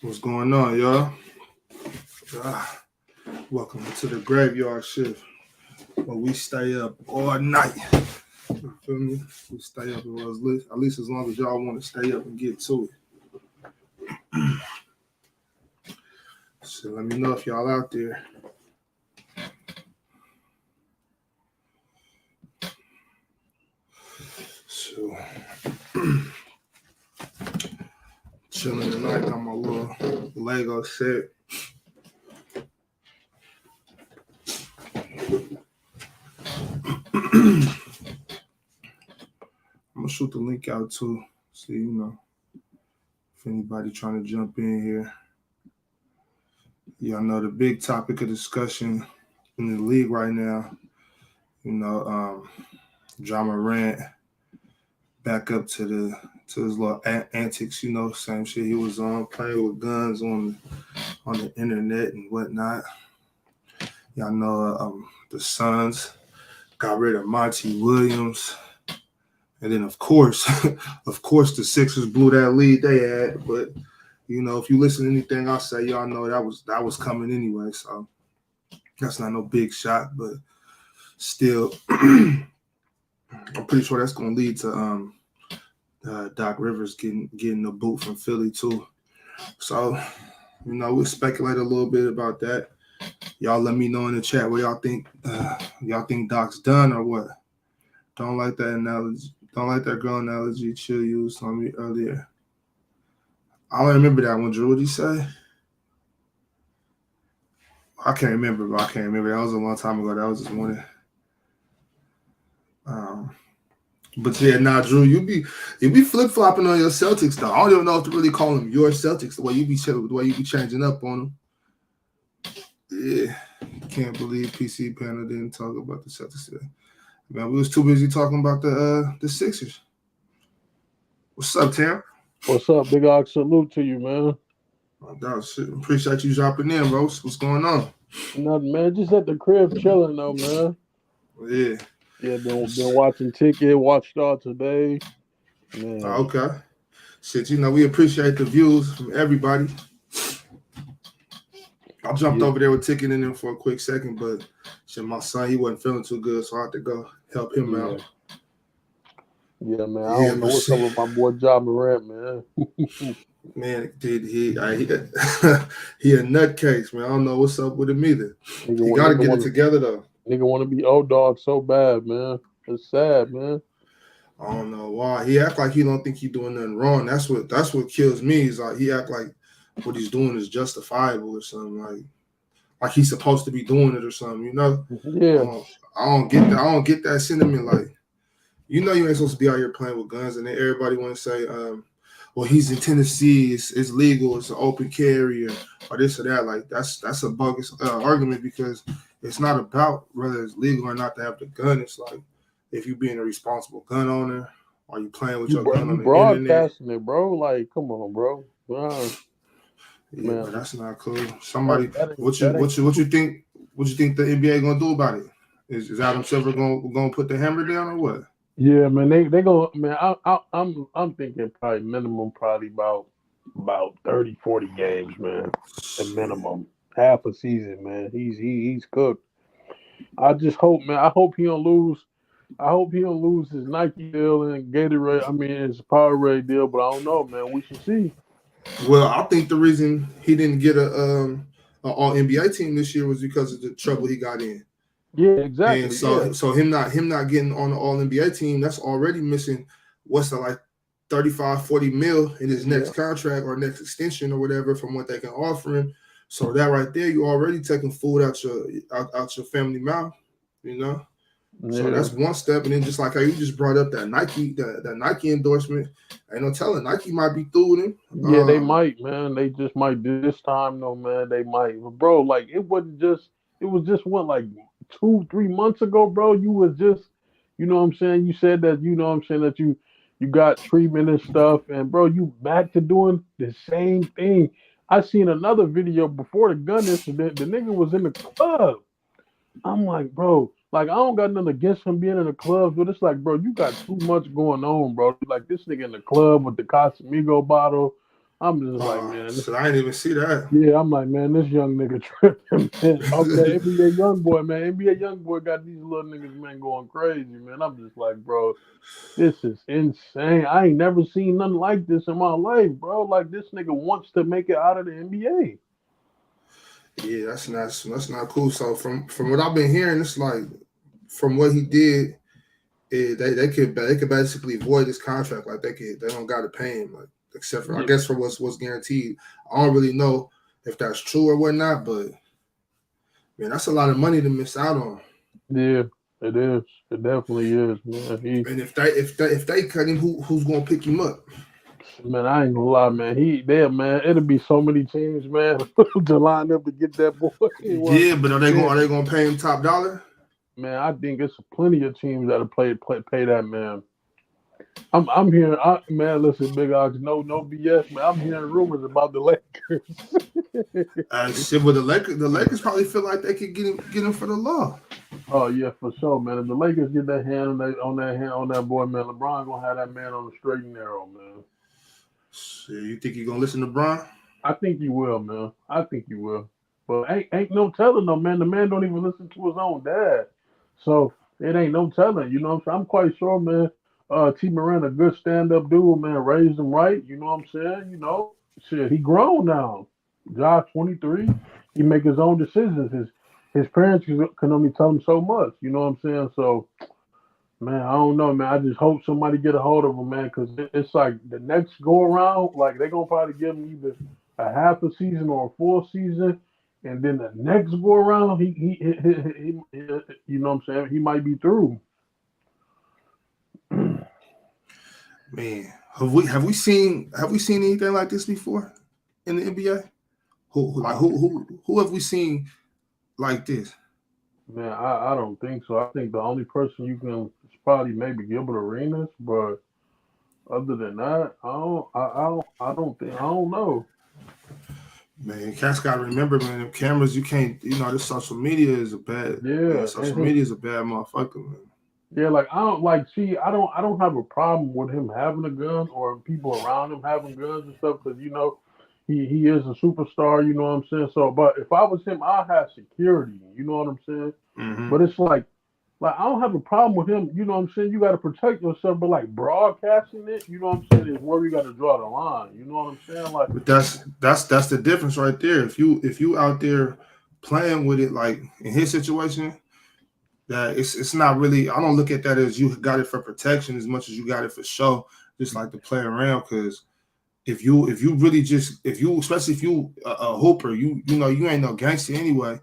What's going on, y'all? Welcome to the graveyard shift, where we stay up all night. You feel me? We stay up at least as long as y'all want to stay up and get to it. So let me know if y'all out there. So chilling tonight, got my little Lego set. I'm gonna shoot the link out too. See, if anybody trying to jump in here. Y'all know the big topic of discussion in the league right now. Ja Morant back up to his little antics. Same shit he was on, playing with guns on the internet and whatnot. Y'all know the Suns got rid of Monty Williams. And then, of course, the Sixers blew that lead they had. But, if you listen to anything I say, y'all know that was coming anyway. So that's not no big shot. But still, I'm pretty sure that's going to lead to Doc Rivers getting the boot from Philly, too. So, we'll speculate a little bit about that. Y'all let me know in the chat what y'all think. Y'all think Doc's done or what? Don't like that analogy. Don't like that girl analogy Chill used on me earlier. I don't remember that one, Drew. What did he say? I can't remember, but I can't remember. That was a long time ago. That was this morning. But yeah, Drew, you be flip flopping on your Celtics though. I don't even know if to really call them your Celtics the way you be changing up on them. Yeah, can't believe PC Panel didn't talk about the Celtics today. Man, we was too busy talking about the Sixers. What's up, Tam? What's up, Big Ox? Salute to you, man. Appreciate you dropping in, Rose. What's going on? Nothing, man. Just at the crib chilling, though, man. Yeah. Yeah, been watching Ticket, watched all today. Man. Okay. Shit, we appreciate the views from everybody. I jumped over there with Ticket in there for a quick second, but shit, my son, he wasn't feeling too good, so I had to go help him out. Yeah, man. I don't know what's up with my boy Ja Morant, man. Man, dude, he a nutcase, man. I don't know what's up with him either. He got to get it together, though. Nigga want to be old dog so bad, man. It's sad, man. I don't know why. He act like he don't think he doing nothing wrong. That's what kills me. Is like he act like what he's doing is justifiable or something, like he's supposed to be doing it or something, Yeah. I don't get that. I don't get that sentiment. Like, you ain't supposed to be out here playing with guns, and then everybody want to say, well, he's in Tennessee, it's legal, it's an open carry, or this or that. Like, that's a bogus argument, because it's not about whether it's legal or not to have the gun. It's like, if you being a responsible gun owner, are you playing with your gun on the broadcasting internet? It, bro. Like, come on, bro. Wow. Yeah, man, that's not cool. Somebody, what you think? What you think the NBA gonna do about it? Is Adam Silver gonna put the hammer down or what? Yeah, man, they go. Man, I'm thinking probably about 30, 40 games, man. At minimum, half a season, man. He's cooked. I just hope, man. I hope he don't lose. I hope he don't lose his Nike deal and Gatorade. I mean, his Powerade deal, but I don't know, man. We should see. Well, I think the reason he didn't get an All NBA team this year was because of the trouble he got in. Yeah, exactly. And so him not getting on the All NBA team, that's already missing what's the like 35, 40 mil in his next contract or next extension or whatever from what they can offer him. So that right there, you're already taking food out your family mouth, Yeah. So that's one step. And then just like how you just brought up that Nike endorsement, ain't no telling. Nike might be through with him. Yeah, they might, man. They just might do this time, though, man. They might. But bro, like it was just what, like 2-3 months ago, bro. You was just, you know what I'm saying? You said that, that you got treatment and stuff, and bro, you back to doing the same thing. I seen another video before the gun incident. The nigga was in the club. I'm like, bro, Like, I don't got nothing against him being in the clubs, but it's like, bro, you got too much going on, bro. Like, this nigga in the club with the Casamigo bottle. I'm just like, man. So I didn't even see that. Yeah, I'm like, man, this young nigga tripping, man. Off that NBA young boy, man. NBA young boy got these little niggas, man, going crazy, man. I'm just like, bro, this is insane. I ain't never seen nothing like this in my life, bro. Like, this nigga wants to make it out of the NBA. Yeah, that's not cool. So from what I've been hearing, it's like from what he did, they could basically void his contract. Like they don't got to pay him, like except for I guess for what's guaranteed. I don't really know if that's true or whatnot, but man, that's a lot of money to miss out on. Yeah, it is. It definitely is, man. And if they cut him, who's gonna pick him up? Man, I ain't gonna lie, man. Man. It'll be so many teams, man, to line up to get that boy. Yeah, but are they gonna pay him top dollar? Man, I think it's plenty of teams that'll pay that man. I'm hearing, man. Listen, Big Ox, no BS, man. I'm hearing rumors about the Lakers. Shit, but the Lakers probably feel like they could get him for the law. Oh yeah, for sure, man. If the Lakers get their hand on that boy, man, LeBron gonna have that man on the straight and narrow, man. Shit, you think he gonna listen to Bron? I think he will, man. I think he will. But ain't no telling, though, man. The man don't even listen to his own dad, so it ain't no telling. You know what I'm saying? I'm quite sure, man. T. Moran, a good stand-up dude, man, raised him right. You know what I'm saying? You know, shit, he grown now. Ja 23, he make his own decisions. His parents can only tell him so much. You know what I'm saying? So, man, I don't know, man. I just hope somebody get a hold of him, man, because it's like the next go around, like they're gonna probably give him either a half a season or a full season, and then the next go around, he you know what I'm saying? He might be through. Man, have we seen anything like this before in the NBA? Who have we seen like this? Man, I don't think so. I think the only person you can is probably maybe Gilbert Arenas, but other than that, I don't know. Man, cats gotta remember, man, them cameras, you can't, this social media is a bad, social media is a bad motherfucker, man. Yeah, like I don't have a problem with him having a gun or people around him having guns and stuff because he is a superstar. You know what I'm saying? So, but if I was him, I'd have security. You know what I'm saying? Mm-hmm. But it's like I don't have a problem with him. You know what I'm saying? You got to protect yourself, but like broadcasting it, you know what I'm saying, is where you got to draw the line. You know what I'm saying? Like, but that's the difference right there. If you out there playing with it, like in his situation. That it's not really. I don't look at that as you got it for protection as much as you got it for show. Just like to play around, because if you really especially if you a hooper, you ain't no gangster anyway.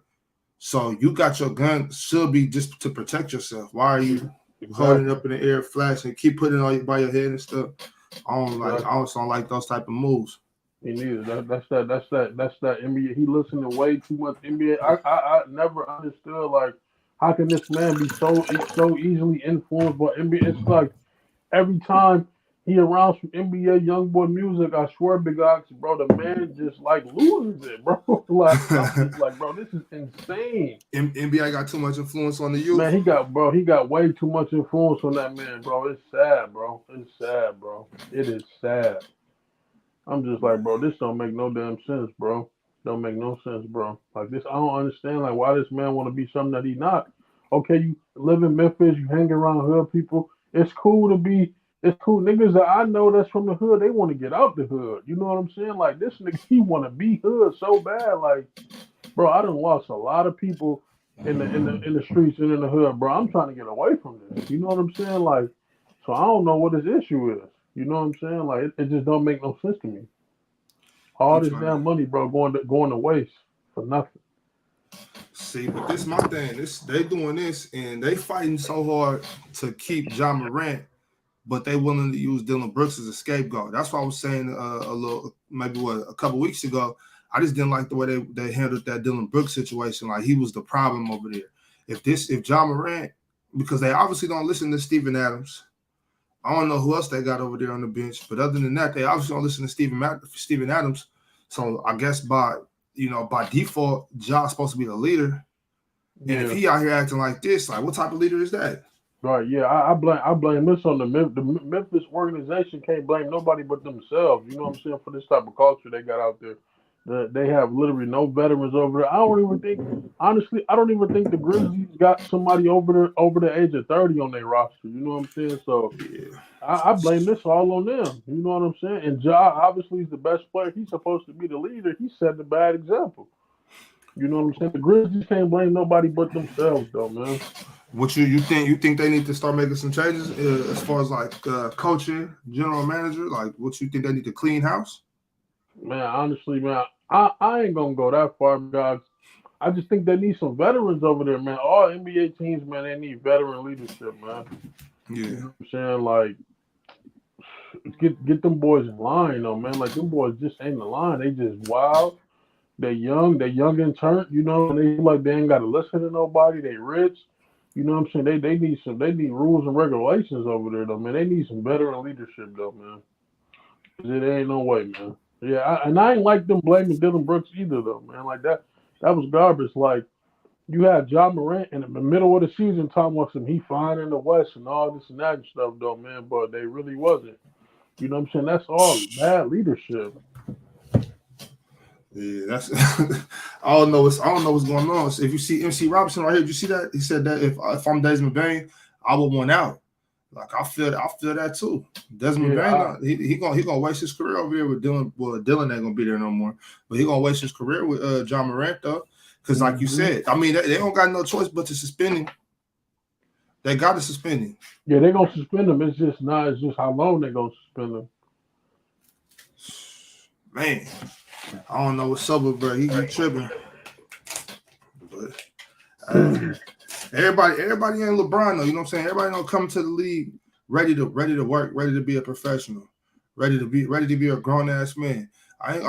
So you got your gun should be just to protect yourself. Why are you holding it up in the air, flashing, keep putting it on by your head and stuff? I also don't like those type of moves. Me neither. That's that NBA. He listened to way too much NBA. I never understood like how can this man be so easily influenced by NBA? It's like every time he around some NBA young boy music, I swear, Big Ox, bro, the man just like loses it, bro. Like I'm just like, bro, this is insane. NBA got too much influence on the youth. Man, he got way too much influence on that man, bro. It's sad, bro. It's sad, bro. It is sad. I'm just like, bro, this don't make no damn sense, bro. Don't make no sense, bro. Like this, I don't understand like why this man want to be something that he not. Okay, you live in Memphis, you hang around hood people. It's cool. Niggas that I know that's from the hood, they want to get out the hood. You know what I'm saying? Like this nigga, he want to be hood so bad. Like, bro, I done lost a lot of people in the streets and in the hood, bro. I'm trying to get away from this. You know what I'm saying? Like, so I don't know what his issue is. You know what I'm saying? Like it just don't make no sense to me. All this damn money, bro, going to waste for nothing. See, but this is my thing. They doing this and they fighting so hard to keep Ja Morant, but they willing to use Dillon Brooks as a scapegoat. That's what I was saying a couple weeks ago. I just didn't like the way they handled that Dillon Brooks situation. Like he was the problem over there. If Ja Morant, because they obviously don't listen to Steven Adams. I don't know who else they got over there on the bench, but other than that, they obviously don't listen to Steven Adams. So I guess by default, Ja's supposed to be the leader. And if he out here acting like this, like what type of leader is that? Right, yeah, I blame this on the Memphis organization. Can't blame nobody but themselves. You know what I'm saying, for this type of culture they got out there. They have literally no veterans over there. I don't even think the Grizzlies got somebody over the age of 30 on their roster. You know what I'm saying? So Yeah. I blame this all on them. You know what I'm saying? And Ja obviously is the best player. He's supposed to be the leader. He set the bad example. You know what I'm saying? The Grizzlies can't blame nobody but themselves, though, man. What you think they need to start making some changes as far as like coaching, general manager? Like, what you think they need to clean house? Man, honestly, man, I ain't gonna go that far, guys. I just think they need some veterans over there, man. All NBA teams, man, they need veteran leadership, man. Yeah. You know what I'm saying? Like, get them boys in line, though, man. Like, them boys just ain't in the line. They just wild. They young and turnt, you know, and they feel like they ain't gotta listen to nobody. They rich. You know what I'm saying? They need rules and regulations over there, though, man. They need some veteran leadership, though, man. 'Cause it ain't no way, man. Yeah, and I ain't like them blaming Dylan Brooks either, though, man. Like that was garbage. Like you had Ja Morant in the middle of the season talking about some he fine in the West and all this and that and stuff, though, man. But they really wasn't. You know what I'm saying? That's all bad leadership. Yeah, that's I don't know what's going on. So if you see MC Robinson right here, did you see that? He said that if I'm Desmond Bain, I would want out. Like I feel that too. Desmond Bain, he gonna waste his career over here with Dylan. Well, Dylan ain't gonna be there no more, but he gonna waste his career with Ja Morant though. Because like you said, I mean they don't got no choice but to suspend him. They got to suspend him. Yeah, they're gonna suspend him. It's just how long they gonna suspend him. Man, I don't know what's up with bro. He tripping. But everybody ain't LeBron though. You know what I'm saying? Everybody don't come to the league ready to work, ready to be a professional, ready to be a grown ass man. I ain't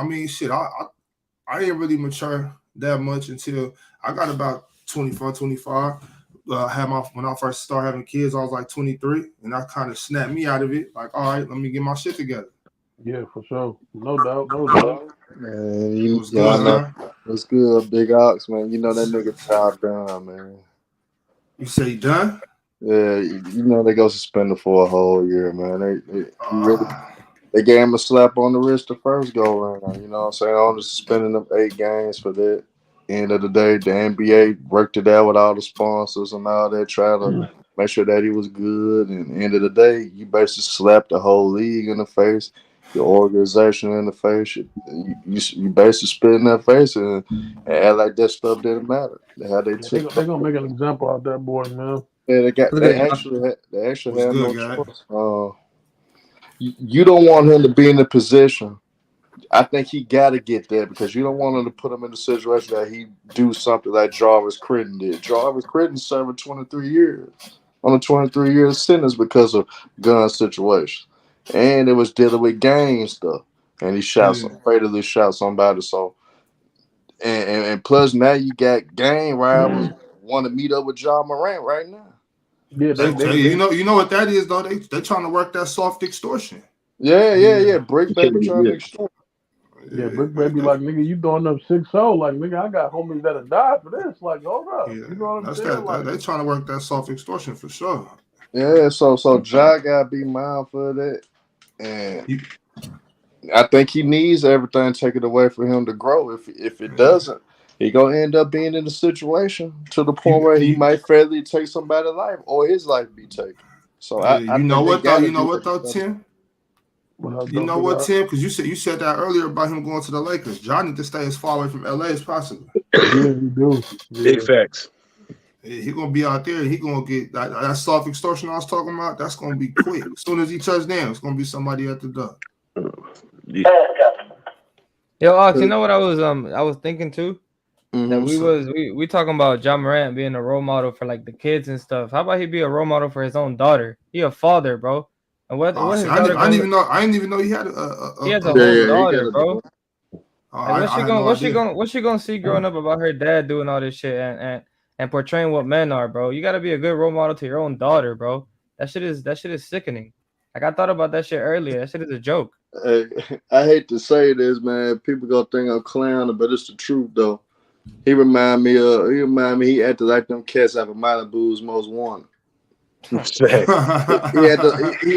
really mature that much until I got about 24, 25. When I first started having kids, I was like 23, and that kind of snapped me out of it. Like, all right, let me get my shit together. Yeah, for sure. No doubt. Man, What's good, man? What's good, Big Ox, man? You know that nigga Todd done, man. You say he done? Yeah, you know they go suspended for a whole year, man. They gave him a slap on the wrist the first go around. You know what I'm saying? Only suspending them 8 games for that. End of the day, the NBA worked it out with all the sponsors and all that, try to make sure that he was good. And end of the day, you basically slapped the whole league in the face, your organization in the face. You basically spit in their face and act like that stuff didn't matter. They gonna make an example out of that boy, man. Yeah, they actually have no guy? choice. You don't want him to be in a position. I think he got to get there because you don't want him to put him in a situation that he do something like Jarvis Critton did. Jarvis Critton served 23 years on a 23-year sentence because of gun situation, and it was dealing with gang stuff. And he fatally shot somebody. So, and plus now you got gang rivals want to meet up with Ja Morant right now. Yeah, you know what that is though. They trying to work that soft extortion. Yeah. Brick baby trying to extort. Yeah, Brick Baby, like, nigga, you throwing up 6-0. Like, nigga, I got homies that'll die for this. Like, hold up. Yeah, you know what I'm saying? They trying to work that soft extortion for sure. Yeah, so Ja gotta be mindful of that. And I think he needs everything taken away for him to grow. If it doesn't, he gonna end up being in a situation to the point where he might fairly take somebody's life or his life be taken. So you know what though, Tim? You know what, Tim? Because you said that earlier about him going to the Lakers. John need to stay as far away from LA as possible. Yeah, you do. Big facts. He gonna be out there. He gonna get that soft extortion I was talking about. That's gonna be quick. As soon as he touches down, it's gonna be somebody at the door. Yeah. Yo, Ox, you know what I was thinking too? That we talking about Ja Morant being a role model for like the kids and stuff. How about he be a role model for his own daughter? He a father, bro. And what his daughter I didn't even know he had a he has a whole daughter, bro. Like, what's she gonna see growing up about her dad doing all this shit and portraying what men are, bro? You gotta be a good role model to your own daughter, bro. That shit is sickening. Like I thought about that shit earlier. That shit is a joke. Hey, I hate to say this, man. People gonna think I'm clowning, but it's the truth though. He remind me. He acted like them cats out of Malibu's Most Wanted. He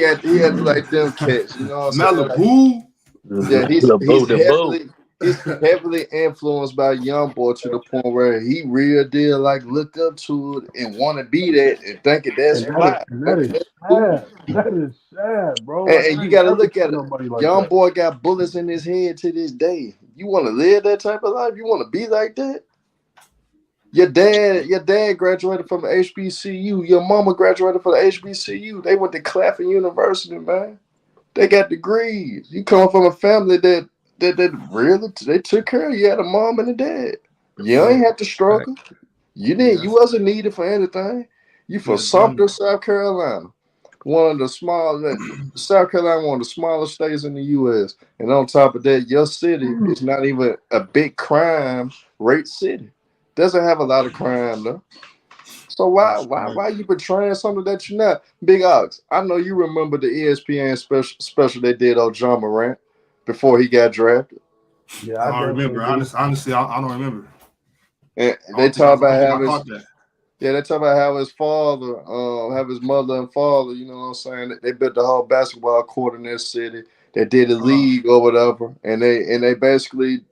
had like them cats. You know what I'm saying? Malibu. Yeah, he's heavily influenced by YoungBoy to the point where he real deal like look up to it and want to be that and think that's fly. That is sad. That is sad, bro. And you got to look at it. Like YoungBoy got bullets in his head to this day. You want to live that type of life? You want to be like that? Your dad graduated from HBCU. Your mama graduated from HBCU. They went to Claflin University, man. They got degrees. You come from a family that really they took care of you. You had a mom and a dad. You ain't have to struggle. You didn't. You wasn't needed for anything. You from Sumter, South Carolina, South Carolina, one of the smallest states in the U.S. And on top of that, your city is not even a big crime rate city. Doesn't have a lot of crime though. So why you portraying something that you're not? Big Ox, I know you remember the ESPN special they did on Ja Morant before he got drafted. Yeah, I don't remember. Honestly, I don't remember. And they talk about how his father, have his mother and father, you know what I'm saying? They built the whole basketball court in their city. They did a league or whatever, and they basically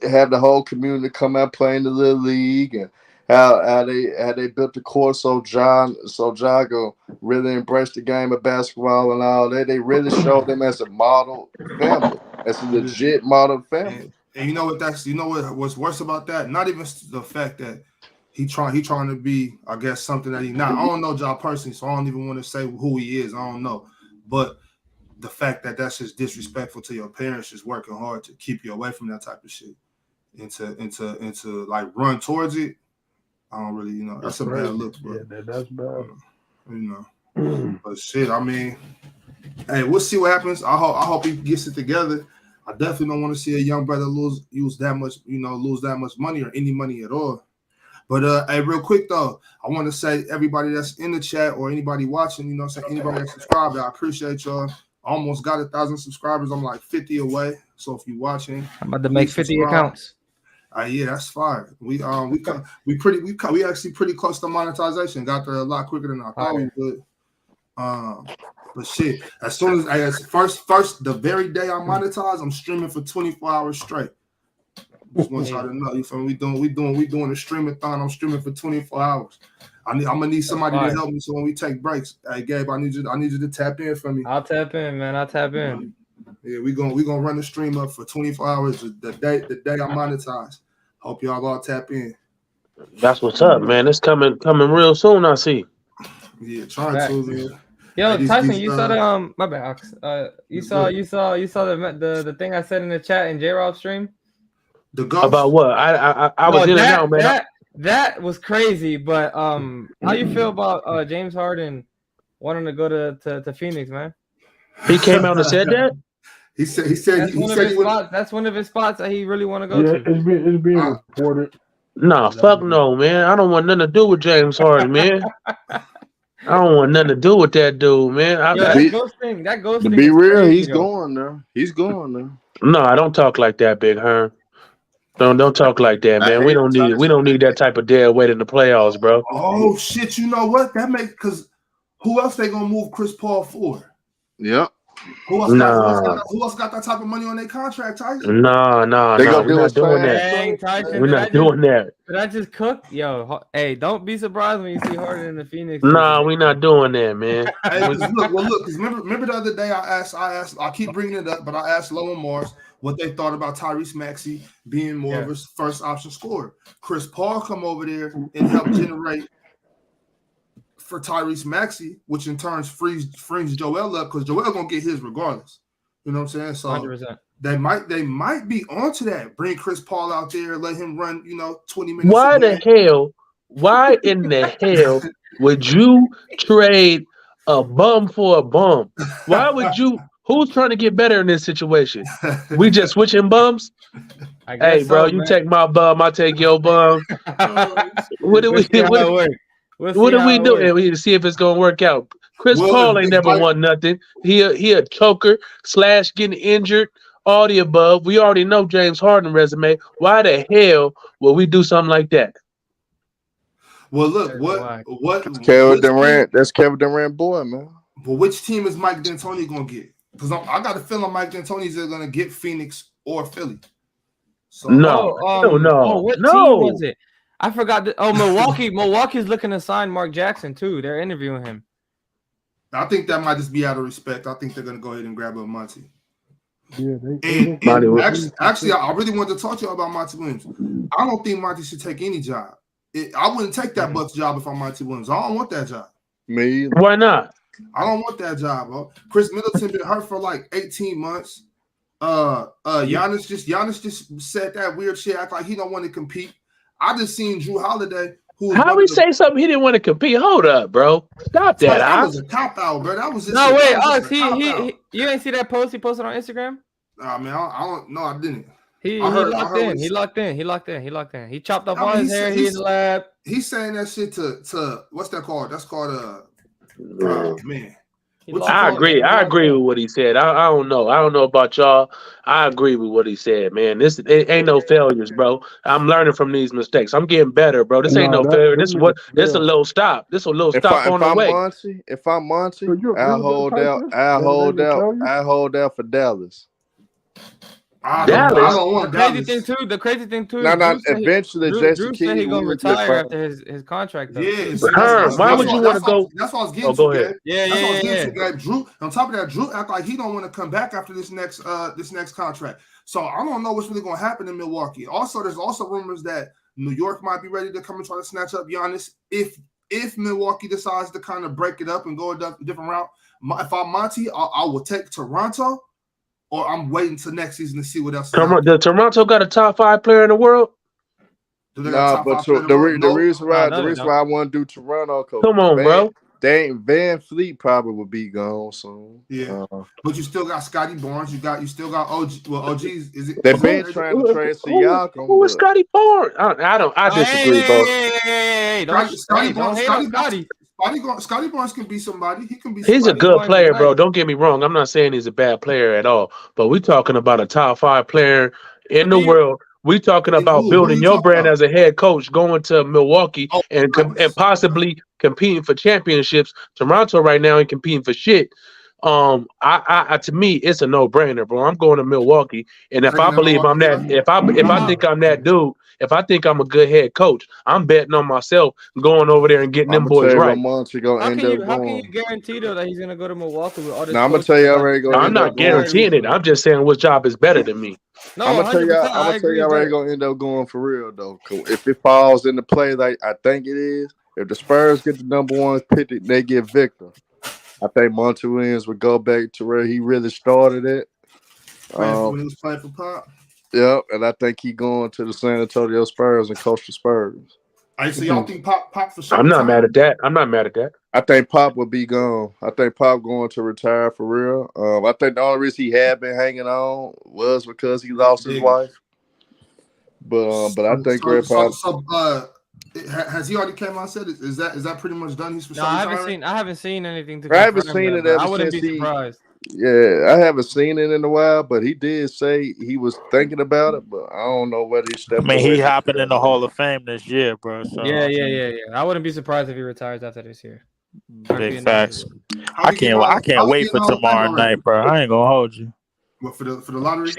have the whole community come out playing the little league, and how they built the court so Ja go really embrace the game of basketball and all that. They really showed them as a model family, as a legit model family. And you know what's worse about that? Not even the fact that he trying to be, I guess, something that he not. I don't know Ja personally, so I don't even want to say who he is. I don't know, but the fact that that's just disrespectful to your parents, just working hard to keep you away from that type of shit, into like run towards it. I don't really, that's a bad look, bro. Yeah, that's bad. But shit, I mean, hey, we'll see what happens. I hope he gets it together. I definitely don't want to see a young brother lose that much money or any money at all. But hey, real quick though, I want to say everybody that's in the chat or anybody watching, anybody that's subscribed, I appreciate y'all. I almost got 1,000 subscribers. I'm like 50 away. So if you're watching, I'm about to make 50 accounts. Yeah, that's fine. We actually pretty close to monetization. Got there a lot quicker than I thought we would. But shit, as soon as first the very day I monetize, I'm streaming for 24 hours straight. Just want y'all to know. You feel me? We doing a stream-a-thon. I'm streaming for 24 hours. I'm gonna need somebody to help me. So when we take breaks, hey Gabe, I need you to tap in for me. I'll tap in, man. I'll tap in. Yeah, we gonna run the stream up for 24 hours the day I monetize. Hope y'all all tap in. That's what's up, man. It's coming real soon. I see. Yeah, trying to, man. Yo, Tyson, you saw the my bad. You saw the thing I said in the chat in J-Rob stream. The ghost? About what? I was in and out, man. That was crazy. But how you feel about James Harden wanting to go to Phoenix, man? He came out and said that. He said that's one of his spots that he really want to go to. It's being reported. Nah, fuck no, man. I don't want nothing to do with James Harden, man. I don't want nothing to do with that dude, man. That ghost thing. To be real, he's going there. He's going there. No, I don't talk like that, Big Hearn. Don't talk like that, man. We don't need that type of dead weight in the playoffs, bro. Oh shit! You know what? That makes because who else they gonna move Chris Paul for? Yep. Who else got that type of money on their contract, Tyson? No. We're not doing that. Dang, Tyson, we're not doing that. Did I just cook? Yo, hey, don't be surprised when you see Harden in the Phoenix. Nah, we're not doing that, man. Hey, look, because remember the other day I asked, I keep bringing it up, but I asked Low and Mars what they thought about Tyrese Maxey being more of a first option scorer. Chris Paul come over there and help generate for Tyrese Maxey, which in turn frees Joel up because Joel gonna get his regardless. You know what I'm saying? So 100%. They might be onto that. Bring Chris Paul out there, let him run, 20 minutes. Why in the hell would you trade a bum for a bum? Why would you? Who's trying to get better in this situation? We just switching bums? Hey, bro, you take my bum, I take your bum. What do we do? What are we doing? We need to see if it's gonna work out. Chris Paul ain't never won nothing. He a choker / getting injured all the above. We already know James Harden resume. Why the hell will we do something like that? Well, look, Kevin Durant. That's Kevin Durant, boy, man. But which team is Mike D'Antoni gonna get? Because I got a feeling Mike D'Antoni's either gonna get Phoenix or Philly. So, no. What team was it? I forgot. Milwaukee. Milwaukee's looking to sign Mark Jackson too. They're interviewing him. I think that might just be out of respect. I think they're gonna go ahead and grab a Monty. Yeah, actually, I really wanted to talk to you about Monty Williams. I don't think Monty should take any job. I wouldn't take that Bucks job if I'm Monty Williams. I don't want that job. Me either. Why not? I don't want that job, bro. Chris Middleton been hurt for like 18 months. Giannis just said that weird shit, act like he don't want to compete. I just seen Drew Holiday. How we say something he didn't want to compete? Hold up, bro. Stop that. That was a cop out, bro. That was just you ain't see that post he posted on Instagram? Nah, man, I don't. No, I didn't. He locked in. He chopped off all his hair. He's in the lab. He's saying that shit to what's that called? That's called man. I agree with what he said. I don't know. I don't know about y'all. I agree with what he said, man. It ain't no failures, bro. I'm learning from these mistakes. I'm getting better, bro. This ain't no failure. This a little stop. This a little stop on the way. If I'm Monty, I hold out for Dallas. I don't want Dallas. The crazy thing too. Eventually, Drew said he's gonna retire after his contract. Though. Yeah. Why would you want to go? That's what I was getting to. Go ahead. Yeah. Drew. On top of that, Drew act like he don't want to come back after this next contract. So I don't know what's really going to happen in Milwaukee. Also, there's also rumors that New York might be ready to come and try to snatch up Giannis if Milwaukee decides to kind of break it up and go a different route. If I'm Monty, I will take Toronto. Or I'm waiting till next season to see what else. Does Toronto got a top 5 player in the world? No, but the reason why I want to do Toronto, come on, bro. Van Fleet probably will be gone soon. Yeah, but you still got Scotty Barnes. You still got OG. Well, OG's is it? They've been trying to trade Siakam. Who is Scotty Barnes? I disagree, bro. Scotty Barnes can be somebody. He can be. He's a good player, bro. Don't get me wrong. I'm not saying he's a bad player at all. But we're talking about a top 5 player in the world. We're talking about building your brand as a head coach, going to Milwaukee and possibly competing for championships. Toronto right now ain't competing for shit. To me, it's a no-brainer, bro. I'm going to Milwaukee, and if I believe I'm that, if I think I'm that dude, if I think I'm a good head coach, I'm betting on myself going over there and getting them boys right. How can you guarantee though that he's gonna go to Milwaukee with all this? I'm gonna tell you already. I'm not guaranteeing it. I'm just saying which job is better than me. No, I'm gonna tell you already gonna end up going for real though. If it falls into play like I think it is, if the Spurs get the number 1 pick, they get Victor. I think Monty Williams would go back to where he really started it. When he was playing for Pop. Yep, and I think he going to the San Antonio Spurs and coach the Spurs. All right, so y'all think Pop for sure? I'm not mad at that. I think Pop would be gone. I think Pop going to retire for real. I think the only reason he had been hanging on was because he lost his wife. But I think Greg Pop. Has he already came out and said it? Is that pretty much done? He's for sure. I haven't seen anything. I haven't seen it. I wouldn't be surprised. Yeah, I haven't seen it in a while, but he did say he was thinking about it, but I don't know whether he stepped. I mean, he hopping in the Hall of Fame this year, bro. So, yeah. I wouldn't be surprised if he retires after this year. Big facts. I can't wait for tomorrow night, bro. I ain't gonna hold you. What for the lottery?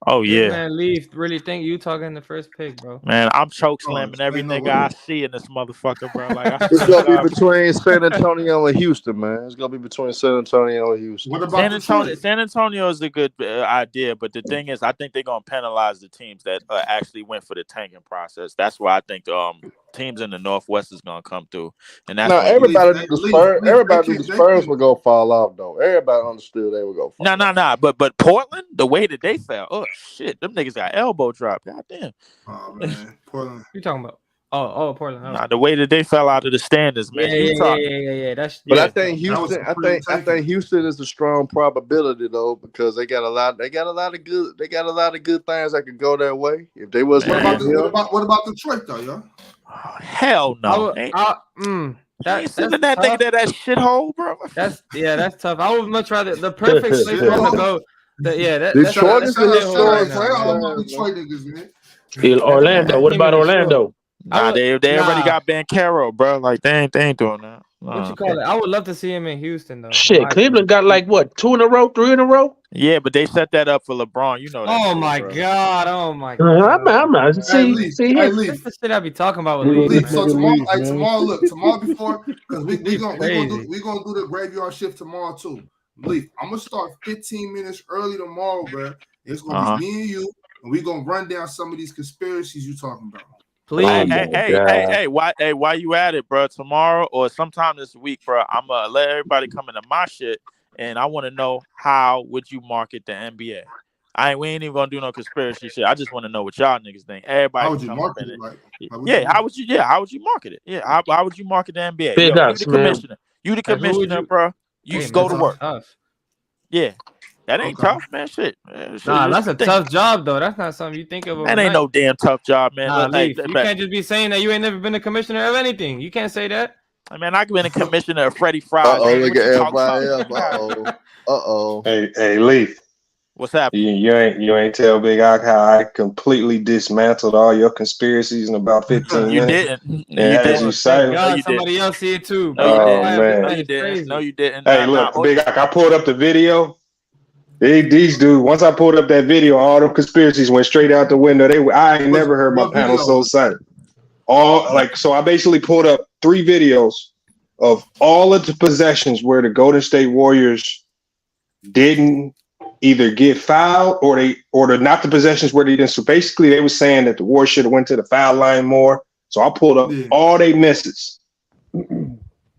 Oh yeah, man. Leaf really think Utah getting the first pick, bro. Man, I'm choke slamming every nigga I see in this motherfucker, bro. Like it's gonna be between San Antonio and Houston, man. It's gonna be between San Antonio and Houston. What about San Antonio is a good idea, but the thing is, I think they're gonna penalize the teams that actually went for the tanking process. That's why I think teams in the Northwest is gonna come through, and that's everybody knew the Spurs would go fall off though. Everybody understood they would go fall. No. But Portland, the way that they fell, oh shit, them niggas got elbow drop. Goddamn. Oh man, Portland. You talking about? Oh, Portland. Nah, the way that they fell out of the standards, man. Yeah. But I think Houston. I think Houston is a strong probability though because they got a lot of good things that could go their way if they was. What about Detroit though, yo? Oh, hell no. That's sending that nigga to that shithole, bro. That's tough. I would much rather the perfect place for him to go. That's Detroit is not a their hole right historic now, Play all man. my franchise, man. Detroit niggas, man. Orlando. What team about is a short. Orlando? Nah, they already got Ben Carroll, bro. Like they ain't doing that. What you call it? I would love to see him in Houston though. Shit, Cleveland got like what, 2 in a row, 3 in a row? Yeah, but they set that up for LeBron. You know that. Oh shit, my bro. god! Oh my I'm god! not. Hey, See Leaf. here. Hey, That's Leaf. the shit I be talking about with Here go Leaf, this So man. nigga tomorrow, Leaf, man. tomorrow before, because we Leaf gonna crazy. do the graveyard shift tomorrow too. Leaf, I'm gonna start 15 minutes early tomorrow, bro. It's gonna be me and you, and we gonna run down some of these conspiracies you talking about. Please. Why you at it, bro? Tomorrow or sometime this week, bro. I'm gonna let everybody come into my shit, and I want to know how would you market the NBA. We ain't even gonna do no conspiracy shit. I just want to know what y'all niggas think. Everybody, How would you come market up in it? Like how would you market it? Yeah, how would you market the NBA? Big Yo, ups, you the man. commissioner. You the Hey, who would commissioner, you- bro. You Hey, go man, to that's work. tough. Yeah, that ain't Okay. tough, man. Shit. Nah, that's a tough job though. That's not something you think of overnight. That ain't no damn tough job, man. Nah, Hey, Leaf, you can't just be saying that you ain't never been a commissioner of anything. You can't say that. man, I could been a commissioner of Freddie Fries. Uh-oh, Man. look What at you talking everybody about? else. Uh-oh. Hey, Leaf. What's happening? You ain't tell Big Ock how I completely dismantled all your conspiracies in about 15 You minutes. didn't. And as you say, God, you somebody didn't. else see it too. No, you Bro. oh didn't. man, No, you didn't. Crazy. No, you didn't. hey, look, Big Ock, I pulled up the video. These dudes, once I pulled up that video, all them conspiracies went straight out the window. I ain't never heard my What panel video? so silent. So I basically pulled up 3 videos of all of the possessions where the Golden State Warriors didn't either get fouled or not the possessions where they didn't. So basically they were saying that the Warriors should have went to the foul line more. So I pulled up all they misses.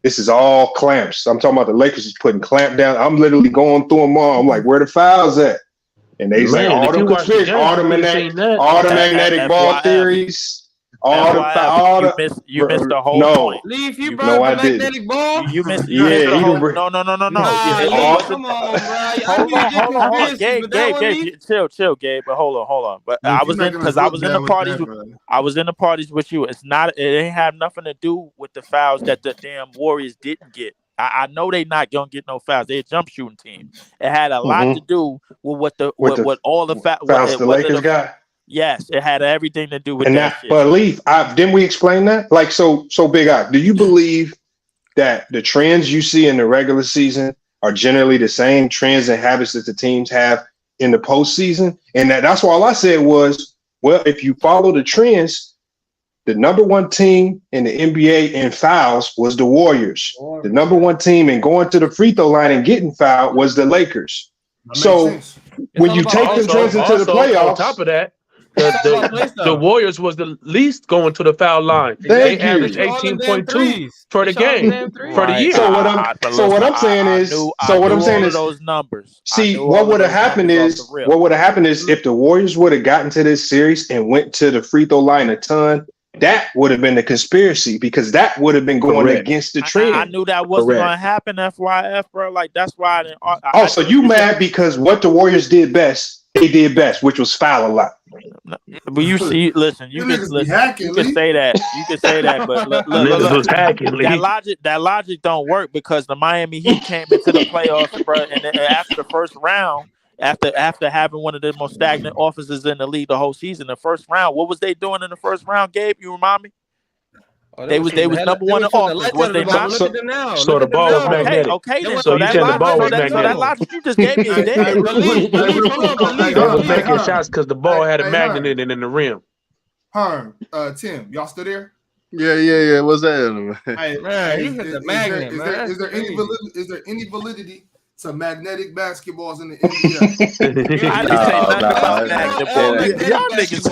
This is all clamps. I'm talking about the Lakers is putting clamp down. I'm literally going through them all. I'm like, where the fouls at? And they say all if them you watch the conspiracies, game, all the magnetic ball FYF. theories, You missed the whole point. Leaf, you You- brought No, the I didn't. magnetic ball? You missed the he whole. don't bring- No. Nah, It Leaf, wasn't. come on, bro. I Hold knew you on, did conspiracies, Gabe, but that one, Leaf? chill, Gabe. But hold on. But Leaf, I you was in making us because I look was in bad the with parties. that, brother. I was in the parties with you. It ain't have nothing to do with the fouls that the damn Warriors didn't get. I know they not gonna get no fouls. They're a jump shooting team. It had a lot to do with what all the fouls the Lakers got. Yes, it had everything to do with And that that, shit. but Leaf, didn't we explain that? Like, so Big Eye, do you believe that the trends you see in the regular season are generally the same trends and habits that the teams have in the postseason? And that's why all I said was, well, if you follow the trends, the number 1 team in the NBA in fouls was the Warriors. The number 1 team in going to the free throw line and getting fouled was the Lakers. So when you take the trends into the playoffs, on top of that, the Warriors was the least going to the foul line. They averaged 18.2 for the game for the year. So what I'm saying is those numbers. See, what would have happened is if the Warriors would have gotten to this series and went to the free throw line a ton, that would have been the conspiracy because that would have been going against the trend. I knew that wasn't going to happen, FYF, bro. Like, that's why I didn't. So you mad because what the Warriors did best, they did best, which was foul a lot. But you see, listen, you can say that. You can say that, but look, that logic don't work because the Miami Heat came into the playoffs, bro, and then after the first round, after having one of the most stagnant offenses in the league the whole season, the first round, what was they doing in the first round, Gabe? You remind me? They was number 1 in offense. Was they not? So the ball was magnetic. Okay, then. So you said the ball was magnetic. That logic you just gave me is dead. They was making shots because the ball had a magnet in it in the rim. Tim, y'all still there? Yeah. What's that? Man, you hit the magnet, man. Is there any validity to magnetic basketballs in the NBA? I didn't say nothing about magnetic. Y'all niggas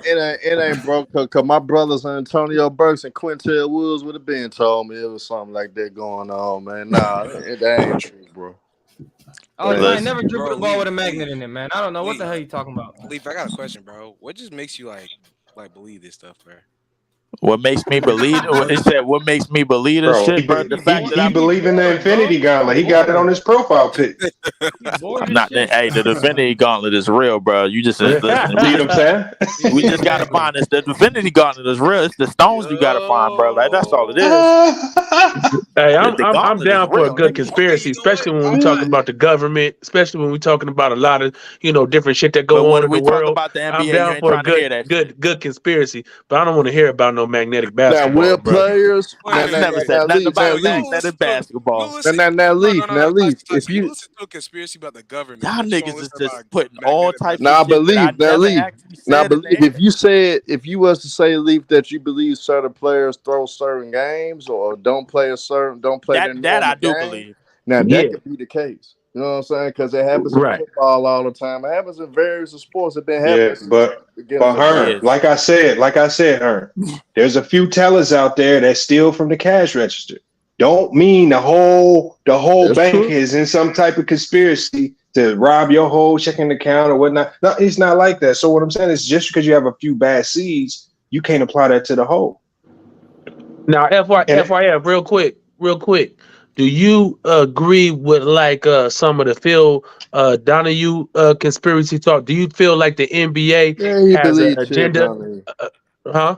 it ain't broke because my brothers Antonio Burks and Quintel Woods would have been told me it was something like that going on, man. Nah, that ain't true, bro. Oh, I ain't never dribbled the ball with a magnet in it, man. I don't know what the hell you talking about. Leaf, I got a question, bro. What just makes you like believe this stuff, bro? What makes me believe? It said, "What makes me believe this Bro, shit, bro?" The fact that he I'm believe in the Infinity Gauntlet. He got it on his profile pic. not. Hey, the Infinity Gauntlet is real, bro. You just listen. See what I'm saying? We just gotta find this. The Infinity Gauntlet is real. It's the stones you gotta find, bro. Like that's all it is. Hey, The I'm gauntlet is down for a real, good nigga. conspiracy, especially when we talk about the government, especially when we talking about a lot of different shit that But go on when in the we talk world. about the I'm NBA, you down ain't for a trying to hear that shit. good conspiracy, but I don't want to hear about no magnetic Now, basketball, will bro. players I never said nothing about leave. magnetic basketball. Now leave. If you listen to a conspiracy about the government, Y'all but you niggas don't is listen just about putting all magnetic types now of shit that I believe, now never leave. actually Now said in believe. the If you was to say leave that you believe certain players throw certain games or don't play their that normal I do game, believe. now Yeah, that could be the case. You know what I'm saying? Because it happens in right. football all the time. It happens in various sports. It's been Yeah, happening since but the beginning of Hearn, Yes. like I said, Hearn, there's a few tellers out there that steal from the cash register. Don't mean the whole That's bank true. is in some type of conspiracy to rob your whole checking account or whatnot. No, it's not like that. So what I'm saying is just because you have a few bad seeds, you can't apply that to the whole. Now, And FYF, real quick. Do you agree with some of the Phil Donahue conspiracy talk? Do you feel like the NBA Yeah, he has an believed Phil agenda? Donahue. Huh?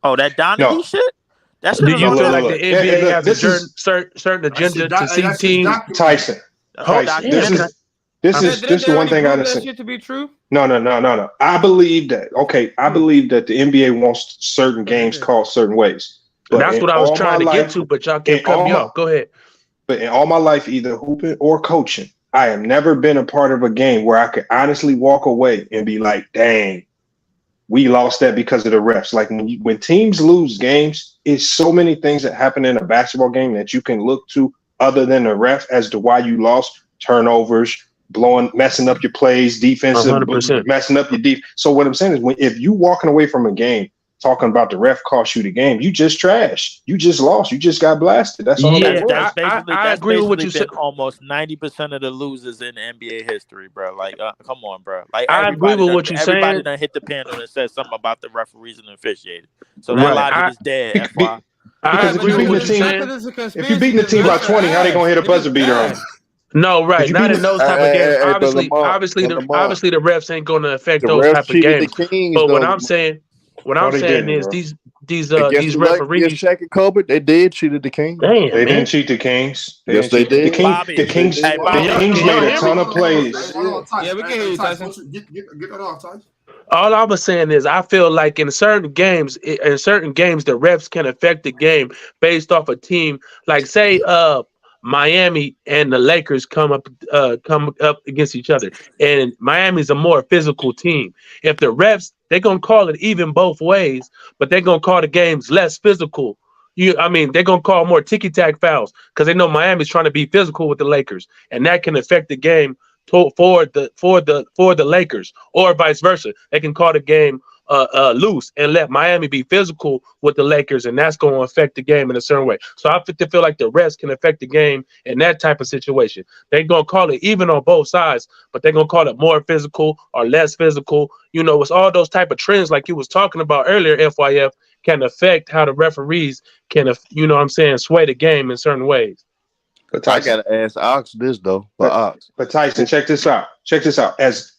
Oh, that Donahue no, shit? That shit Do is you on feel the like the look. NBA Look, has this is certain agenda to see That shit's teams? documented. Tyson. whole Tyson. documentary. This Didn't is they the one already thing I prove that understand. shit to be true? No. I believe that. Okay, I believe that the NBA wants certain games called certain ways. But That's what I was trying to get to, but y'all in kept cutting me off. Go ahead. in all my life, either hooping or coaching, I have never been a part of a game where I could honestly walk away and be like, "Dang, we lost that because of the refs." Like when teams lose games, it's so many things that happen in a basketball game that you can look to other than the ref as to why you lost. Turnovers, messing up your plays, defensive, 100%. messing up your defense. So what I'm saying is, if you walking away from a game talking about the ref cost you the game, you just trashed. You just lost. You just got blasted. That's all that Yeah, was. I agree with what you Been said. almost 90% of the losers in NBA history, bro. Like, come on, bro. Like I agree with what you're everybody saying. done hit the panel and said something about the referees and officiating. So that Right. logic is dead. FY. I Because if agree you're with beating what the you're team, saying. if you're beating the team by 20, how they gonna hit a buzzer beater on you? No, right. You Not beat in those type of games. But Obviously, Lamar, the refs ain't going to affect the those refs type of cheated the games. Kings But though. what No, I'm they saying didn't, is bro. Against these the Lakers, against referees. Shaq and Kobe, they did cheated the Kings. Damn, They man. didn't cheat the Kings. Yes, they The did. Bobby, Kings hey, Bobby. Can made y'all a hear ton me? of plays. Hold on, Tyson. Yeah, we can hear you, Tyson. Get that off, Tyson. All I was saying is I feel like in certain games the refs can affect the game based off a team. Like say Miami and the Lakers come up against each other, and Miami's a more physical team. If the refs, they're gonna call it even both ways, but they're gonna call the games less physical. They're gonna call more ticky-tack fouls because they know Miami's trying to be physical with the Lakers, and that can affect the game for the Lakers, or vice versa. They can call the game loose and let Miami be physical with the Lakers, and that's going to affect the game in a certain way. So I feel like the refs can affect the game in that type of situation. They're going to call it even on both sides, but they're going to call it more physical or less physical. It's all those type of trends like you was talking about earlier, FYF, can affect how the referees can, sway the game in certain ways. But I Tyson, gotta ask Ox this though. But Ox, but Tyson, check this out. As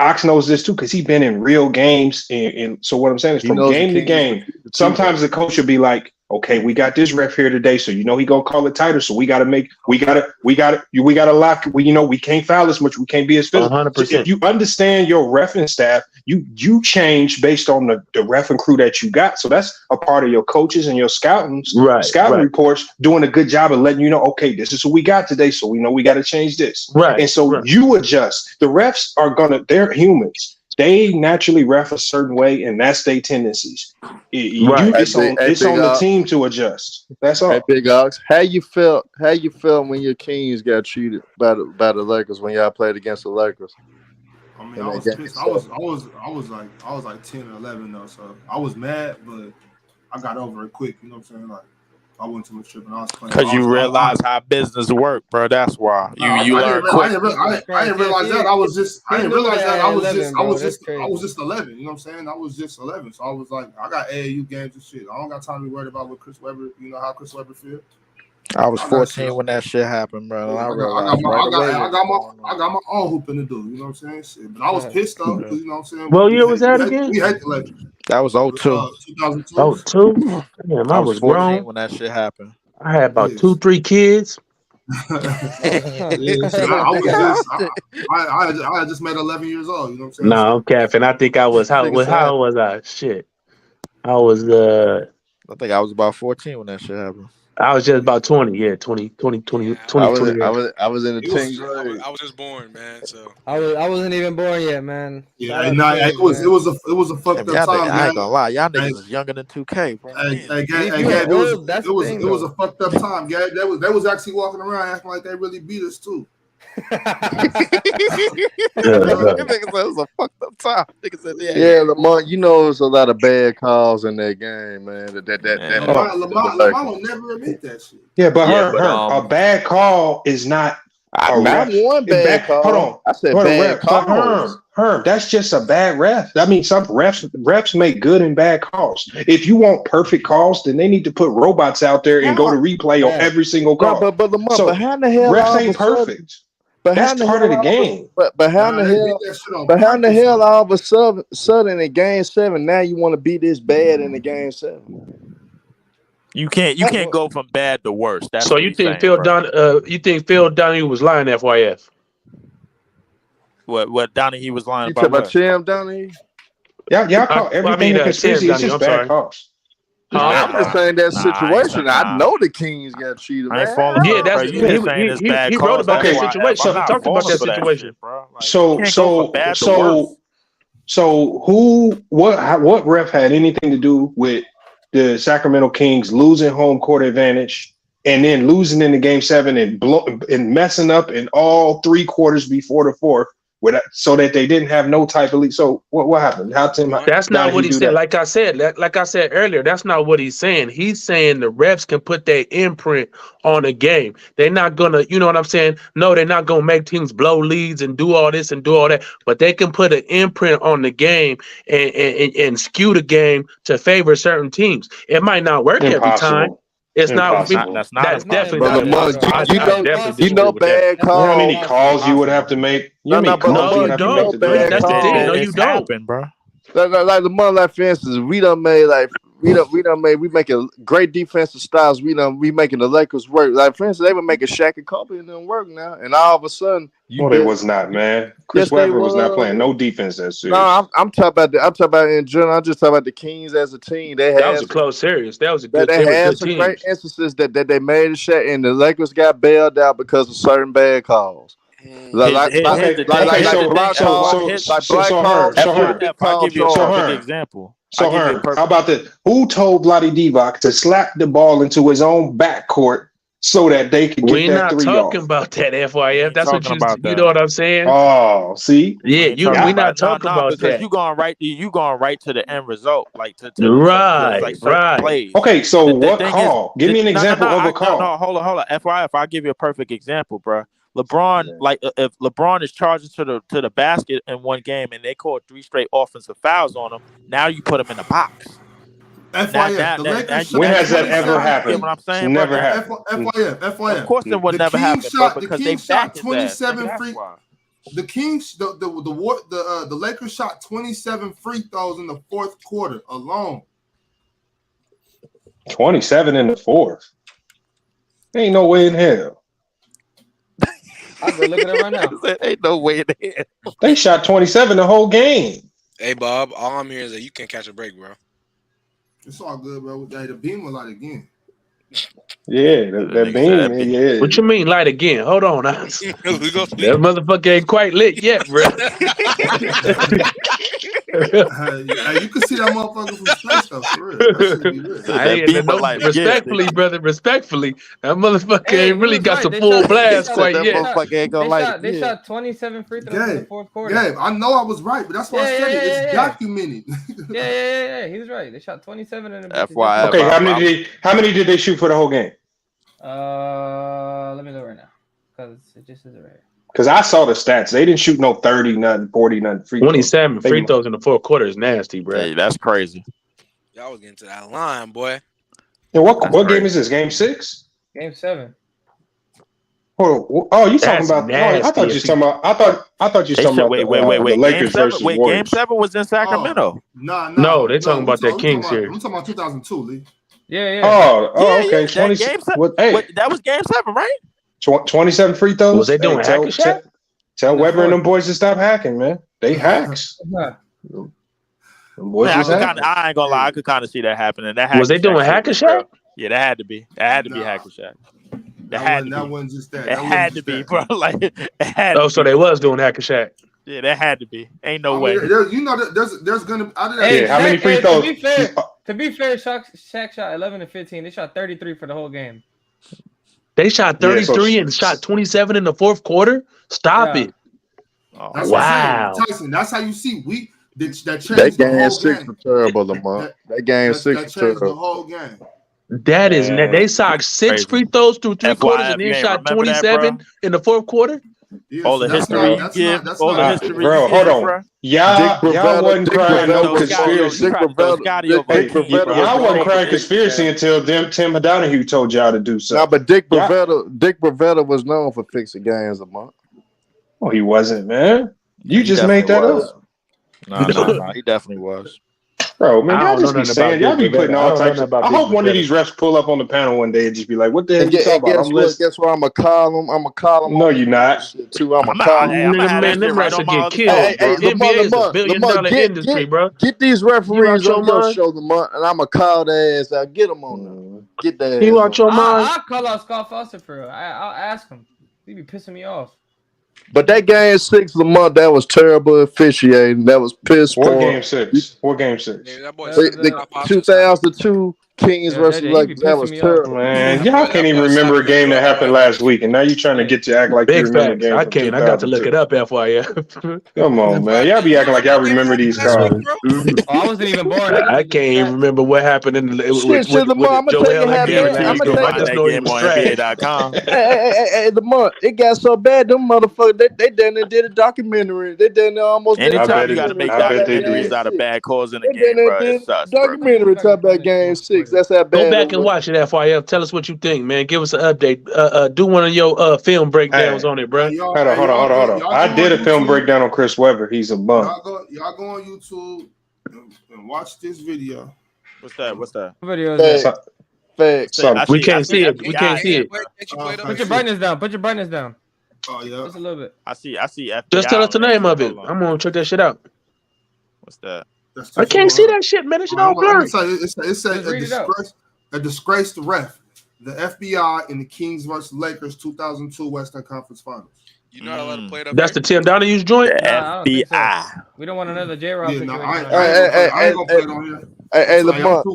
Ox knows this too, because he's been in real games. And so what I'm saying is he from knows the game to Kings game, defeated too, sometimes the coach will be like, okay, we got this ref here today. So he gonna call it tighter. So we gotta lock, we can't foul as much, we can't be as physical. 100%. So if you understand your reffing staff, you change based on the reffing crew that you got. So that's a part of your coaches and your scouting reports doing a good job of letting you know, okay, this is what we got today. So we know we gotta change this. Right. And so you adjust. The refs they're humans. They naturally ref a certain way, and that's their tendencies. It's on the team to adjust. That's all. Hey, Big Ox, how you felt when your Kings got cheated by the Lakers when y'all played against the Lakers? I mean, I was pissed. I was like 10 or 11 though, so I was mad, but I got over it quick. You know what I'm saying? Like, I wasn't too much tripping. I was playing. Because you realize how business work, bro. That's why you learn quick. I didn't realize that. I didn't realize that. I was just 11. You know what I'm saying? I was just 11. So I was like, I got AAU games and shit. I don't got time to be worried about what Chris Webber. You know how Chris Webber feels. I was 14 when that shit happened, bro. I got my own hooping to do. You know what I'm saying? Shit. But I was pissed though. You know what I'm saying? What year was that again? We hate the Lakers. That was 02. 2002. 02? Damn, I was 14 grown when that shit happened. I had about 2-3 kids. I just made 11 years old. You know what I'm saying? No, I'm capping. I think I was how old was I? Shit. I was I think I was about 14 when that shit happened. I was just about 20, 20. I was in the 10th grade. I was just born, man. So I wasn't even born yet, man. Yeah, it was a fucked up time. I ain't gonna lie, y'all niggas is younger than 2K, bro. It was a fucked up time, Gab. They was actually walking around acting like they really beat us too. Niggas said it was a fucked up time. Niggas said, yeah, Lamar, you know there's a lot of bad calls in that game, man. Lamar will never admit that shit. Yeah, but a bad call is not. Not one bad call. Hold on, I said bad calls. Herm, that's just a bad ref. I mean, some refs make good and bad calls. If you want perfect calls, then they need to put robots out there and go to replay on every single call. No, but Lamar, but how in the hell refs ain't perfect? But that's part of the game. But how in the hell all of a sudden in game 7 now you want to be this bad in the game 7? You can't go from bad to worse. That's so you think Phil Donahue was lying, FYF? What Donahue was lying you about? About Tim Donahue? Y'all call everything a conspiracy. It's just bad calls. I'm just saying that situation. I know the Kings got cheated. I ain't falling. Yeah, that's he wrote about that situation. He talked about that situation. What ref had anything to do with the Sacramento Kings losing home court advantage and then losing in the game 7 and messing up in all 3 quarters before the 4th? So that they didn't have no type of lead. So what happened? That's not what he said. Like I said earlier, that's not what he's saying. He's saying the refs can put their imprint on a game. They're not gonna, you know what I'm saying? No, they're not gonna make teams blow leads and do all this and do all that. But they can put an imprint on the game and skew the game to favor certain teams. It might not work every time. It's that's definitely not. You know bad calls. How many calls you would have to make? No, you don't. That's the thing. No, you don't. Bro. Like the money, like for instance, we making great defensive styles. We making the Lakers work. Like for instance, they were making Shaq and Kobe and them work now, and all of a sudden, it was not, man. Chris Webber was not playing no defense that series. No, I'm talking about in general. I'm just talking about the Kings as a team. That was a close series. That was a good. They had some great instances that they made a shot, and the Lakers got bailed out because of certain bad calls. I'll give you a perfect example. So, how about this? Who told Vlade Divac to slap the ball into his own backcourt so that they could get that 3 off? We're not talking about that, FYF. That's what you know what I'm saying? Oh, see? Yeah, we're not talking about that. You going right to the end result, like to right. Plays. Okay, so what call? Give me an example of a call. No, hold on. FYF, I'll give you a perfect example, bro. LeBron, if LeBron is charging to the basket in one game and they call 3 straight offensive fouls on him, now you put him in the box. FYF, when has that ever happened? You know what I'm saying? Never happened. FYF. Of course, it would never happen, because they shot 27 free. The Kings, the Lakers shot 27 free throws in the 4th quarter alone. 27 in the 4th. Ain't no way in hell. I'll go look at it right now. Ain't no way in hell. They shot 27 the whole game. Hey, Bob, all I'm hearing is that you can't catch a break, bro. It's all good, bro. The beam will light again. Yeah, that beam. Yeah. What you mean light again? Hold on. That motherfucker ain't quite lit yet, bro. You can see that motherfucker from space though, for real. That shit be real. Respectfully, brother, respectfully, that motherfucker ain't really got the full blast quite yet. They shot 27 free throws in the fourth quarter. Gabe, I know I was right, but that's why I said it's documented. Yeah. He was right. They shot 27 in the FYI. Okay, how many did they shoot for the whole game? Let me look right now because it just isn't right. Because I saw the stats. They didn't shoot no 30, nothing, 40, nothing. 27 free throws in the fourth quarter is nasty, bro. Hey, that's crazy. Y'all was getting to that line, boy. And what game is this? Game 6? Game 7. Oh, you talking about? I thought you was talking about. I thought you was talking about. Wait. The Lakers versus Warriors. Game 7 was in Sacramento. No, they're talking about that King series. I'm talking about 2002, Lee. Yeah. Okay. 27. That was game 7, right? 27 free throws. Was they doing hacking shit? Tell Weber and them boys to stop hacking, man. They hacks. I ain't gonna lie. I could kind of see that happening. Was they doing hacker shot? Yeah, that had to be. That had to be hacker shot. That wasn't just that. It had to be, bro. Like it had. Oh, so they was doing hacker shot. Yeah, that had to be. Ain't no way. There's gonna. How many free throws? To be fair, Shaq shot 11 and 15. They shot 33 for the whole game. They shot 33 and shot 27 in the fourth quarter. Stop it! Wow, Tyson. That's how you see that game 6 was terrible, Lamont. That game 6 was terrible. The whole game. That is they shot 6 free throws through 3 quarters and then shot 27 in the fourth quarter. Yeah, all the history you give, all the history. Bro, hold on. Y'all wasn't crying no conspiracy. Y'all wasn't crying conspiracy until Tim Donahue told y'all to do something. No, but Dick Bavetta was known for fixing games, Lamont. Oh, he wasn't, man. You just made that up. No, he definitely was. Bro, man, y'all just be saying, y'all be putting all types of. I hope one of these refs pull up on the panel one day and just be like, "What the hell you talking about?" Guess what? I'm gonna call him. No, you're not. Too. I'm gonna call him. Man, them refs will get killed. NBA is a billion-dollar industry, bro. Get these referees on your show, Lamont, and I'm gonna call their ass out. Get them on there. Get their ass. You out your mind? I'll call out Scott Foster for real. I'll ask him. He be pissing me off. But that game 6 Lamont, that was terrible officiating. That was piss poor. What game 6? Yeah, that boy the 2002 Kings versus Lakers. That was terrible. Man, y'all can't even remember a game that happened last week, and now you're trying to get to act like big you remember games. I can't. I got to look it up, FYI. Come on, man. Y'all be acting like y'all remember these cards. I wasn't even born. I can't even remember what happened in the Hey, Lamont, it got so bad. Them motherfuckers, they done did a documentary. They done almost. Anytime you got to make documentaries out of bad calls in the game, bro, it sucks. Documentary talk about game 6. That's how bad. Go back and watch it, FYF. Tell us what you think, man. Give us an update. Do one of your film breakdowns on it, bro. Hold on. I did a film breakdown on Chris Webber. He's a bum. Y'all go on YouTube and watch this video. What's that? What video is that? Facts. We can't see it. We can't see it. Put your brightness down. Oh yeah. Just a little bit. I see. FBI. Just tell us the name of it. I'm gonna check that shit out. What's that? I can't see that shit, man. That shit all blurry. It's a disgraced ref. The FBI in the Kings versus Lakers 2002 Western Conference Finals. You know how to let him play it up. That's the Tim Donahue's joint. FBI. So. We don't want another J-Rob. Yeah, I ain't gonna play it on here. Hey, Lamont,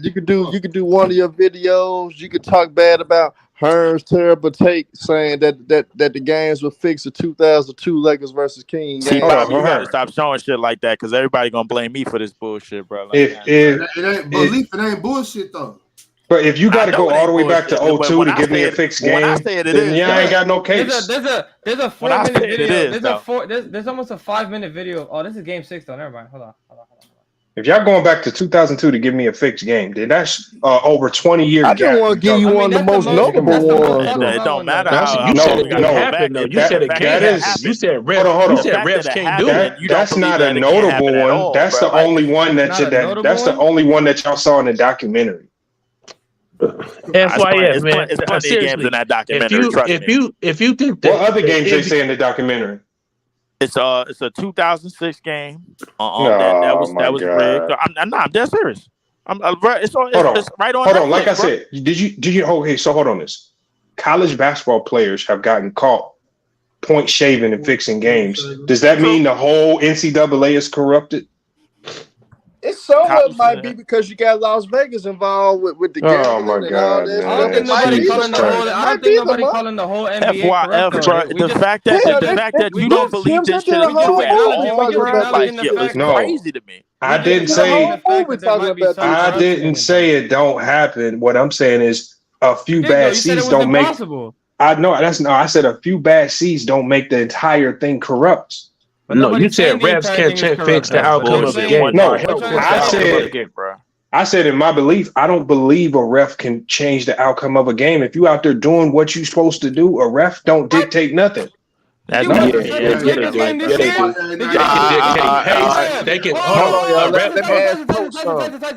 you could do one of your videos. You could talk bad about Hearn's terrible take, saying that the games will fix the 2002 Lakers versus Kings. See, Bobby, you gotta stop showing shit like that because everybody gonna blame me for this bullshit, bro. Like, it ain't bullshit though. But if you got to go all the way back to 2002 to give me a fixed game, then you ain't got no case. There's a 4-minute video. There's almost a 5-minute video. Oh, this is game 6 though. Never mind. Hold on. If y'all going back to 2002 to give me a fixed game, then that's over 20 years. I just want to give you one of the most notable ones. It don't matter how. You said it can't happen though. You said it can't happen. You said refs can't do it. That's not a notable one. That's the only one that that's the only one that y'all saw in the documentary. FYF, man. It's plenty of games in that documentary. If you think that, what other games they say in the documentary? It's a 2006 game. That was rigged. I'm dead serious. It's right on. Hold on. Like I said, did you? Okay, so hold on. This college basketball players have gotten caught point shaving and fixing games. Does that mean the whole NCAA is corrupted? It somewhat might be because you got Las Vegas involved with the gambling and all this. I don't think nobody calling the whole. I don't think nobody calling the whole NBA corrupt. Bro, the fact that you don't believe this shit is true at all, like it's crazy to me. I didn't say it don't happen. What I'm saying is a few bad seeds don't make. I said a few bad seeds don't make the entire thing corrupt. But no, you said refs can't fix the outcome of the game. No, I said in my belief, I don't believe a ref can change the outcome of a game. If you out there doing what you supposed to do, a ref don't dictate nothing. They can dictate.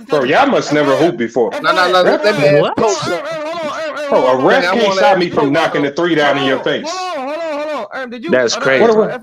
Bro, y'all must never hoop before. No. Let me ask Coach. Bro, a ref can't stop me from knocking the three down in your face. That's crazy. The ref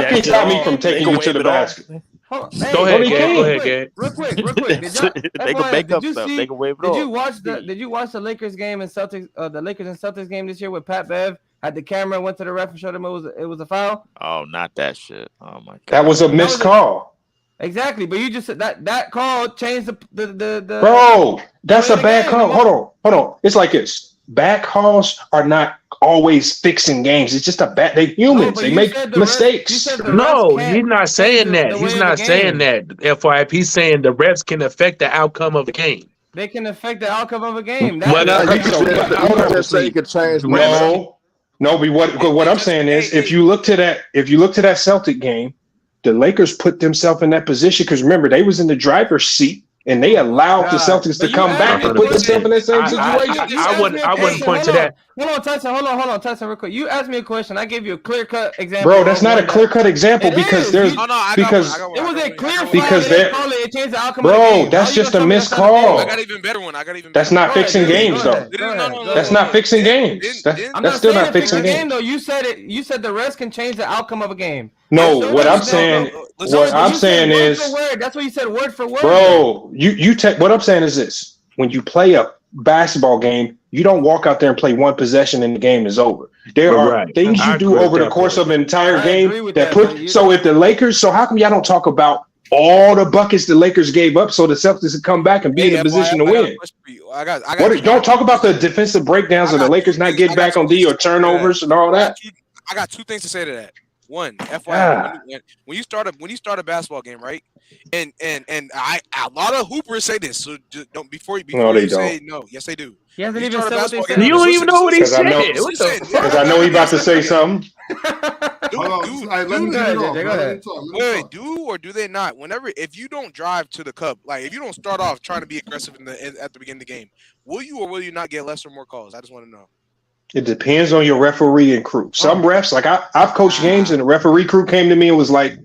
can't stop me from taking you to the basket. Go ahead, Gabe. Real quick. They can make up stuff. They can wave it off. Did you watch the Lakers game and Celtics? The Lakers and Celtics game this year with Pat Bev had the camera, went to the ref and showed him it was a foul. Oh, not that shit. Oh my god. That was a missed call. Exactly, but you just said that call changed the. Bro, that's a bad call. Hold on. It's like this. Bad calls are not always fixing games. It's just they're humans. They make mistakes. No, he's not saying that. He's not saying that. FYI, he's saying the refs can affect the outcome of the game. They can affect the outcome of a game. No, what I'm saying is if you look to that Celtic game, the Lakers put themselves in that position because remember they was in the driver's seat and they allowed the Celtics to come back and put themselves in that same situation. I wouldn't point to that. Hold on, Tyson, real quick. You asked me a question. I gave you a clear-cut example. Bro, that's not a clear-cut example because there's because it was a clear because it changed the outcome. Bro, that's just a missed call. I got even better one. That's not fixing games though. That's not fixing games. That's still not fixing games. Though you said it. You said the refs can change the outcome of a game. No, what I'm saying is that's what you said word for word. Bro, what I'm saying is this: when you play a basketball game, you don't walk out there and play one possession and the game is over. There are things you do over the course of an entire game that put. So if the Lakers, so how come y'all don't talk about all the buckets the Lakers gave up so the Celtics could come back and be in a position to win? Don't talk about the defensive breakdowns of the Lakers not getting back on D or turnovers and all that. I got two things to say to that. One, FYI, when you start a basketball game, right? And a lot of hoopers say this, so just don't before you say no. Yes, they do. He hasn't even said what they said. You don't even know what he said. Because I know he about to say something. Do or do they not? If you don't drive to the cup, like if you don't start off trying to be aggressive at the beginning of the game, will you or will you not get less or more calls? I just want to know. It depends on your referee and crew. Some refs, like I've coached games, and the referee crew came to me and was like,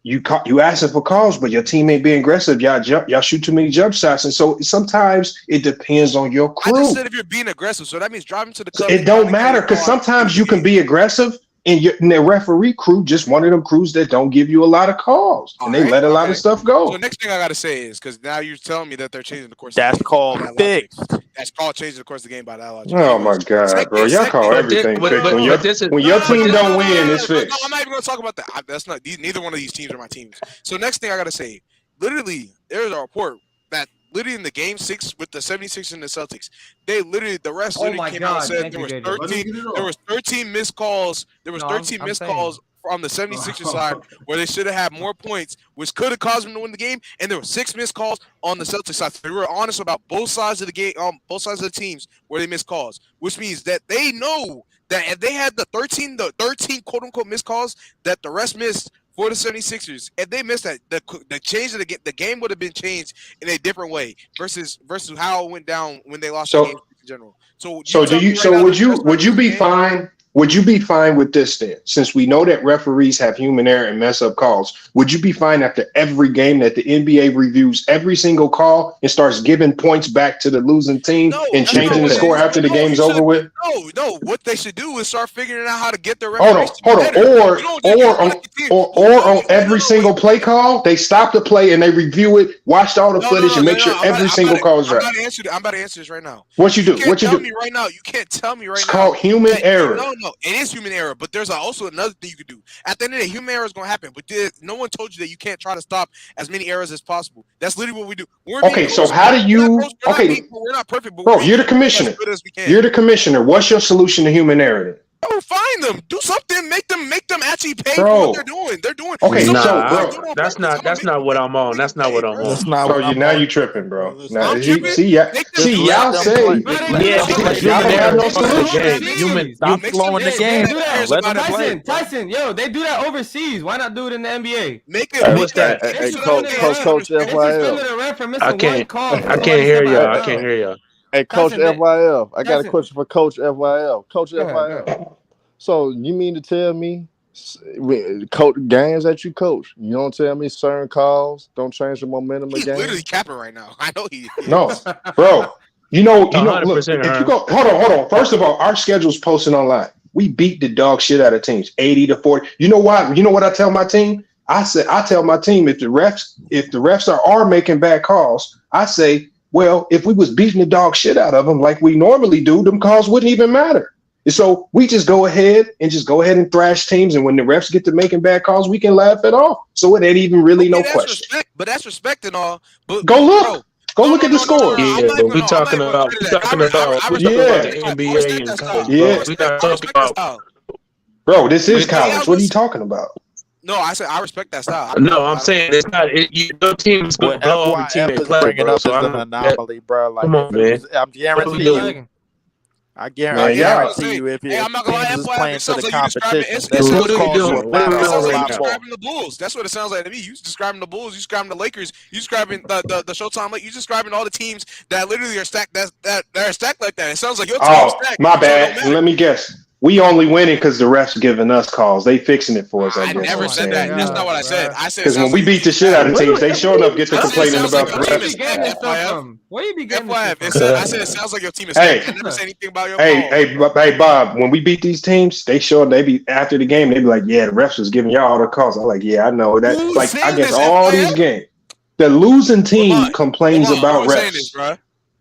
"You asking for calls, but your team ain't being aggressive. Y'all shoot too many jump shots." And so sometimes it depends on your crew. I just said if you're being aggressive, so that means driving to the club. It don't matter because sometimes you can be aggressive, and the referee crew just one of them crews that don't give you a lot of calls, and they let a lot of stuff go. So next thing I gotta say is because now you're telling me that they're changing the course. That's called fixed. That's called changing the course of the game by that logic. Oh my god, bro! Y'all call everything fixed. When your team don't win, it's fixed. No, I'm not even gonna talk about that. That's not. Neither one of these teams are my teams. So next thing I gotta say, literally, there's a report that literally in the game 6 with the 76ers and the Celtics, the rest literally came out and said there was 13 missed calls. There was 13 missed calls on the 76ers side where they should have had more points, which could have caused them to win the game. And there were 6 missed calls on the Celtics side. They were honest about both sides of the game, both sides of the teams where they missed calls, which means that they know that if they had the 13 quote unquote missed calls that the rest missed for the 76ers, if they missed that, the change of the game would have been changed in a different way versus how it went down when they lost the game in general. Would you be fine? Would you be fine with this then? Since we know that referees have human error and mess up calls, would you be fine after every game that the NBA reviews every single call and starts giving points back to the losing team and changing the score after the game's over with? No. What they should do is start figuring out how to get their Hold referees. on. On every single play call, they stop the play and they review it, watch all the footage, and make sure every single call is right. I'm about to answer this right now. What you do? You can't tell me right now. It's called human error. No, it is human error. But there's also another thing you could do. At the end of the day, human error is going to happen. But no one told you that you can't try to stop as many errors as possible. That's literally what we do. Okay, so how do you? We're not perfect, but bro, you're the commissioner. You're the commissioner. What's your solution to human error? Bro, find them. Do something. Make them actually pay for what they're doing. They're doing. Okay, that's not what I'm on. That's not what I'm on. So now you tripping, bro. Now y'all say because human error no solution. Stop slowing the game. Let them play. Tyson, yo, they do that overseas. Why not do it in the NBA? What's that? Hey, Coach FYL. I can't hear y'all. Hey, Coach FYL, I got a question for Coach FYL. Coach FYL. So you mean to tell me, coach games that you coach, you don't tell me certain calls don't change the momentum of games? Literally capping right now. I know he. No, bro. You know. Look, if you go, hold on. First of all, our schedule's posted online. We beat the dog shit out of teams, 80-40. You know why? You know what I tell my team? I tell my team if the refs are making bad calls, I say, well, if we was beating the dog shit out of them like we normally do, them calls wouldn't even matter. And so we just go ahead and thrash teams. And when the refs get to making bad calls, we can laugh it off. So it ain't even really no question. But that's respect and all. But go look. Go look at the score. We're talking about the NBA. We're not talking about. Bro, this is college. What are you talking about? No, I said I respect that style. No, I'm saying it's not. No team's going to blow the team they play. Bringing up an anomaly, bro. Like, come on, man. I'm guaranteeing. I guarantee you, if you I'm not gonna lie, is playing for the competition, what are we doing? You describing the Bulls. That's what it sounds like to me. You describing the Bulls. You describing the Lakers. You describing the Showtime. Like you describing all the teams that literally are stacked. That are stacked like that. It sounds like your team is stacked. My bad. Let me guess. We only winning because the refs giving us calls. They fixing it for us. I never said that. That's not what I said. I said because when we beat the shit out of teams, they sure enough get to complaining about the refs. Where you be getting I said it sounds like your team is. I never said anything about your. Hey, Bob. When we beat these teams, they be after the game. They be like, "Yeah, the refs was giving y'all all the calls." I'm like, "Yeah, I know that." Like, I guess all these games, the losing team complains about refs.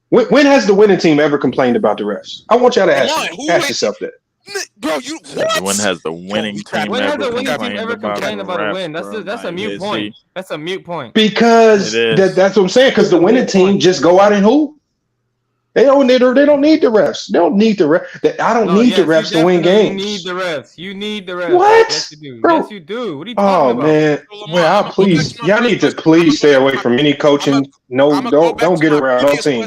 When has the winning team ever complained about the refs? I want y'all to ask yourself that. Bro, when has the winning team ever complained about a win? That's a mute point. That's a mute point. Because that's what I'm saying. Because the winning team just go out and hoop. They don't need the refs. They don't need the refs. I don't need the refs to win games. You need the refs. What? Yes, you do. Bro. Yes, you do. What are you talking about? Oh man, y'all need to please stay away from any coaching. Don't get around no team.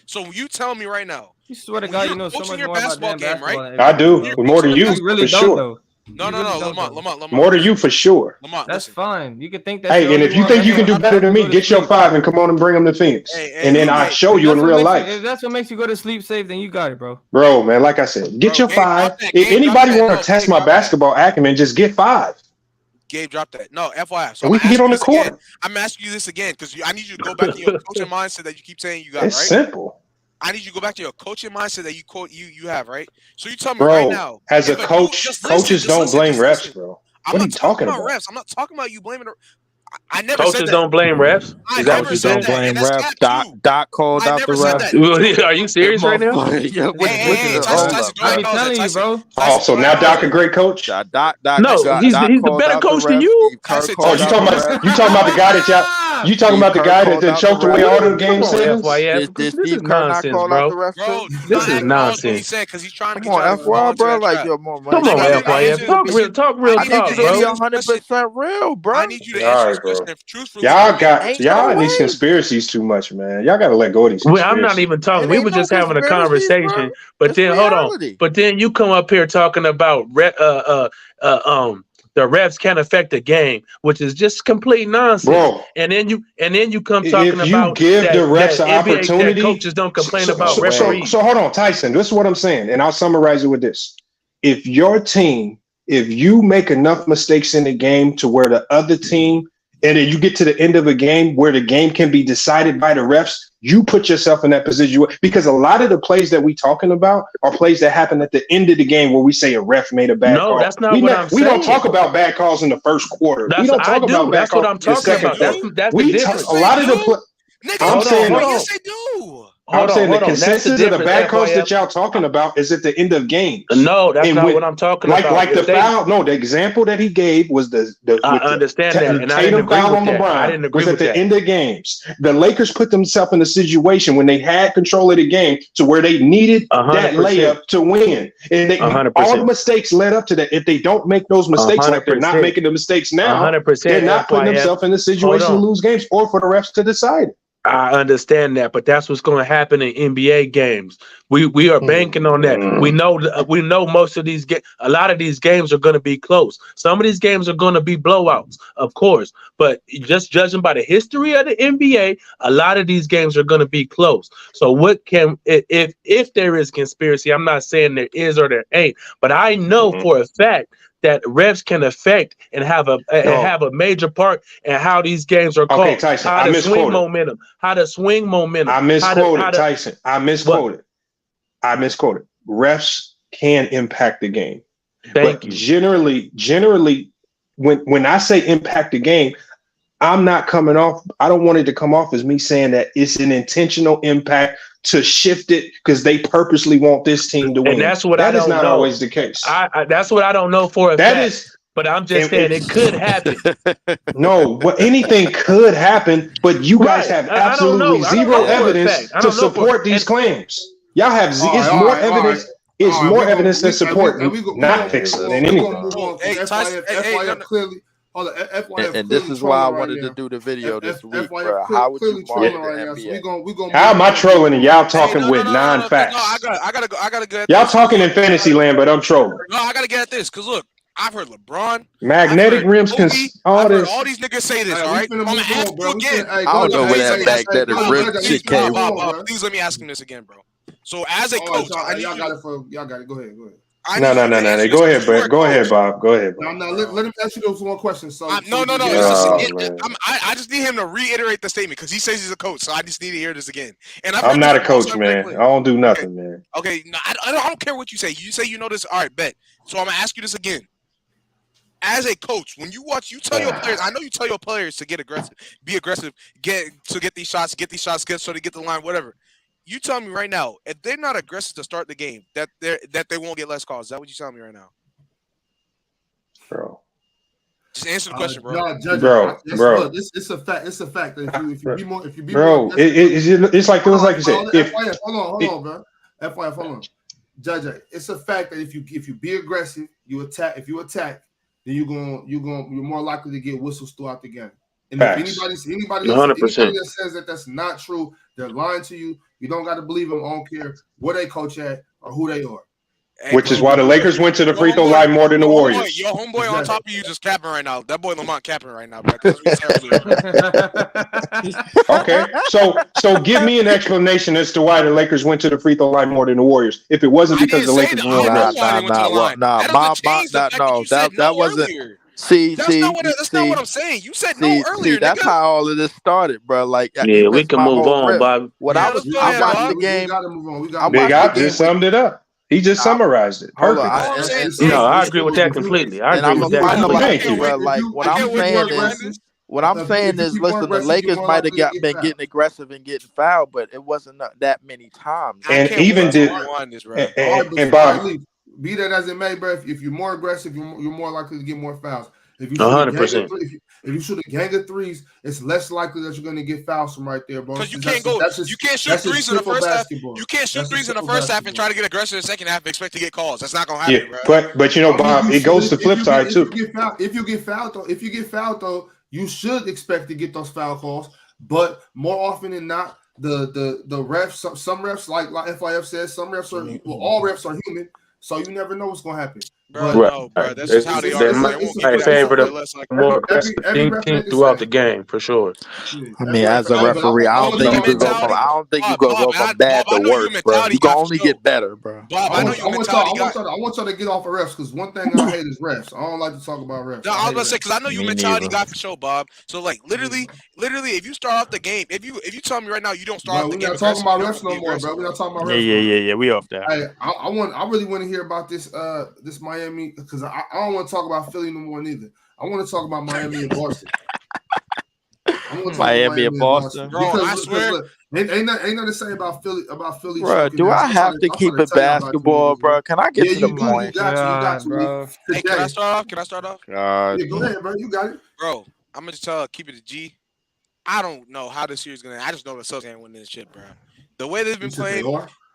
So you tell me right now. You swear to God, you know so much more about damn basketball, right? I do. More than you, really for sure. No, Lamont. More than you, for sure. Lamont, that's fine. You can think that. Hey, and if you think you can do better than me, get your 5 and come on and bring them to Phoenix. And then I'll show you in real life. If that's what makes you go to sleep safe, then you got it, bro. Bro, man, like I said, get your 5. If anybody want to test my basketball acumen, just get 5. Gabe, drop that. No, FYI. So we can get on the court. I'm asking you this again because I need you to go back to your coaching mindset that you keep saying you got, right? It's simple. I need you to go back to your coaching mindset that you have, right? So you tell me bro, right now. As a coach, coaches don't blame refs, bro. What are you talking about? Refs. I'm not talking about you blaming. I never coaches said that. don't blame refs. Is that what you said? Don't blame refs. Doc called out the refs. Are you serious right now? I'm telling you, bro. Oh, so now Doc a great coach? No, he's the better coach than you. Oh, you talking about the guy that y'all? You talking about the guy that choked away all them games? This is nonsense, bro. This is nonsense. Because he's trying to come on, FY, bro. Like you're more money. Come on, FYF. Talk real talk, bro. 100% real, bro. I need you to answer this question truthfully. Y'all in these conspiracies too much, man. Y'all got to let go of these conspiracies. I'm not even talking. We were just having a conversation. But then hold on. But then you come up here talking about the refs can't affect the game, which is just complete nonsense. Bro, and then you come talking about you give the refs an opportunity. Coaches don't complain about referees. So hold on, Tyson. This is what I'm saying, and I'll summarize it with this: if your team, if you make enough mistakes in the game to where the other team and then you get to the end of a game where the game can be decided by the refs, you put yourself in that position because a lot of the plays that we talking about are plays that happen at the end of the game where we say a ref made a bad call. No, that's not what I'm saying. We don't talk about bad calls in the first quarter. That's we don't talk I do. about bad That's calls what I'm talking about. That's the difference. A lot of the I'm saying, yes, they do. I'm saying the consensus of the bad calls that y'all talking about is at the end of games. No, that's not what I'm talking about. Like the foul. No, the example that he gave was the I understand that, and I didn't agree with that. I didn't agree with that. Was at the end of games. The Lakers put themselves in a situation when they had control of the game to where they needed 100%. that layup to win, and they, all the mistakes led up to that. If they don't make those mistakes, like they're not making the mistakes now, 100%, they're not putting themselves in a situation to lose games or for the refs to decide it. I understand that, but that's what's going to happen in NBA games. We are banking on that. We know most of these a lot of these games are going to be close. Some of these games are going to be blowouts, of course. But just judging by the history of the NBA, a lot of these games are going to be close. So what can if there is conspiracy? I'm not saying there is or there ain't, but I know for a fact that refs can affect and have a major part in how these games are called. Okay, Tyson, how to swing momentum. How to swing momentum. I misquoted, Tyson. I misquoted. Refs can impact the game. Thank you. Generally, when I say impact the game, I'm not coming off. I don't want it to come off as me saying that it's an intentional impact to shift it because they purposely want this team to win. And that's what that is not always the case. That's what I don't know for a fact. But I'm just saying it could happen. No, but anything could happen. But you guys have absolutely zero evidence to support these claims. Y'all have it's more evidence. It's more evidence to support not fixing than anything. And this is why I wanted to do the video this week, bro. How would you market the NBA? How am I trolling and y'all talking with non-facts? No, I gotta go. Y'all talking in fantasy land, but I'm trolling. No, I gotta get at this because look, I've heard LeBron, magnetic rims, all these niggas say this. All right, I'm gonna ask you again. I don't know where that magnetic rim shit came from. Please let me ask him this again, bro. So as a coach, y'all got it. Go ahead. No. Go ahead, Brett. Go ahead, Bob. Go ahead. No, let him ask you those one question. So no. I just need him to reiterate the statement because he says he's a coach. So I just need to hear this again. And I'm not a coach, man. I don't do nothing, man. Okay, no, I don't care what you say. You say you know this. All right, bet. So I'm gonna ask you this again. As a coach, when you watch, you tell your players. I know you tell your players to get aggressive, be aggressive, get these shots, so they get the line, whatever. You tell me right now, if they're not aggressive to start the game, that they won't get less calls. Is that what you tell me right now, bro? Just answer the question, bro. Bro, it's a fact. It's a fact that if you be more, it's like you said. Hold on, bro. FYI, hold on. Judge, it's a fact that if you be aggressive, you attack. If you attack, then you're more likely to get whistles throughout the game. And if anybody that says that that's not true, they're lying to you. You don't got to believe them. I don't care where they coach at or who they are. Which is why the Lakers went to the free throw line more than the Warriors. Your homeboy on top of you just capping right now. That boy Lamont capping right now. Okay, so give me an explanation as to why the Lakers went to the free throw line more than the Warriors. If it wasn't because the Lakers were that wasn't. That's not what I'm saying. You said no earlier. That's how all of this started, bro. Like, we can move on, Bob. I watched the game. Big Op just summed it up. He just summarized it. Perfect. I agree with that completely. Like what I'm saying is, listen, the Lakers might have been getting aggressive and getting fouled, but it wasn't that many times. And even did and Bob. Be that as it may, bro. If you're more aggressive, you're more likely to get more fouls. If you 100%. If you shoot a gang of threes, it's less likely that you're going to get fouls from right there, bro. Because you can't shoot threes in the first half. You can't shoot threes in the first half and try to get aggressive in the second half and expect to get calls. That's not going to happen, bro. But you know, Bob, it goes to flip side too. If you get fouled though, you should expect to get those foul calls. But more often than not, the refs, some refs like FIF says, some refs are all refs are human. So you never know what's going to happen. Bro, But no, bro. That's just how they are, They bro. might They won't it's give you that favor shit the unless like more aggressive every ref team make the throughout the same. game for sure. I mean, as a Bob, referee, I I don't know think you your could go from. mentality. I don't think you could Bob, go from bad to I know your worse, bro. mentality You can got for only sure. get better, bro. Bob, I know your mentality got. I want y'all to get off of refs because one thing I hate is refs. I don't like to talk about refs. No, I was gonna say refs. because I know your Me mentality neither. got for sure, Bob. So like literally, if you start off the game, if you tell me right now you don't start off the We're game not talking about aggressive, refs no more, bro. We're not talking about refs. Yeah. We off that. Hey, I really want to hear about this this Miami because I don't want to talk about Philly no more neither. I want to talk about Miami and Boston. Miami and Boston. Bro, I swear. Look, ain't nothing to say about Philly Bro, do I have to keep it basketball, bro? Can I get to the point? You got to, bro. Hey, can I start off? God. Yeah, go ahead, bro. You got it. Bro, I'm gonna just keep it a G. I don't know how this series is gonna. I just know the Celtics ain't winning this shit, bro. The way they've been playing,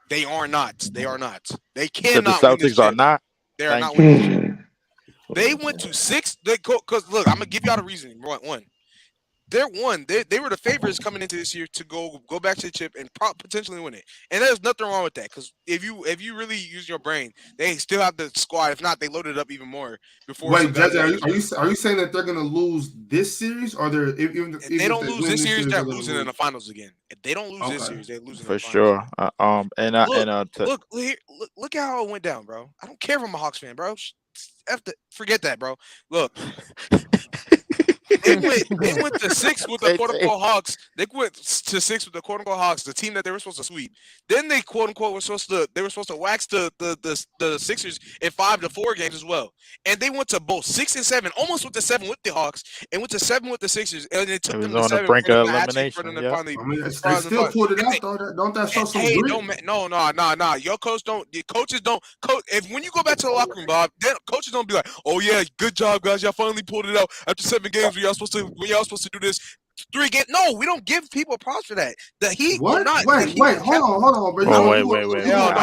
they are not. They are not. They cannot win this Celtics are shit. not. They are not winning this shit. They went to 6. Because look, I'm gonna give y'all the reasoning. One. They were the favorites coming into this year to go back to the chip and potentially win it. And there's nothing wrong with that because if you really use your brain, they still have the squad. If not, they loaded up even more before. Wait, JJ, are you saying that they're gonna lose this series or they're if they don't lose this series, they're losing in the finals again. If they don't lose this series, they're losing for in the finals. Sure. Look at how it went down, bro. I don't care if I'm a Hawks fan, bro. Forget that, bro. Look. They went to 6 with the quote unquote Hawks. They went to 6 with the quote unquote Hawks, the team that they were supposed to sweep. Then they quote unquote were supposed to wax the Sixers in 5-4 games as well. And they went to both 6 and 7, almost went to 7 with the Hawks, and went to 7 with the Sixers, and it took them to 7 brink for of them to actually elimination. They still pulled it out though. Don't that show some grit? No. Your coach don't. The coaches don't. If when you go back to the locker room, Bob, then coaches don't be like, "Oh yeah, good job, guys. Y'all finally pulled it out after 7 games. When y'all supposed to do this 3 games." No, we don't give people props for that. The Heat what? not. Wait, hold on, bro. Wait. You hold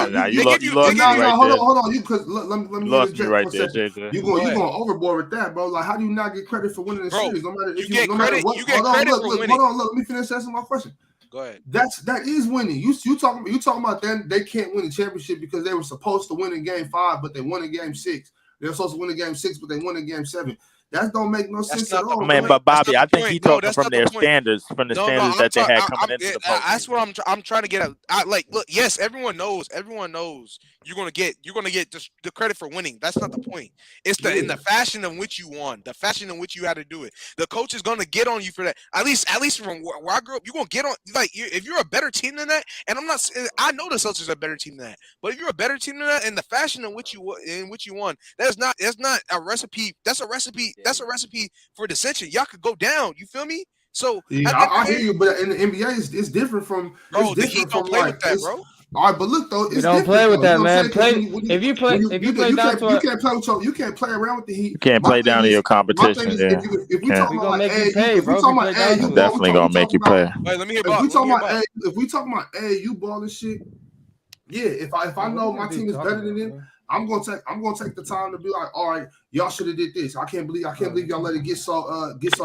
on. You because let me lost me right there, JJ. You going overboard with that, bro? Like, how do you not get credit for winning the series? No matter if you get credit. You get credit for winning. Hold on, look. Let me finish answering my question. Go ahead. That is winning. You talking about them? They can't win the championship because they were supposed to win in Game 5, but they won in Game 6. They were supposed to win in Game 6, but they won in Game 7. That don't make no sense at all. Man, but Bobby, I think he talking from their standards, that they had coming into the postseason. That's what I'm trying to get at. Look, yes, everyone knows you're gonna get the credit for winning. That's not the point. It's in the fashion in which you won, the fashion in which you had to do it. The coach is gonna get on you for that. At least from where I grew up, you're gonna get on. Like, if you're a better team than that, and I know the Celtics are a better team than that. But if you're a better team than that, and the fashion in which you won, that's not a recipe. That's a recipe. That's a recipe for dissension. Y'all could go down. You feel me? So I hear you, but in the NBA, it's different from. Bro, the Heat don't play with that, bro. All right, but look though, it's don't play with that, man. If you play down to you can't play with you can't play around with the Heat. You can't play down to your competition. If we talking about definitely gonna make you pay. Let me hear if we talking about AAU ball and shit, yeah. If I know my team is better than them, I'm gonna take the time to be like, all right, y'all should have did this. I can't believe y'all let it get so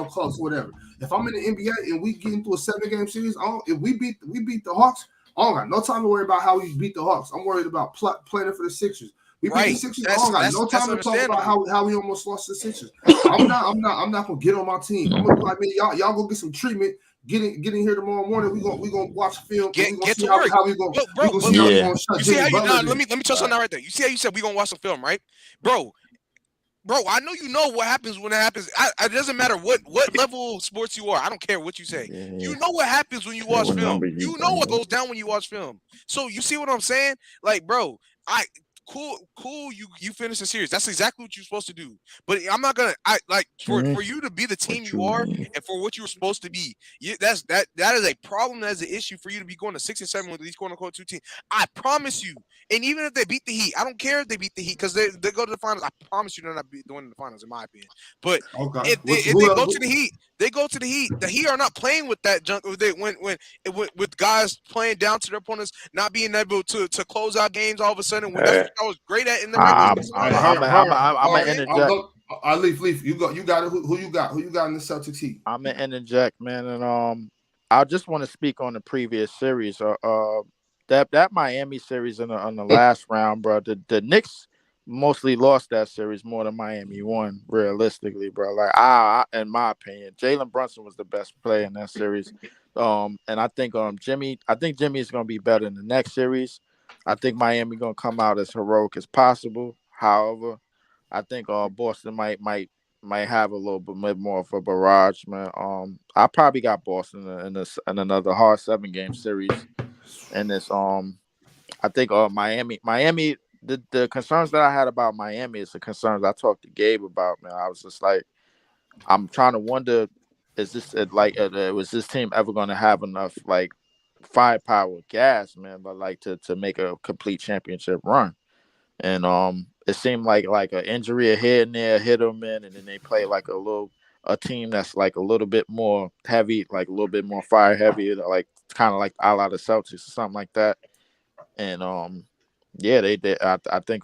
close, or whatever. If I'm in the NBA and we get into a 7-game series, if we beat the Hawks, I don't got no time to worry about how we beat the Hawks. I'm worried about planning for the Sixers. We beat the Sixers. I don't got no time to talk about how we almost lost the Sixers. I'm not gonna get on my team. I'm gonna be like, man, y'all go get some treatment. Get in here tomorrow morning. We gonna watch film. Get to see work. how we gonna You see how you let me touch on that right there. You see how you said we gonna watch some film, right, bro? I know you know what happens when it happens. It doesn't matter what level of sports you are. I don't care what you say. You know what happens when you watch film. You know what goes down when you watch film. So you see what I'm saying? Like, bro, cool. You finish the series. That's exactly what you're supposed to do. But I'm not gonna. For you to be the team you are and for what you were supposed to be. That is a problem. That is an issue for you to be going to 6 and 7 with these quote unquote 2 teams. I promise you. And even if they beat the Heat, I don't care if they beat the Heat because they go to the finals. I promise you they're not winning the finals, in my opinion. But if they go to the Heat, they go to the Heat. The Heat are not playing with that junk. With guys playing down to their opponents, not being able to close out games all of a sudden. When that's what I was great at in the regular season. I'm gonna interject. Leaf. You got it. Who you got? Who you got in the Celtics Heat? I'm gonna interject, man, and I just want to speak on the previous series. That Miami series on the last round, bro. The Knicks mostly lost that series more than Miami won, realistically, bro. Like I in my opinion, Jalen Brunson was the best player in that series. And I think Jimmy is gonna be better in the next series. I think Miami gonna come out as heroic as possible. However, I think Boston might have a little bit more of a barrage, man. I probably got Boston in another hard 7-game series. And this I think Miami the concerns that I had about Miami is the concerns I talked to Gabe about, man. I was just like, I'm trying to wonder, is this was this team ever going to have enough like firepower, gas, man, but like to make a complete championship run? And it seemed like an injury here and there hit them in, and then they play like a team that's like a little bit more heavy, like a little bit more fire heavy, like kind of like a la the Celtics or something like that. And yeah, they did. I think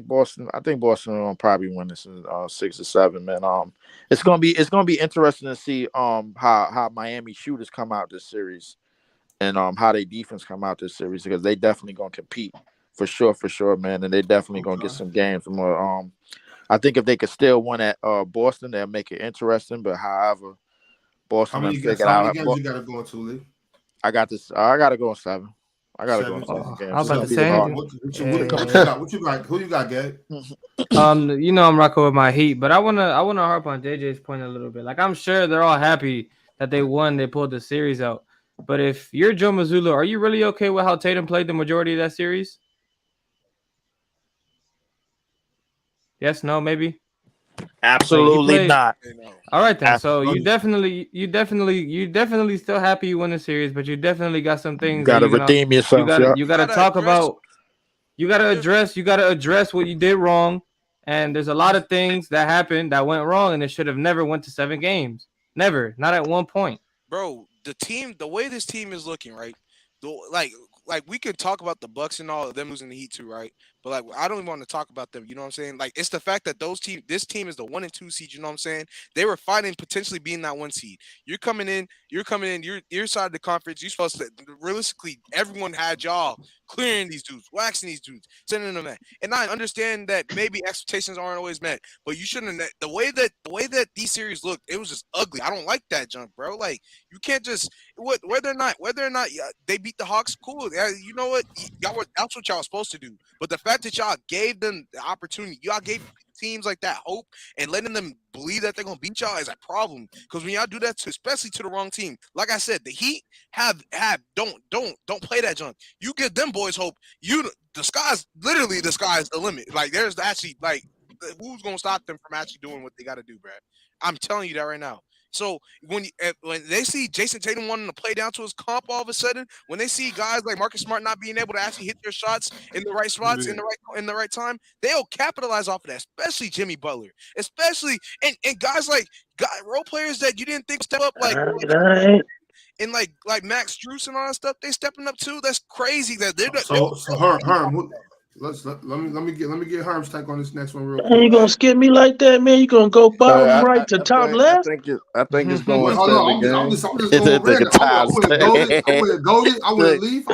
Boston will probably win this in 6 or 7, man. It's gonna be interesting to see how Miami shooters come out this series, and how they defense come out this series, because they definitely gonna compete for sure, man. And they definitely gonna get some games more. I think if they could still win at Boston, they'll make it interesting. But however, Boston, how many games you gotta go into, Lee? I got this. I gotta go 7. I gotta go. I was about to say. What you got? Who you got, Gabe? You know I'm rocking with my Heat, but I wanna harp on JJ's point a little bit. Like, I'm sure they're all happy that they won, they pulled the series out. But if you're Joe Mazzulla, are you really okay with how Tatum played the majority of that series? Yes, no, maybe. Absolutely not. All right then. Absolutely. So you definitely still happy you won the series, but you definitely got some things. You gotta redeem yourself. You gotta talk about. You gotta address what you did wrong, and there's a lot of things that happened that went wrong, and it should have never went to 7 games. Never, not at one point. Bro, the way this team is looking, right? Like we could talk about the Bucks and all of them losing the Heat too, right? But like, I don't even want to talk about them. You know what I'm saying? Like, it's the fact that this team is the 1 and 2 seed. You know what I'm saying? They were fighting potentially being that 1 seed. You're coming in. Your side of the conference. You're supposed to, realistically, everyone had y'all clearing these dudes, waxing these dudes, sending them in. And I understand that maybe expectations aren't always met, but you shouldn't. The way that these series looked, it was just ugly. I don't like that junk, bro. Like, you can't just whether or not they beat the Hawks, cool. You know what? That's what y'all were supposed to do. But the fact that y'all gave them the opportunity, y'all gave teams like that hope and letting them believe that they're gonna beat y'all is a problem. Because when y'all do that, especially to the wrong team, like I said, the Heat don't play that junk. You give them boys hope. The sky's the limit. Like, there's actually, like, who's gonna stop them from actually doing what they got to do, Brad? I'm telling you that right now. So when they see Jayson Tatum wanting to play down to his comp all of a sudden, when they see guys like Marcus Smart not being able to actually hit their shots in the right spots in the right time, they'll capitalize off of that. Especially Jimmy Butler, and guys like role players that you didn't think step up and like Max Strus and all that stuff. They stepping up too. That's crazy. That they're Herm. Let me get Herm's take on this next one real quick. You gonna skip me like that, man? You gonna go bottom right to top left? I think it's going. I'm just going random. I wouldn't leave.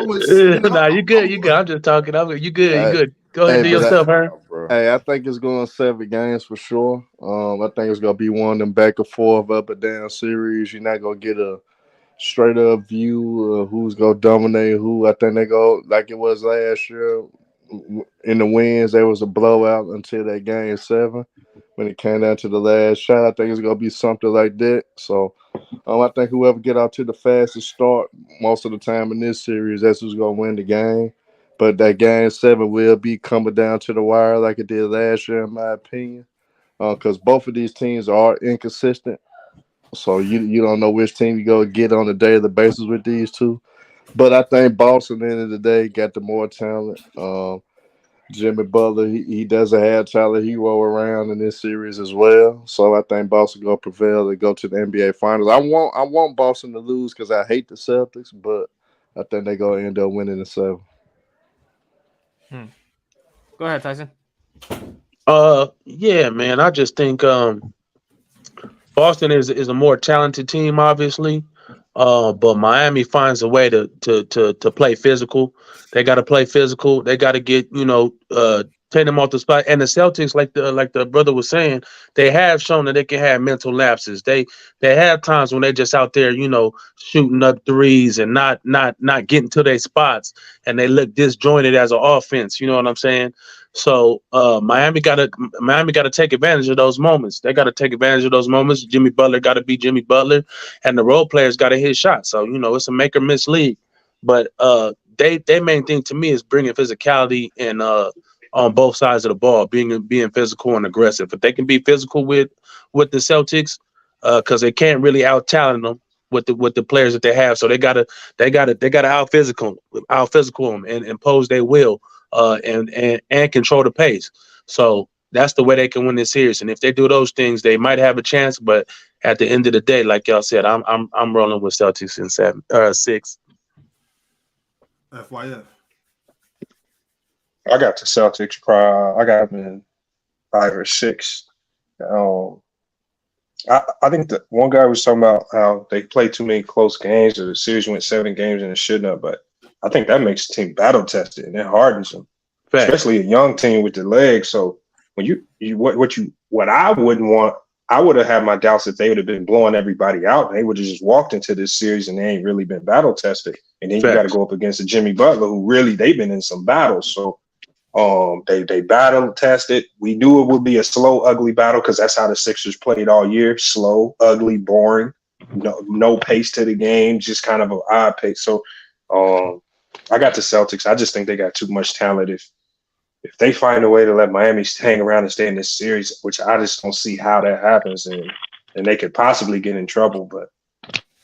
Nah, you good. I'm just talking. You good. Go ahead and do yourself, Herm. Hey, I think it's going 7 games for sure. I think it's gonna be one of them back and forth, up and down series. You're not gonna get a straight up view of who's gonna dominate who. I think they go like it was last year. In the wins, there was a blowout until that game 7 when it came down to the last shot. I think it's gonna be something like that. So I think whoever get out to the fastest start most of the time in this series, that's who's gonna win the game. But that game 7 will be coming down to the wire like it did last year, in my opinion, because both of these teams are inconsistent. So you don't know which team you go get on a daily basis with these two. But I think Boston, at the end of the day, got the more talent. Jimmy Butler, he doesn't have talent. He roll around in this series as well. So I think Boston gonna prevail and go to the NBA Finals. I want Boston to lose because I hate the Celtics, but I think they're gonna end up winning the 7. Go ahead, Tyson. Yeah, man. I just think Boston is a more talented team, obviously. But Miami finds a way to play physical. They got to play physical. They got to get Tatum off the spot. And the Celtics, like the brother was saying, they have shown that they can have mental lapses. They have times when they just out there, shooting up threes and not getting to their spots, and they look disjointed as an offense. You know what I'm saying? So Miami gotta take advantage of those moments. They gotta take advantage of those moments. Jimmy Butler gotta be Jimmy Butler, and the role players gotta hit shots. So it's a make or miss league. But they main thing to me is bringing physicality and on both sides of the ball, being physical and aggressive. If they can be physical with the Celtics, because they can't really out talent them with the players that they have, so they gotta out physical them and impose their will and control the pace. So that's the way they can win this series. And if they do those things, they might have a chance. But at the end of the day, like y'all said, I'm rolling with Celtics in 6. FYF. I got the Celtics. I got them in 5 or 6. I think that one guy was talking about how they played too many close games, or the series went 7 games and it shouldn't have. But I think that makes the team battle tested and it hardens them, especially a young team with the legs. So when what I wouldn't want, I would have had my doubts if they would have been blowing everybody out. They would have just walked into this series and they ain't really been battle tested. And then you got to go up against a Jimmy Butler who really they've been in some battles. So they battle tested. We knew it would be a slow, ugly battle because that's how the Sixers played all year. Slow, ugly, boring, no pace to the game, just kind of an odd pace. So I got the Celtics. I just think they got too much talent. If they find a way to let Miami hang around and stay in this series, which I just don't see how that happens, and they could possibly get in trouble, but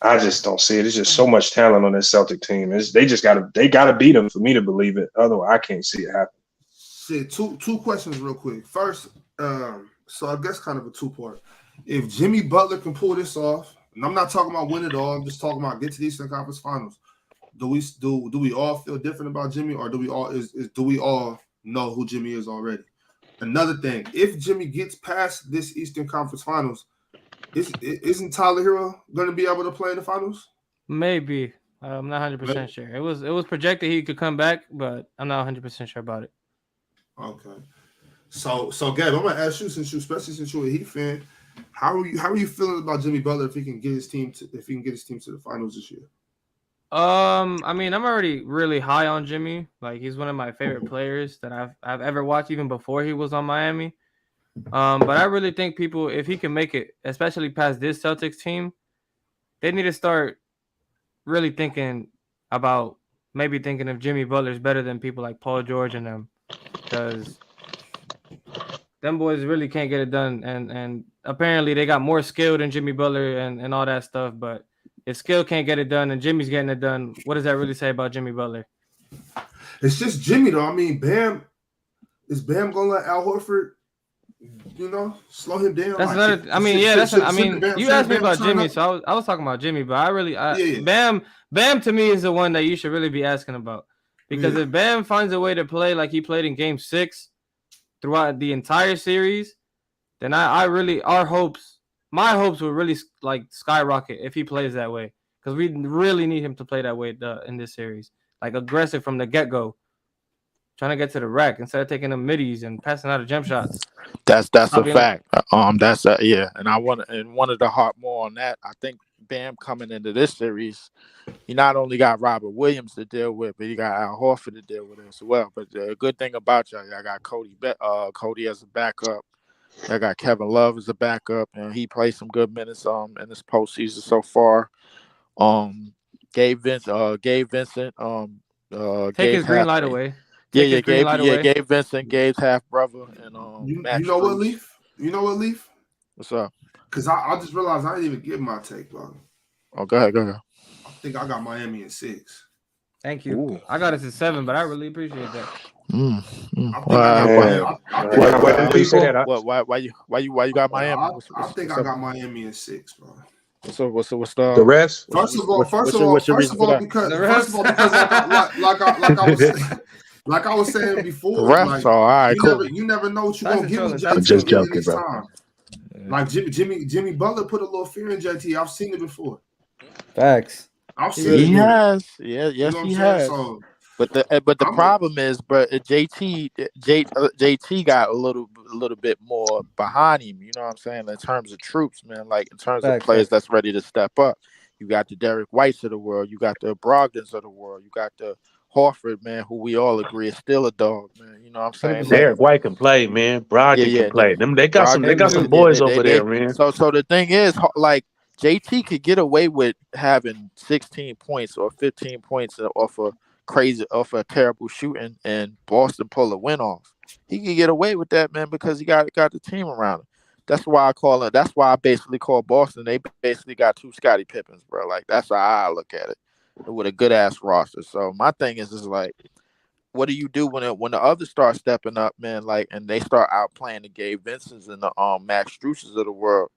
I just don't see it. There's just so much talent on this Celtic team. They gotta beat them for me to believe it. Otherwise, I can't see it happen. Shit, two questions real quick. First, so I guess kind of a 2-part. If Jimmy Butler can pull this off, and I'm not talking about win it all, I'm just talking about get to the Eastern Conference Finals. Do we all feel different about Jimmy, or do we all know who Jimmy is already? Another thing, if Jimmy gets past this Eastern Conference Finals, isn't Tyler Hero going to be able to play in the finals? Maybe. I'm not 100% sure. It was projected he could come back, but I'm not 100% sure about it. Okay. So Gabe, I'm gonna ask you, especially since you're a Heat fan, how are you feeling about Jimmy Butler if he can get his team to the finals this year? I mean, I'm already really high on Jimmy. Like, he's one of my favorite players that I've ever watched, even before he was on Miami. But I really think people, if he can make it, especially past this Celtics team, they need to start really thinking of Jimmy Butler's better than people like Paul George and them, because them boys really can't get it done. And apparently they got more skill than Jimmy Butler and all that stuff. But if skill can't get it done and Jimmy's getting it done, what does that really say about Jimmy Butler? It's just Jimmy, though. I mean, is Bam gonna let Al Horford, slow him down? That's another. I mean, yeah, that's. I mean, you asked me about Jimmy, so I was talking about Jimmy, but Bam to me is the one that you should really be asking about, because if Bam finds a way to play like he played in Game 6 throughout the entire series, then my hopes will really like skyrocket if he plays that way, because we really need him to play that way in this series, like aggressive from the get-go, trying to get to the rack instead of taking the middies and passing out of jump shots. That's a fact. And I wanted to harp more on that. I think Bam coming into this series, he not only got Robert Williams to deal with, but he got Al Horford to deal with as well. But the good thing about y'all got Cody as a backup. I got Kevin Love as a backup, and he played some good minutes in this postseason so far. Gabe Vincent. Take his green light away. Gabe Vincent, Gabe's half brother, and you know what, Leaf? You know what, Leaf? What's up? Because I just realized I didn't even give my take, bro. Oh, go ahead. I think I got Miami in 6. Thank you. Ooh. I got it to 7, but I really appreciate that. Why you got Miami? I think I got Miami in 6, bro. What's the rest? First of all, because like I was saying before, the refs, all right, cool. You never know what you're gonna get with JT. I'm just joking, bro. Time. Like Jimmy Butler put a little fear in JT. I've seen it before. Facts. I've seen it. He has. Yeah, yes, he has. But the problem is, bro, JT got a little bit more behind him. You know what I'm saying? In terms of troops, man. Like in terms of players that's ready to step up. You got the Derek Whites of the world. You got the Brogdons of the world. You got the Horford, man, who we all agree is still a dog, man. You know what I'm saying? Derek White can play, man. Brogdon can play. They got some boys over there, man. So the thing is, like JT could get away with having 16 points or 15 points off a terrible shooting, and Boston pull a win off. He can get away with that, man, because he got the team around him. That's why I call it. That's why I basically call Boston. They basically got 2 Scottie Pippins, bro. Like that's how I look at it, with a good ass roster. So my thing is like, what do you do when the others start stepping up, man? Like, and they start outplaying the Gabe Vincents and the Max Struces of the world.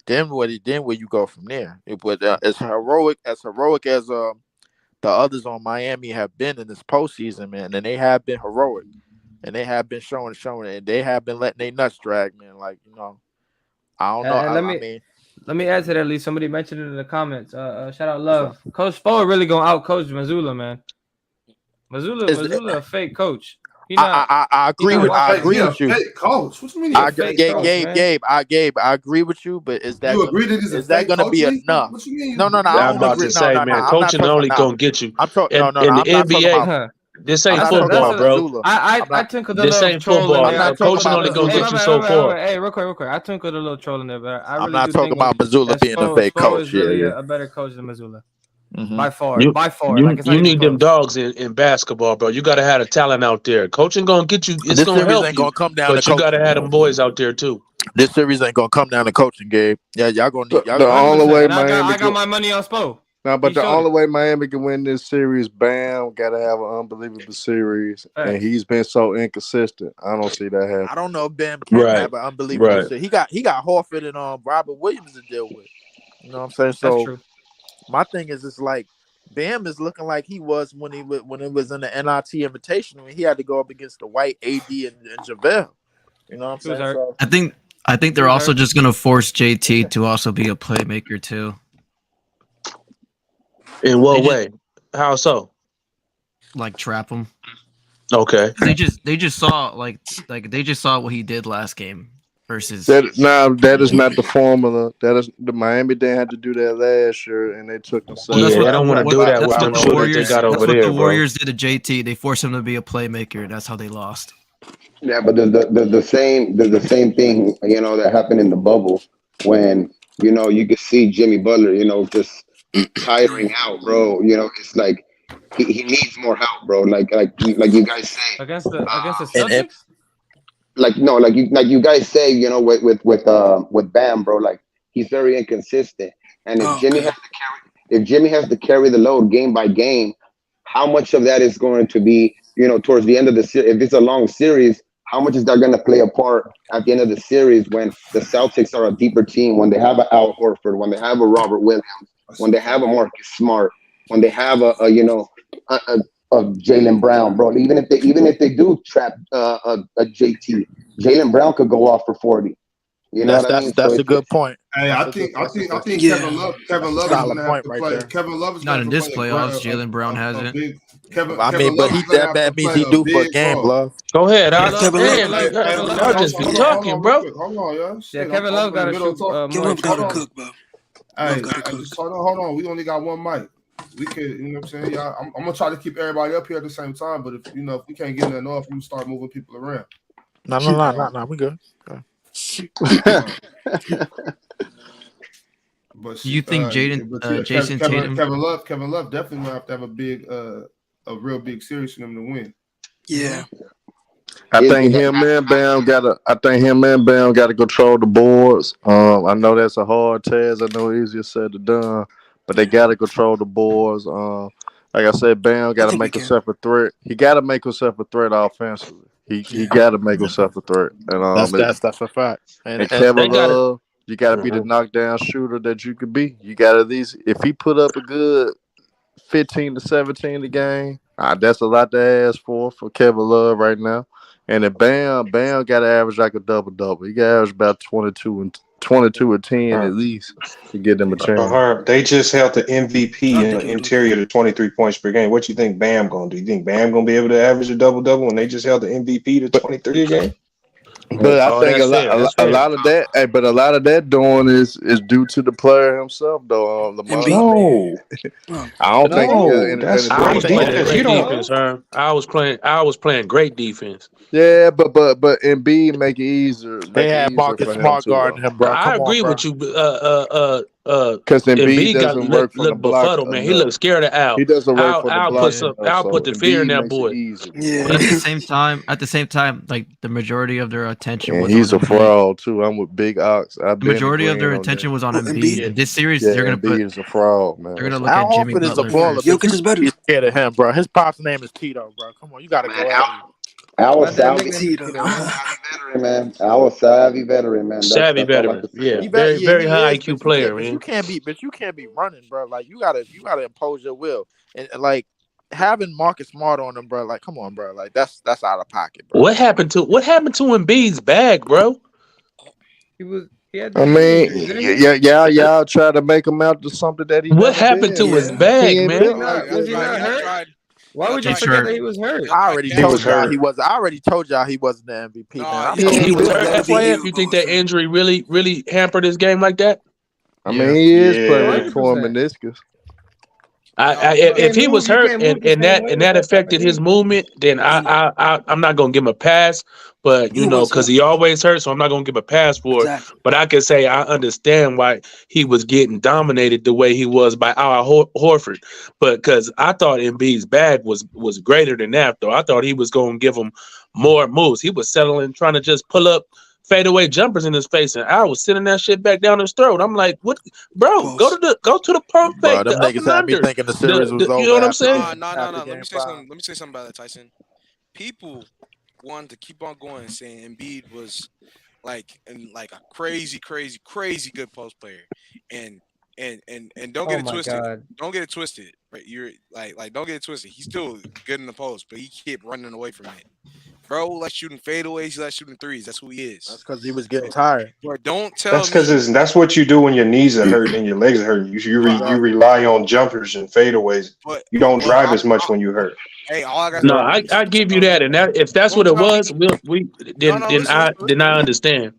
Then where you go from there? As heroic as the others on Miami have been in this postseason, man, and they have been heroic, and they have been showing, and they have been letting their nuts drag, man. Like, you know, I don't know. Let me add to that. At least somebody mentioned it in the comments. Shout out Love. Coach Spo really gonna out coach Missoula, man. Missoula a fake coach. I agree with you. Hey, coach, what you mean? Gabe, I agree with you, but is that going to be enough? What you mean? No. I'm about to say, man, coaching only gonna get you. In the NBA, this ain't football, bro. I tinkled a this little ain't football. Coaching only gonna get you so far. Hey, real quick. I tinkled a little troll in there, but I'm not talking about Missoula being a fake coach. Is really a better coach than Missoula. Mm-hmm. By far. You need them dogs in basketball, bro. You gotta have the talent out there. Coaching gonna get you. It's gonna help you. Gonna come down, but you gotta have them boys out there too. This series ain't gonna come down to coaching, Gabe. Yeah, y'all gonna need. The only way Miami. I got my money on Spo. No, but the only way Miami can win this series, Bam, gotta have an unbelievable series, and he's been so inconsistent. I don't see that happening. I don't know if Bam can have an unbelievable series. He got Horford and Robert Williams to deal with. You know what I'm saying? So that's true. My thing is, it's like Bam is looking like he was when it was in the NIT Invitational when he had to go up against the White, AD, and JaVale. You know what I'm saying? So, I think they're also just gonna force JT to also be a playmaker too. In what way? How so? Like trap him. Okay. They just saw they just saw what he did last game versus. That is not the formula. That is the Miami didn't have to do that last year, and they took them. They don't want to do that with them shooters they got over there. That's what the Warriors did to JT. They forced him to be a playmaker. That's how they lost. Yeah, but the same thing, you know, that happened in the bubble when, you know, you could see Jimmy Butler, you know, just tiring out, bro. You know, it's like he needs more help, bro. Like you guys say against the Celtics. Like you guys say, you know, with Bam, bro. Like he's very inconsistent, and if Jimmy has to carry the load game by game, how much of that is going to be, you know, towards the end of the series? If it's a long series, how much is that going to play a part at the end of the series when the Celtics are a deeper team, when they have a Al Horford, when they have a Robert Williams, when they have a Marcus Smart, when they have a Jaylen Brown, bro. Even if they do trap a JT, Jaylen Brown could go off for 40. You know what I mean? That's a good point. Hey, I think Kevin Love is going to have to play. Right, Kevin Love is not in this playoffs. Jaylen Brown hasn't. That means he do for a game, Love. Go ahead. I'll just be talking, bro. Hold on, y'all. Yeah, Kevin Love got to shoot. Give him gotta cook, bro. Hey, hold on. We only got one mic. We can, you know what I'm saying? Yeah, I'm gonna try to keep everybody up here at the same time. But if we can't get nothing off, we start moving people around. No. We good. But do you think Jayson Tatum? Kevin Love definitely gonna have to have a real big series for them to win. Yeah. I think him and Bam gotta control the boards. I know that's a hard task. I know easier said than done, but they gotta control the boards. Like I said, Bam gotta make himself a threat. He gotta make himself a threat offensively. He gotta make himself a threat. And that's a fact. And Kevin Love, you gotta be the knockdown shooter that you could be. You gotta if he put up a good 15 to 17 a game, that's a lot to ask for Kevin Love right now. And if Bam got to average like a double-double. He got to average about 22 22 or 10 at least to get them a chance. They just held the MVP in the interior to 23 points per game. What you think Bam gonna do? You think Bam gonna be able to average a double when they just held the MVP to 23 a game? But I think a lot of that, but a lot of that doing is due to the player himself, though. No, I don't think I was playing great defense, huh? I was playing great defense. Yeah, but Embiid make it easier. They had Marcus Smart guarding him, bro. I agree with you. Because Embiid doesn't work from the block. Befuddled, man. He looks scared of Al. He doesn't work from the block. Al put the fear in that boy. Yeah. But at the same time, like the majority of their attention was he's on a fraud too. I'm with Big Ox. The majority of their attention was on Embiid. In this series, they're gonna Embiid is a fraud, man. They're gonna look at Jimmy Butler. Jokic is better. You're scared of him, bro. His pop's name is Tito, bro. Come on, you gotta go out. I was savvy veteran, man. Savvy veteran, yeah. Very high IQ player, man. You can't be running, bro. Like you gotta impose your will, and like having Marcus Smart on him, bro. Like, come on, bro. Like that's out of pocket, bro. What happened to Embiid's bag, bro? Y'all try to make him out to something that he. What happened to his bag, man? Was he not hurt? Why would you forget that he was hurt? I already told y'all he was. I already told y'all he wasn't the MVP. He was hurt. FYF, you think that injury really hampered his game like that? I mean, he is playing with torn meniscus. If he was hurt and that affected his movement, then I'm not gonna give him a pass. But because he always hurt, so I'm not gonna give a pass for it. But I can say I understand why he was getting dominated the way he was by Al Horford. But because I thought Embiid's bag was greater than that, though. I thought he was gonna give him more moves. He was settling, trying to just pull up fadeaway jumpers in his face, and I was sending that shit back down his throat. I'm like, what, bro? Go to the pump fake. Them niggas had me thinking the series was over. You know what I'm saying? No. Let me say something about that, Tyson. People wanted to keep on going, saying Embiid was like a crazy good post player, and don't get it twisted. God. Don't get it twisted. Right? You're like don't get it twisted. He's still good in the post, but he kept running away from it. Bro, like shooting fadeaways, he likes shooting threes. That's who he is. That's because he was getting tired. Bro, don't tell me. That's because that's what you do when your knees are hurt and your legs are hurt. You rely on jumpers and fadeaways. You don't drive as much when you hurt. Hey, all I got. No, I give you that, and if that's what it was, then I understand.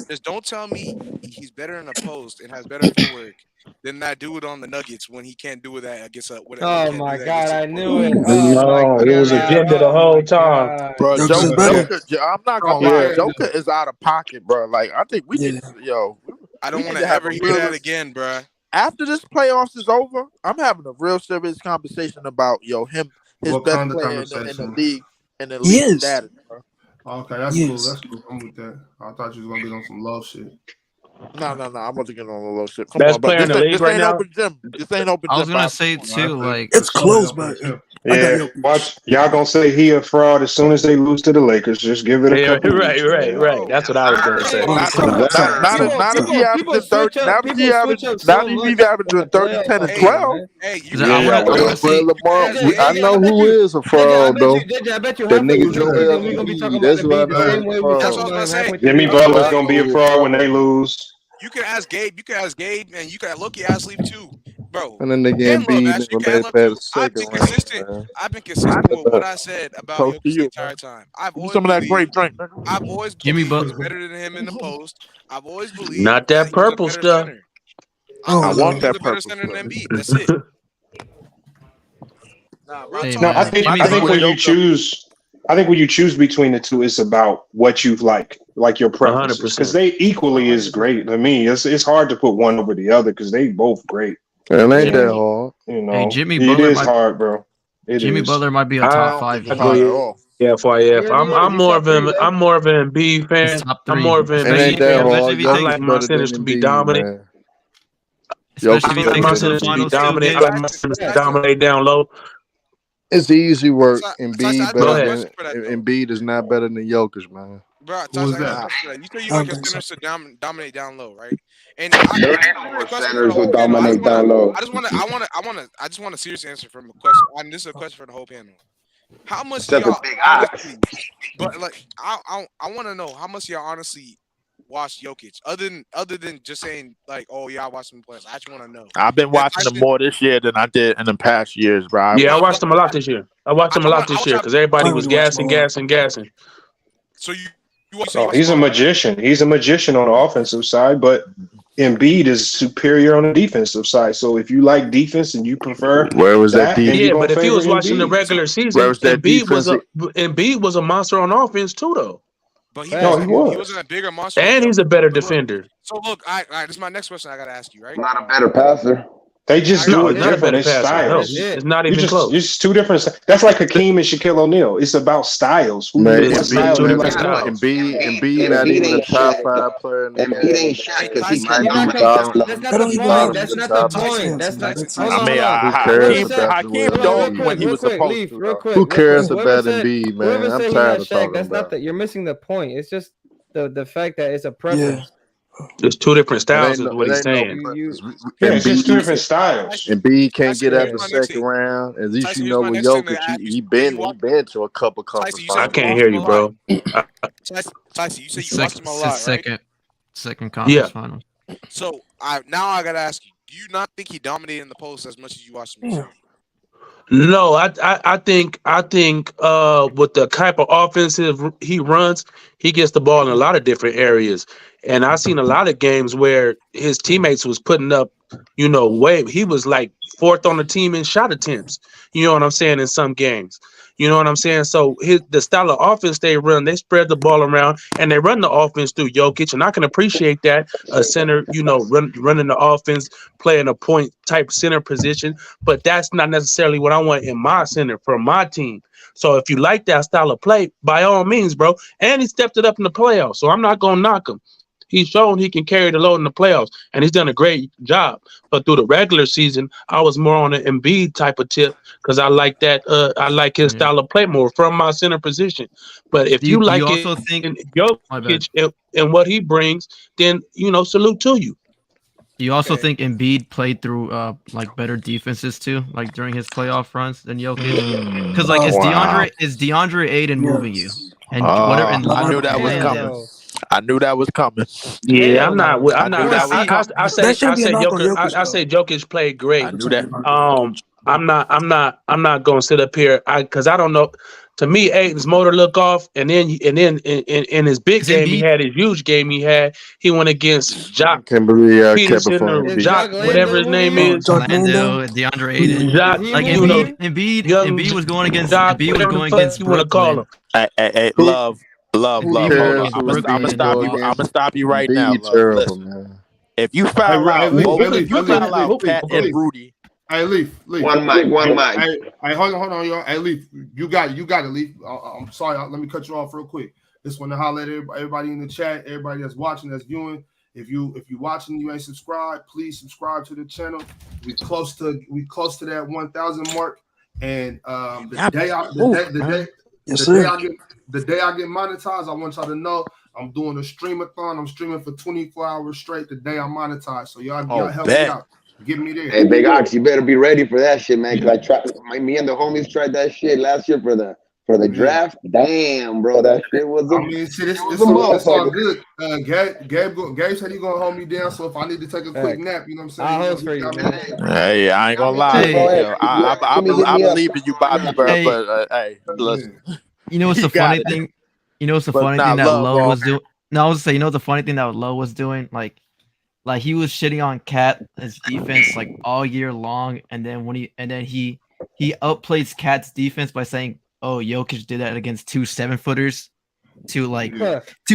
Just don't tell me he's better in the post and has better footwork than that dude on the Nuggets when he can't do that against whatever. Oh my God, I knew it. No, it was agenda the whole time, bro. Joker, I'm not gonna lie, Joker is out of pocket, bro. Like I think we can, I don't want to ever hear that again, bro. After this playoffs is over, I'm having a real serious conversation about him, his best player in the league, and the league status, bro. Okay, that's cool. That's cool. I'm with that. I thought you was gonna get on some love shit. No. I want to get on the low shit. Come on, player in the league right now. This ain't open gym. I was gonna say too, like it's close, but watch y'all gonna say he a fraud as soon as they lose to the Lakers. Just give it a couple. Right. That's what I was gonna say. Not if he averages 30. Not if he averages 30, 10, and 12. I know who is a fraud though. I bet you the nigga Joel. That's what I'm saying. Jimmy Butler's gonna be a fraud when they lose. You can ask Gabe. And you can ask Loki Asleep too, bro. And then they get I've been consistent with what I said about Jokic the entire time. Some of that great drink. I've always Jimmy Butler better than him in the post. I've always believed not that purple stuff. I want that purple stuff. That's it. I think when you choose. I think when you choose between the two, it's about what you like your preferences, because they equally is great. I mean, it's hard to put one over the other because they both great. It ain't that hard, Hey, Jimmy it Butler is hard, bro. Jimmy Butler might be a top 5. Yeah, FYF. I'm more of an Embiid fan. I'm more of an Embiid fan. I like my centers to be dominant. Especially if I like my centers to be dominant. I like my centers to dominate down low. It's easy work. Embiid is not better than Jokic, man. Bro, you say you want your centers to dominate down low, right? And centers will dominate down low. I just want a serious answer from a question. And this is a question for the whole panel. How much y'all honestly, but like I want to know how much y'all honestly watched Jokic? Other than just saying like, oh yeah, I watched him play. I actually want to know. I've been watching them more this year than I did in the past years, bro. Yeah, I watched him a lot this year. Because everybody was gassing. So you he's a magician. He's a magician on the offensive side, but Embiid is superior on the defensive side. So if you like defense and you prefer where was that defense? Yeah, but if you was watching the regular season, where was that Embiid was a monster on offense too, though. But he wasn't a bigger monster. And he's a better defender. So look, this is my next question I gotta ask you, right? Not a better passer. They just do it different. It's styles. No, it's not even close. It's two different. That's like Hakeem and Shaquille O'Neal. It's about styles. Embiid not even a top 5 player. Embiid ain't Shaq because he might That's not the point. That's not the point. Hakeem don't when he was supposed to. Who cares about Embiid, man? I'm tired of talking That's not that. You're missing the point. It's just the fact that it's a preference. Yeah. There's two different styles, is what he's saying. It's just two different styles. Embiid can't get out the second round. At least you know with Jokic, he been to a couple conference. I can't hear you, bro. Tyson, you said you watched him a lot, right? Second conference final. So now I gotta ask you: do you not think he dominated in the post as much as you watched him? No, I think with the type of offensive he runs, he gets the ball in a lot of different areas. And I've seen a lot of games where his teammates was putting up, he was like 4th on the team in shot attempts. You know what I'm saying? In some games. You know what I'm saying? So the style of offense they run, they spread the ball around and they run the offense through Jokic. And I can appreciate that. A center, running the offense, playing a point type center position. But that's not necessarily what I want in my center for my team. So if you like that style of play, by all means, bro. And he stepped it up in the playoffs. So I'm not going to knock him. He's shown he can carry the load in the playoffs, and he's done a great job. But through the regular season, I was more on the Embiid type of tip because I like that. I like his style of play more from my center position. But if you like it, Jokic and what he brings, then salute to you. Do you also think Embiid played through better defenses too, like during his playoff runs than Jokic? Because is DeAndre Ayton moving you? And whatever. And I knew that was coming. I knew that was coming. Yeah, I'm not. I say Jokic played great. I knew that. I'm not gonna sit up here because I don't know. To me, Ayton's motor look off, and then in his big game he had, his huge game he had, he went against Jock Peterson or Jock, whatever his name is. Orlando, DeAndre Ayton. Embiid was going against you want to call him. Hey, love. I'm gonna stop you right now. Listen, if you foul out Pat and Rudy. Hey, Leaf. One mic. Hey, hold on, y'all. Hey, Leaf, you got it, Leaf. I'm sorry. Let me cut you off real quick. Just want to holler at everybody in the chat, everybody that's watching, that's viewing. If you watching, you ain't subscribed, please subscribe to the channel. We close to that 1,000 mark, and the day I get monetized, I want y'all to know I'm doing a streamathon. I'm streaming for 24 hours straight the day I'm monetized. So y'all help me out. Get me there. Hey, Big Ox, you better be ready for that shit, man. Because me and the homies tried that shit last year for the draft. Damn, bro, that shit was it's all good. Gabe said he gonna hold me down. So if I need to take a quick nap, you know what I'm saying? Hey, I ain't gonna lie. I believe in you, Bobby Bird. But hey, listen. You know what's the funny thing? You know what's the funny thing that Lowe was doing? No, I was saying, the funny thing that Lowe was doing, like he was shitting on his defense like all year long, and then he outplays Cat's defense by saying, "Oh, Jokic did that against 2 7-footers to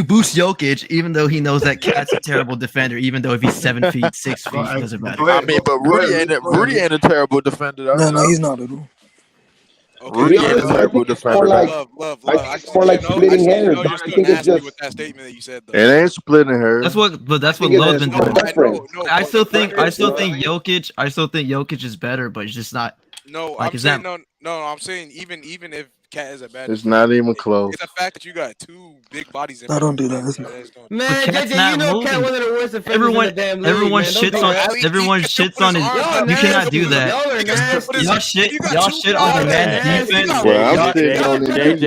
boost Jokic," even though he knows that Cat's a terrible defender, even though if he's 7 feet, 6 feet, it doesn't matter. I mean, but Rudy ain't a terrible defender. Though. No, he's not at all. Rudy ain't a terrible defender. Love. I splitting hairs. I think it's just with that statement that you said. Though. It ain't splitting hairs. That's what Love's been doing. I still think Jokic is better, but it's just not. No, I'm saying I'm saying even if Cat is a bad. It's not even close. It's the fact that you got two big bodies. No, don't do that. Man, Cat's JJ, not you know Cat moving. one of the worst offenders in the damn league, Everyone man. Don't shits do on. that. Everyone shits on his. Y'all You cannot do nasty. that. Y'all are nasty. Y'all shit on the man's defense. Well, I'm sitting on the JJ,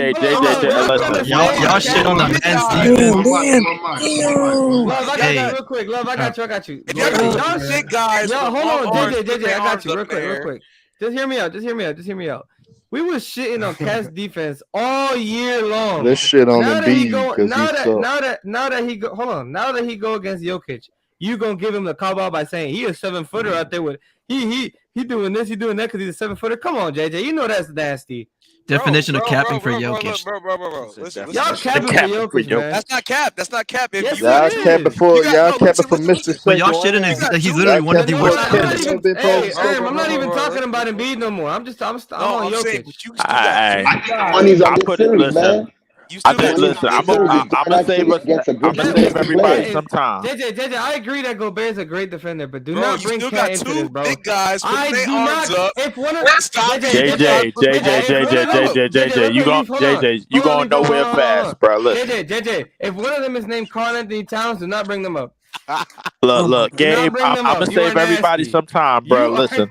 Y'all shit on the man's defense. Love, I got you real quick. Love, I got you. Y'all shit guys. Yo, hold on, JJ, I got you real quick. Just hear me out. We was shitting on Cat's defense all year long. This shit on Embiid now that he go against Jokic, you gonna give him the call out by saying he a 7-footer out there with he doing this, he doing that because he's a 7-footer. Come on, JJ, you know that's nasty. Definition of capping for Jokic. Bro. Listen, y'all capping for Jokic, man. That's not cap. That's not cap. Yes, y'all capping for Mr. But y'all shitting he's literally one of the worst defenders. I'm not even talking about Embiid no more. I'm on Jokic. Money's on this series, man. I'm gonna save everybody some time. JJ, I agree that Gobert is a great defender, but do not bring Cat into this, bro. Big guys, I do not. If one of JJ, you going nowhere fast, bro. Look, JJ, if one of them is named Karl Anthony Towns, do not bring them up. Look, Gabe. I'm gonna save everybody some time, bro. Listen,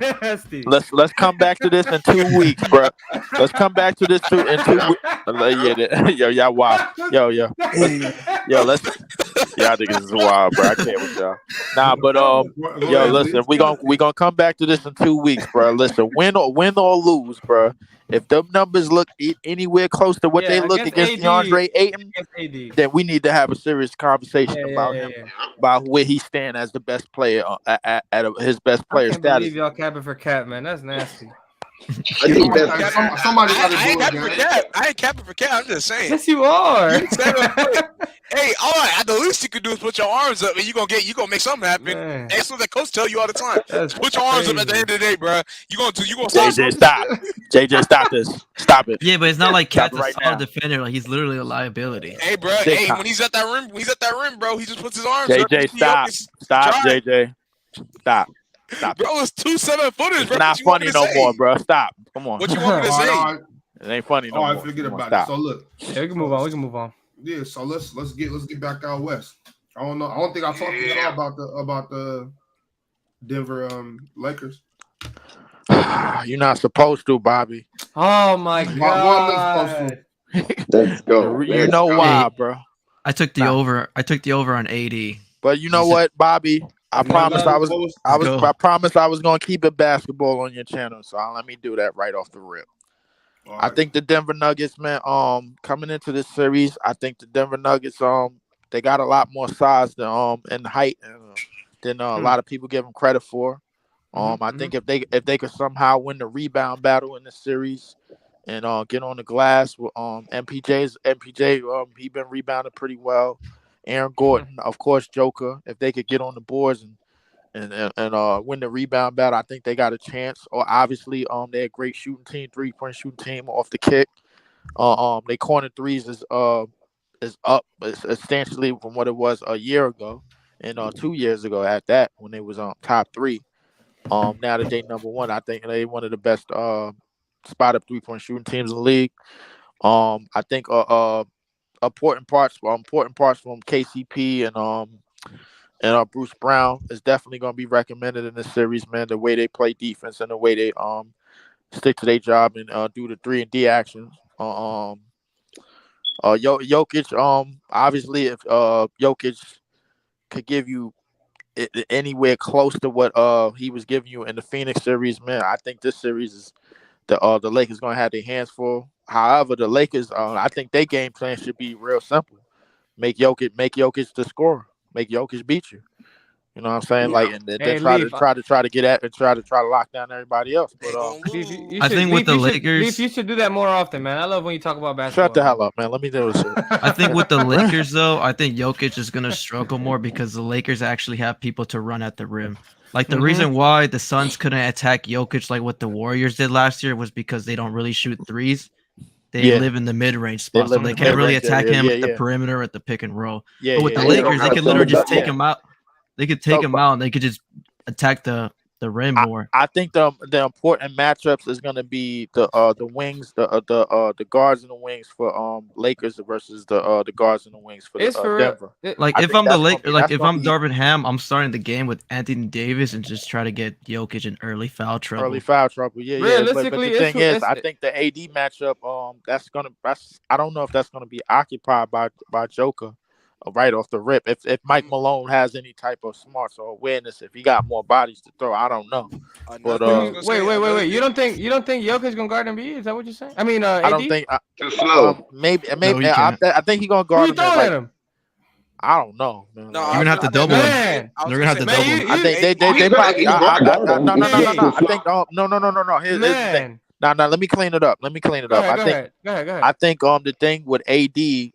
let's come back to this in 2 weeks, bro. Let's come back to this in 2 weeks. Yo, y'all wild. Yo, let's. Y'all niggas is wild, bro. I can't with y'all. Nah, but yo, listen, we gonna come back to this in 2 weeks, bro. Listen, win or lose, bro. If them numbers look anywhere close to what they look against DeAndre Ayton, then we need to have a serious conversation about him, about where he stands as the best player at his best player status. I believe y'all capping for Cat, man. That's nasty. Somebody got to do it. I ain't capping for Cat. I'm just saying. Yes, you are. Hey, all right. The least you can do is put your arms up, and you gonna make something happen. Man. That's what the coach tell you all the time. Put your arms up at the end of the day, bro. You gonna JJ, stop. JJ, stop this. Stop it. Yeah, but it's not like Cat's a solid defender. Like he's literally a liability. Hey, bro. Hey, when he's at that rim, bro, he just puts his arms up. JJ, stop. JJ, stop. Bro, it's 2 7-footers, it's bro. not funny no more, bro. Stop. Come on. What you want me to say? It ain't funny no more. All right, forget about it. So look. Yeah, we can move on. Yeah, so let's get back out west. I don't know. I don't think I talked to y'all about the Denver Lakers. You're not supposed to, Bobby. Oh my God. Let's go. You know why, bro? I took the over. I took the over on 80. But you know what, Bobby? I promised I was gonna keep it basketball on your channel, so let me do that right off the rip. Right. I think the Denver Nuggets, man, coming into this series, I think the Denver Nuggets, they got a lot more size than and height than a lot of people give them credit for. I think if they could somehow win the rebound battle in the series and get on the glass with MPJ, he been rebounding pretty well. Aaron Gordon, of course, Joker. If they could get on the boards and win the rebound battle, I think they got a chance. Or obviously, they're a great shooting team, 3-point shooting team off the kick. They corner threes is up substantially from what it was a year ago and 2 years ago at that when they was on top 3. Now that they number 1, I think they one of the best spot up 3-point shooting teams in the league. I think important parts from KCP and Bruce Brown is definitely going to be recommended in this series, man. The way they play defense and the way they stick to their job and do the 3-and-D actions. Jokic, obviously, if Jokic could give you anywhere close to what he was giving you in the Phoenix series, man, I think this series is the Lakers going to have their hands full. However, the Lakers, I think their game plan should be real simple. Make Jokic the scorer. Make Jokic beat you. You know what I'm saying? Yeah. Like, and then try to get at and try to lock down everybody else. But I think with the Lakers, you should do that more often, man. I love when you talk about basketball. Shut the hell up, man. Let me do this. I think with the Lakers, though, I think Jokic is gonna struggle more because the Lakers actually have people to run at the rim. Like the reason why the Suns couldn't attack Jokic like what the Warriors did last year was because they don't really shoot threes. They live in the mid-range spot, so they can't really attack him at the perimeter at the pick and roll. But with the Lakers, they could literally just take him out. They could take him out, and they could just attack the the rim more. I think the important matchups is going to be the wings, the guards and the wings for Lakers versus the guards and the wings for Denver. Like if I'm the Lakers, like if I'm Darvin Ham, I'm starting the game with Anthony Davis and just try to get Jokic in early foul trouble. Yeah. Realistically, but the thing is, I think the AD matchup, I don't know if that's gonna be occupied by Joker right off the rip. If Mike Malone has any type of smarts or awareness, if he got more bodies to throw, I don't know. But wait. You don't think Jokic gonna guard Embiid? Is that what you're saying? I mean, AD? I don't think too slow. Maybe. I think he's gonna guard him. At him? I don't know. No, you're gonna have to double him. They're gonna have to double him. I think they probably. No. I think no. Here's the thing. Now, let me clean it up. Go ahead. I think the thing with AD,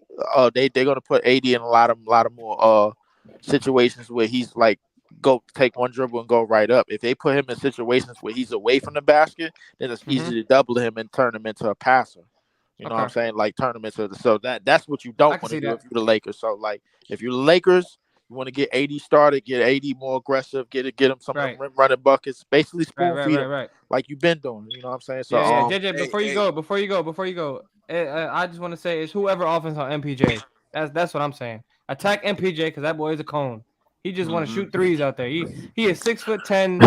they're gonna put AD in a lot of more situations where he's like go take one dribble and go right up. If they put him in situations where he's away from the basket, then it's easy to double him and turn him into a passer. You know what I'm saying? Like turn him into that's what you don't want to do if you're the Lakers. So like if you're the Lakers, you want to get AD started, get AD more aggressive, get him some rim running buckets, basically spoon feed him like you've been doing. You know what I'm saying? So JJ, before you go, I just want to say it's whoever offense on MPJ. That's what I'm saying. Attack MPJ because that boy is a cone. He just want to shoot threes out there. He is 6'10".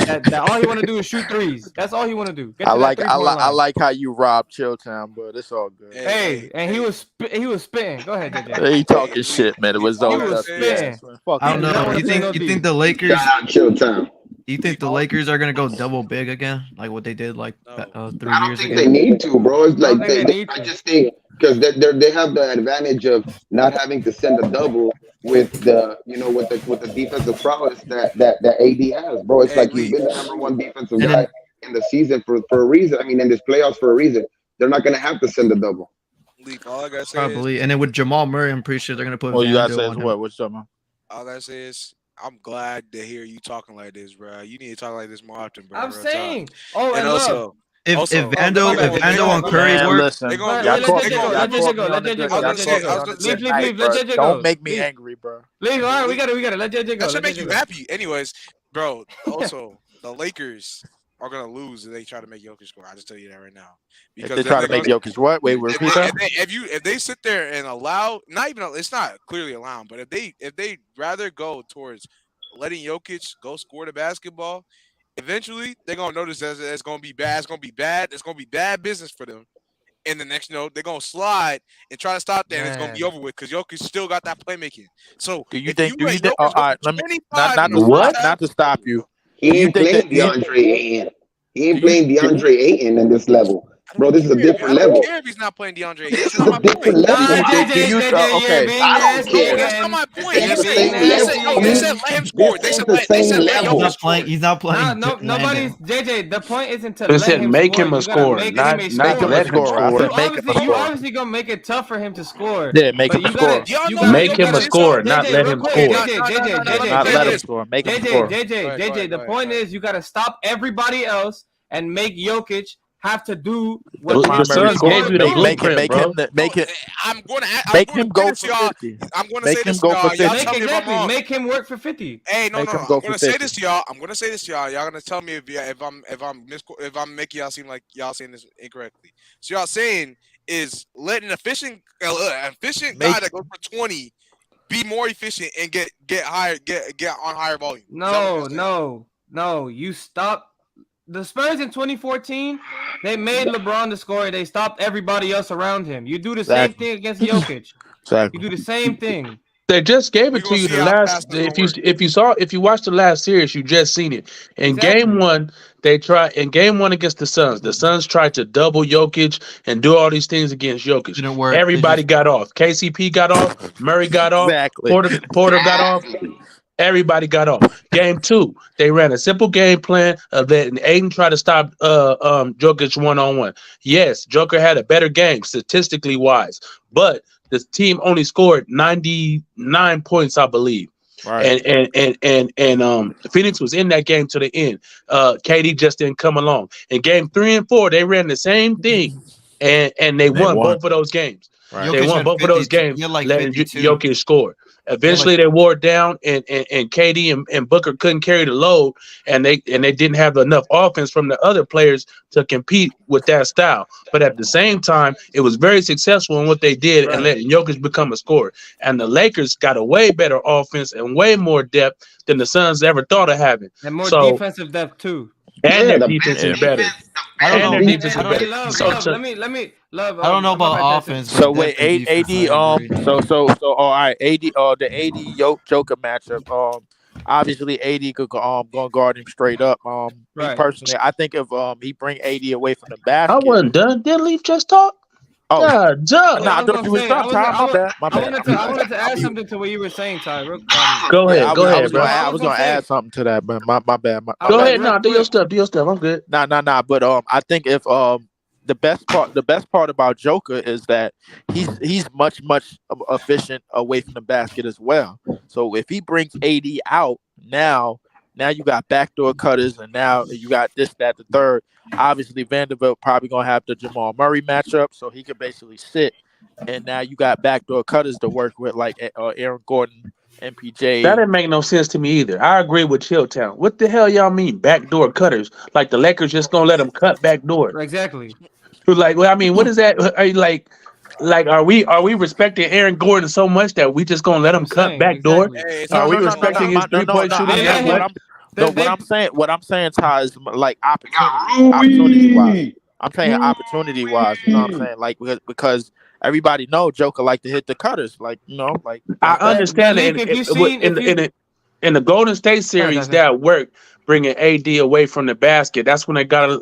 That all he want to do is shoot threes. That's all he want to do. I like how you robbed Chilltown, but it's all good. Hey, and he was spitting. Go ahead, JJ. He talking shit, man. It was all he was spitting. I don't know. You think the Lakers? Chilltown. You think the Lakers are gonna go double big again, like what they did like 3 years ago? I don't think they need to, bro. It's like I just think because they have the advantage of not having to send a double with the with the defensive prowess that AD has, bro. It's like he's been the number one defensive guy in the season for a reason. I mean, in this playoffs for a reason. They're not gonna have to send a double. All I gotta say probably, and then with Jamal Murray, I'm pretty sure they're gonna put. Well, you gotta say is what? What's up, man? All I gotta say is I'm glad to hear you talking like this, bro. You need to talk like this more often, bro. I'm saying. Oh, and also. If Vando and Curry work, don't make me angry, bro. Leave. All right, we got to let JJ go. That should make you happy, anyways, bro. Also, the Lakers are gonna lose if they try to make Jokic score. I just tell you that right now. Because if they try to make Jokic what? Wait, repeat that. If they sit there and allow, it's not clearly allowed, but if they rather go towards letting Jokic go score the basketball. Eventually, they're gonna notice that it's gonna be bad. It's gonna be bad. It's gonna be bad business for them. And the next, they're gonna slide and try to stop that, and it's gonna be over with because Jokic still got that playmaking. So, do you think? All right, let me not to stop you. He ain't playing DeAndre Ayton. He ain't playing DeAndre Ayton in this level. Bro, this is a different level. I don't care if he's not playing DeAndre. This is a different level. That's not my point. They said let him score. They said let him score. He's not playing. No, nobody's JJ. The point isn't to let him make him a scorer, not let him score. You obviously gonna make it tough for him to score. Yeah, make him a score. Make him a scorer, not let him score. Not let him score. Make him score. JJ. The point is you got to stop everybody else and make Jokic have to do what the Suns gave you the blueprint, Make him go for 50. I'm going to say this to y'all. Y'all tell me if I'm wrong. Make him work for 50. Hey, no. I'm going to say this to y'all. Y'all going to tell me if I'm making y'all seem like y'all saying this incorrectly. So y'all saying is let an efficient guy that goes for 20 be more efficient and get on higher volume. No. You stop. The Spurs in 2014, they made LeBron the scorer. They stopped everybody else around him. You do the same thing against Jokic. Exactly. You do the same thing. They just gave it to you the last. If you watched the last series, you just seen it. In game one, Game 1 against the Suns. The Suns tried to double Jokic and do all these things against Jokic. Didn't work. Everybody got off. KCP got off. Murray got off. Exactly. Porter got off. Everybody got off. Game 2, they ran a simple game plan of letting Ayton try to stop Jokic one-on-one. Yes, Joker had a better game statistically wise, but the team only scored 99 points, I believe. Right. And Phoenix was in that game to the end. KD just didn't come along. In game 3 and 4, they ran the same thing, and they won both of those games. Right. They won both of those games, letting Jokic score. Eventually, they wore it down, and KD and Booker couldn't carry the load, and they didn't have enough offense from the other players to compete with that style. But at the same time, it was very successful in what they did and letting Jokic become a scorer. And the Lakers got a way better offense and way more depth than the Suns ever thought of having. And more defensive depth too. And their defense is better. I don't know. Their defense is better. Love. I don't know about offense. So but wait, depth and AD, defense, I agree. so all right, AD, the AD Joker matchup. Obviously AD could gonna guard him straight up. Me personally, I think if he bring AD away from the basket. I wasn't done. Didn't Leaf just talk? Oh, God, I thought you was done. My bad. I wanted to add something to what you were saying, Ty. Go ahead, bro. I was gonna add something to that, but my bad. Go ahead, do your stuff. I'm good. Nah. But I think if the best part about Joker is that he's much efficient away from the basket as well. So if he brings AD out now you got backdoor cutters, and now you got this, that, the third. Obviously, Vanderbilt probably gonna have the Jamal Murray matchup, so he could basically sit. And now you got backdoor cutters to work with, like Aaron Gordon, MPJ. That didn't make no sense to me either. I agree with Chilltown. What the hell y'all mean backdoor cutters? Like the Lakers just gonna let them cut backdoor? Exactly. Like, well, I mean, what is that? Are you like, are we respecting Aaron Gordon so much that we just gonna let him cut backdoor? Exactly. Are we respecting his 3-point shooting? What I'm saying, Ty, is like opportunity wise. I'm saying opportunity wise. You know what I'm saying? Like because everybody know Joker like to hit the cutters. Like like I understand it. In the Golden State series, that worked, bringing AD away from the basket. That's when they got a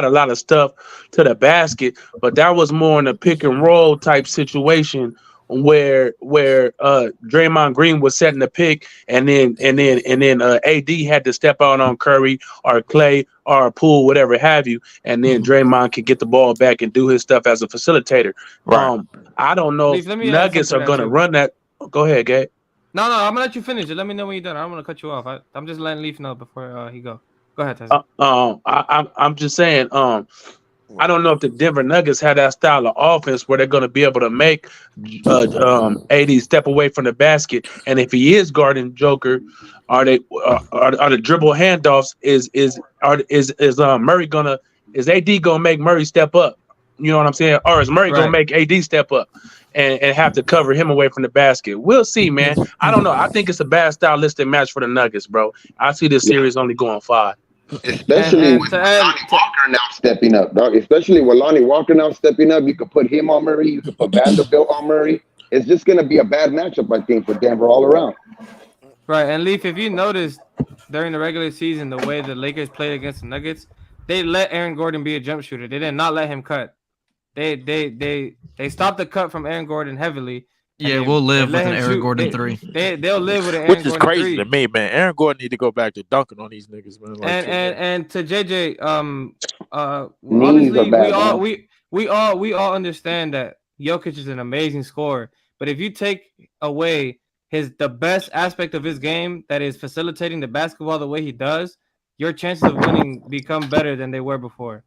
lot of stuff to the basket. But that was more in a pick and roll type situation where Draymond Green was setting the pick, and then AD had to step out on Curry or Clay or Poole, whatever have you, and then Draymond could get the ball back and do his stuff as a facilitator. Right. I don't know if Nuggets are going to run that. Go ahead, Gabe. No, I'm gonna let you finish it. Let me know when you're done. I don't want to cut you off. I'm just letting Leaf know before he go. Go ahead, Tyson. I'm just saying. I don't know if the Denver Nuggets have that style of offense where they're going to be able to make AD step away from the basket, and if he is guarding Joker, are the dribble handoffs? Is AD gonna make Murray step up? You know what I'm saying? Or is Murray gonna make AD step up and have to cover him away from the basket? We'll see, man. I don't know. I think it's a bad stylistic match for the Nuggets, bro. I see this series only going 5. Especially with Lonnie Walker now stepping up, dog. Especially with Lonnie Walker now stepping up, you could put him on Murray, you could put Vanderbilt on Murray. It's just going to be a bad matchup, I think, for Denver all around. Right, and Leaf, if you noticed during the regular season, the way the Lakers played against the Nuggets, they let Aaron Gordon be a jump shooter. They did not let him cut. They stopped the cut from Aaron Gordon heavily. Yeah, we'll live with an Aaron Gordon 3. They'll live with an Aaron Which is Gordon crazy 3. to me, man. Aaron Gordon need to go back to dunking on these niggas, man. Like, and to JJ, obviously we all understand that Jokic is an amazing scorer, but if you take away the best aspect of his game, that is facilitating the basketball the way he does, your chances of winning become better than they were before.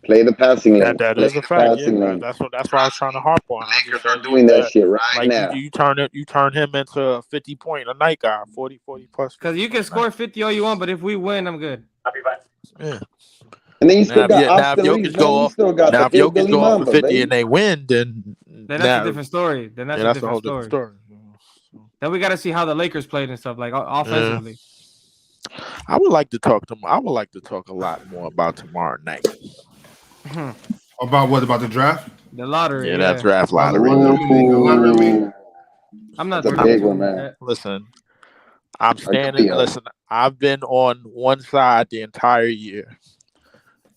Play the passing lane. That is a fact. Yeah, that's why I was trying to harp on. Lakers are doing that shit right now. You turn him into a 50-point a night guy, 40 plus. Because you can score 50 all you want, but if we win, I'm good. I'll be back. Yeah. And then you still got if Jokic go off for 50 and they win, then that's a different story. That's a whole different story. Then we got to see how the Lakers played and stuff, like offensively. I would like to talk a lot more about tomorrow night. About what? About the draft? The lottery. Yeah, that draft lottery. I'm not the big one, man. Listen, I'm standing. Listen, I've been on one side the entire year,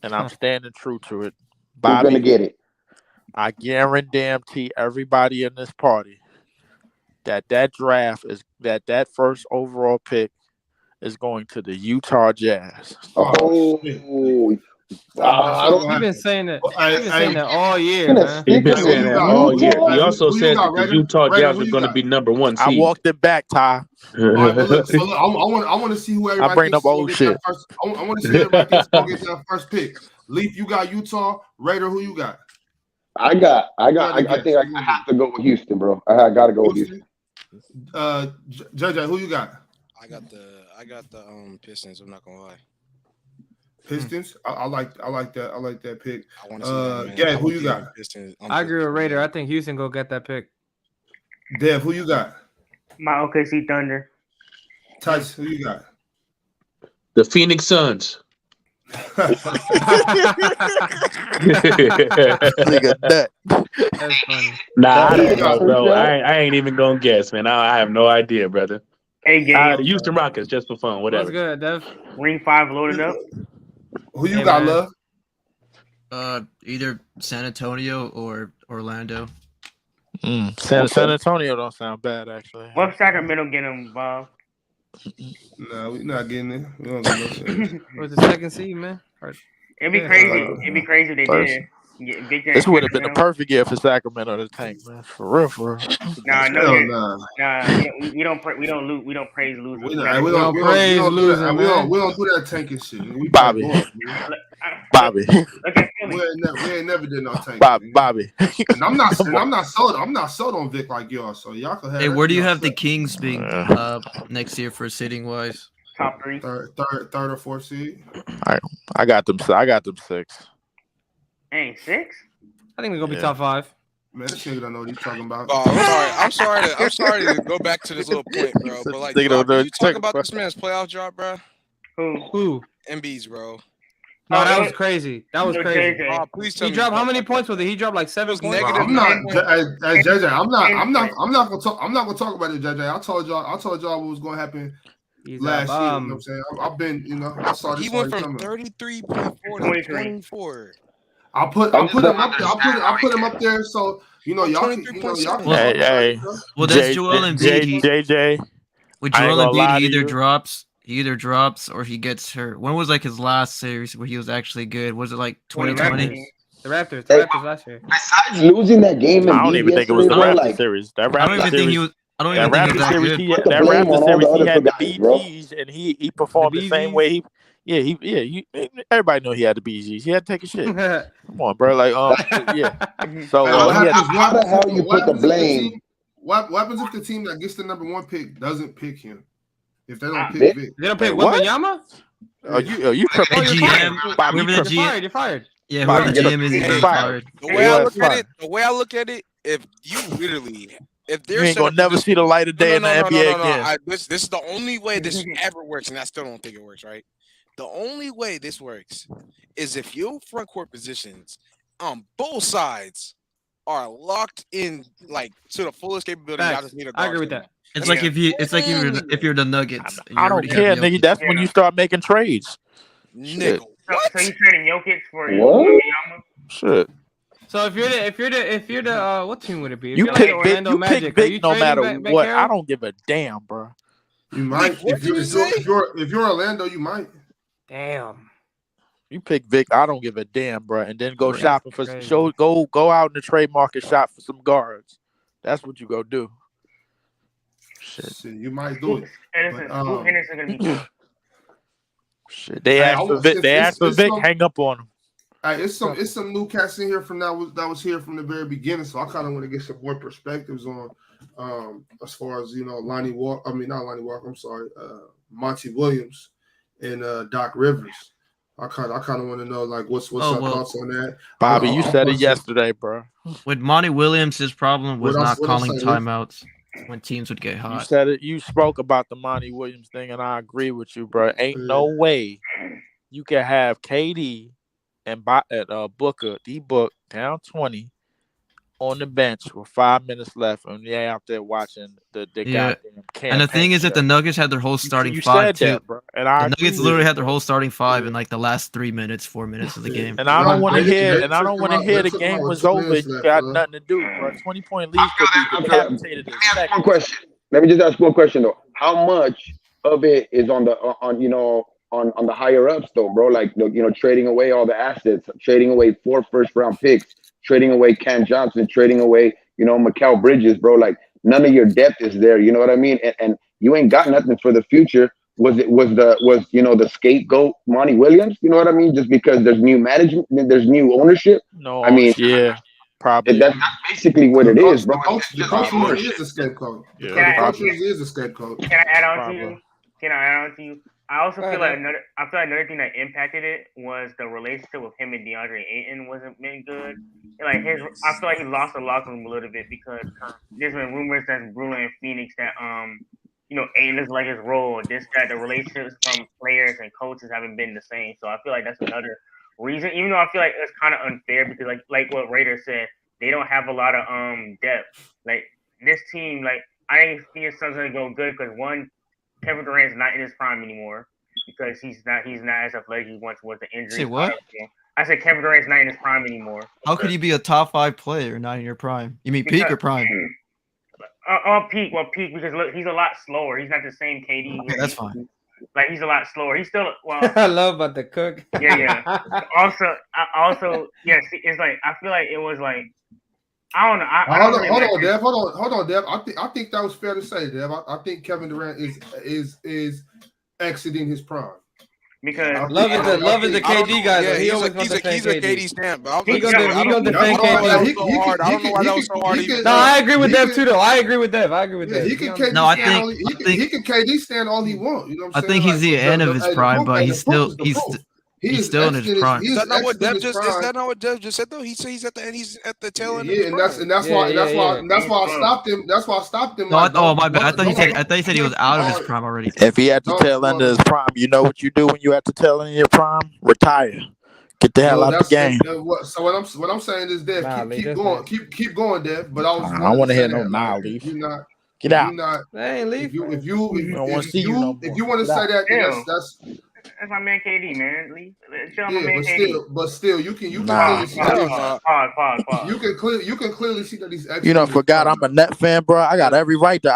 and I'm standing true to it. Bobby, who's gonna get it? I guarantee everybody in this party that draft is that first overall pick is going to the Utah Jazz. You've been saying that. All year, man. He's been saying that all year. He also said that the Utah Jazz are going to be number 1 seed. I walked it back, Ty. Right, look, I want to see who everybody. I bring up old shit. I want to see everybody gets go get that first pick. Leaf, you got Utah. Raider, who you got? I think I have to go with Houston, bro. I gotta go with Houston. JJ, who you got? I got the Pistons. I'm not gonna lie. Pistons. I like that. I like that pick. I want to see that, man. Gabe, who you got? Pistons. I agree with Raider. I think Houston go get that pick. Dev, who you got? My OKC Thunder. Tice, who you got? The Phoenix Suns. Look at that. That's funny. Nah, I don't know, bro. I ain't even gonna guess, man. I have no idea, brother. Hey, The Gabe. Houston Rockets, just for fun, What's whatever. good, Dev? Ring 5 loaded up. Who you Hey, got, man. Love? Either San Antonio or Orlando. San Antonio don't sound bad, actually. What Sacramento get him, Bob? No, we're not getting it. We don't get no shit. What's the second seed, man? It'd be crazy. It'd be crazy if they did. Get Victor This and would have been the Sacramento. perfect year for Sacramento to tank, man. For real. Nah, Hell nah. we don't praise losers. We don't praise losing, man. We don't do that tanking shit. We Bobby. Bobby. We ain't never did no tanking. Bobby. And I'm not sold. I'm not sold on Vic like y'all. So y'all can have. Hey, where do you have the Kings being next year for sitting wise? Top 3. Third or fourth seed. I got them 6. Ain't 6. I think we're gonna be top 5. Man, this nigga don't know what he's talking about. Oh, I'm sorry to go back to this little point, bro. But like, did you talk about this man's playoff drop, bro? Who? Embiid's, bro. No, that was crazy. That was crazy. Oh, please tell He me dropped how many points with it? He dropped like 7 points. negative. I'm not, JJ. I'm not gonna talk about it, JJ. I told y'all what was gonna happen last year. You know what I'm saying? I've been, I saw this. He went from 33.4 to 24. I put him up there. I put him up there. So y'all can. Hey. Well, that's Joel Embiid. JJ. With Joel Embiid, he either drops or he gets hurt. When was like his last series where he was actually good? Was it like 2020? The Raptors last year. Besides losing that game, I don't even think it was the Raptors like, series. I don't even think he was. I don't even think he was that good. That Raptors series, he had the BGs and he performed the same way. Everybody knew he had the BGs. He had to take a shit. Come on, bro. Like, yeah. So how the hell you put the blame? What happens if the team that gets the number 1 pick doesn't pick him? If they don't pick Vic, they don't pick Wembanyama? You GM? You're fired. Yeah, whoever the GM is, he's fired. The way I look at it, if you literally, if you ain't gonna never see the light of day in the NBA again. This is the only way this ever works, and I still don't think it works, right? The only way this works is if your front court positions on both sides are locked in like to the fullest capability. I just need a guard. I agree with that. It's like if you're the Nuggets. I don't care, nigga. That's when you start making trades. Nigga, So you trading Jokic for What? Shit. So if you're the what team would it be? If You you're pick like Vic. Orlando You Magic, pick are Vic you no trading matter what. Bankero? I don't give a damn, bro. you might. What did you say? If you're Orlando, you might. Damn. You pick Vic. I don't give a damn, bro. And then go shopping for go out in the trade market, shop for some guards. That's what you go do. Shit, you might do it. Henderson gonna be. Shit, they asked for Vic. They asked for Vic. Hang up on him. It's some new cats in here that was here from the very beginning. So I kind of want to get some more perspectives on as far as Lonnie Walker. I mean, not Lonnie Walker. I'm sorry, Monty Williams and Doc Rivers. I kind of want to know like what's your thoughts on that. Bobby, you said it yesterday, bro. With Monty Williams, his problem was not calling saying? timeouts when teams would get hot. You said it. You spoke about the Monty Williams thing, and I agree with you, bro. Ain't no way you can have KD and Booker, D-Book, down 20 on the bench with 5 minutes left, and they're out there watching the goddamn campaign. And the thing is that the Nuggets had their whole starting you five said too. that, bro. And the Nuggets literally had their whole starting five in like the last 3 minutes, 4 minutes of the game. And I don't want to hear. And I don't want to hear the game was over. You got nothing to do, bro. 20-point lead could be decapitated. Let me just ask one question though. How much of it is on the higher ups though, bro? Like trading away all the assets, trading away 4 first-round picks, trading away Cam Johnson, trading away Mikal Bridges, bro. Like none of your depth is there. You know what I mean? And you ain't got nothing for the future. Was the scapegoat Monty Williams? You know what I mean? Just because there's new management, there's new ownership. No, I mean, yeah. Probably. That's basically what it is, bro. The coach usually is a scapegoat. Yeah, The coach usually is a scapegoat. Can I add on to you? Can I add on to you? I also feel like another thing that impacted it was the relationship with him and DeAndre Ayton wasn't been good. Like I feel like he lost the locker room a little bit because there's been rumors that's brewing in Phoenix that Ayton is like his role. That the relationships from players and coaches haven't been the same. So I feel like that's another reason. Even though I feel like it's kind of unfair because like what Raider said, they don't have a lot of depth. Like this team, like I didn't think his son's gonna go good because one. Kevin Durant's not in his prime anymore because he's not as athletic as he once was. The injury. Say what? I said Kevin Durant's not in his prime anymore. How could you be a top 5 player not in your prime? You mean peak or prime? Peak. Well, peak because look, he's a lot slower. He's not the same KD. Okay, that's fine. Like he's a lot slower. He's still I love about the cook. Yeah. Also, yes. It's like I feel like it was like. I don't know. Hold on, Dev. I think that was fair to say, Dev. I think Kevin Durant is exiting his prime. Because love is the KD guy. Yeah, he always he's a KD stamp. He gonna defend KD. I don't know why that was so hard. No, I agree with Dev too. Though I agree with Dev. He can KD KD stand all he wants. You know what I'm saying? I think he's the end of his prime, but he's still in his prime. Is that not what Dev just said though? He said he's at the end. He's at the tail end. Yeah, and that's why I stopped him. That's why I stopped him. No, my bad. I thought he said he was out of his prime already. If he at the tail end of his prime, you know what you do when you at the tail end of your prime? Retire. Get the hell out of the game. So what I'm saying is, Dev, keep going, Dev. But I don't want to hear no leave. Get out. Leave. If you want to say that, that's. That's my man KD, man. But still, you can clearly see that you can clearly see that he's. Forgot I'm a net fan, bro. I got every right to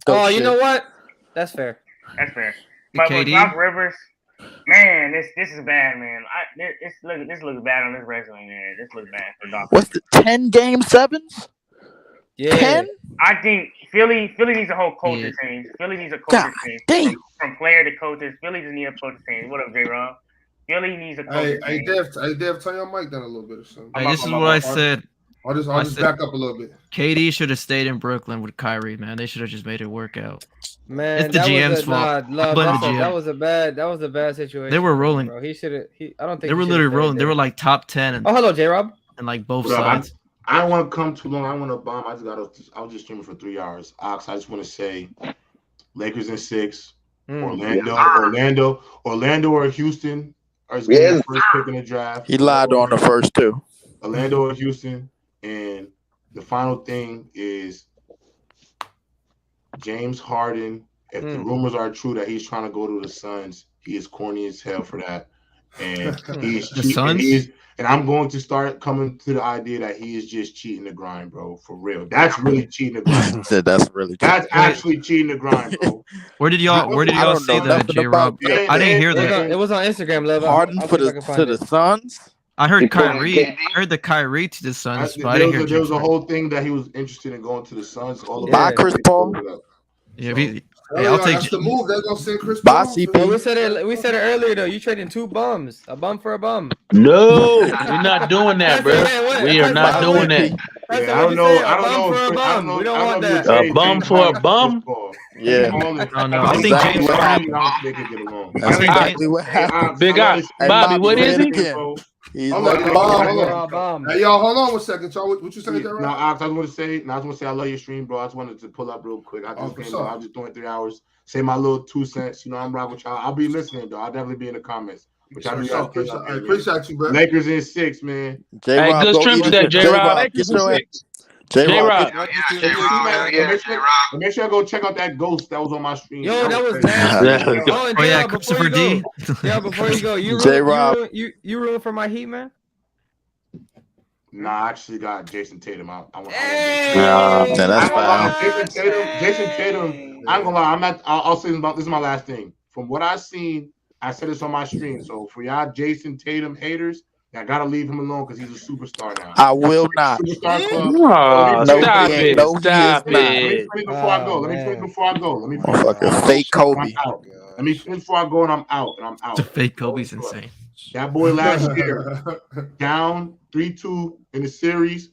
go. Oh, you know what? That's fair. But with Doc Rivers, man, this is bad, man. This looks bad on this resume, man. This looks bad for Doc. What's the 10 game 7s? Yeah. 10? I think Philly needs a whole culture change. Philly needs a culture change. From player to coaches. Philly just needs a culture change. What up, J-Rob? Philly needs a culture change. Hey, Dev, turn your mic down a little bit or something. Hey, this is what I said. I'll just back up a little bit. KD should have stayed in Brooklyn with Kyrie, man. They should have just made it work out. Man, it's the GM's fault. That was a bad situation. They were rolling. Bro. I don't think they were literally rolling. They were like top 10. Hello, J-Rob. And like both sides. I don't want to come too long. I want to bomb. I was just streaming for 3 hours. Ox, I just want to say, Lakers in 6, Orlando or Houston are getting the first pick in the draft. He lied on the first two. Orlando or Houston, and the final thing is James Harden. If the rumors are true that he's trying to go to the Suns, he is corny as hell for that, and he's the Suns. And I'm going to start coming to the idea that he is just cheating the grind, bro. For real. That's really cheating the grind. That's actually cheating the grind, bro. Where did y'all see that, J-Rob? I didn't hear that. It was on Instagram, Level. Harden to the Suns? I heard Kyrie. I heard the Kyrie to the Suns. But there was a whole thing that he was interested in going to the Suns. By Chris Paul? Yeah, I'll take that's the move. They're gonna send Chris Paul. We said it earlier though. You trading 2 bums, a bum for a bum. No, we're not doing that, bro. We are not doing that. I don't know. We don't want that. A bum for a bum. Yeah. No. I think James Harden. That's exactly what happened. Big Eye. Bobby, what is he? He's hold on. Hey, y'all, hold on 1 second, y'all. What you saying there? No, I just want to say I love your stream, bro. I just wanted to pull up real quick. I was just doing 3 hours. Say my little 2 cents. I'm rocking with y'all. I'll be listening, though. I'll definitely be in the comments. Which I appreciate you, bro. Lakers in 6, man. Hey, good stream today, J-Rob. Lakers in 6. J-Rob. Make sure I go check out that ghost that was on my stream. Yo, that was nasty. Oh yeah, Christopher D. Yeah, before you go, you ruined for my Heat, man. Nah, I actually got Jayson Tatum out. That's fine. Jayson Tatum. I'm gonna lie. I'll say this is my last thing. From what I've seen, I said this on my stream. So for y'all Jayson Tatum haters, I gotta leave him alone because he's a superstar now. I will not. Superstar club. Stop it. Stop it. Let me finish before I go. Fake Kobe. Let me finish before I go, and I'm out. The fake Kobe's insane. That boy last year down 3-2 in the series,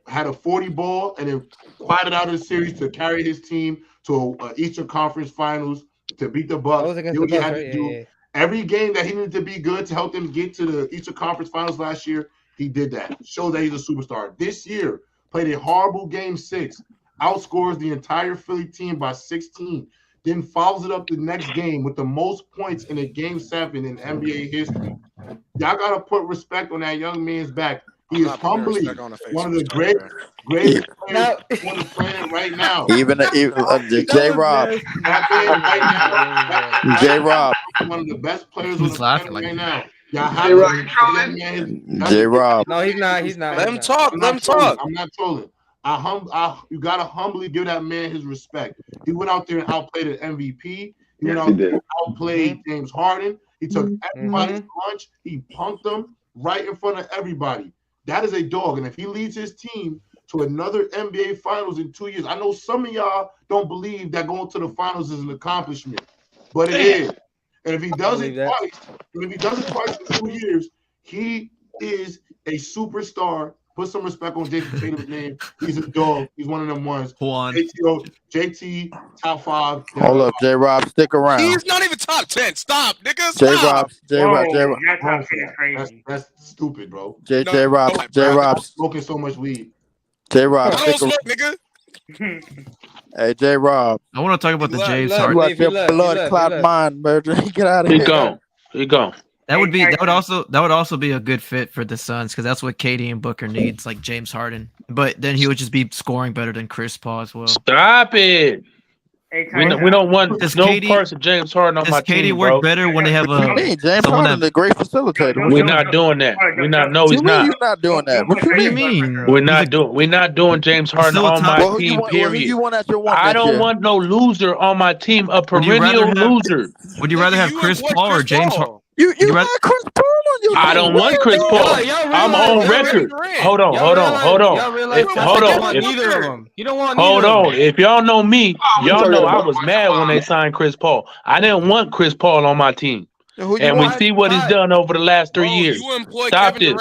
had a 40 ball and then quieted out of the series to carry his team to a Eastern Conference Finals to beat the Bucks. Every game that he needed to be good to help them get to the Eastern Conference Finals last year, he did that. Shows that he's a superstar. This year, played a horrible game 6, outscores the entire Philly team by 16, then follows it up the next game with the most points in a game 7 in NBA history. Y'all got to put respect on that young man's back. He is humbly one of the greatest players on the planet right now. Even J-Rob. J-Rob. One of the best players on the planet right now. J-Rob. No, he's not. Let him talk. Let him talk. I'm not trolling. You gotta humbly give that man his respect. He went out there and outplayed an MVP. He went out there and outplayed James Harden. He took everybody's lunch. He punked them right in front of everybody. That is a dog. And if he leads his team to another NBA Finals in 2 years, I know some of y'all don't believe that going to the finals is an accomplishment, but it is. And if he does it twice in 2 years, he is a superstar. Put some respect on Jayson Tatum's name. He's a dog. He's one of them ones. JT, top 5. Hold up, J-Rob, stick around. He's not even top 10. Stop, nigga. J-Rob. That's stupid, bro. J-Rob. Smoking so much weed. J-Rob, I don't smoke, nigga. Hey, J-Rob. I want to talk about the James Harden. You out there blood clot mind, murder. Get out of here. He gone. That would also be a good fit for the Suns because that's what KD and Booker needs, like James Harden. But then he would just be scoring better than Chris Paul as well. Stop it. We don't want parts of James Harden on my team, KD work better when they have a James Harden, the great facilitator. We're not doing that. He's not. You're not doing that. What do you mean? We're not doing James Harden on my team. Period. I don't want no loser on my team. A perennial loser. Would you rather have Chris Paul or James Harden? You had Chris Paul on your team. I don't want Chris Paul. I'm on record. Hold on. If y'all know me, y'all know I was mad when they signed Chris Paul. I didn't want Chris Paul on my team. And we see what he's done over the last 3 years. Stop this.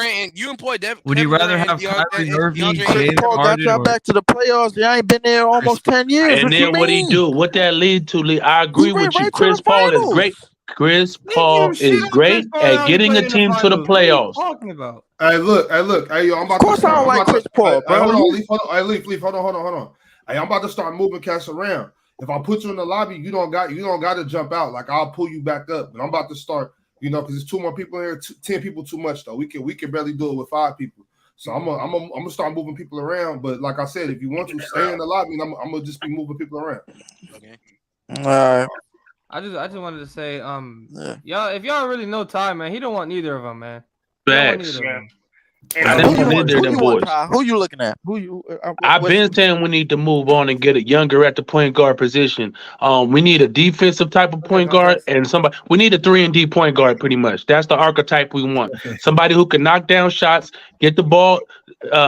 Would you rather have Kyrie Irving, James Paul got Harden, y'all back to the playoffs? Y'all ain't been there almost 10 years. And then what he do? What that lead to? I agree with you. Chris Paul is great. Chris Paul is great at getting a team to the playoffs. Hey, look. Hey, yo, I'm about. Of course, I don't like Chris Paul, bro. Hold on, Leaf. Hold on. Hey, I'm about to start moving cats around. If I put you in the lobby, you don't got to jump out. Like I'll pull you back up. And I'm about to start. Because there's 2 more people here. 10 people too much though. We can barely do it with 5 people. So I'm gonna start moving people around. But like I said, if you want to stay in the lobby, I'm gonna just be moving people around. Okay. All right. I just wanted to say, y'all, if y'all really know Ty, man, he don't want neither of them, man. Facts. Who you looking at? I've been saying we need to move on and get it younger at the point guard position. We need a defensive type of point guard and somebody. We need a 3-and-D point guard, pretty much. That's the archetype we want. Somebody who can knock down shots, get the ball,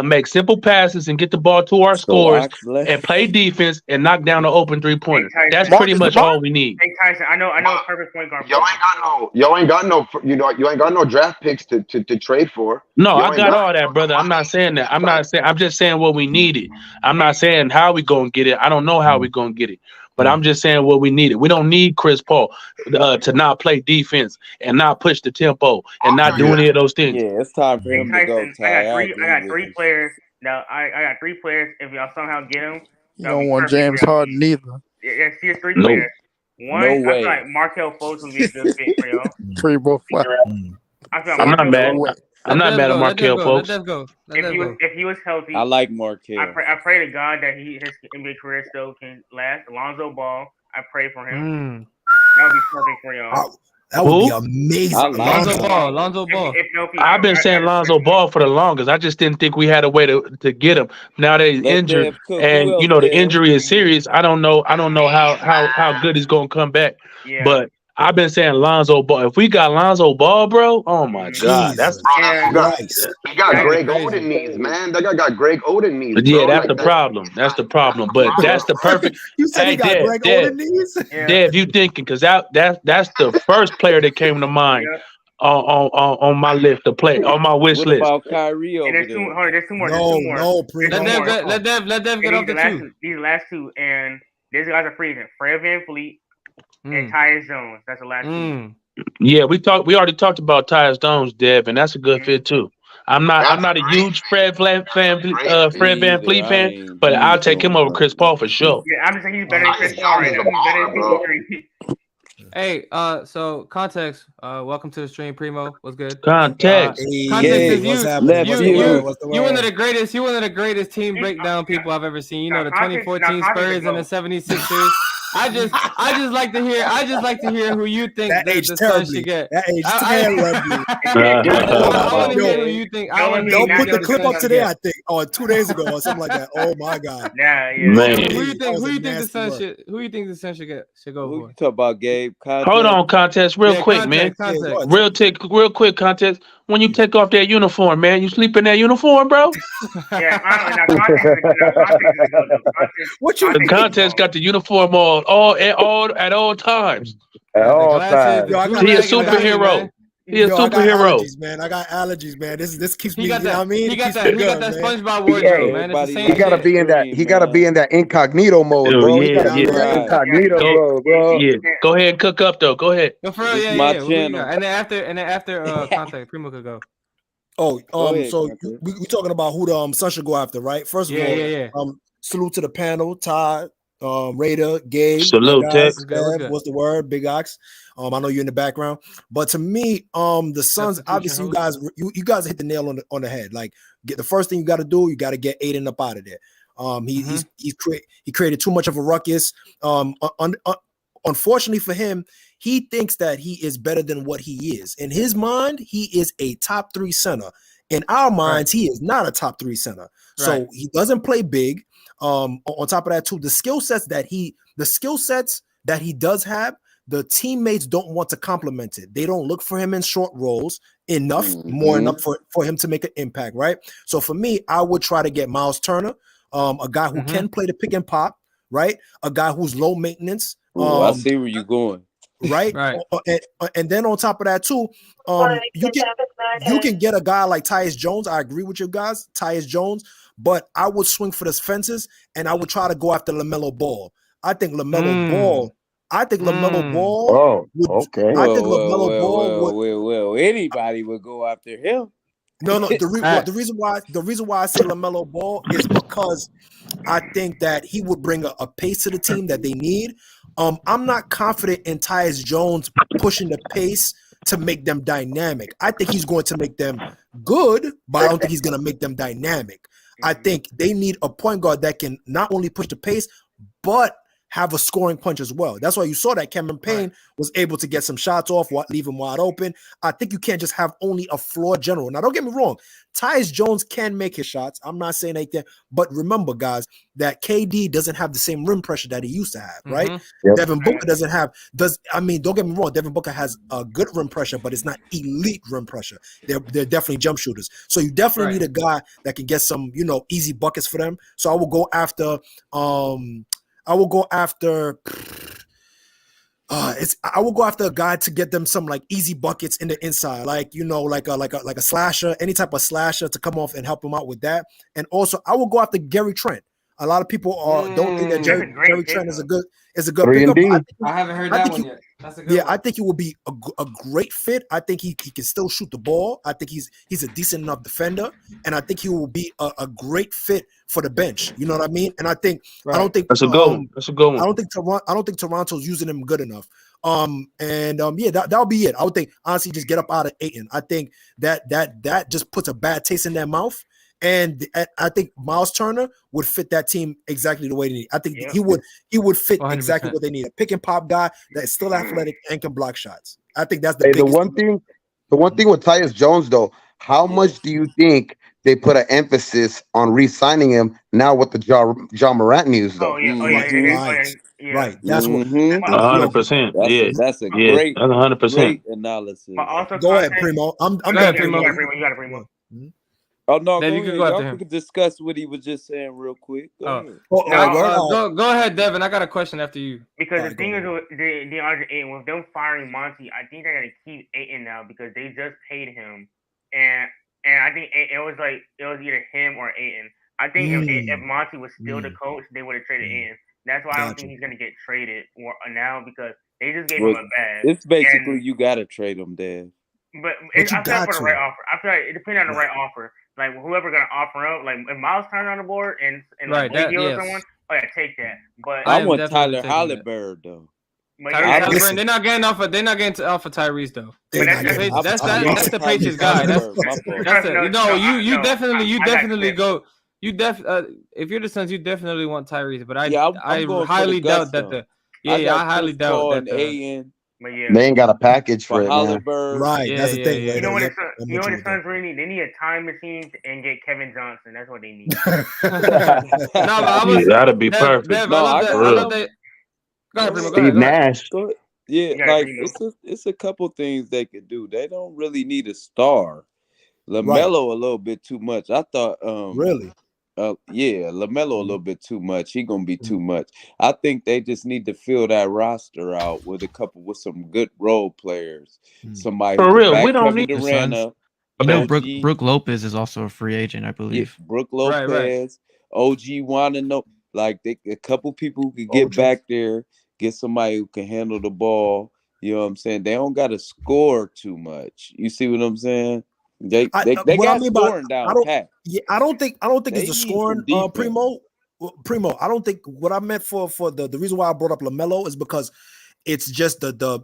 make simple passes, and get the ball to our scorers, and play defense and knock down the open 3-pointer. That's pretty much all we need. Hey Tyson, I know a perfect point guard. Y'all ain't got no draft picks to trade for. No, I got all that, brother. I'm not saying that. I'm just saying what we needed. I'm not saying how we gonna get it. I don't know how we gonna get it, but I'm just saying what we needed. We don't need Chris Paul to not play defense and not push the tempo and not do any of those things. Yeah, it's time for him to go. I got 3 players. Now I got 3 players. If y'all somehow get them, you don't want James Harden neither. Yeah, here's 3 players. One, I feel like Markelle Fultz would be a good fit for y'all. 3, 4, 5. I'm not mad. I'm not mad at Markelle Fultz. If he was healthy, I like Markelle. I pray to God that his NBA career still can last. Alonzo Ball, I pray for him. That would be perfect for y'all. That would be amazing. Lonzo Ball. I've been saying Lonzo Ball for the longest. I just didn't think we had a way to get him. Now that he's injured, and the injury is serious, I don't know how good he's gonna come back. Yeah. But I've been saying Lonzo Ball. If we got Lonzo Ball, bro, oh my God, that's nice. He got Greg Oden knees, man. That guy got Greg Oden knees. Yeah, that's the problem. That's the problem. But that's the perfect. You said he got Greg Oden knees? Dave, you thinking? Because that's the first player that came to mind. on my list to play on my wish What list. about Kyrie over And there's two more. Let Dev get off the two. These last two, and these guys are free agent. Fred VanVleet and Tyus Jones. That's the last two. Yeah, we already talked about Tyus Jones, Dev, and that's a good fit too. I'm not a huge Fred VanVleet fan, but I'll take him over Chris Paul for sure. Yeah, I'm just saying he's better than Chris Paul right now. He's better than CP3. Hey, so context. Welcome to the stream, Primo. What's good? Context. Context is you one of the greatest. You one of the greatest team breakdown people I've ever seen. You know the 2014 Spurs and the 76ers. I just like to hear. Who you think that the Suns should get. That age terribly. I want to hear who you think. Don't put the clip up today. I think, or 2 days ago, or something like that. Oh my God. Yeah. Man. Who you think the Suns should? Who you think the Suns should go Who for? you talk about, Gabe? Hold on, contest, real quick, man. Real quick, contest. When you take off that uniform, man, you sleep in that uniform, bro? Yeah, The contest got the uniform on at all times. At all times. He a superhero. He a superhero. I got allergies, man. This keeps me. You know what I mean? He got that SpongeBob wardrobe, man. It's the same He gotta be in that. He gotta be in that incognito mode, bro. Incognito mode, bro. Yeah. Go ahead and cook up though. Go ahead. No, for real, yeah. And then after contact, Primo could go. So we talking about who the Suns should go after, right? First of all, salute to the panel, Todd, Raider, Gabe. Salute, Tex. What's the word? Big Ox. I know you're in the background, but to me, the Suns, obviously, you guys hit the nail on the head. Like, the first thing you got to do, you got to get Ayton up out of there. He created too much of a ruckus. Unfortunately for him, he thinks that he is better than what he is. In his mind, he is a top 3 center. In our minds, he is not a top 3 center. So he doesn't play big. On top of that, too, the skill sets that he does have, the teammates don't want to compliment it. They don't look for him in short roles enough for him to make an impact, right? So for me, I would try to get Miles Turner, a guy who can play the pick and pop, right? A guy who's low maintenance. I see where you're going. Right. And then on top of that too, you can get a guy like Tyus Jones. I agree with you guys, Tyus Jones, but I would swing for the fences and I would try to go after LaMelo Ball. I think LaMelo Ball. Oh, okay. I think LaMelo Ball would. Anybody would go after him. No. The reason why I say LaMelo Ball is because I think that he would bring a pace to the team that they need. I'm not confident in Tyus Jones pushing the pace to make them dynamic. I think he's going to make them good, but I don't think he's going to make them dynamic. I think they need a point guard that can not only push the pace, but have a scoring punch as well. That's why you saw that Cameron Payne was able to get some shots off, leave him wide open. I think you can't just have only a floor general. Now, don't get me wrong. Tyus Jones can make his shots. I'm not saying anything, but remember, guys, that KD doesn't have the same rim pressure that he used to have, right? Yep. Devin Booker don't get me wrong. Devin Booker has a good rim pressure, but it's not elite rim pressure. They're definitely jump shooters. So you definitely need a guy that can get some, easy buckets for them. So I will go after a guy to get them some like easy buckets in the inside, like a slasher, any type of slasher to come off and help him out with that. And also, I will go after Gary Trent. A lot of people don't think that Gary Trent is a good pickup. I haven't heard that one yet. That's a good one. I think he will be a great fit. I think he can still shoot the ball. I think he's a decent enough defender, and I think he will be a great fit for the bench. You know what I mean? And I don't think that's a good one. That's a good one. I don't think Toronto's using him good enough. That'll be it. I would think honestly, just get up out of Ayton. I think that just puts a bad taste in their mouth. And I think Miles Turner would fit that team exactly the way they need. I think he would fit 100%. Exactly what they need. A pick and pop guy that's still athletic and can block shots. I think that's the one thing with Tyus Jones though. How much do you think they put an emphasis on re-signing him now with the Ja Morant news though? Right. That's what 100%. Yeah, that's a great 100% analysis. Go ahead, Primo. I'm done. You got it, Primo. Oh no, Dev, go you can ahead. go Y'all after him. can discuss what he was just saying real quick. Go ahead. Go ahead, Devin. I got a question after you. Because the thing is, with DeAndre Ayton, with them firing Monty, I think they're gonna keep Ayton now because they just paid him, and I think it was either him or Ayton. I think if Monty was still the coach, they would have traded Ayton. That's why I don't think he's gonna get traded now because they just gave him a bag. It's basically you gotta trade him, Dev. But I feel like for the right offer. I feel like it depends on the right offer. Like whoever gonna offer up, like if Miles Turner on the board and like or someone, oh yeah, take that. But I want Tyler Halliburton though. They're not getting off of Tyrese though. That's the Patriots guy. You definitely go. If you're the Suns, you definitely want Tyrese. But I highly doubt that I highly doubt that. They ain't got a package for it, man. Right, that's the thing. You know what the Suns really need? They need a time machine and get Kevin Johnson. That's what they need. That'd be perfect. Steve Nash. Yeah, like it's a couple things they could do. They don't really need a star. LaMelo a little bit too much. I thought really? LaMelo a little bit too much. He gonna be too much. I think they just need to fill that roster out with some good role players. Somebody for real. We don't need Durant up. I know Brooke Lopez is also a free agent, I believe. Yeah, Brooke Lopez, OG wanna know a couple people who could get back there, get somebody who can handle the ball. You know what I'm saying? They don't gotta score too much. You see what I'm saying? They got scoring down pat. Yeah, I don't think it's a scoring Primo. I don't think what I meant for the reason why I brought up LaMelo is because it's just the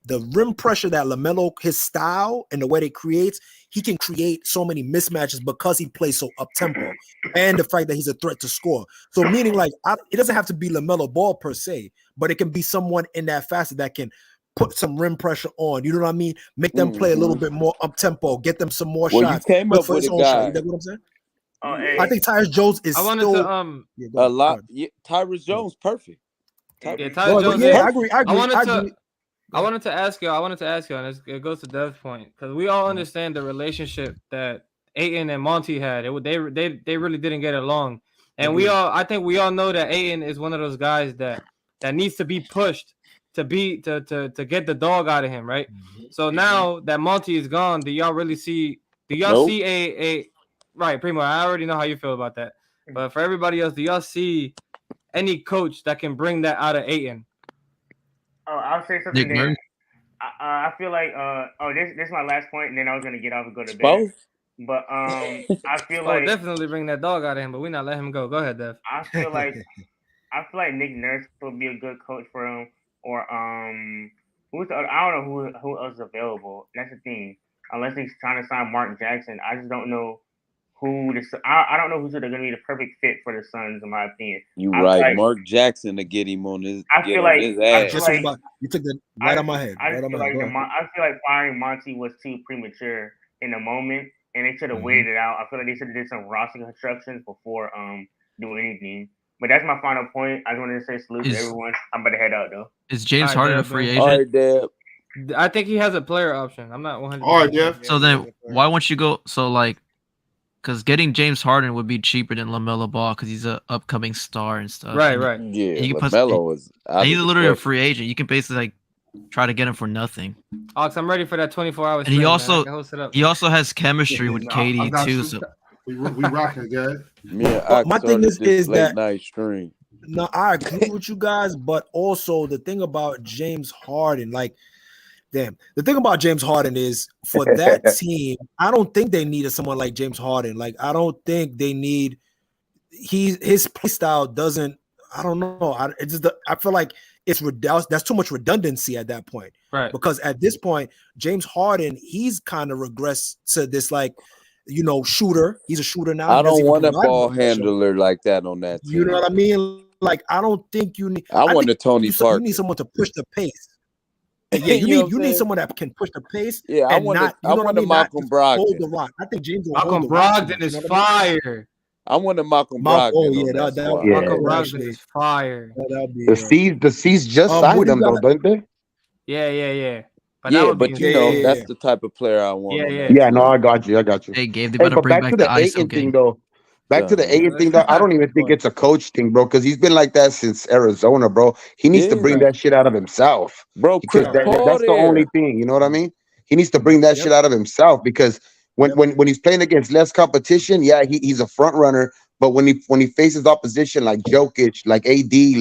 rim pressure that LaMelo, his style and the way they creates, he can create so many mismatches because he plays so up tempo, and the fact that he's a threat to score. So meaning it doesn't have to be LaMelo Ball per se, but it can be someone in that facet that can put some rim pressure on. You know what I mean? Make them play a little bit more up tempo, get them some more shots. You came up with a guy. You know what I'm saying? I think Tyus Jones is still a lot. Yeah, Tyrus Jones perfect. Tyus Jones. I agree. I wanted to ask you, and it goes to Dev's point, because we all understand the relationship that Ayton and Monty had. They really didn't get along, and I think we all know that Ayton is one of those guys that needs to be pushed to get the dog out of him, right? So now that Monty is gone, do y'all see a right, Primo? I already know how you feel about that, but for everybody else, do y'all see any coach that can bring that out of Ayton? Oh, I'll say something there. I feel like this is my last point, and then I was gonna get off and go to bed. Both? But I feel like definitely bring that dog out of him, but we're not letting him go. Go ahead, Dev. I feel like Nick Nurse would be a good coach for him, or who's the other? I don't know who else is available. That's the thing. Unless he's trying to sign Mark Jackson, I just don't know I don't know who's going to be the perfect fit for the Suns, in my opinion. You're right. Like, Mark Jackson to get him on his ass. You took the right on my head. I feel like firing Monty was too premature in the moment, and they should have waited it out. I feel like they should have did some roster constructions before doing anything. But that's my final point. I just wanted to say salute to everyone. I'm about to head out, though. Is James Harden a free agent? All right, Deb. I think he has a player option. I'm not 100%. All right, Jeff. So then why won't you go? So because getting James Harden would be cheaper than LaMelo Ball because he's an upcoming star and stuff. Right. Yeah, LaMelo is. He's literally a free agent. You can basically try to get him for nothing. Ox, I'm ready for that 24-hour. And he also has chemistry with KD too. So we rocking, guys. Yeah, my thing is that night stream. No, I agree with you guys, but also the thing about James Harden, the thing about James Harden is for that team, I don't think they needed someone like James Harden. I don't think they need his play style doesn't. I don't know. I feel like that's too much redundancy at that point. Right. Because at this point, James Harden, he's kind of regressed to this shooter. He's a shooter now. I don't want a ball handler like that on that team. You know what I mean? I don't think you need. I want a Tony Parker. You need someone to push the pace. Yeah, you need someone that can push the pace. Yeah, I want a Malcolm Brogdon. Hold the rock. I think James Malcolm Brogdon is fire. I want a Malcolm Brogdon. Oh yeah, Malcolm Brogdon is fire. The C's just signed them though, don't they? Yeah. But that would be but you know that's the type of player I want. Yeah, no, I got you. Hey, Gabe, they Hey, better but bring back back to the the ISO Ayton game. thing, though. Back to the Ayton thing, though. I don't even think it's a coach thing, bro, because he's been like that since Arizona, bro. He needs to bring that shit out of himself, bro. Because that's the only thing. You know what I mean? He needs to bring that shit out of himself because when he's playing against less competition, yeah, he's a front runner. But when he faces opposition like Jokic, like AD,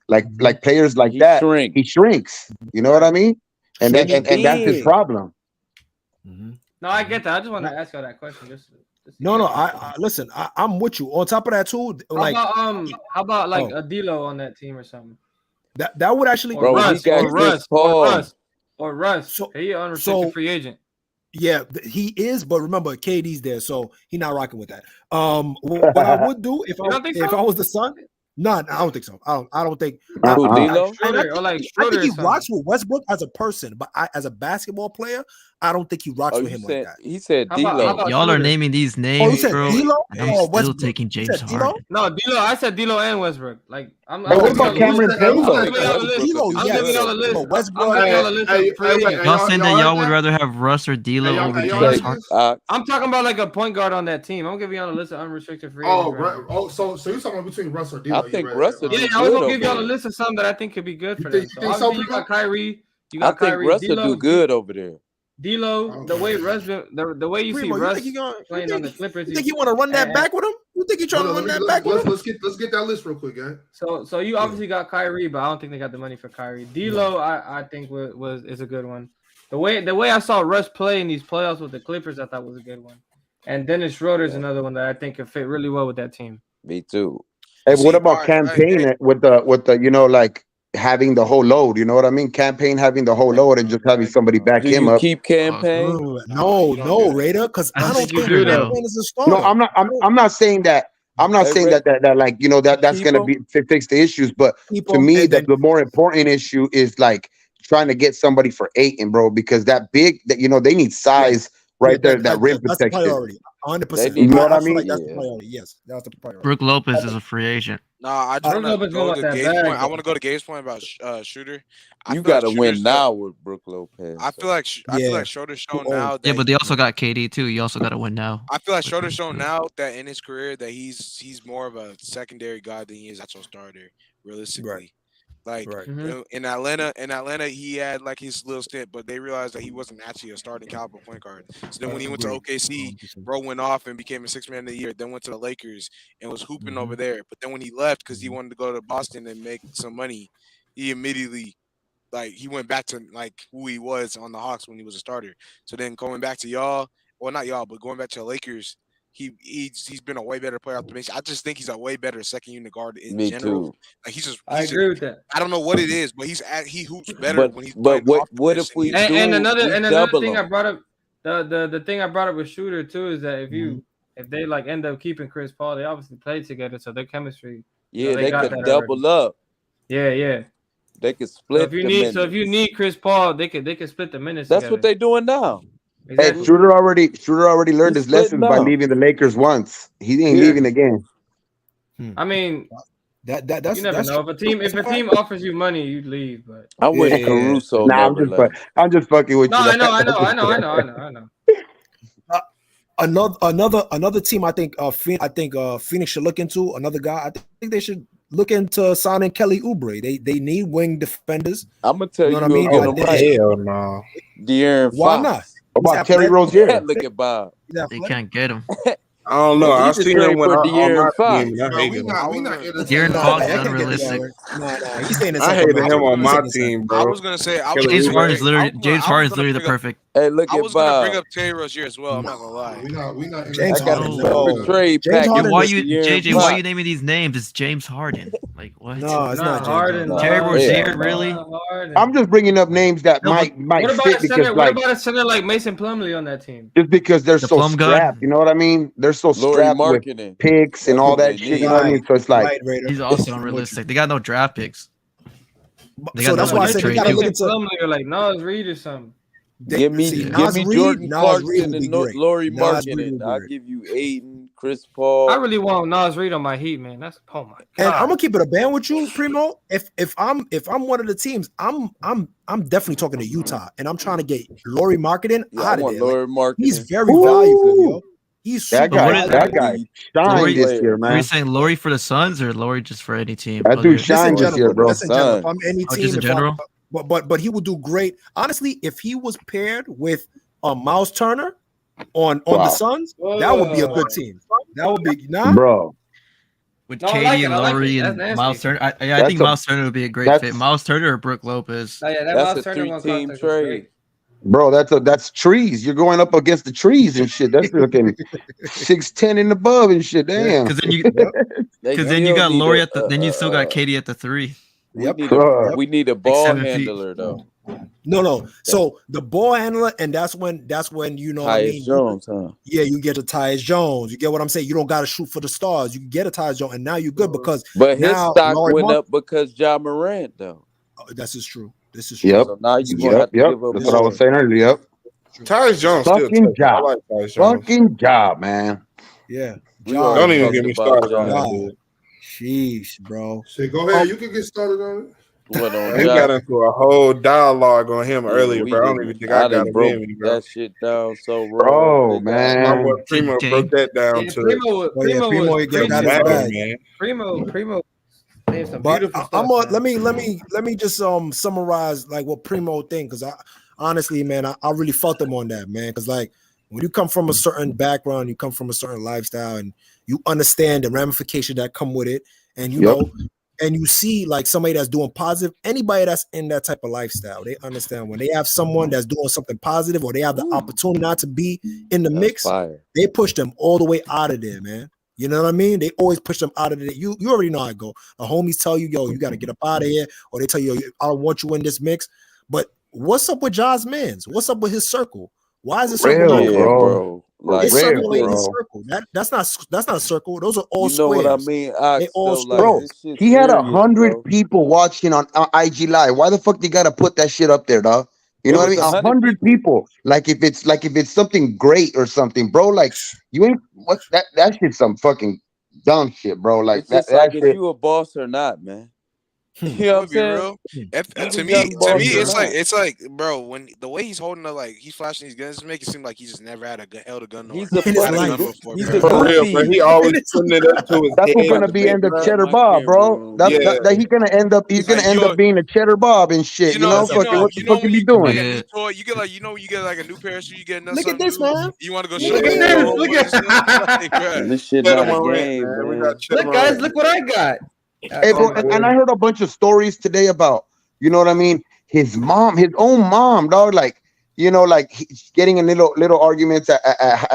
like players like that, he shrinks. You know what I mean? And that's his problem. No, I get that. I just want to ask you that question. No, I listen. I'm with you. On top of that too, like how about like a D'Lo on that team or something? That would actually or Russ. So he unrestricted free agent. Yeah, he is, but remember KD's there, so he's not rocking with that. What I would do if I was the Sun? No, I don't think so. I don't think. I think he rocks with Westbrook as a person, but as a basketball player, I don't think he rocks with him like that. He said D'Lo. Y'all are naming these names, bro. D'Lo? And I'm still taking James Harden. No, D'Lo. I said D'Lo and Westbrook. Like what about Cameron Payne? I'm giving y'all the list. Westbrook. Y'all saying that y'all would rather have Russ or D'Lo over James Harden? I'm talking about like a point guard on that team. I'm giving y'all a list of unrestricted free agents. So you're talking about between Russ or D'Lo? I think Russ. Yeah, I was gonna give y'all a list of some that I think could be good for them. So obviously you got Kyrie. You got Kyrie. Kyrie. Russ will do good over there. D'Lo, the way Russ, the way you see Russ playing on the Clippers. You think you want to run that back with him? You think you're trying to run that back with him? Let's get that list real quick, guys. So you obviously got Kyrie, but I don't think they got the money for Kyrie. D'Lo, I think is a good one. The way I saw Russ play in these playoffs with the Clippers, I thought was a good one. And Dennis Schroeder's another one that I think could fit really well with that team. Me too. Hey, what about campaign with the like having the whole load? You know what I mean? Campaign having the whole load and just having somebody back him up. Keep campaign? No, Raider, because I don't think campaign is a starter. No, I'm not saying that. I'm not saying that like that's gonna be fix the issues, but to me the more important issue is like trying to get somebody for Ayton, bro, because that they need size right there. That rim that's the protection. priority. 100%. You know what I mean? Like that's the priority. Yes, that's the priority. Brooke Lopez is a free agent. Nah, I just want to go to Gabe's point. I want to go to Gabe's point about Shooter. You got to win now with Brooke Lopez. I feel like Schroeder's shown now. Yeah, but they also got KD too. You also got to win now. I feel like Schroeder's shown now that in his career that he's more of a secondary guy than he is actual starter. Realistically. Right. Like in Atlanta, he had like his little stint, but they realized that he wasn't actually a starting caliber point guard. So then when he went to OKC, bro went off and became a sixth man of the year. Then went to the Lakers and was hooping over there. But then when he left because he wanted to go to Boston and make some money, he immediately he went back to like who he was on the Hawks when he was a starter. So then going back to y'all, well not y'all, but going back to the Lakers. He's been a way better player off the bench. I just think he's a way better second unit guard in general. Too. Like I agree with that. I don't know what it is, but he hoops better when he's. But what if we and another thing I brought up the thing I brought up with Shooter too is that if they like end up keeping Chris Paul, they obviously played together, so their chemistry. Yeah, they could double up. Yeah. They could split. So if you need Chris Paul, they could split the minutes. That's what they're doing now. Exactly. Hey, Schroeder already learned his lessons by leaving the Lakers once. He ain't leaving again. I mean, that's you never know. If a team offers you money, you leave. But I wish Caruso. Nah, I'm just fucking with you. No, I know. Another team I think Phoenix should look into. Another guy I think they should look into signing Kelly Oubre. They need wing defenders. I'm gonna tell you, what I mean. Hell no. De'Aaron Why Fox. not? What about Terry Rozier? Look at Bob. They can't get him. I don't know. I've seen him when De'Aaron Fox. De'Aaron Fox is unrealistic. I hated him on my team, bro. I was gonna say James Harden's literally the perfect. Hey, look I at was gonna bring Bob. up Terry Rozier as well. I'm not gonna lie. We not. James I got Harden. a trade package. Why you naming these names? It's James Harden. Like what? No, it's not Harden. Terry Rozier, really? I'm just bringing up names that might What about fit because what about a center like Mason Plumlee on that team? just because they're so plum guy? strapped, you know what I mean? They're so strapped with picks and all that shit, you know what I mean? So it's like He's also unrealistic. They got no draft picks. So that's why I said you gotta look into Plumlee or like Nas Reed or something. Give me Jordan Clarkson and Laurie Markkinen. I'll give you Ayton, Chris Paul. I really want Nas Reed on my Heat, man. That's my god. And I'm gonna keep it a band with you, Primo. If I'm one of the teams, I'm definitely talking to Utah, and I'm trying to get Lauri Marketing out of there. He's very valuable, yo. He's that guy shined this year, man. Are you saying Lauri for the Suns or Lauri just for any team? That dude shined this year, bro. That's in general. If I'm any team, just in general. But he would do great. Honestly, if he was paired with Miles Turner on the Suns, that would be a good team. That would be bro. With KD and Lauri and Miles Turner, I think Miles Turner would be a great fit. Miles Turner or Brook Lopez. Oh, yeah, that's a 3-team trade. Bro, that's trees. You're going up against the trees and shit. That's looking 6'10" and above and shit. Damn. Because then you got Lauri at the. Then you still got KD at the 3. We need a ball handler though. No. So the ball handler, and that's when you know. Tyus Jones, huh? Yeah, you get a Tyus Jones. You get what I'm saying? You don't got to shoot for the stars. You can get a Tyus Jones, and now you're good because. But his now stock went up because Ja Morant though. This is true. This is true. Yep. So now you gonna have to give up. That's what I was saying earlier. Yep. Tyus Jones fucking job. Like Tyus Jones. Fucking job, man. Yeah. Don't even get me started on that, dude. Sheesh, bro. Say, go ahead. You can get started on it. We got into a whole dialogue on him earlier, bro. I don't even think I got him in, bro. That shit down so wrong. Bro, man. My boy Primo broke that down Primo. But let me just summarize like what Primo think, because I honestly, man, I really felt him on that, man, because like when you come from a certain background, you come from a certain lifestyle, and you understand the ramification that come with it, and you know, and you see like somebody that's doing positive, anybody that's in that type of lifestyle, they understand when they have someone that's doing something positive, or they have the opportunity not to be in the mix, they push them all the way out of there, man. You know what I mean? They always push them out of it. You already know how it go. The homies tell you, yo, you got to get up out of here. Or they tell you, yo, I don't want you in this mix. But what's up with Ja's mans? What's up with his circle? Why is it circle? Bro. Like, his circle ain't his circle. That's not a circle. Those are all squares. You know what I mean? They all squares. Bro, he had 100 people watching on IG Live. Why the fuck you got to put that shit up there, dog? You know what I mean? 100 people. Like if it's something great or something, bro. Like you ain't what's that shit's some fucking dumb shit, bro. Like it's just like if you a boss or not, man. You know what I'm saying? To me, it's like, bro, when the way he's holding up, like he's flashing these guns, make it seem like he just never held a gun. He's a before, he's for real, but he always putting it up to his. That's what's gonna be end up Cheddar Bob, bro. That he's gonna end up. He's gonna end up being a Cheddar Bob and shit. You know what the fuck you be doing? You get like you get like a new pair of shoes. You get another. Look at this, man. You want to go? Look at this. Look at this shit. Not a game, man. Look, guys, look what I got. Hey, bro, and I heard a bunch of stories today about, you know what I mean, his own mom, dog, like, you know, like getting in little arguments at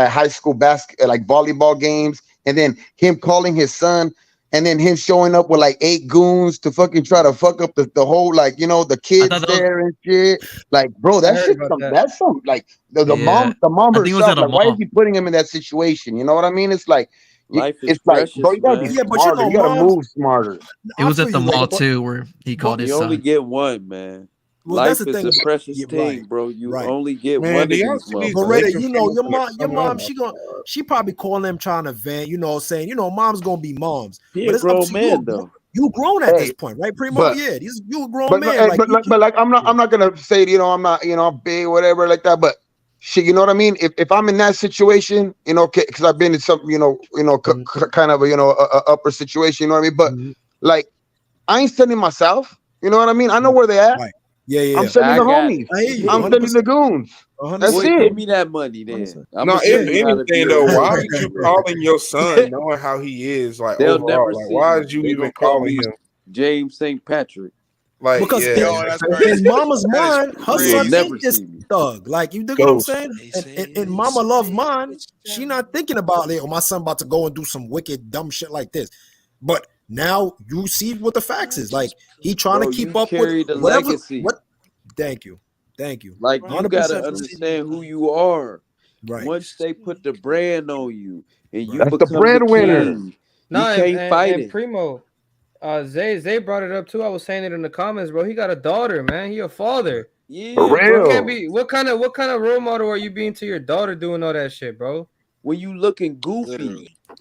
high school like volleyball games, and then him calling his son, and then him showing up with like 8 goons to fucking try to fuck up the whole, like, you know, the kids there and shit. Like, bro, that's some like the mom herself. Like, why is he putting him in that situation? You know what I mean? It's like. It's like, bro, you gotta be smarter. You gotta move smarter. It was at the mall too, where he called his son. You only get one, man. Life is a precious thing, bro. You only get one of these motherfuckers. Beretta, you know, your mom, she probably calling them trying to vent, you know, saying, you know, mom's gonna be moms. He a grown man, though. You grown at this point, right, Primo? You a grown man. But like, I'm not gonna say, you know, I'm not, you know, big, whatever, like that, but. Shit, you know what I mean? If I'm in that situation, you know, because I've been in some, kind of a, a upper situation, you know what I mean? But like, I ain't sending myself. You know what I mean? I know where they at. Right. Yeah. I'm sending the homies. I'm sending the goons. That's it. Give me that money then. No, if anything though, why are you calling your son knowing how he is? Like, overall, like, why did you even calling him James St. Patrick? Like, because in mama's mind, her son ain't this thug. Like, you dig what I'm saying? And mama love mine. She not thinking about it. Oh, my son about to go and do some wicked dumb shit like this. But now you see what the facts is. Like, he trying to keep up with the whatever. Legacy. Thank you. Like, you gotta understand who you are. Right. Once they put the brand on you and you That's become the breadwinner. You can't fight it. Primo. Zay brought it up too. I was saying it in the comments, bro. He got a daughter, man. He a father. Yeah, for real. Can't be, what kind of role model are you being to your daughter doing all that shit, bro? When you looking goofy,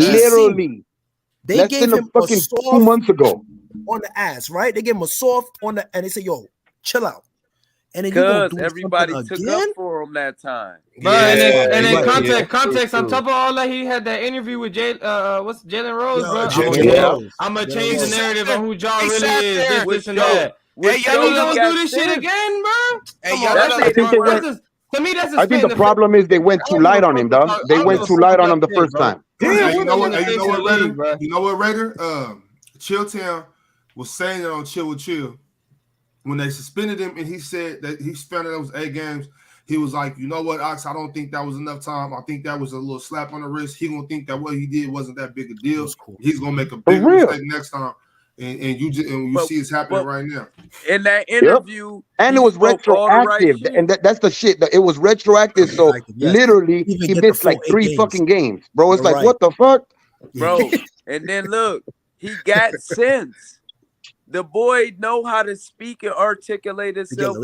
Literally. They Less gave than him fucking a 2 soft months ago. on the ass, right? They gave him a soft on the, and they said, "Yo, chill out." And then you gonna Because do everybody something took again? up for from that time. Bro, and then context on top of all that, he had that interview with Jalen Rose, bro. I'm gonna change the narrative on who Ja really is. This and that. Hey, y'all don't do this shit again, bro. To me, that's I think the problem is they went too light on him, dog. They went too light on him the first time. Damn, you know what, Raider? Chilltown was saying it on Chill with Chill when they suspended him, and he said that he spent it was 8 games. He was like, you know what, Ox, I don't think that was enough time. I think that was a little slap on the wrist. He gonna think that what he did wasn't that big a deal. Cool. He's gonna make a big mistake next time. And you see it's happening right now. In that interview, and it was retroactive, and that's the shit. It was retroactive, so literally he missed like 3 fucking games, bro. It's like, what the fuck, bro? And then look, he got sense. The boy know how to speak and articulate himself.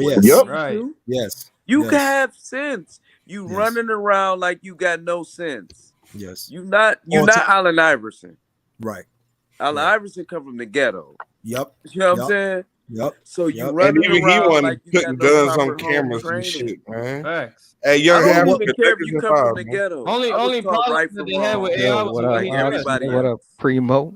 Yes. You can have sense. You running around like you got no sense. Yes. You not Allen Iverson. Right. Allen Iverson come from the ghetto. Yep. You know what I'm saying? Yep. So you running and even around he wasn't like you putting got no guns on proper cameras home and training. shit, man. Facts. Hey, young I don't Hamilton, even care if you come from the ghetto. Only problem that they had with AI was like everybody What up, Primo?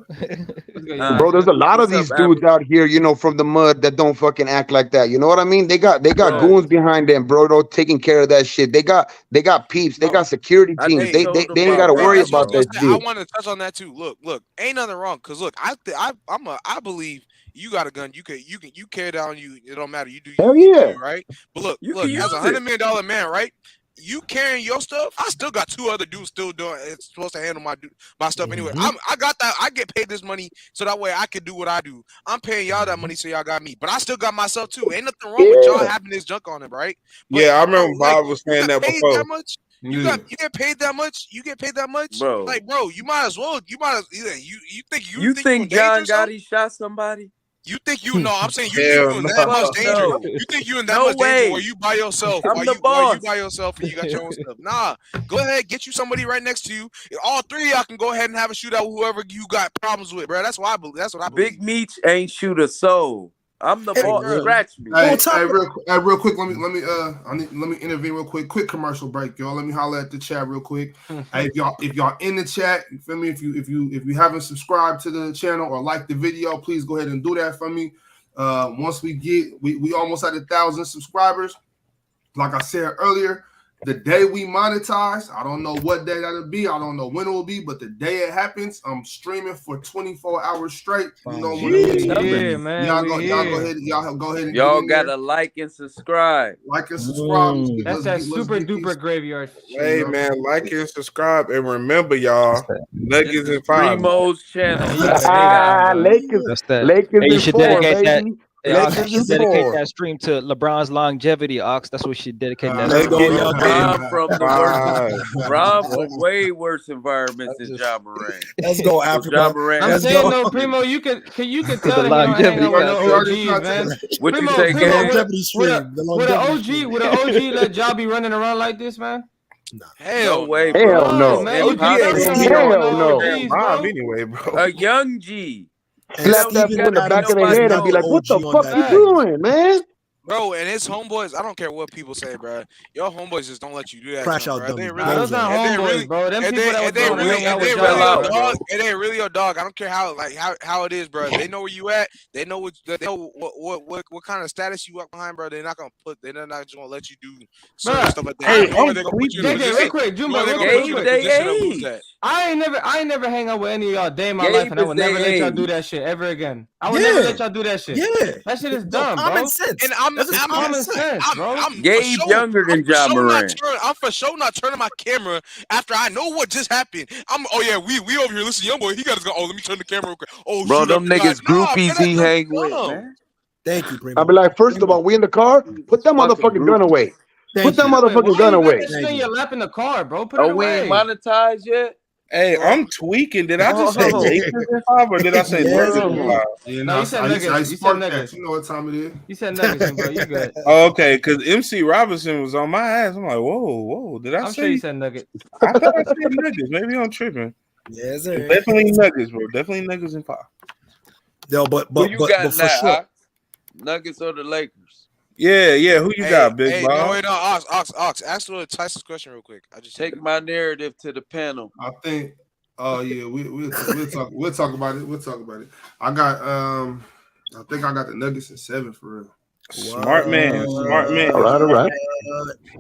bro? There's a lot of these dudes out here, you know, from the mud that don't fucking act like that. You know what I mean? They got goons behind them, bro. They're taking care of that shit. They got peeps. They got security teams. They ain't got to worry about that shit. I want to touch on that too. Look, ain't nothing wrong. Cause look, I believe you got a gun. You carry down. It don't matter. You do. Hell yeah. Right. But look, as $100 million man, right? You carrying your stuff. I still got 2 other dudes still doing. It's supposed to handle my stuff anyway. I got that. I get paid this money so that way I can do what I do. I'm paying y'all that money so y'all got me, but I still got myself too. Ain't nothing wrong with y'all having this junk on him, right? But, I remember Bob was saying that before. That much? You get paid that much? You get paid that much, bro? Like, bro, you might as well. You think John Gotti shot somebody? You think you know? I'm saying you in that much danger. No. You think you in that much danger where you by yourself? I'm the boss. Where you by yourself and you got your own stuff? Nah, go ahead, get you somebody right next to you. All 3 of y'all can go ahead and have a shootout with whoever you got problems with, bro. That's what I believe. That's what I believe. Big Meech ain't shoot a soul. I'm the boss. Scratch me. Real quick. Let me intervene real quick. Quick commercial break, y'all. Let me holler at the chat real quick. Hey, if y'all in the chat, you feel me? If you haven't subscribed to the channel or liked the video, please go ahead and do that for me. Once we almost at 1,000 subscribers. Like I said earlier, the day we monetize, I don't know what day that'll be. I don't know when it will be, but the day it happens, I'm streaming for 24 hours straight. You know what I mean? Man, y'all go ahead and y'all gotta like and subscribe. Like and subscribe. That's that super duper graveyard. Hey man, like and subscribe, and remember, y'all, Nuggets and 5. Primo's channel. Lakers. Hey, you should dedicate that. Baby. Ox, you should dedicate that stream to LeBron's longevity, Ox. That's what she dedicate that. Ron from way worse environments than Ja Morant. Let's go, Africa. Ja Morant. I'm saying, no, Primo, you can tell that you hang out with no OGs, man. What Primo, you say, with an OG, let Ja be running around like this, man? Hell way, bro. Hell no. Man, Hell no. Anyway, bro. A young G. Slap that foot in the back of the head and be like, what the fuck you doing, man? Bro, and his homeboys, I don't care what people say, bro. Your homeboys just don't let you do that. Crash out, bro. Those not homeboys, bro. Them people that was going to hang out with dog. It ain't really your dog. I don't care how it is, bro. They know where you at. They know what kind of status you up behind, bro. They're not gonna just gonna let you do certain stuff like that. Hey, they're gonna put you in real quick, Jumbo, real quick. I ain't never hang out with any of y'all day in my life, and I would never let y'all do that shit ever again. I would never let y'all do that shit. Yeah, that shit is dumb, bro. Common sense. And I'm common sense, bro. Gabe younger than Ja Morant. I'm for sure not turning my camera after I know what just happened. We over here. Listen, young boy, he got to go. Oh, let me turn the camera real quick. Oh, bro, them niggas groupies he hang with, man. Thank you, Primo. I'll be like, first of all, we in the car. Put that motherfucking gun away. Put that motherfucking gun away. Sit in your lap in the car, bro. Put it away. We ain't monetized yet. Hey, I'm tweaking. Did I just say Lakers in 5 or did I say Nuggets in 5? Yeah, no, you said Nuggets. You said Nuggets. You know what time it is. You said Nuggets, bro. You good. Oh, okay, because MC Robinson was on my ass. I'm like, whoa. Did I say? I'm sure you said Nuggets. I thought I said Nuggets. Maybe I'm tripping. Yes, sir. Definitely Nuggets, bro. Definitely Nuggets in 5. No, but Who you got for sure. Nuggets or the Lakers? Yeah. Who you got, Big Hey, Bob? no, wait, no, Ox. Ask Tyson's question real quick. I just take my narrative to the panel. I think. Oh yeah, we'll talk. We'll talk about it. I got I think I got the Nuggets in 7 for real. Smart man. All right.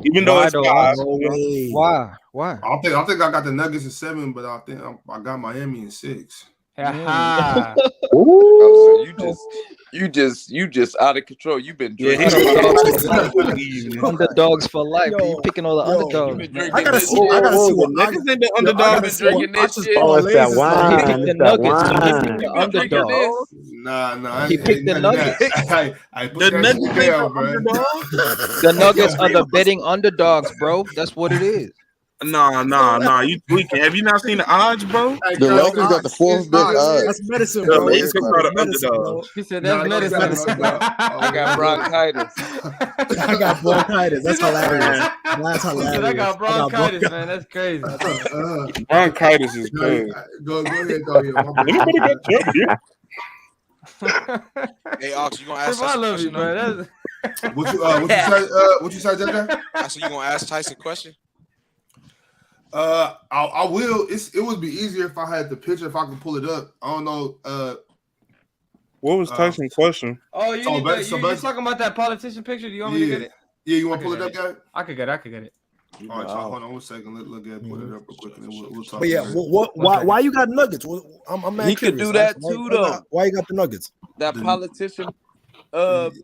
Even though it's 5. Why? I think I got the Nuggets in 7, but I think I got Miami in 6. You just out of control. You've been drinking. Underdogs for life. You picking all the underdogs. I gotta see what Niggas ain't the underdogs. Drinking this shit. Oh, it's that wine. He picked the Nuggets. So he picked the underdog. Nah. He picked the Nuggets. The Nuggets down, bro. The Nuggets are the betting underdogs, bro. That's what it is. Nah. You tweaking. Have you not seen the odds, bro? The Lakers got the 4th best odds. That's medicine, The bro. Lakers It's are the medicine, bro. underdogs. He said that's medicine. I got bronchitis. I got bronchitis. That's hilarious. That's He hilarious. said I got bronchitis, man. That's crazy. Bronchitis is good. Go ahead, though. Anybody got jump here? Hey, Ox, you gonna ask I Tyson love you, question? man. What you say, Jacka? I said you gonna ask Tyson a question? I will. It would be easier if I had the picture, if I could pull it up. I don't know. What was Tyson's question? Oh, you talking about that politician picture? Do you want me to get it? Yeah, you want to pull it up, guy? I could get it. All right, y'all, hold on 1 second. Look at pull it up real quick, and then we'll talk. But yeah, why you got Nuggets? I'm mad He could curious. do that too, though. Why you got the Nuggets? That politician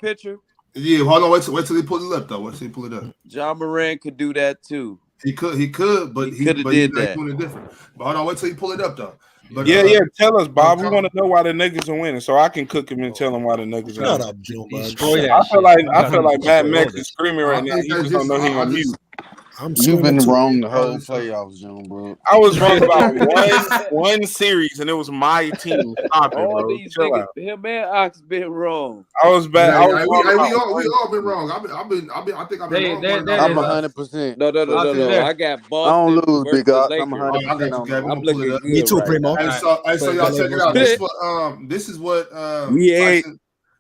picture. Yeah, hold on. Wait till he pull it up, though. Wait till he pull it up. Ja Morant could do that too. He could, but he could have did that. Doing it different. But hold on, wait till he pull it up, though. But, Yeah. Tell us, Bob. We want to know why the Nuggets are winning, so I can cook him and tell him why the Nuggets are winning. Shut up, Joe. I feel like Mad Max is screaming right now. He just don't know he on mute. You've been wrong the whole playoffs, John, bro. I was wrong about one series, and it was my team. Stop it, All bro. these Chill niggas, out. him and Ox been wrong. I was bad. I was We all been wrong. I think I've been wrong. I'm 100%. No. I got I Boston. don't lose, versus big up. the I'm Lakers. 100% I'm looking good. Me too, right Primo. now. So y'all check it out. This is what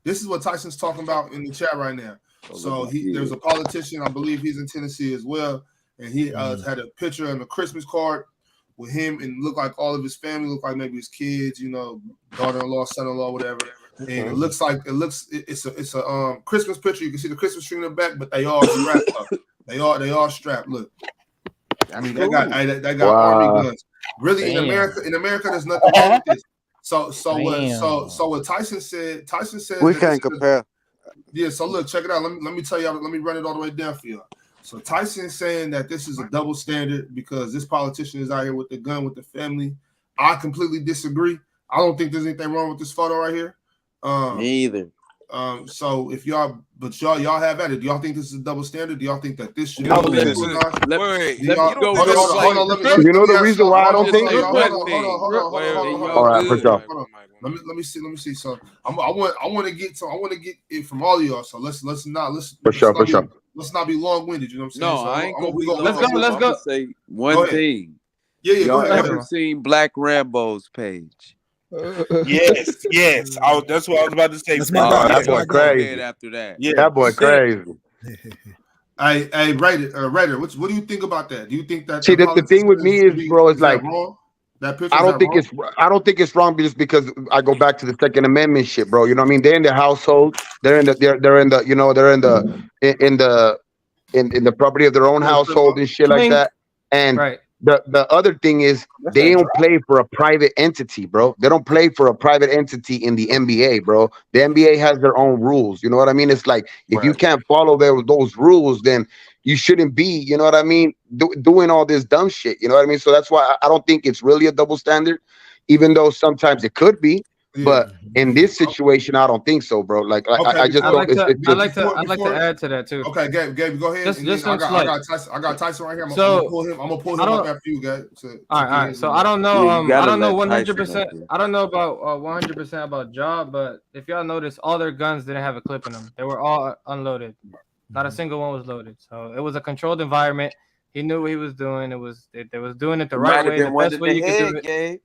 this is what Tyson's talking about in the chat right now. So there's a politician, I believe he's in Tennessee as well, and he had a picture and a Christmas card with him, and looked like all of his family, looked like maybe his kids, daughter-in-law, son-in-law, whatever. And it looks like it's a Christmas picture. You can see the Christmas tree in the back, but they all strapped up. They all strapped. Look, I mean they got army guns. Really, in America, there's nothing wrong with this. So what Tyson said we can't compare. Yeah, so look, check it out. Let me tell y'all, let me run it all the way down for y'all. So Tyson's saying that this is a double standard because this politician is out here with the gun with the family. I completely disagree. I don't think there's anything wrong with this photo right here. Me either. So if y'all have at it. Do y'all think this is a double standard? Do y'all think that this should be? Wait. Hold on. You know the reason why I don't think. All right, for sure. Let me see. So I want to get it from all of y'all. So let's not be long-winded. You know what I'm saying? No, so I ain't gonna be Let's go. Say one thing. Yeah. Y'all Go ahead. ever seen Black Rambo's page? Yes. That's what I was about to say. That boy crazy. After that, Yeah, that boy crazy. Hey, Raider, what do you think about that? Do you think that? See, the thing with me is, bro, it's like that picture. I don't think it's wrong just because I go back to the Second Amendment shit, bro. You know what I mean? They're in their household. They're in the property of their own household and shit like that. And the other thing is they don't play for a private entity, bro. They don't play for a private entity in the NBA, bro. The NBA has their own rules. You know what I mean? It's like if you can't follow those rules, then you shouldn't be, you know what I mean, doing all this dumb shit. You know what I mean? So that's why I don't think it's really a double standard, even though sometimes it could be. Yeah. But in this situation, I don't think so, bro. Like I just don't. I'd like to add to that too. Okay, Gabe, go ahead. I got Tyson right here. I'm gonna pull him up after you, guys. All right. So I don't know. I don't know 100%. I don't know about 100% about Ja, but if y'all notice, all their guns didn't have a clip in them. They were all unloaded. Not a single one was loaded. So it was a controlled environment. He knew what he was doing. They was doing it the right way, the best way you could do it.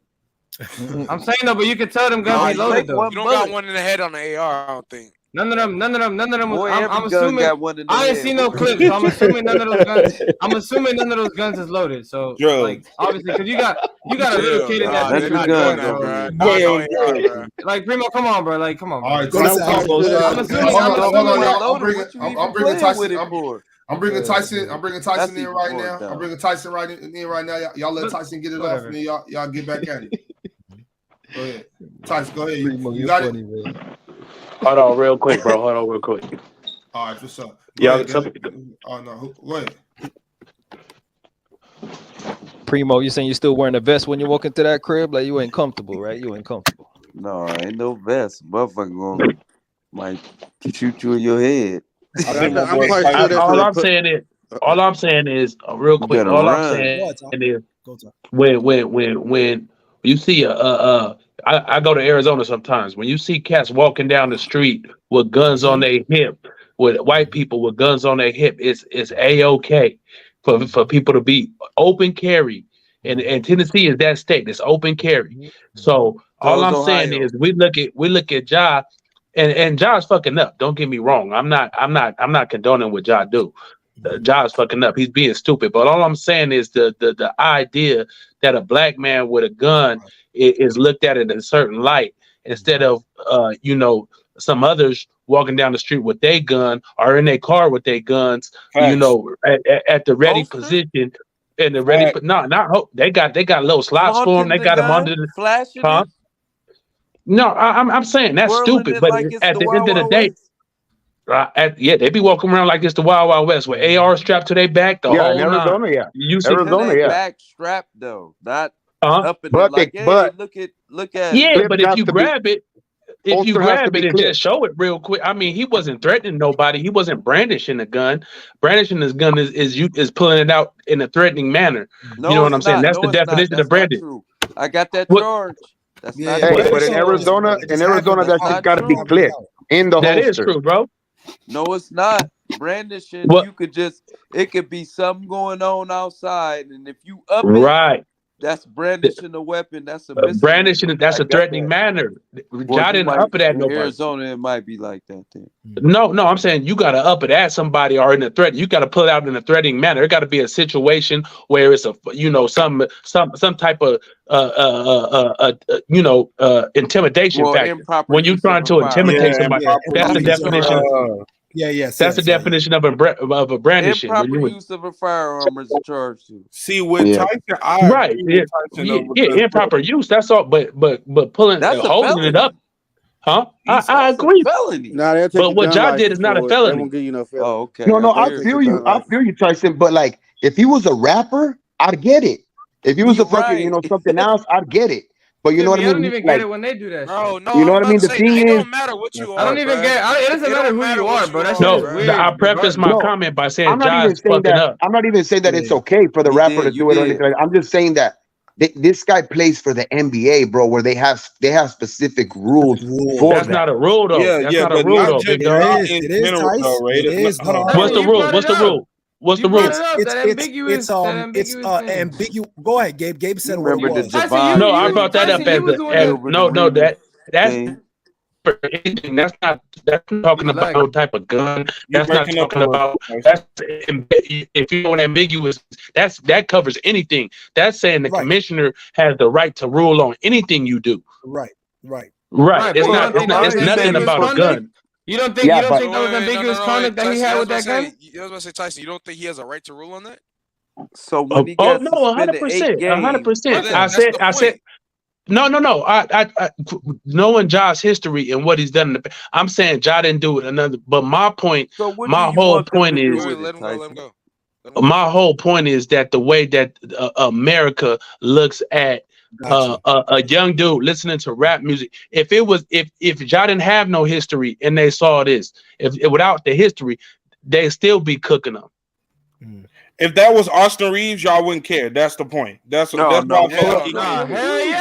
I'm saying though, but you can tell them guns be loaded though. You don't got one in the head on the AR, I don't think. None of them. Boy, I'm every gun assuming. got one in the I ain't head. seen no clips. So I'm assuming none of those guns. I'm assuming none of those guns is loaded. So like obviously, because you got a little kid in that That's bitch the with a gun gun, over bro. here. Like Primo, come on, bro. Like come on, bro. All right, I'm assuming. hold on. I'm bringing Tyson. with it for? I'm bringing Tyson. I'm bringing Tyson in even right more now. dumb. I'm bringing Tyson in right now. Y'all let Tyson get it off, and then y'all get back at it. Go ahead, Tyson. Go ahead. You got it. Hold on, real quick, bro. Hold on, real quick. All right, what's up? Y'all, Oh no, go ahead. Primo, you saying you still wearing a vest when you walk into that crib? Like you ain't comfortable, right? You ain't comfortable. No, ain't no vest. Motherfucker might shoot you in your head. All I'm saying is real quick. All I'm saying is when you see I go to Arizona sometimes. When you see cats walking down the street with guns on their hip, with white people with guns on their hip, it's A-OK for people to be open carry. And Tennessee is that state. It's open carry. So all I'm saying is we look at Ja, and Ja's fucking up. Don't get me wrong. I'm not condoning what Ja do. Ja's fucking up. He's being stupid. But all I'm saying is the idea that a black man with a gun is looked at in a certain light instead of some others walking down the street with their gun or in their car with their guns, at the ready position. And the ready, they got little slots for them. They got them under the flashing. Huh? No, I'm saying that's stupid. But like at the end of the day, they be walking around like it's the Wild Wild West with AR strapped to their back. The whole in Arizona, nine. You see Arizona, back strapped though, not up in but like, hey, look at it. But if you grab it. If you grab it and just show it real quick, I mean, he wasn't threatening nobody. He wasn't brandishing a gun. Brandishing his gun is pulling it out in a threatening manner. No, you know what I'm saying? That's the definition of brandishing. I got that charge. That's not true. But in Arizona, that shit's got to be clear in the holster. That is true, bro. No, it's not. Brandishing, you could it could be something going on outside, and if you up it, that's brandishing a weapon. That's a brandishing. That's a threatening manner. Ja didn't up it at nobody. Arizona, it might be like that then. No, I'm saying you got to up it at somebody or in a threat. You got to pull it out in a threatening manner. It got to be a situation where it's some type of intimidation factor. When you're trying to intimidate somebody, that's the definition. That's the definition of a brandishing. Improper use of a firearm is a charge too. See, with Tyson, improper use. That's all. But holding it up, huh? I agree. Nah, but what Ja did is not a felony. They won't give you no felony. Oh, okay. No, I feel you. I feel you, Tyson. But like, if he was a rapper, I'd get it. If he was a fucking, something else, I'd get it. But you know what I mean? I don't even get it when they do that. Bro, no, you know what I mean? The thing is, it don't matter what you are. I don't even get. It doesn't matter who you are, bro. That's weird. I preface my comment by saying Ja's fucking up. I'm not even saying that it's okay for the rapper to do it or anything. I'm just saying that this guy plays for the NBA, bro, where they have specific rules for that's that. not a rule though. That's not a rule though. It is. What's the rule? What's the rule? What's the rule? It's ambiguous. Go ahead, Gabe. Gabe said what it was. No, I brought that up as that's not talking about no type of gun. That's not talking about if you know what ambiguous, that covers anything. That's saying the commissioner has the right to rule on anything you do. Right. It's nothing about a gun. You don't think that was ambiguous conduct that he had with that gun? I was about to say, Tyson, you don't think he has a right to rule on that? So when he gets 100%. I said. No. I knowing Ja's history and what he's done. I'm saying Ja didn't do it. But my point. My whole point is that the way that America looks at a young dude listening to rap music. If Ja didn't have no history and they saw this, if without the history, they'd still be cooking them. If that was Austin Reeves, y'all wouldn't care. That's the point. That's why hell yeah.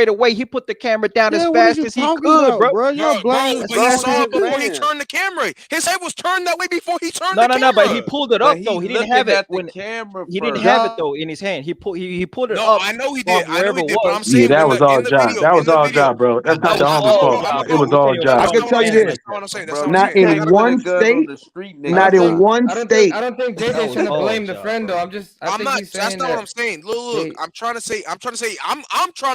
straight away. He put the camera down as fast as he could, bro. Bro, y'all blaming But he saw it before he turned the camera. His head was turned that way before he turned the camera. No, but he pulled it up though. He didn't have it when camera. He didn't have it though in his hand. He pulled it No, up. I know he did. I know he did. But I'm Yeah, saying that in was all the Ja. video, That was in the all video. Ja, bro. That's not the I homie's know, fault, bro. bro. It was all Ja. I can tell you this. That's not what I'm saying. That's Bro, not what I'm Not saying. in one state. Not in one state. I don't think That JJ was shouldn't all blame the Ja, friend bro. though. I think not. he's That's saying not that. what I'm saying. Look. I'm trying to say. I'm trying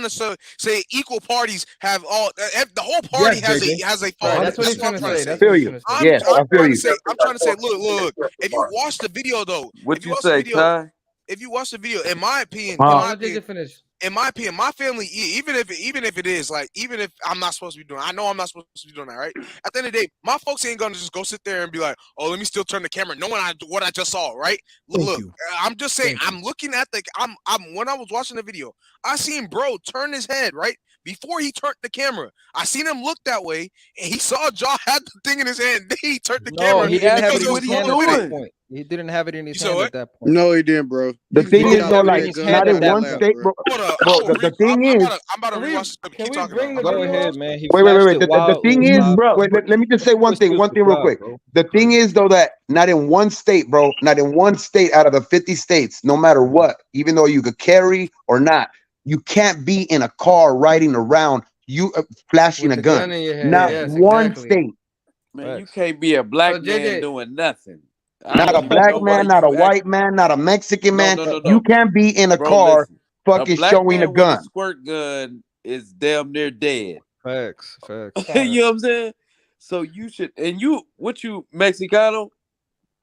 to say equal parties have all. The whole party Yes, JJ. has a fault. Right, that's what he's That's what trying I'm to trying to say. say. That's what Feel he's you. trying to say. Yes, I feel trying to you. say. I'm trying to say. Look. If you watch the video though, What you say, Ty? if you watch the video, in my opinion, Let JJ finish. in my opinion, my family, even if it is like, even if I'm not supposed to be doing, I know I'm not supposed to be doing that, right? At the end of the day, my folks ain't gonna just go sit there and be like, oh, let me still turn the camera, knowing what I just saw, right? Look, I'm just saying, I'm looking at I'm when I was watching the video, I seen bro turn his head, right? Before he turned the camera, I seen him look that way, and he saw Ja had the thing in his hand. Then he turned the camera. He didn't have it in because his it was hand at going that point. He didn't have it in his You said hand what? at that point. No, he didn't, bro. The thing is though, like his hand not at in that one point. state, bro. Hold up, Bro, the thing is, I'm about to rewatch this. Keep talking about. the Go video ahead, up? man. He wait. flashed it The while thing it was is, live. bro. Wait, let me just say one thing real quick. Bro. The thing is though that not in one state, bro. Not in one state out of the 50 states, no matter what, even though you could carry or not, you can't be in a car riding around. You flashing With a the gun. gun in your hand. Not Yes, one exactly. state. Man, you can't be a black So, man JJ doing nothing. I Not don't a even black know why man, not a you white man, not a Mexican man. No. You can't be in a Bro, car listen. A fucking black showing a man with a gun. squirt gun is damn near dead. Facts. You know what I'm saying? So you should, and what you Mexicano?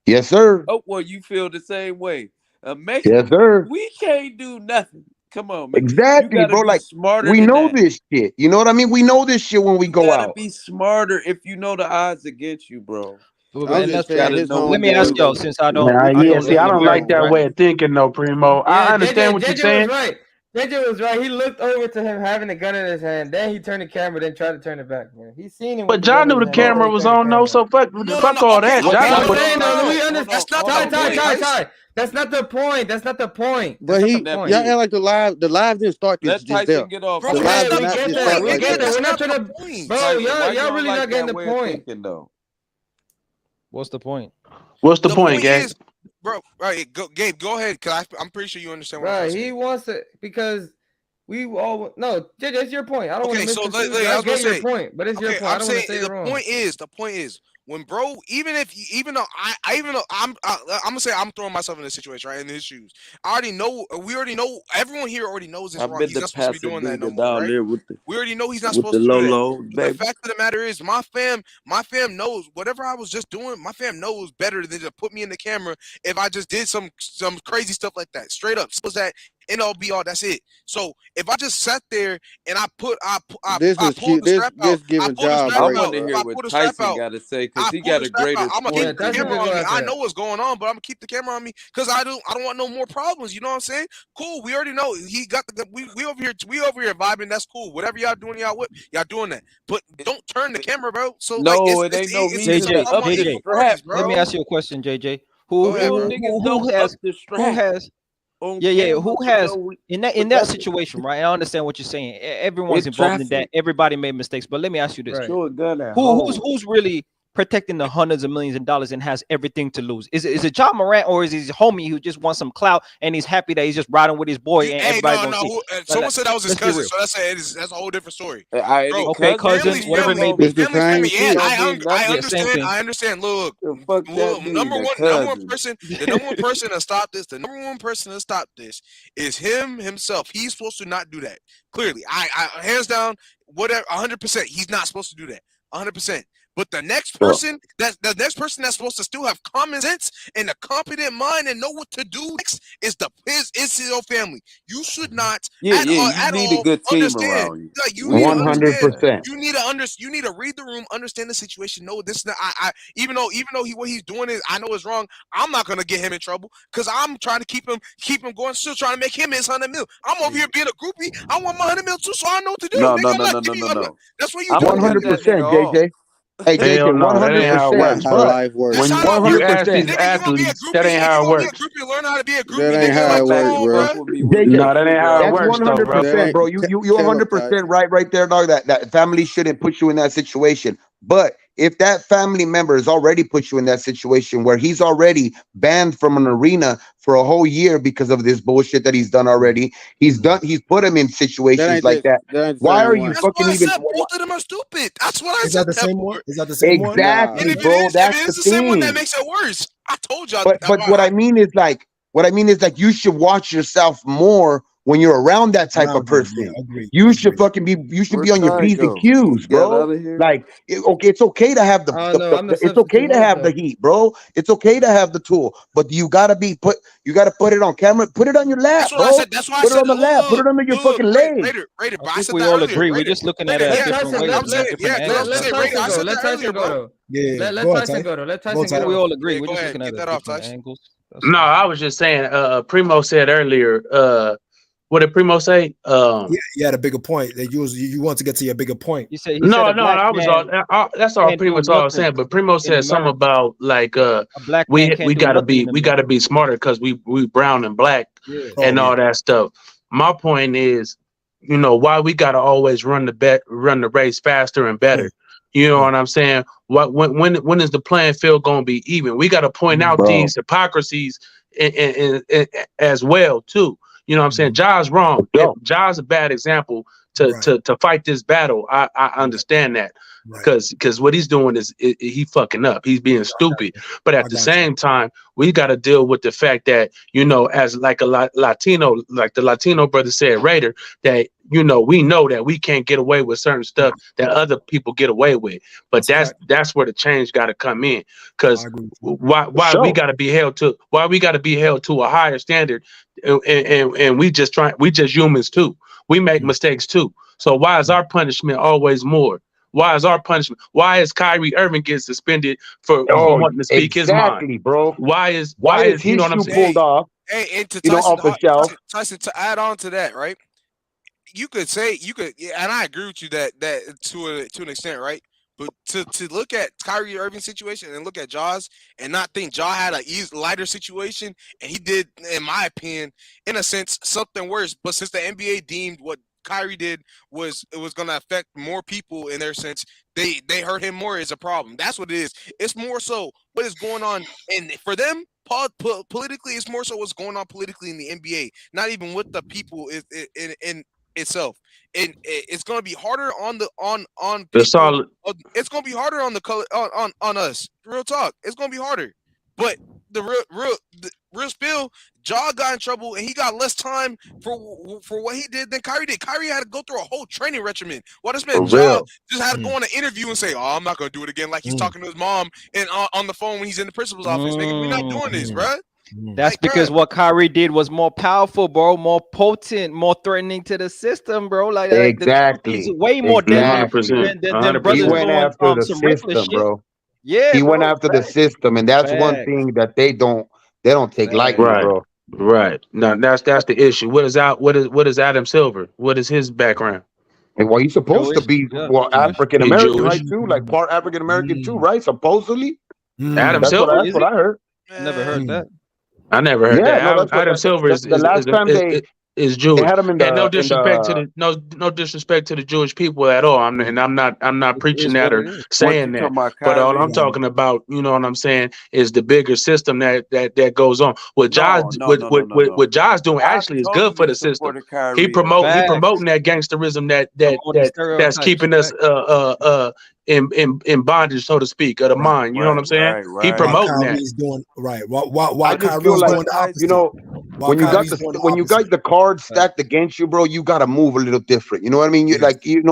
Yes, sir. Oh, well, you feel the same way. A Mexican, Yes, sir. we can't do nothing. Come on, man. Exactly, You gotta bro. be Like smarter we than know that. this shit. You know what I mean? We know this shit when we You go gotta out. be smarter if you know the odds against you, bro. And that's let me ask y'all, since I don't See, I live in don't like America, that right? way of thinking, though, Primo. I understand what you're JJ saying. was right. JJ was right. He looked over to him having a gun in his hand. Then he turned the camera, then tried to turn it back, man. He seen him. But John knew the camera was on, though, so fuck all that. John I'm was saying, though, we understand. That's not the point. Ty. That's not the point. That's not the point. But y'all act like the live didn't start this. Let Tyson get off. The live did not just start We like get that. that. We're not trying to. Bro, Tyson, why you y'all don't really like not getting that the way of point. thinking, though? What's the point? What's the point, gang? is, bro. Right, Gabe, go ahead, cause I'm pretty sure you understand what I'm Right, saying. he wants to because we all no. JJ, it's your point. I don't want to so misconstrue. I I was gonna get your say, point, but it's your point. I don't want to say it wrong. The point is, when bro, even though I'm gonna say I'm throwing myself in this situation, right, in his shoes. We already know. Everyone here already knows this I've wrong. been He's the not supposed to be doing that no Pasadena more, down right? there with the We already know he's not supposed to do Lolo, that. baby. The fact of the matter is, my fam knows whatever I was just doing. My fam knows better than to put me in the camera if I just did some crazy stuff like that. Straight up, was that NLBR? That's it. So if I just sat there and I pulled the strap out, giving job. I want to hear what Tyson got to say because he got a greater I'm gonna point. keep the camera on me. I know what's going on, but I'm gonna keep the camera on me because I don't want no more problems. You know what I'm saying? Cool. We already know he got we over here vibing. That's cool. Whatever y'all doing, y'all doing that. But don't turn the camera, bro. So No, it ain't no reason to up the strap, bro. Let me ask you a question, JJ. Who has in that situation, right? I understand what you're saying. Everyone's involved in that. Everybody made mistakes. But let me ask you this: who's really protecting the hundreds of millions of dollars and has everything to lose? Is it Ja Morant or is it his homie who just wants some clout and he's happy that he's just riding with his boy and everybody gonna see? Someone said that was his cousin, so that's a whole different story. Okay, cousins, whatever it may be. It's the same shit. I understand. Look, the number one person to stop this. The number one person to stop this is himself. He's supposed to not do that. Clearly, I hands down, whatever, 100%. He's not supposed to do that. 100%. But the next person, that's supposed to still have common sense and a competent mind and know what to do next is his own family. You should not you need a good team around you. Like, you need 100%. You need to read the room, understand the situation. No, this is not, even though what he's doing is I know is wrong. I'm not gonna get him in trouble because I'm trying to keep him going. Still trying to make him his 100 mil. I'm over here being a groupie. I want my 100 mil too, so I know what to do. No. That's what you do. 100%, JJ. Hey, JJ, 100%. Life works. When you ask these athletes, that ain't how it works. Learn how to be a groupie. That ain't how it works, bro. No, that ain't how it works, though, bro. 100%, bro. You 100% right there, dog. That family shouldn't put you in that situation. But if that family member has already put you in that situation where he's already banned from an arena for a whole year because of this bullshit that he's done already, he's put him in situations like that. Why are you fucking even? Both of them are stupid. That's what I Is said. that the same one? Is that the same one? Exactly, bro. That's if the it's the same one, that thing. makes it worse. I told y'all. But what I mean is like you should watch yourself more when you're around that type of person. You should fucking be. You should be on your P's and Q's, bro. Like, it's okay to have it's okay to have the heat, bro. It's okay to have the tool, but you gotta put it on camera. Put it on your lap, That's what bro. I said. That's why I said. Put it on the lap. Put it under your fucking leg. Raider, but I said we that all earlier. agree. We're just looking at it different ways. Let Tyson go. Let Tyson go. Let Tyson go. We all agree. We're just looking at it different angles. No, I was just saying. Primo said earlier. What did Primo say? You had a bigger point. That you want to get to your bigger point. You said no. I was all. That's all pretty much all I was saying. But Primo said something about like we gotta be smarter because we brown and black and all that stuff. My point is, why we gotta always run the race faster and better. You know what I'm saying? When is the playing field gonna be even? We gotta point out these hypocrisies as well too. You know what I'm saying? Ja's wrong. Ja's a bad example to fight this battle. I understand that. Because what he's doing is he fucking up. He's being stupid. But at the same time, we got to deal with the fact that, as like a Latino, like the Latino brother said, Raider, that, we know that we can't get away with certain stuff that other people get away with. But that's where the change got to come in. Because why we got to be held to a higher standard, and we just humans too. We make mistakes too. So why is our punishment always more? Why is Kyrie Irving get suspended for wanting to speak his mind, bro? Why is his you know what I'm shoe saying? pulled off? Hey, and to off the shelf. Tyson, to add on to that, right? You could, and I agree with you that to an extent, right? But to look at Kyrie Irving's situation and look at Ja's and not think Ja had a lighter situation, and he did, in my opinion, in a sense, something worse. But since the NBA deemed what Kyrie did was going to affect more people in their sense, they hurt him more is a problem. That's what it is. It's more so what is going on, and for them, politically, it's more so what's going on politically in the NBA, not even with the people in itself. And it's going to be harder on people. It's going to be harder on the color on us. Real talk. It's going to be harder. But the real spill, Ja got in trouble and he got less time for what he did than Kyrie did. Kyrie had to go through a whole training regimen. Well, this man Ja just had to go on an interview and say, "Oh, I'm not gonna do it again." Like he's talking to his mom and on the phone when he's in the principal's office. Nigga, we're not doing this, bro. That's because what Kyrie did was more powerful, bro, more potent, more threatening to the system, bro. Like exactly, he's way more dangerous than brothers he went after the system, bro. Yeah, he went after the system, and that's one thing that they don't take lightly, bro. Right. Now that's the issue. What is Adam Silver? What is his background? And well, he's supposed to be African American, right? Too, like part African American too, right? Supposedly. Adam Silver. That's what I heard. Never heard that. I never heard that. Adam Silver is Jewish. They had him in the, and no disrespect to no disrespect to the Jewish people at all. I'm not preaching that or saying that. But all I'm talking about, you know what I'm saying, is the bigger system that goes on. What Ja's doing actually is good for the system. He promoting that gangsterism that's keeping us in bondage, so to speak, of the mind. You know what I'm saying? He promoting that. Kyrie's doing right. Why Kyrie's doing the opposite? You know, when you got the cards stacked against you, bro, you gotta move a little different. You know what I mean?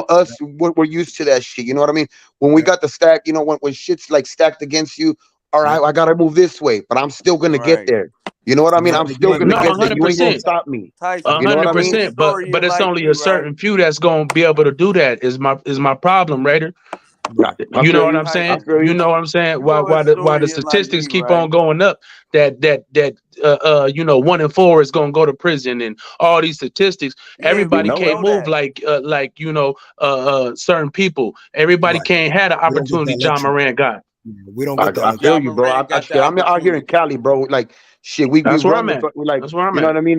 Us, we're used to that shit. You know what I mean? When we got the stack, when shit's like stacked against you, all right, I gotta move this way, but I'm still gonna get there. You know what I mean? I'm still gonna get there. You ain't gonna stop me. 100%. But it's only a certain few that's gonna be able to do that. Is my problem, Raider? You know what I'm saying? You know what I'm saying? Why the statistics keep on going up? That 1 in 4 is gonna go to prison, and all these statistics. Everybody can't move like certain people. Everybody can't have the opportunity Ja Morant got. We don't get that. I feel you, bro. I'm out here in Cali, bro. Like shit, that's where I'm at. That's where I'm at. You know what I mean?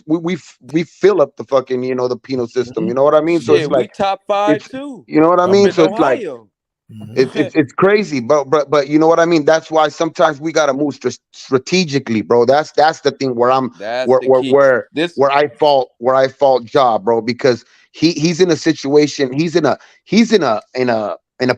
We fill up the fucking the penal system. You know what I mean? So it's like we top 5 too. You know what I mean? So it's like It's crazy, but you know what I mean. That's why sometimes we gotta move strategically, bro. That's the thing where That's the key. where I fault Ja, bro, because he's in a situation. He's in a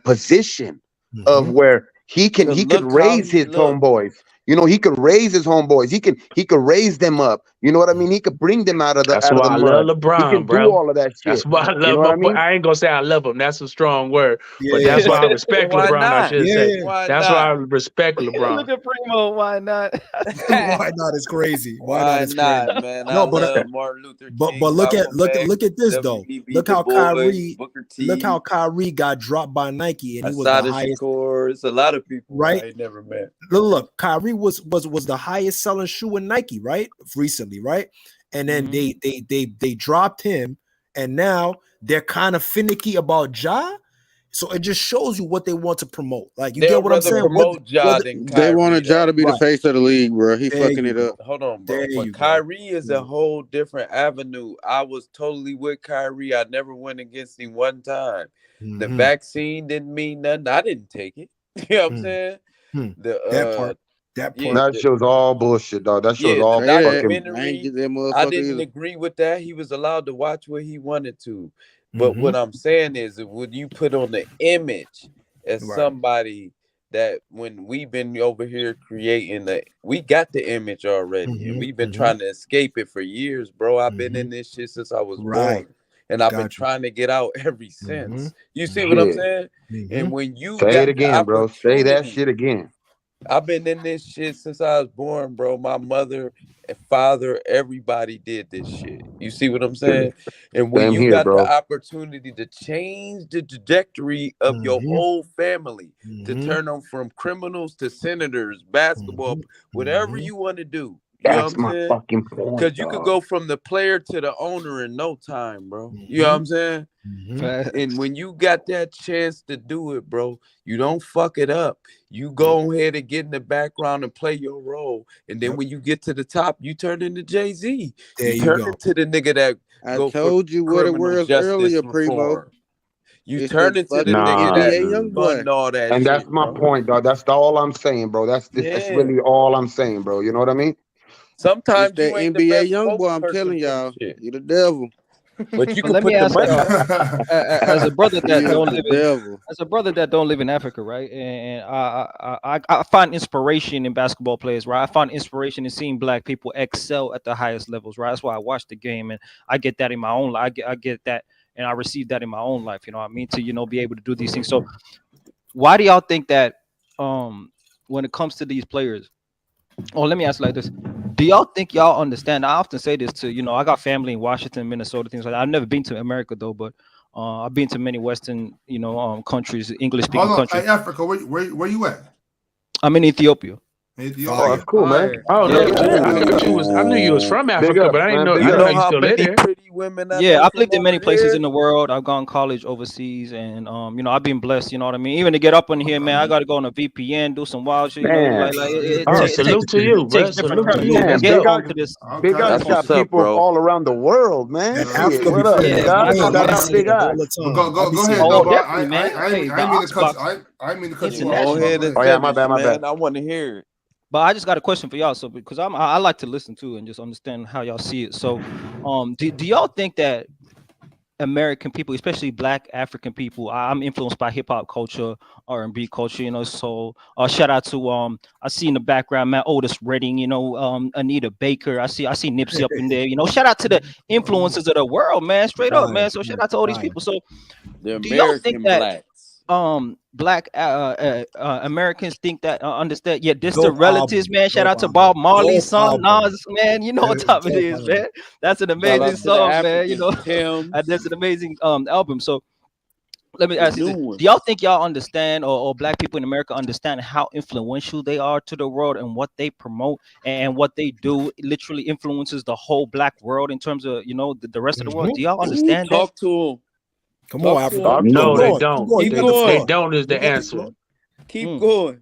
position of where he can raise his homeboys. You know, he could raise his homeboys. He could raise them up. You know what I mean? He could bring them out of the That's why I mud. love LeBron, he can bro. do all of that shit. That's why I love you know what I him. mean? I ain't gonna say I love him. That's a strong word. But that's why I respect Why LeBron, I not? should say. Why That's not? why I respect LeBron. Look at Primo. Why not? Why not? It's crazy. Why not? It's not, crazy. man? No, I but love Martin Luther but King. look at Malcolm look at this X, though. W.E.B. Look Du how Bois, Kyrie Booker T. look how Kyrie got dropped by Nike and he was the Asada highest. Shakur. It's a lot of people Right? I ain't never met. Look, Kyrie was the highest selling shoe in Nike, right? Recently, right? And then they dropped him, and now they're kind of finicky about Ja. So it just shows you what they want to promote. Like you get what I'm saying? They wanted Ja to be the face of the league, bro. He There fucking you it go. up. Hold on, bro. There But you go. Kyrie is a whole different avenue. I was totally with Kyrie. I never went against him one time. The vaccine didn't mean nothing. I didn't take it. You know what I'm saying? That part. That shows all bullshit, dog. That shows Yeah, all the documentary. I didn't agree with that. He was allowed to watch what he wanted to. But what I'm saying is, when you put on the image as somebody that when we've been over here creating we got the image already, and we've been trying to escape it for years, bro. I've been in this shit since I was born, and I've been trying to get out ever since. You see what I'm saying? And when you say got it again, bro. Say that shit again. I've been in this shit since I was born, bro. My mother and father, everybody did this shit. You see what I'm saying? And when Same you here, got bro. the opportunity to change the trajectory of your whole family, to turn them from criminals to senators, basketball, whatever you want to do. You know That's what I'm my saying? fucking point. Because you could go from the player to the owner in no time, bro. You know what I'm saying? And when you got that chance to do it, bro, you don't fuck it up. You go ahead and get in the background and play your role. And then when you get to the top, you turn into Jay-Z. You turn into the nigga that I go told for you what it criminal was justice earlier, Primo. reform. You It's turn the into the fucking nigga NBA that young fund boy. all that And shit, that's my bro. point, dog. That's all I'm saying, bro. That's really all I'm saying, bro. You know what I mean? Sometimes It's that you ain't the NBA best young boy. I'm spokesperson telling for the y'all, shit. you the devil. But you But can let put me the ask money y'all, as a brother that You don't the live in, devil. as a brother that don't live in Africa, right? And I find inspiration in basketball players, right? I find inspiration in seeing black people excel at the highest levels, right? That's why I watch the game, and I get that in my own life. I get that, and I receive that in my own life. You know what I mean? To be able to do these things. So, why do y'all think that when it comes to these players? Oh, let me ask you like this. Do y'all think y'all understand? I often say this to, I got family in Washington, Minnesota, things like that. I've never been to America though, but I've been to many Western, countries, English speaking Hold on, countries. hey, Africa, where you at? I'm in Ethiopia. Oh, that's cool, man. Oh, Yeah. I knew you was from Big Africa, up, but I didn't man. know. Big I didn't up. know you still live there. Pretty women. Yeah, I've lived in many places in the world. I've gone college overseas, and I've been blessed. You know what I mean. Even to get up in here, man, I got to go on a VPN, do some wild shit. Man. Salute to you, bro. Salute to you. Man, Let's Big go. Ox got people all around the world, man. Shit, what up, Big Ox? Shout out Big Ox. Go ahead, Oh, bro. definitely, man. I Hey, ain't mean to cut you. I ain't mean to cut you off. Go ahead and Oh, yeah, my finish, bad, my man. bad. I want to hear it. But I just got a question for y'all. So because I like to listen to and just understand how y'all see it. So, do y'all think that American people, especially Black African people, I'm influenced by hip hop culture, R&B culture, so shout out to I see in the background Matt Otis Redding, Anita Baker. I see Nipsey up in there, shout out to the influencers of the world, man, straight up, man. So shout out to all these people. So The do y'all think American that blacks. Black Americans think that understand? Yeah, this the relatives, man. Shout out to Bob Marley's son, Nas, man. You know what time it is, man. That's an amazing song, man. And that's an amazing album. So let me ask you this: do y'all think y'all understand, or Black people in America understand how influential they are to the world and what they promote and what they do literally influences the whole Black world in terms of the rest of the world? Do y'all understand that? Talk to them. Come on, Africa. No, they Keep don't. going. They don't is the answer. Keep going.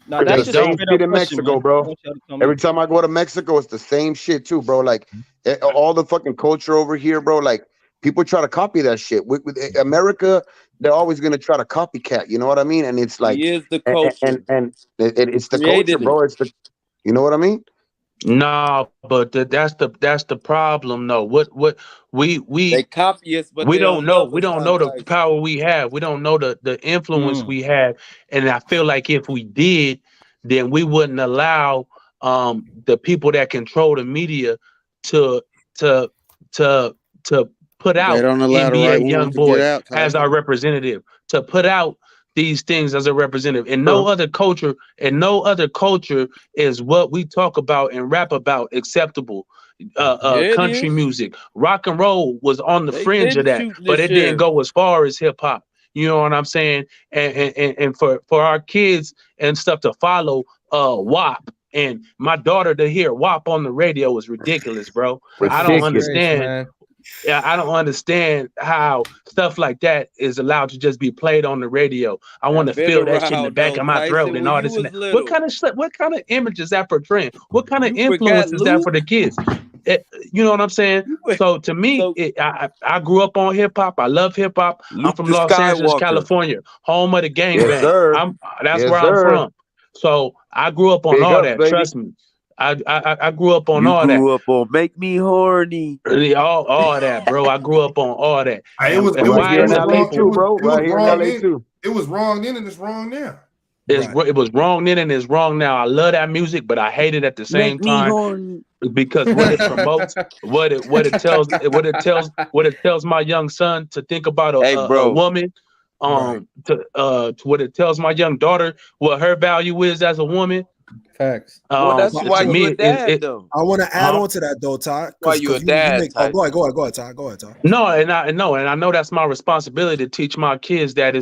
Now that's the just same a straight shit up in question, Mexico, man. bro. Every time I go to Mexico, it's the same shit too, bro. Like all the fucking culture over here, bro. Like People try to copy that shit. With America, they're always gonna try to copycat. You know what I mean? And it's like, He is the culture. and it's the Created culture, bro. It's the, you know what I mean? No, but that's the problem. No, what we They copy us, but we they don't don't know. love We us don't know the sometimes. power we have. We don't know the influence we have. And I feel like if we did, then we wouldn't allow the people that control the media to to to put They out don't allow the right NBA ones young to get boy out, as Tyson. our representative, to put out these things as a representative. And no other culture is what we talk about and rap about acceptable. Yeah, it Country is. music, rock and roll was on the They fringe of didn't that, shoot but this it didn't year. go as far as hip hop. You know what I'm saying? And for our kids and stuff to follow WAP, and my daughter to hear WAP on the radio is ridiculous, bro. I don't understand. Yeah, I don't understand how stuff like that is allowed to just be played on the radio. I want to Been feel that shit in the around back though, of my throat Tyson, and when all you this and was that. What little. kind of image is that portraying? What kind of You influence forgot is that Luke? for the kids? You know what I'm saying? So to me, I grew up on hip hop. I love hip hop. I'm Luke from the Los Angeles, Skywalker. California, home of the Yes, gangbang. sir. That's Yes, where I'm sir. from. So I grew up on Big all ups, that. baby. Trust me. I grew up on You all that. grew up on Make Me Horny. Really, all that, bro. I grew up on all that. It was right here in wrong. LA too, bro. Right here in LA too. It was wrong then and it's wrong now. It was wrong then and it's wrong now. I love that music, but I hate it at the same Make me time horny. because what it promotes, what it tells my young son to think about Hey, a bro. woman, to what it tells my young daughter what her value is as a woman. Facts. Well, that's why to you me, a dad, though. I want to add on to that though, Todd. Why you a dad, go ahead, Todd. Go ahead, Todd. No, and I know that's my responsibility to teach my kids that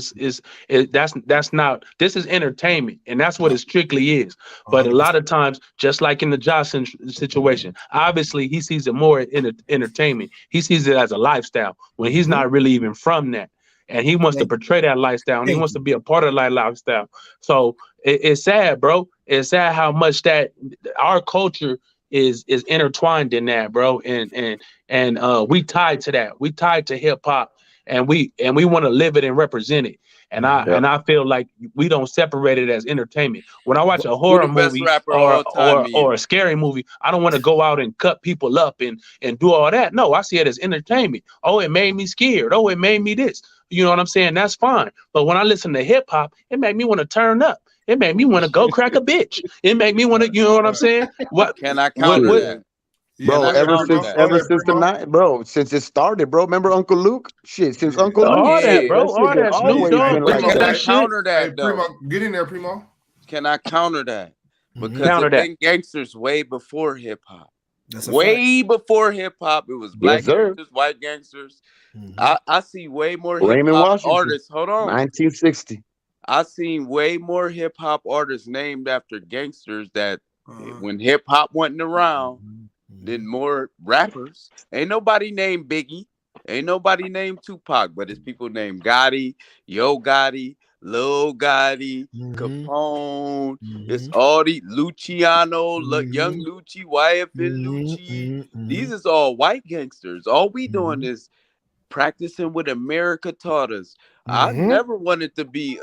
that's not, this is entertainment, and that's what it strictly is. But a lot of times, just like in the Johnson situation, obviously he sees it more in entertainment. He sees it as a lifestyle when he's not really even from that. And he wants to portray that lifestyle, and he wants to be a part of that lifestyle. So it's sad, bro. It's sad how much that our culture is intertwined in that, bro. And we tied to that. We tied to hip hop, and we want to live it and represent it. And I feel like we don't separate it as entertainment. When I watch a horror movie or a scary movie, I don't want to go out and cut people up and do all that. No, I see it as entertainment. Oh, it made me scared. Oh, it made me this. You know what I'm saying? That's fine. But when I listen to hip hop, it made me want to turn up. It made me want to go crack a bitch. It made me want to, you know what I'm saying? What can I counter that? Bro, ever since the night, bro, since it started, bro. Remember Uncle Luke? Shit, since Uncle Luke. All that, bro. That All shit that has Snoop always Dogg. been like Can I that. counter that, Hey, though? Primo, get in there, Primo. Can I counter that? Because Counter it that. been gangsters way before hip hop. That's a Way before hip hop, it was black Yes, sir. gangsters, white gangsters. Mhm. I see way more hip Raymond hop Washington. artists. Hold on. 1960. I seen way more hip hop artists named after gangsters that when hip hop wasn't around, than more rappers. Ain't nobody named Biggie. Ain't nobody named Tupac, but it's people named Gotti, Yo Gotti, Lil Gotti, Capone. It's all these Luciano, Young Lucci, YFN Lucci. These is all white gangsters. All we doing is practicing what America taught us. I never wanted to be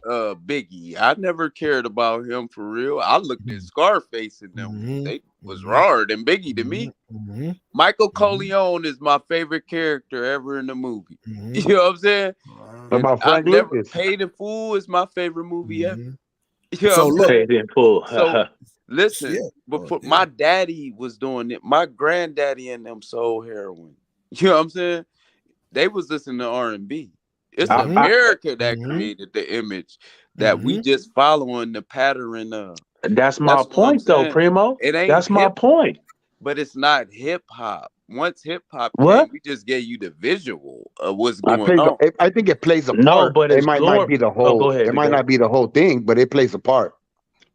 Biggie. I never cared about him for real. I looked at Scarface and them. They was rawer than Biggie to me. Michael Corleone is my favorite character ever in the movie. You know what I'm saying? What about Frank Lucas? Paid in Full is my favorite movie ever. You know So what I'm look, saying? Paid in Full. So listen, Yeah. before my daddy was doing it, my granddaddy and them sold heroin. You know what I'm saying? They was listening to R&B. It's America that created the image that we just following the pattern of. That's my what I'm point, though, saying. Primo. It ain't That's my hip, point. but it's not hip hop. Once hip hop What? came, we just gave you the visual of what's I going on. think it plays a No, part. but It it's might not be the Oh, whole. go ahead. It might not be the whole thing, but it plays a part.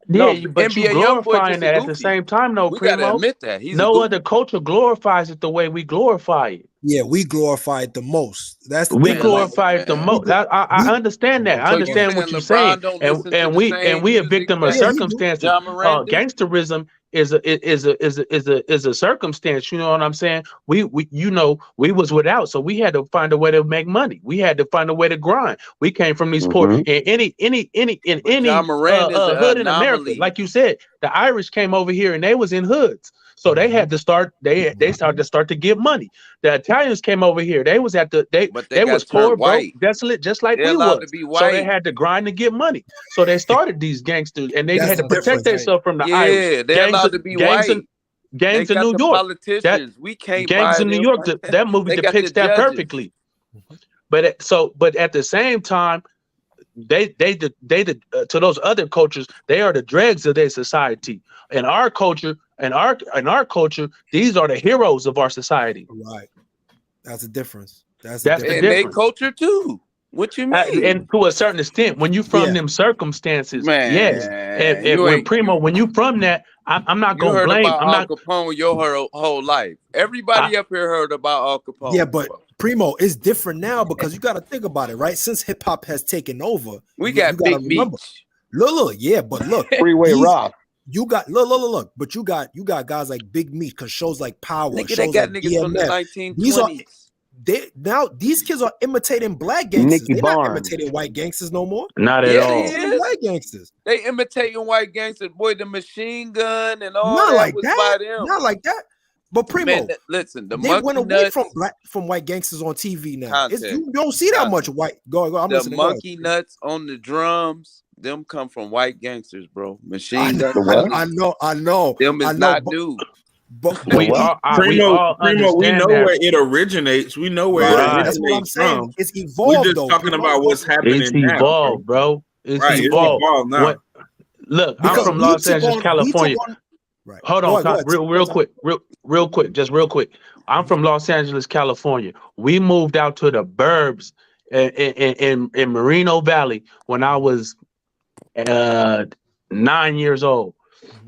No, Yeah, but you NBA Youngboy glorifying just a that at the goofy. same time, though, We gotta Primo. admit that he's a No goofy. other culture glorifies it the way we glorify it. Yeah, we glorify it the most. That's the We thing. glorify it the most. I understand that. I So you understand what saying you're saying, LeBron don't and listen to and the we same we a music victim of that Yeah, he do. circumstances. Ja Morant do? Gangsterism is a circumstance. You know what I'm saying? We was without, so we had to find a way to make money. We had to find a way to grind. We came from these poor in any Ja Morant is an hood in America. anomaly. Like you said, the Irish came over here and they was in hoods. So they had to start. They started to get money. The Italians came over here. They was at the they was poor, broke, desolate, just like They're we allowed was. to be So they white. had to grind to get money. So they started these gangsters, and they That's had to the protect difference, themselves from the Irish. Yeah, they're allowed to be white. Gangs They in got New the York. politicians. We can't Gangs buy in New them. York. That movie They got depicts the that judges. perfectly. But at the same time, they to those other cultures, they are the dregs of their society. In our culture, these are the heroes of our society. Right. That's a difference. That's the And they difference. culture too. What you mean? And to a certain extent, when you from them circumstances, Man, yes. And you when ain't- Primo, when you from that, I'm not You gonna heard blame. about I'm Al not. Capone your whole life. Everybody up here heard about Al Capone. Yeah, but Primo, it's different now because you got to think about it, right? Since hip hop has taken over, We you got gotta Big remember. Meech. Look, yeah, but look, Freeway Rock. You got look, but you got guys like Big Meat because shows like Power, Nigga, they shows got like niggas from the BMF. These are 1920s. these kids are imitating black gangsters. Nicky They're not Barnes. imitating white gangsters no more. Not at Yeah, all. they They're imitating is. white gangsters. They imitating white gangsters. Boy, the machine gun and all Not that like was that. by them. Not like that. But Primo, Man, listen, the they monkey went away nuts, from white gangsters on TV now. Content. You don't see that much white. Go. I'm the listening. Go ahead. monkey nuts on the drums, them come from white gangsters, bro. Machine gun. I know. Them is not new. But we all Primo, we understand know that. where it originates. We know where Right. it That's what I'm originates saying. from. It's We're evolved just though. talking Primo. about what's happening It's now. evolved, bro. It's Right, it's evolved. evolved now. Look, I'm Because from we Los took Angeles, on- California. Right. Hold Go on, ahead, go ahead. real quick, real quick. I'm from Los Angeles, California. We moved out to the burbs in Moreno Valley when I was 9 years old.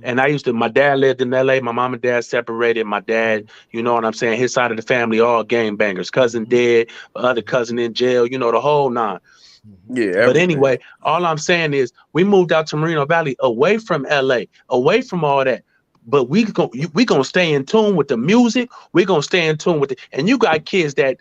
And my dad lived in LA. My mom and dad separated. My dad, you know what I'm saying? His side of the family, all gang bangers. Cousin dead, other cousin in jail, you know, the whole nine. Yeah. But anyway, all I'm saying is we moved out to Moreno Valley away from LA, away from all that. But we gonna stay in tune with the music. We're gonna stay in tune with it. And you got kids that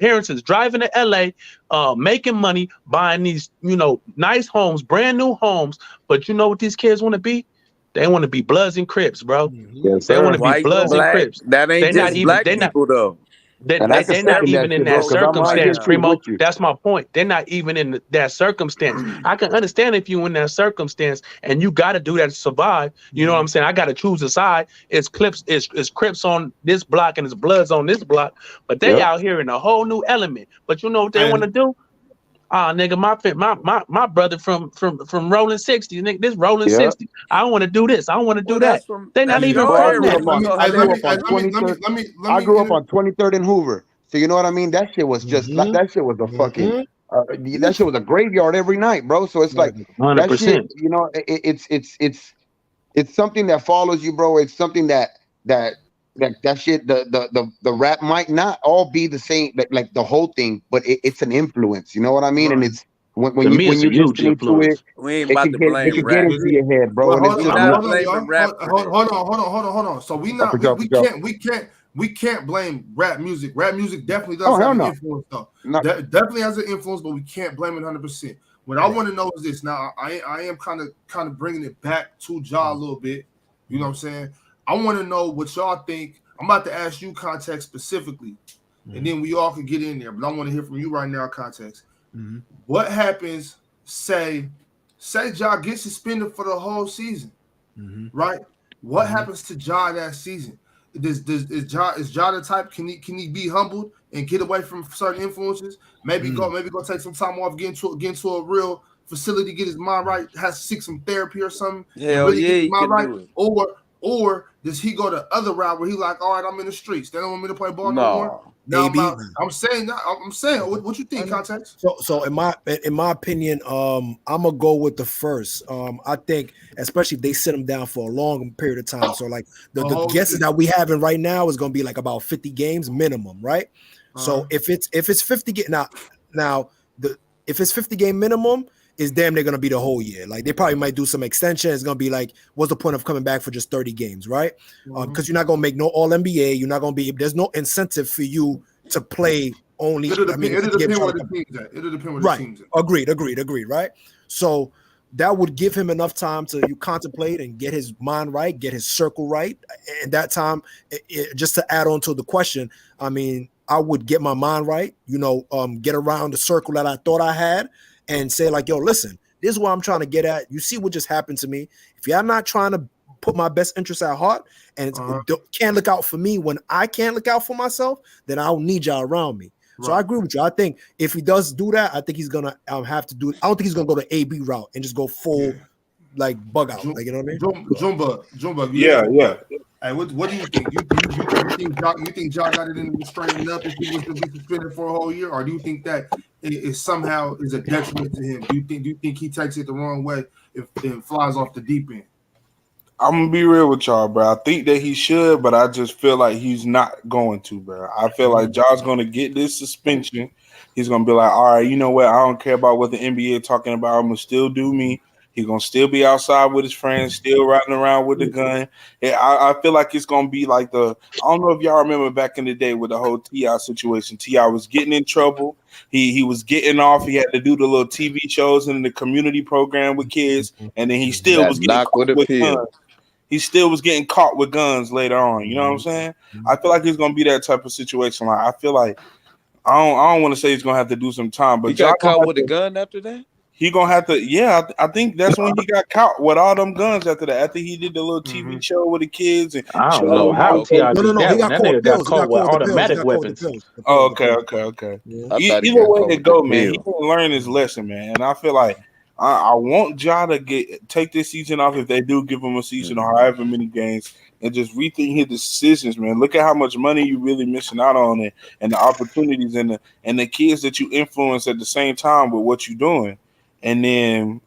parents is driving to LA, making money, buying these, you know, nice homes, brand new homes. But you know what these kids want to be? They want to be Bloods and Crips, bro. Yes, They sir. want to be White, Bloods and black. Crips. That ain't They're just black people though. They're And I can not second even that in shit, that bro, 'cause I'm right circumstance, there Primo. with you. That's my point. They're not even in that circumstance. I can understand if you in that circumstance and you got to do that to survive. You know what I'm saying? I got to choose a side. It's Crips on this block and it's Bloods on this block. But they out here in a whole new element. But you know what they want to do? Nigga, my brother from Rolling 60, nigga, this Rolling 60. I want to do this. I want to do that. They're not even Bro, I from grew that. up on 23rd and Hoover. So you know what I mean? That shit was just like that shit was a fucking that shit was a graveyard every night, bro. So it's like 100%. that shit, you know, it's something that follows you, bro. It's something that shit, the rap might not all be the same, like the whole thing, but it's an influence. You know what I mean? And it's when you're listening to it, We ain't it about can to get blame get rap. into your head, bro. Well, And hold it's on, just hold on, y'all. Hold on. So we can't blame rap music. Rap music definitely does have an influence, though. Definitely has an influence, but we can't blame it 100%. What I want to know is this. Now, I am kind of bringing it back to Ja a little bit. You know what I'm saying? I want to know what y'all think. I'm about to ask you Context specifically, and then we all can get in there. But I want to hear from you right now, Context. What happens? Say Ja gets suspended for the whole season, right? What happens to Ja that season? Is Ja the type? Can he be humbled and get away from certain influences? Maybe go take some time off, get into a real facility, get his mind right, seek some therapy or something. Hell really yeah, get his he mind can right. do it. Or does he go the other route where he like, all right, I'm in the streets. They don't want me to play ball no No. more. Now I'm saying what you think, Context? So in my opinion, I'm gonna go with the first. I think especially if they sit them down for a long period of time. So like the guesses that we having right now is gonna be like about 50 games minimum, right? So if it's 50 now if it's 50 game minimum, is damn near gonna be the whole year. Like they probably might do some extension. It's gonna be like, what's the point of coming back for just 30 games, right? Because you're not gonna make no All NBA. You're not gonna be. There's no incentive for you to play only. It'll I mean, depend where the team's at. It'll depend where the team's at. Agreed. Right. So that would give him enough time to contemplate and get his mind right, get his circle right. And that time, just to add on to the question, I mean, I would get my mind right, get around the circle that I thought I had and say like, yo, listen, this is what I'm trying to get at. You see what just happened to me. If you're not trying to put my best interests at heart and can't look out for me when I can't look out for myself, then I don't need y'all around me. So I agree with you. I think if he does do that, I think he's gonna have to do it. I don't think he's gonna go the AB route and just go full like bug out. Like, you know what I mean? Jumba. Yeah. Hey, what do you think? You think Ja got it in the straightening up if he was to be suspended for a whole year, or do you think that it somehow is a detriment to him? Do you think he takes it the wrong way if it flies off the deep end? I'm gonna be real with y'all, bro. I think that he should, but I just feel like he's not going to, bro. I feel like Ja's gonna get this suspension. He's gonna be like, all right, you know what? I don't care about what the NBA talking about. I'm gonna still do me. He's gonna still be outside with his friends, still riding around with the gun. Yeah, I feel like it's gonna be like I don't know if y'all remember back in the day with the whole T.I. situation. T.I. was getting in trouble. He was getting off. He had to do the little TV shows and the community program with kids, and then he still was getting caught with guns. He still was getting caught with guns later on. You know what I'm saying? I feel like it's gonna be that type of situation. Like I feel like I don't want to say he's gonna have to do some time, but he got caught with a gun after that. He gonna have to. Yeah, I think that's when he got caught with all them guns after that. After he did the little TV show with the kids, and I don't know how T.I. did that. That nigga got caught with automatic weapons. Oh, okay. Yeah. Either way it go, man, he didn't learn his lesson, man. And I feel like I want Ja to take this season off if they do give him a season or however many games, and just rethink his decisions, man. Look at how much money you really missing out on it, and the opportunities and the kids that you influence at the same time with what you're doing. And then,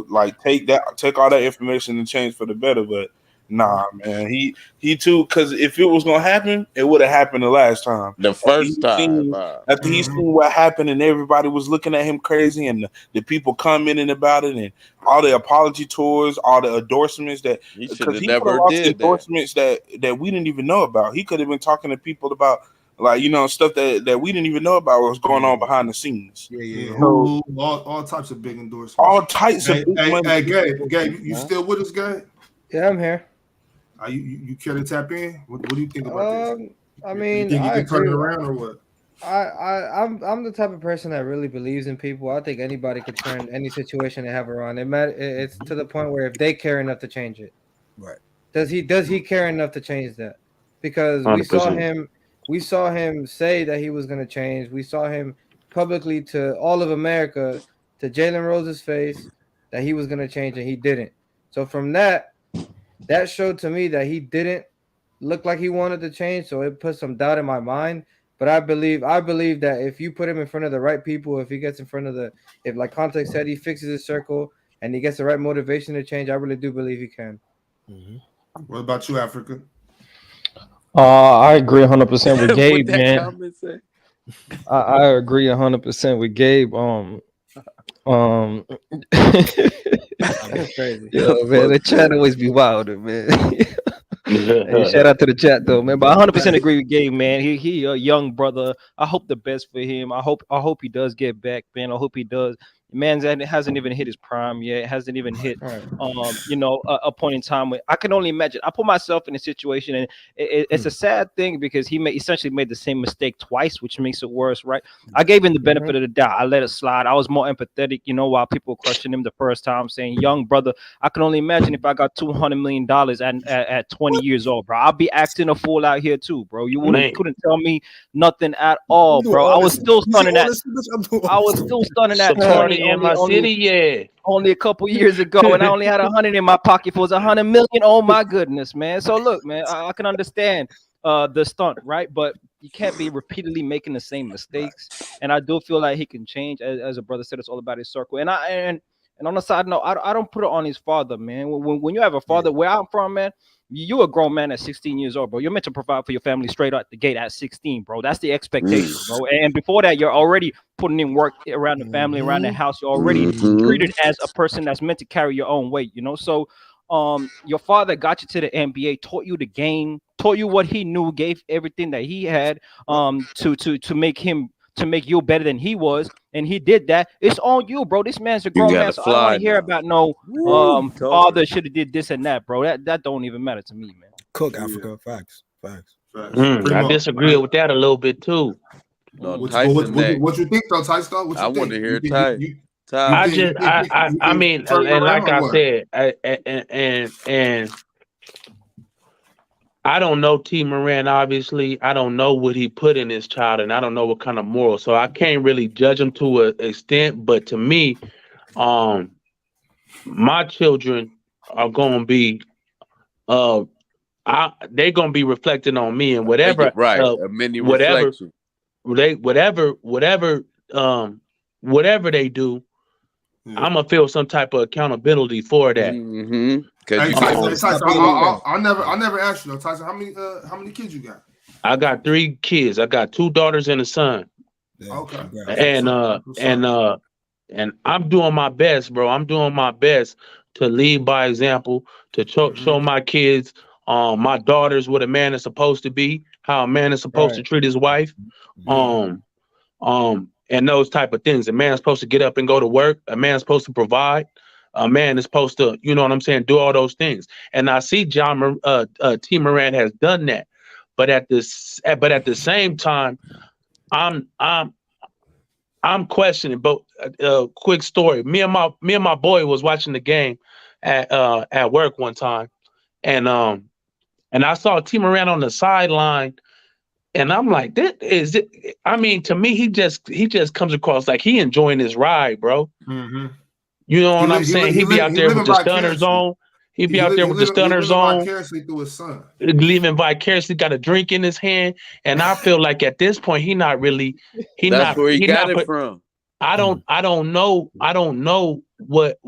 like take all that information and change for the better. But nah, man, he too, because if it was gonna happen, it would have happened the last time. The first time. After he seen what happened and everybody was looking at him crazy, and the people commenting about it, and all the apology tours, all the endorsements that he never did endorsements that we didn't even know about. He could have been talking to people about, like, stuff that we didn't even know about what was going on behind the scenes. Yeah. So, all types of big endorsements. All types of big money. Hey, Gabe, you still with us, Gabe? Yeah, I'm here. You care to tap in? What do you think about this? I mean, you think you can turn it around or what? I'm the type of person that really believes in people. I think anybody could turn any situation they have around. It's to the point where if they care enough to change it, right? Does he care enough to change that? Because 100%. we saw him say that he was going to change. We saw him publicly to all of America, to Jalen Rose's face, that he was going to change, and he didn't. So from that showed to me that he didn't look like he wanted to change. So it put some doubt in my mind. But I believe that if you put him in front of the right people, if he gets in front of if like Context said, he fixes his circle and he gets the right motivation to change, I really do believe he can. What about you, Africa? I agree 100% with Gabe, man. I agree 100% with Gabe. That's crazy. Yo, man, the chat always be wilder, man. Hey, shout out to the chat though, man. But I 100% agree with Gabe, man. He a young brother. I hope the best for him. I hope he does get back, man. I hope he does. Man, hasn't even hit his prime yet. It hasn't even hit, a point in time where I can only imagine. I put myself in a situation, and it's a sad thing because he essentially made the same mistake twice, which makes it worse, right? I gave him the benefit of the doubt. I let it slide. I was more empathetic, while people questioned him the first time, saying, "Young brother, I can only imagine if I got $200 million at 20 years old, bro. I'll be acting a fool out here too, bro. You couldn't tell me nothing at all, bro. I was still stunning at 20 in my city, only a couple years ago, and I only had 100 in my pocket for 100 million. Oh my goodness, man. So look, man, I can understand the stunt, right? But you can't be repeatedly making the same mistakes. And I do feel like he can change, as a brother said. It's all about his circle. And on the side note, I don't put it on his father, man. When you have a father, where I'm from, man, You're a grown man at 16 years old, bro. You're meant to provide for your family straight out the gate at 16, bro. That's the expectation, bro. And before that, you're already putting in work around the family, around the house. You're already treated as a person that's meant to carry your own weight, you know. So your father got you to the NBA, taught you the game, taught you what he knew, gave everything that he had to make you better than he was, and he did that. It's on you, bro. This man's a grown man, so I don't want to hear about no father should have did this and that, bro. That don't even matter to me, man. Cook Africa, facts. I disagree with that a little bit too. No, What Tyson, you think though, Tyson? What you I think? want to hear Tyson. I mean, and like I said, and I don't know T. Morant, obviously. I don't know what he put in his child, and I don't know what kind of morals. So I can't really judge him to an extent. But to me, my children are going to be, they're going to be reflecting on me, and whatever, a mini reflection. Whatever they do, I'm gonna feel some type of accountability for that. Hey, Tyson, I never asked you though, Tyson. How many kids you got? I got 3 kids. I got 2 daughters and a son. Okay. And I'm doing my best, bro. I'm doing my best to lead by example, to show my kids, my daughters, what a man is supposed to be, how a man is supposed to treat his wife, and those type of things. A man's supposed to get up and go to work. A man's supposed to provide. A man is supposed to, you know what I'm saying, do all those things. And I see T. Morant has done that, but at the same time, I'm questioning. But quick story: me and my boy was watching the game at work one time, and I saw T. Morant on the sideline. And I'm like, that is it. I mean, to me, he just comes across like he enjoying his ride, bro. Mm-hmm. You know what I'm saying? He be out there with the stunners on. He be out there with the stunners on. Vicariously through his son. Living vicariously, got a drink in his hand, and I feel like at this point he not really. That's where he got it from. I don't know what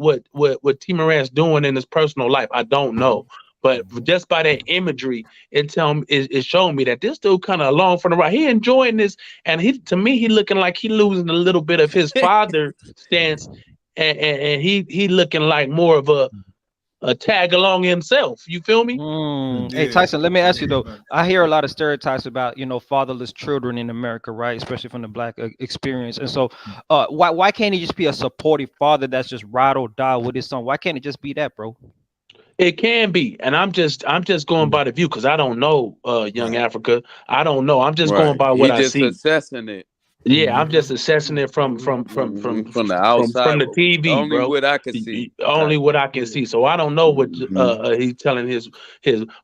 T. Morant's doing in his personal life. I don't know. But just by that imagery, it showing me that this dude kind of along for the ride. He enjoying this, and to me, he looking like he losing a little bit of his father stance, and he looking like more of a tag along himself. You feel me? Hey Tyson, let me ask you though. I hear a lot of stereotypes about fatherless children in America, right? Especially from the Black experience. And so, why can't he just be a supportive father that's just ride or die with his son? Why can't it just be that, bro? It can be, and I'm just going by the view because I don't know Young Africa. I don't know. I'm just going by what I see. Assessing it. Yeah, I'm just assessing it from the outside, from the TV, only bro. What I can see. Only what I can see. So I don't know what he's telling his.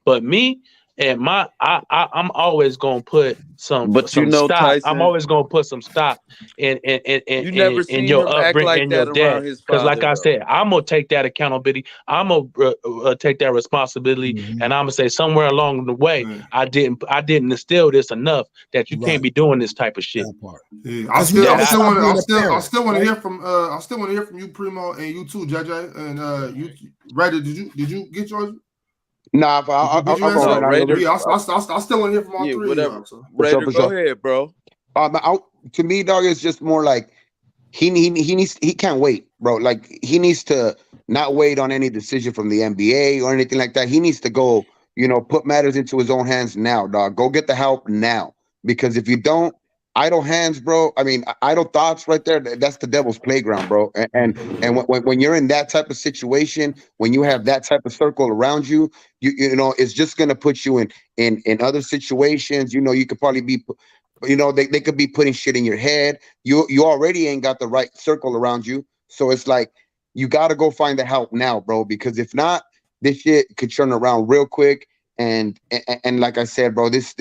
But me and I'm always gonna put some. But some stock. Tyson, I'm always gonna put some stock in your upbringing and your dad. Because like I said, I'm gonna take that accountability. I'm gonna take that responsibility, and I'm gonna say somewhere along the way, I didn't instill this enough that you can't be doing this type of shit. Yeah, I still want to hear from you, Primo, and you too, JJ, and you. Ryder, did you get yours? Nah, I still want to hear from all three. Whatever. Raider, go ahead, bro. To me, dog, it's just more like he can't wait, bro. Like he needs to not wait on any decision from the NBA or anything like that. He needs to go, put matters into his own hands now, dog. Go get the help now, because if you don't, idle hands, bro. I mean, idle thoughts right there. That's the devil's playground, bro. And when you're in that type of situation, when you have that type of circle around you, it's just gonna put you in other situations. You could probably be, they could be putting shit in your head. You already ain't got the right circle around you, so it's like you got to go find the help now, bro. Because if not, this shit could turn around real quick. And like I said, bro, this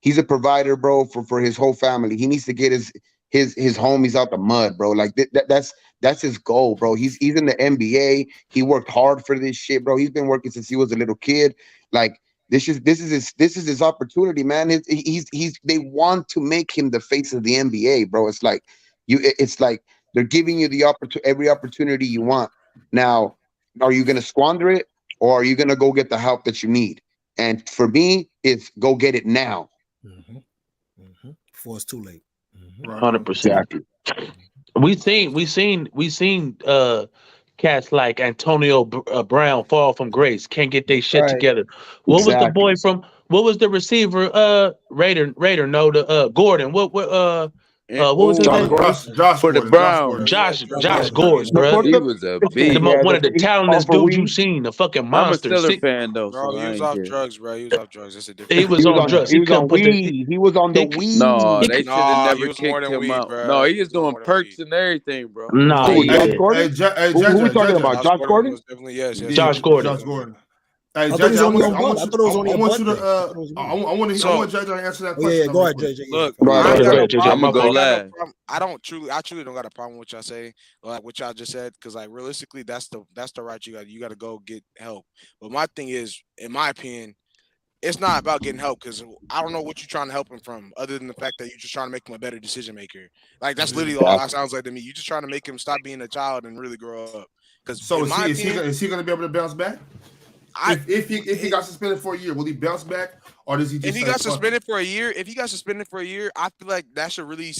he's a provider, bro, for his whole family. He needs to get his homies out the mud, bro. Like that's his goal, bro. He's in the NBA. He worked hard for this shit, bro. He's been working since he was a little kid. Like this is his opportunity, man. They want to make him the face of the NBA, bro. It's like they're giving you every opportunity you want. Now, are you gonna squander it? or are you gonna go get the help that you need? And for me, it's go get it now. Before it's too late. 100%. Exactly. We seen cats like Antonio Brown fall from grace, can't get their shit together. What was the boy from? What was the receiver? Raider? No, the Gordon. What was his name? Josh for the Gordon, Browns. Josh Gordon, bro. He was a beast. One of the talented dudes you've seen. A fucking I'm a monster. Steelers fan though, Bro, so he I was ain't off care. drugs, bro. He was off drugs. That's a different. He was on drugs. He was on weed. He was on the weed. No, they should have Nah, never he was more kicked than him weed, out. bro. No, he He was was doing more than perks and everything, bro. Nah, Who, he Josh did. Gordon? Who we talking about? Josh Gordon? Was definitely yes. Josh Gordon. Josh Gordon. Hey, I thought he was JJ, only on I Bud. want I you. thought it was only I on want you Bud. to. I want JJ to answer that Oh, question. yeah, go ahead, JJ. Look, Right, I ain't got no JJ, problem. I'ma go I ain't got no last. problem. I truly don't got a problem with what y'all say, like what y'all just said, because like realistically, that's the right you got to go get help. But my thing is, in my opinion, it's not about getting help because I don't know what you're trying to help him from, other than the fact that you're just trying to make him a better decision maker. Like that's literally all that sounds like to me. You're just trying to make him stop being a child and really grow up. Because So in my opinion, is he going to be able to bounce back? If he got suspended for a year, will he bounce back, or does he just? If he got suspended for a year, I feel like that should really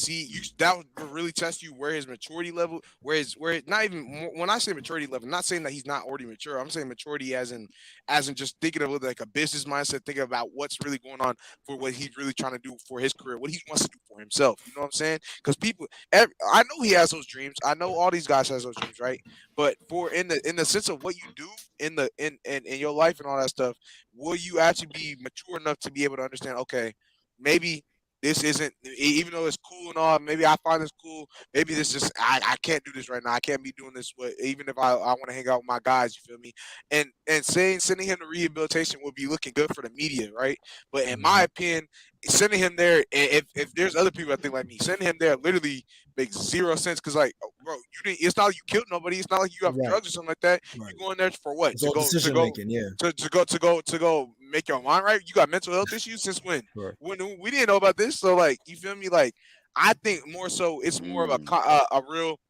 that would really test you where his maturity level, where not even when I say maturity level, not saying that he's not already mature. I'm saying maturity as in just thinking of like a business mindset, thinking about what's really going on for what he's really trying to do for his career, what he wants to do for himself. You know what I'm saying? Because I know he has those dreams. I know all these guys has those dreams, right? But for in the sense of what you do in your life and all that stuff, will you actually be mature enough to be able to understand, okay, maybe this isn't, even though it's cool and all, maybe I find this cool, maybe this is I can't do this right now. I can't be doing this even if I want to hang out with my guys, you feel me? And sending him to rehabilitation would be looking good for the media, right? But in my opinion, sending him there, if there's other people that think like me, sending him there literally makes zero sense, because like, bro, it's not like you killed nobody, it's not like you have drugs or something like that. You're going there for what? It's all decision making, yeah. To go make your mind right. You got mental health issues since when? Right. When we didn't know about this, so like, you feel me? Like, I think more so it's more of a real.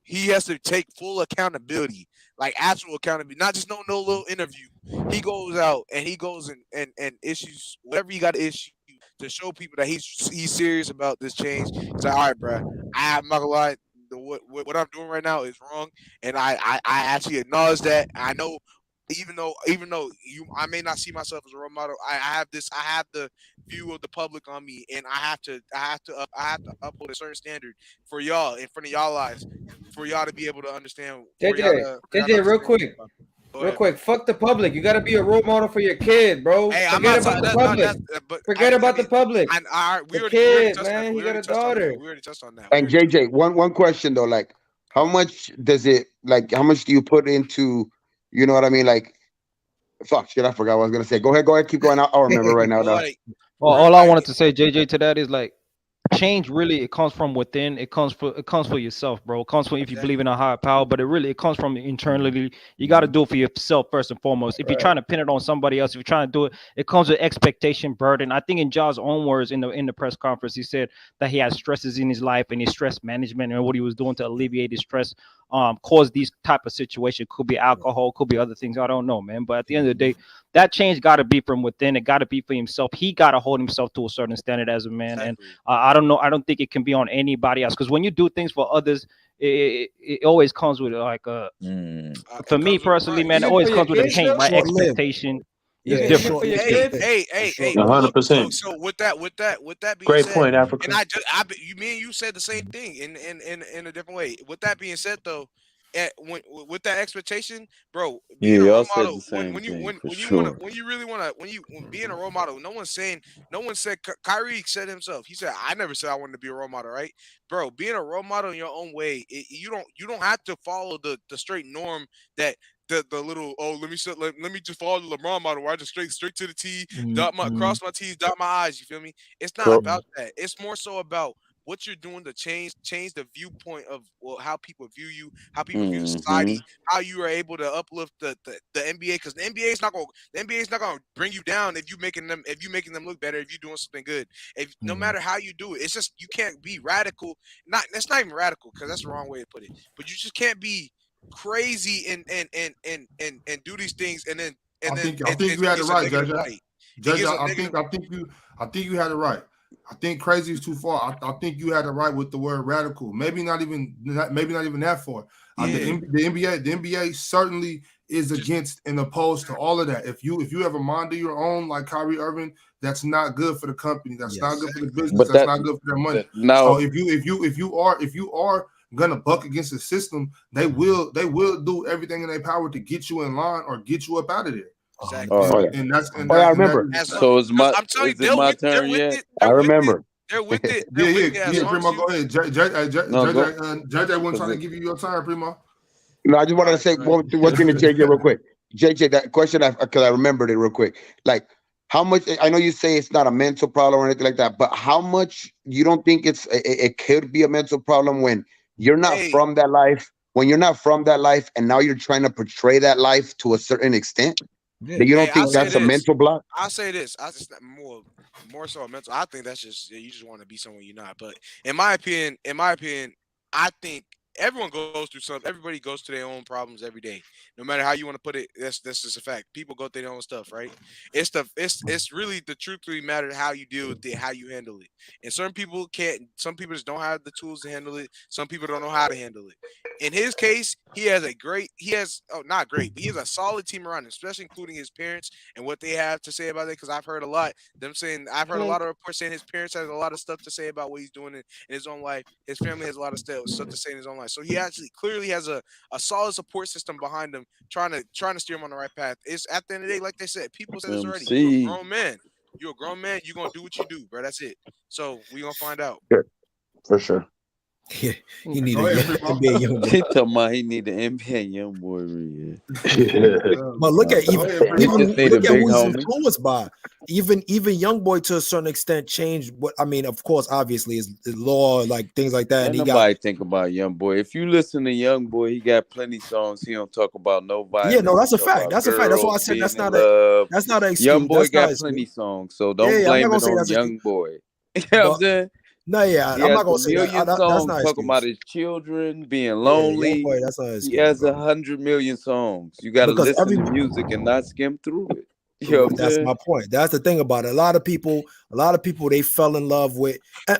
He has to take full accountability, like actual accountability, not just no little interview. He goes out and he goes and issues whatever he got to issue to show people that he's serious about this change. He's like, all right, bro, I'm not gonna lie. What I'm doing right now is wrong, and I actually acknowledge that. I know, even though I may not see myself as a role model, I have the view of the public on me, and I have to uphold a certain standard for y'all in front of y'all eyes, for y'all to be able to understand. JJ, real quick, fuck the public. You got to be a role model for your kid, bro. Forget about the public. Forget about the public. The kid, man, he got a daughter. We already touched on that. And JJ, one question though, like, how much do you put into, you know what I mean? Like, fuck, shit, I forgot what I was gonna say. Go ahead, keep going. I'll remember right now. Well, all I wanted to say, JJ, to that is like, change really, it comes from within. It comes for yourself, bro. It comes from, if you believe in a higher power, but it comes from internally. You got to do it for yourself first and foremost. If you're trying to pin it on somebody else, if you're trying to do it, it comes with expectation, burden. I think in Ja's own words in the press conference, he said that he has stresses in his life, and his stress management and what he was doing to alleviate his stress caused these type of situations. Could be alcohol, could be other things. I don't know, man. But at the end of the day, that change got to be from within. It got to be for himself. He got to hold himself to a certain standard as a man. And I don't know. I don't think it can be on anybody else. Because when you do things for others, it always comes with like a. For me personally, man, it always comes with a taint. My expectation is different. Hey, 100%. So with that being Great said, point, Africa. and you said the same thing in a different way. With that being said, though, with that expectation, bro, being a role model, when you really want to, being a role model, no one said Kyrie said himself. He said, I never said I wanted to be a role model, right, bro? Being a role model in your own way, you don't have to follow the straight norm that. The little let me just follow the LeBron model where I just straight to the T, cross my T's, dot my I's. You feel me? It's not about that. It's more so about what you're doing to change the viewpoint of how people view you, how people view society, how you are able to uplift the NBA, because the NBA is not gonna bring you down if you making them look better, if you're doing something good. If no matter how you do it, it's just you can't be radical. That's not even radical, because that's the wrong way to put it. But you just can't be crazy and do these things, and then I think you had it right, Judge. Judge, I think you had it right. I think crazy is too far. I think you had it right with the word radical. Maybe not even that far. The NBA certainly is against and opposed to all of that. If you have a mind of your own, like Kyrie Irving, that's not good for the company. That's not good for the business. That's not good for their money. So if you are gonna buck against the system, they will do everything in their power to get you in line or get you up out of there. Exactly. I remember. So is my turn yet? I remember. They're with it. Yeah, Primo, go ahead. JJ wasn't trying to give you your time, Primo. No, I just wanted to say one thing to JJ real quick. JJ, that question, because I remembered it real quick. Like, how much? I know you say it's not a mental problem or anything like that, but how much you don't think it could be a mental problem when you're not from that life? When you're not from that life, and now you're trying to portray that life to a certain extent, that you don't think that's a mental block? I'll say this. I just more so a mental. I think that's just you just want to be someone you're not. But in my opinion, I think everyone goes through something. Everybody goes through their own problems every day. No matter how you want to put it, that's just a fact. People go through their own stuff, right? It's really the truth really matters how you deal with it, how you handle it. And some people can't. Some people just don't have the tools to handle it. Some people don't know how to handle it. In his case, he has not great, but he has a solid team around him, especially including his parents and what they have to say about it. Because I've heard a lot I've heard a lot of reports saying his parents has a lot of stuff to say about what he's doing in his own life. His family has a lot of stuff to say in his own life. So he actually clearly has a solid support system behind him, trying to steer him on the right path. It's at the end of the day, like they said, people said this already. You're a grown man. You're a grown man. You're gonna do what you do, bro. That's it. So we're gonna find out. Sure. For sure. Yeah, he need an NBA young boy. He talking about he need an NBA young boy. But look at who he's influenced by. Even young boy to a certain extent changed. What I mean, of course, obviously is the law, like things like that. And nobody think about young boy. If you listen to young boy, he got plenty songs. He don't talk about no violence. Yeah, no, that's a fact. That's a fact. That's why I said that's not an excuse. Young boy got plenty songs, so don't blame it on young boy. You know what I'm saying? No, yeah, I'm not gonna say that. That's not talking about his children being lonely. He has 100 million songs. You got to listen to music and not skim through it. You know what that's my point. That's the thing about it. A lot of people, they fell in love with.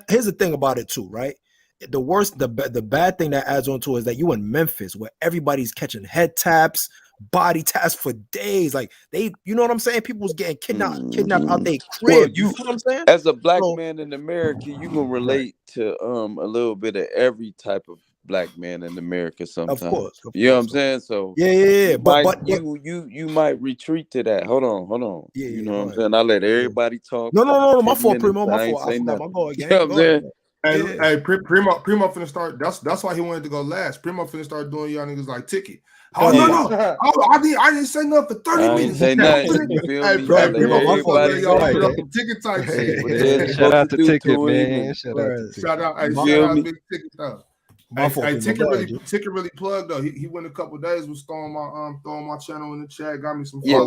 Here's the thing about it too, right? The bad thing that adds on to it is that you in Memphis where everybody's catching head taps, body taps for days. Like you know what I'm saying? People was getting kidnapped out their crib. Well, you know what I'm saying? As a black man in America, you can relate to a little bit of every type of black man in America sometimes. Of course. You know what I'm saying? So yeah. But you might retreat to that. Hold on. Yeah, you know what I'm saying? I let everybody talk. No, my fault, Primo. My fault. I forgot my goal again. You know what I'm saying? Hey, Primo finna start. That's why he wanted to go last. Primo finna start doing y'all niggas like Ticket. Oh no! I didn't say nothing for 30 minutes. Say nothing. You feel me? Primo, Ticket type shit. Shout out to Ticket, man. Shout out. Hey, big Ticket though. Hey, Ticket really plugged though. He went a couple days was throwing my channel in the chat. Got me some. Yeah,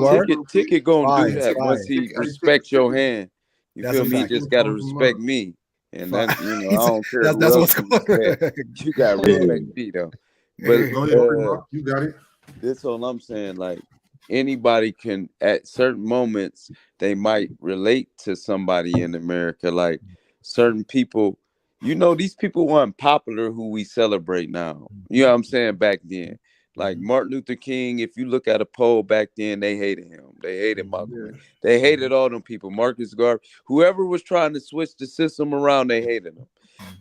Ticket gonna do that once he respects your hand. You feel me? He just gotta respect me. And that, I don't care. That's what's going on. You got to respect me though. But go ahead, you got it. That's all I'm saying. Like anybody can, at certain moments, they might relate to somebody in America. Like certain people, these people weren't popular who we celebrate now. You know what I'm saying? Back then, like Martin Luther King, if you look at a poll back then, they hated him. They hated Malcolm. They hated all them people. Marcus Garvey, whoever was trying to switch the system around, they hated him.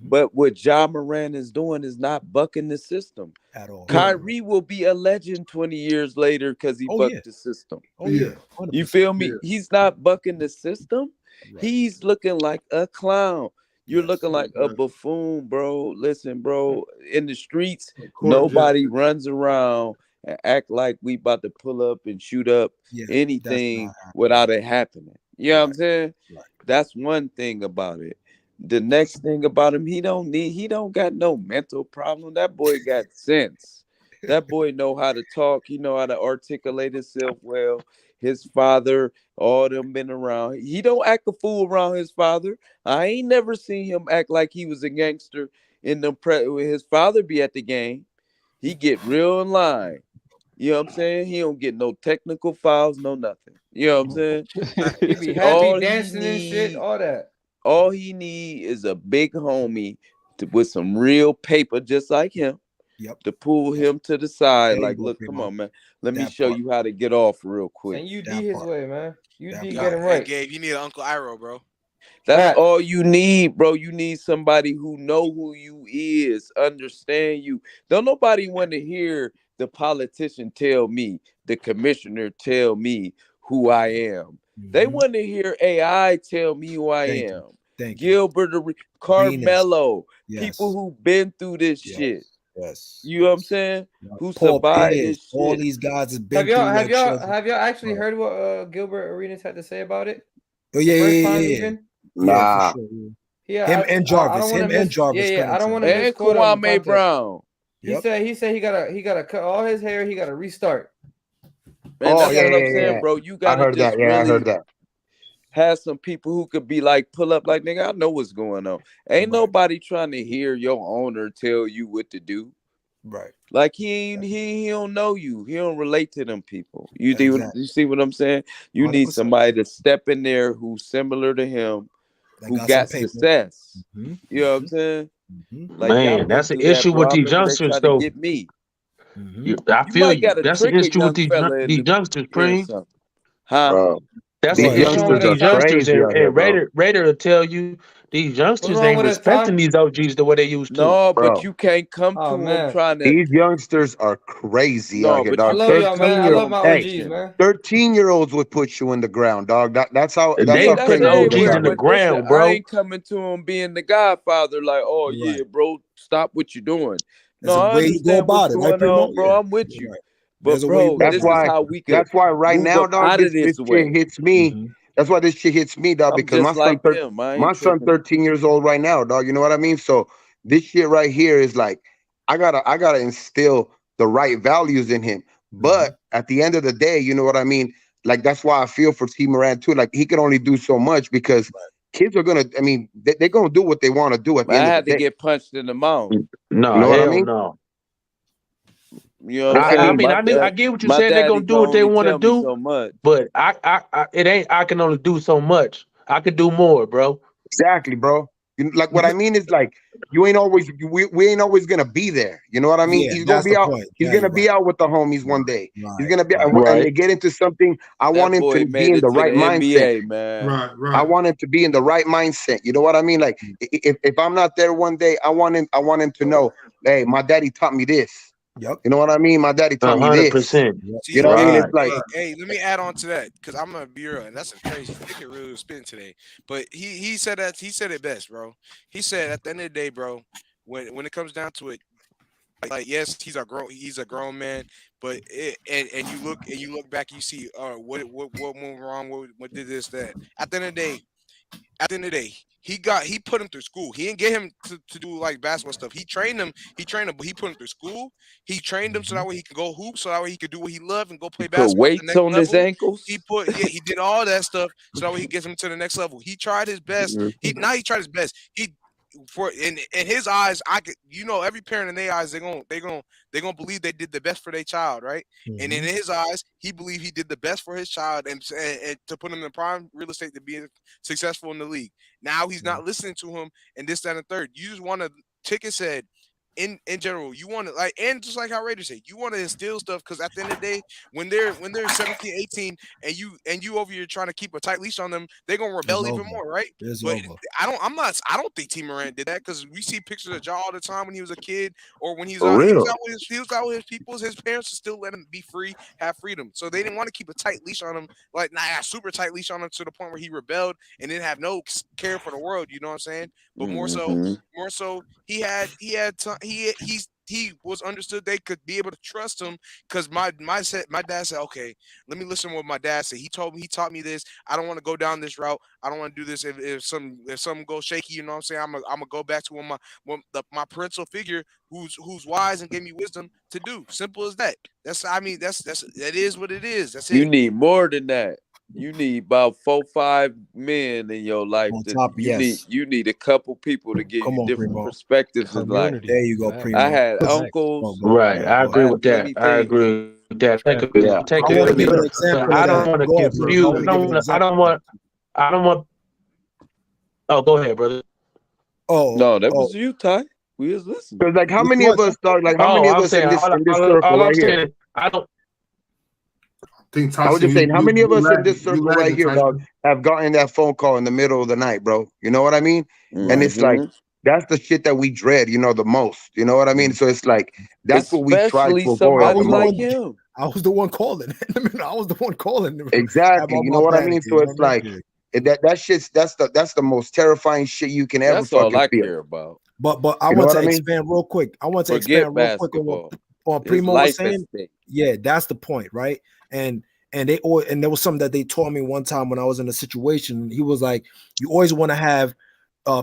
But what Ja Morant is doing is not bucking the system at all. Kyrie will be a legend 20 years later because he bucked the system. Oh yeah, 100%. You feel me? He's not bucking the system. Right. He's looking like a clown. You're looking like a buffoon, bro. Listen, bro, in the streets, nobody runs around and act like we about to pull up and shoot up anything without it happening. You know what I'm saying? Right. That's one thing about it. The next thing about him, he don't got no mental problem. That boy got sense. That boy know how to talk. He know how to articulate himself well. His father, all them been around. He don't act a fool around his father. I ain't never seen him act like he was a gangster in the his father be at the game. he get real in line. You know what I'm saying? He don't get no technical fouls, no nothing. You know what I'm saying? He be happy dancing and shit, all that. All he need is a big homie with some real paper, just like him, to pull him to the side. Like, look, come on, man. Let me show you how to get off real quick. And you D his way, man. You D Yo, get him right. Gabe, you need an Uncle Iroh, bro. That's all you need, bro. You need somebody who know who you is, understand you. Don't nobody want to hear the politician tell me, the commissioner tell me who I am. They want to hear AI tell me who I am. Gilbert, Carmelo, people who've been through this shit. Yes. You know what I'm saying? Who Paul survived Pierce, this shit. all these guys have been Have through. y'all actually heard what Gilbert Arenas had to say about it? Oh yeah. Nah. For sure, yeah. Him and Jarvis. I don't want to and misquote him. Kwame Brown. He said he gotta cut all his hair. He gotta restart. Man, that's what I'm saying, bro. You gotta I heard that. Yeah, I heard that. Have some people who could be like, pull up like, nigga, I know what's going on. Ain't nobody trying to hear your owner tell you what to do. Right. Like he don't know you. He don't relate to them people. You see what I'm saying? You 100%. need somebody to step in there who's similar to him, who got success. You know what I'm saying? Like, man, that's an issue with these youngsters, though. Get me. I feel you. That's an issue with these youngsters, Preem. Huh? Bro. That's the issue with these youngsters. And Raider will tell you these youngsters ain't respecting these OGs the way they used to. No, but you can't come to them trying to. These youngsters are crazy out here, dog. I love y'all, man. I love my OGs, man. 13-year-olds would put you in the ground, dog. That's how. They putting OGs in the ground, bro. I ain't coming to him being the Godfather, like, oh yeah, bro, stop what you're doing. No, I understand what's going on, bro. I'm with you. But bro, this is how we can. That's why right now, dog, this shit hits me. That's why this shit hits me, dog. Because my son, 13 years old right now, dog. You know what I mean? So this shit right here is like, I gotta instill the right values in him. But at the end of the day, you know what I mean? Like, that's why I feel for T. Morant too. Like, he can only do so much because kids are gonna. I mean, they're gonna do what they want to do. At the end of the day, get punched in the mouth. No, you know what I mean? No. You know what I'm saying? I get what you said. They're gonna do what they want to do, so but it ain't. I can only do so much. I could do more, bro. Exactly, bro. Like, what I mean is, like, you ain't always. We ain't always gonna be there. You know what I mean? Yeah, he's gonna be out. He's gonna be out with the homies one day. He's gonna be, and they get into something. I want him to be in the right mindset, man. Right. I want him to be in the right mindset. You know what I mean? Like, if I'm not there one day, I want him to know, hey, my daddy taught me this. Yep. You know what I mean? My daddy taught me this. 100%. You know what I mean? It's like, hey, let me add on to that because I'm gonna be real, and that's a crazy thing really was spin today. But he said it best, bro. He said at the end of the day, bro, when it comes down to it, like yes, he's a grown man, but and you look back, you see what went wrong, what did this, that. At the end of the day, he put him through school. He didn't get him to do like basketball stuff. He trained him, but he put him through school. He trained him so that way he could go hoop, so that way he could do what he loved and go play basketball. Put weights on his ankles. He did all that stuff so that way he gets him to the next level. He tried his best. He tried his best. In his eyes, every parent in their eyes, they're gonna believe they did the best for their child, right? And in his eyes, he believed he did the best for his child and to put him in prime real estate to be successful in the league. Now he's not listening to him, and this, that, and the third. You just want to, Ticket said, in general, you want to, like, and just like how Raiders said, you want to instill stuff because at the end of the day, when they're 17, 18, and you over here trying to keep a tight leash on them, they're gonna rebel even more, right? But I don't think T. Morant did that because we see pictures of Ja all the time when he was a kid or when he was out with his people. His parents still let him be free, have freedom. So they didn't want to keep a tight leash on him, like super tight leach on him to the point where he rebelled and didn't have no care for the world. You know what I'm saying? But more so, he was understood they could be able to trust him because my dad said, okay, let me listen to what my dad said. He taught me this. I don't want to go down this route. I don't want to do this if something goes shaky. You know what I'm saying? I'm gonna go back to my parental figure who's wise and gave me wisdom to do. Simple as that. That is what it is. That's it. You need more than that. You need about 4-5 men in your life. You need a couple people to give you different perspectives in life. There you go, Primo. I had uncles. Right, I agree with that. I agree with that. Take I want to give an example. I don't want to confuse. I don't want. Oh, go ahead, brother. Oh no, that was you, Ty. We was listening. Because like, how many of us thought? Like, how many of us in this circle right here? I don't. I was just saying, how many of us in this circle right here, dog, have gotten that phone call in the middle of the night, bro? You know what I mean? And it's like, that's the shit that we dread, the most. You know what I mean? So it's like, that's what we try to avoid. I was the one calling. I was the one calling. Exactly. You know what I mean? So it's like, that's the most terrifying shit you can ever fucking feel. Care about. But I want to expand real quick. I want to expand real quick on Primo was saying. Yeah, that's the point, right? And there was something that they taught me one time when I was in a situation. He was like, you always want to have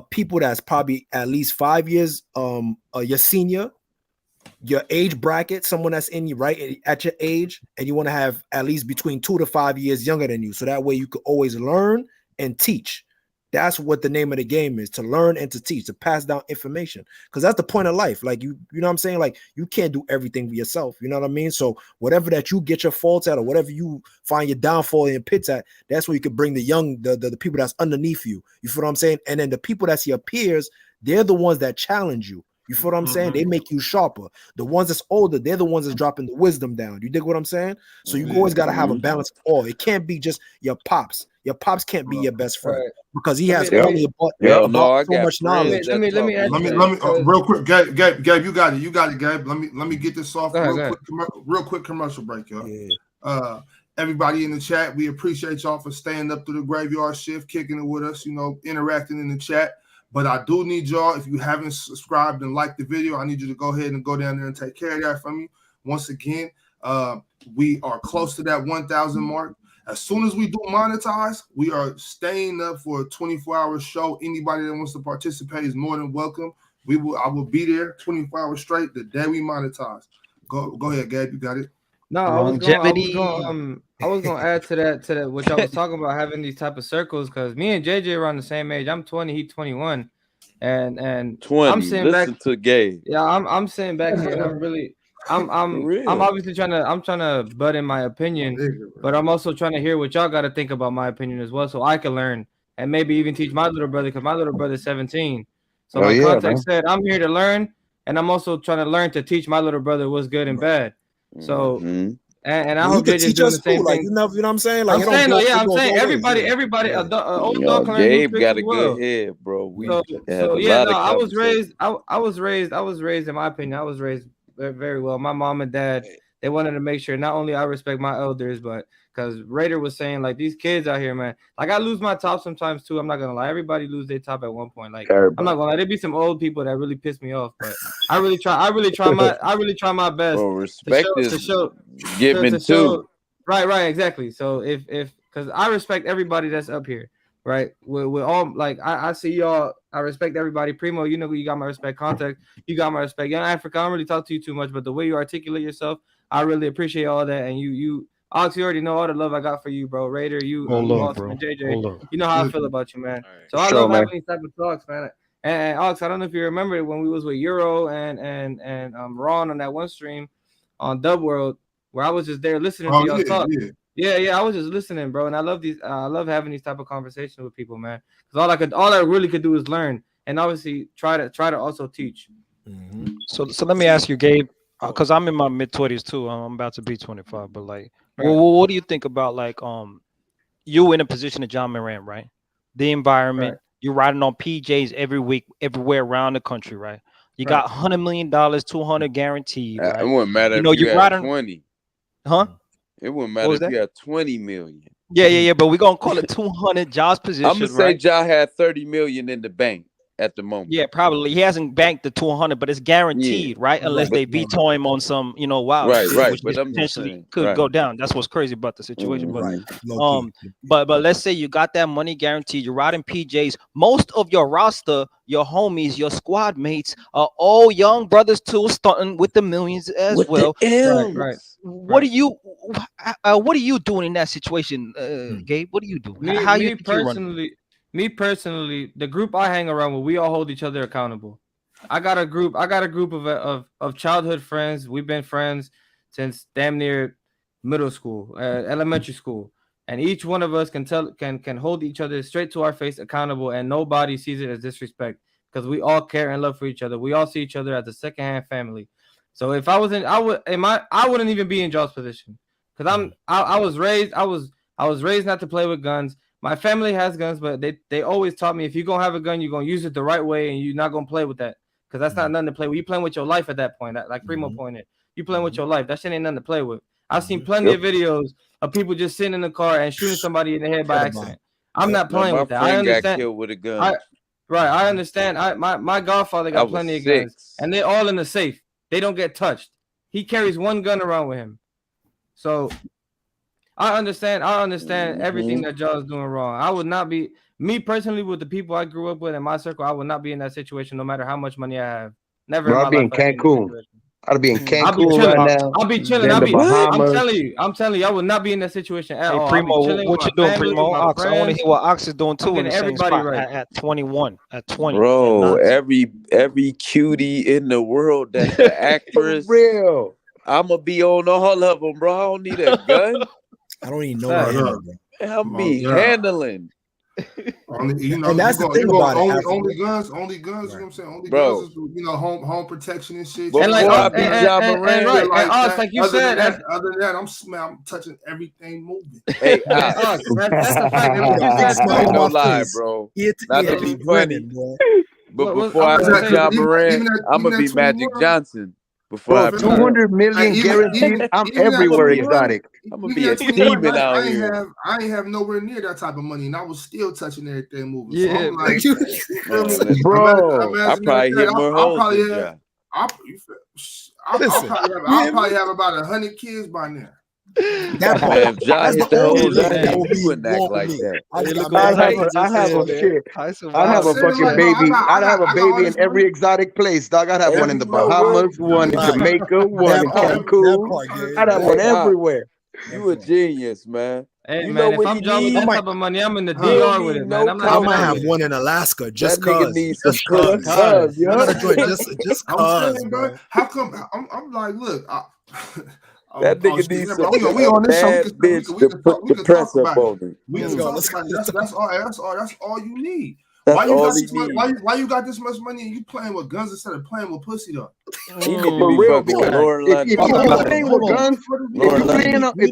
people that's probably at least 5 years your senior, your age bracket, someone that's in you right at your age, and you want to have at least between 2 to 5 years younger than you, so that way you could always learn and teach. That's what the name of the game is, to learn and to teach, to pass down information. Because that's the point of life. Like, you know what I'm saying? Like, you can't do everything for yourself. You know what I mean? So whatever that you get your faults at, or whatever you find your downfall in your pits at, that's where you can bring the young, the people that's underneath you. You feel what I'm saying? And then the people that's your peers, they're the ones that challenge you. You feel what I'm saying? They make you sharper. The ones that's older, they're the ones that's dropping the wisdom down. You dig what I'm saying? So you always got to have a balance of all. It can't be just your pops. Your pops can't be your best friend because he has only so much knowledge. Let me add real quick, Gabe, you got it, Gabe. Let me get this off real quick commercial break, y'all. Yeah. Everybody in the chat, we appreciate y'all for staying up through the graveyard shift, kicking it with us, interacting in the chat. But I do need y'all, if you haven't subscribed and liked the video, I need you to go ahead and go down there and take care of that for me. Once again, we are close to that 1,000 mark. As soon as we do monetize, we are staying up for a 24-hour show. Anybody that wants to participate is more than welcome. I will be there 24 hours straight the day we monetize. Go ahead, Gabe. You got it. No, I was gonna add to that which I was talking about, having these type of circles, because me and JJ are around the same age. I'm 20, he's 21, and 20. I'm sitting Listen to Gabe. Yeah, I'm sitting back here, and I'm obviously trying to butt in my opinion, but I'm also trying to hear what y'all got to think about my opinion as well, so I can learn and maybe even teach my little brother, because my little brother's 17. So like context said, I'm here to learn, and I'm also trying to learn to teach my little brother what's good and bad. So and I hope they just do the same thing. You know what I'm saying? Like, I'm saying everybody, old dog can learn. Gabe got a good head, bro. I was raised in my opinion. I was raised very well. My mom and dad, they wanted to make sure not only I respect my elders, but because Raider was saying, like, these kids out here, man, like, I lose my top sometimes too. I'm not gonna lie, everybody lose their top at one point. Like, I'm not gonna lie, there be some old people that really piss me off, but I really try my best. Bro, respect to show giving too. Right, exactly. So if because I respect everybody that's up here, right? We're all like, I see y'all. I respect everybody. Primo, you got my respect. Contact, you got my respect. Young Africa, I don't really talk to you too much, but the way you articulate yourself, I really appreciate all that. And you Alex, you already know all the love I got for you, bro. Raider, you, Austin, and JJ. You know how I feel about you, man. So I love having these type of talks, man. And Alex, I don't know if you remember when we was with Euro and Ron on that one stream on Dub World, where I was just there listening to y'all talk. Yeah, I was just listening, bro. And I love having these type of conversations with people, man. Because all I really could do is learn, and obviously try to also teach. Mm-hmm. So let me ask you, Gabe, because I'm in my mid-20s too. I'm about to be 25, but like, what do you think about like you in a position of Ja Morant, right? The environment, you're riding on PJs every week, everywhere around the country, right? You got $100 million, 200 guaranteed. Right? It wouldn't matter if you had 20. Huh? It wouldn't matter if you had 20 million. Yeah. But we're gonna call it 200. Ja's position. I'm gonna say Ja had 30 million in the bank at the moment. Yeah, probably. He hasn't banked the 200, but it's guaranteed, right? Unless they veto him on some, wild shit, which But I'm just potentially saying, could go down. That's what's crazy about the situation. Mhm. But let's say you got that money guaranteed. You're riding PJs. Most of your roster, your homies, your squad mates are all young brothers too, starting with the millions as With well. the M's. What are you doing in that situation, Gabe? What are you doing? How you think you run? Me personally, the group I hang around with, we all hold each other accountable. I got a group of childhood friends. We've been friends since damn near middle school, elementary school, and each one of us can hold each other straight to our face accountable, and nobody sees it as disrespect because we all care and love for each other. We all see each other as a secondhand family. So if I wouldn't even be in Jaw's position because I was raised not to play with guns. My family has guns, but they always taught me if you're gonna have a gun, you're gonna use it the right way, and you're not gonna play with that because that's not nothing to play with. You playing with your life at that point, like Primo pointed. You playing with your life. That shit ain't nothing to play with. I've seen plenty of videos of people just sitting in the car and shooting somebody in the head by accident. I'm not playing with that. I understand. Got killed with a gun. I understand. My godfather got plenty of guns, and they're all in the safe. They don't get touched. He carries one gun around with him, so. I understand everything that y'all is doing wrong. I would not be me personally with the people I grew up with in my circle. I would not be in that situation no matter how much money I have. Never. Bro, in my I'd be in life Cancun. I'd be in Cancun right now. I'll be chilling. I'm telling you, I would not be in that situation at all. Primo, what you doing, Primo? Ox, I want to hear what Ox is doing too. In the same spot right. at 21, at 20. Bro, every cutie in the world that's the actress. Real. I'ma be on all of them, bro. I don't need a gun. I don't even know. I'll be handling. And that's the thing about it. Only guns. You know what I'm saying? Only Bro. guns is, home protection and shit. And like, like you said, other than that, I'm touching everything moving. Hey, that's the fact. No lie, bro. Not to be funny, but before I meet Ja Morant, I'm gonna be Magic Johnson. Before I 200 million guaranteed, I'm everywhere exotic. I'm gonna be a demon out here. I ain't have nowhere near that type of money, and I was still touching everything moving. Yeah, so I'm like, bro. I probably hit more holes than Ja. I'll probably have about 100 kids by now. Man, if Ja hit the holes, you wouldn't act like that. I have a fucking baby. I'd have a baby in every exotic place, dog. I'd have one in the Bahamas, one in Jamaica, one in Cancun. I'd have one everywhere. You a genius, man. Hey, you man, know if I'm dropping that type of money, I'm in the DR with it, man. I might have one in Alaska just cause. Just cause. Just cause, bro. How come? I'm like, look. That nigga needs some we on this bad bitch to put the press up on him. That's all you need. That's why you all got he this much, needs. why you got this much money and you playing with guns instead of playing with pussy though? He need to be fucking with Lauren London. If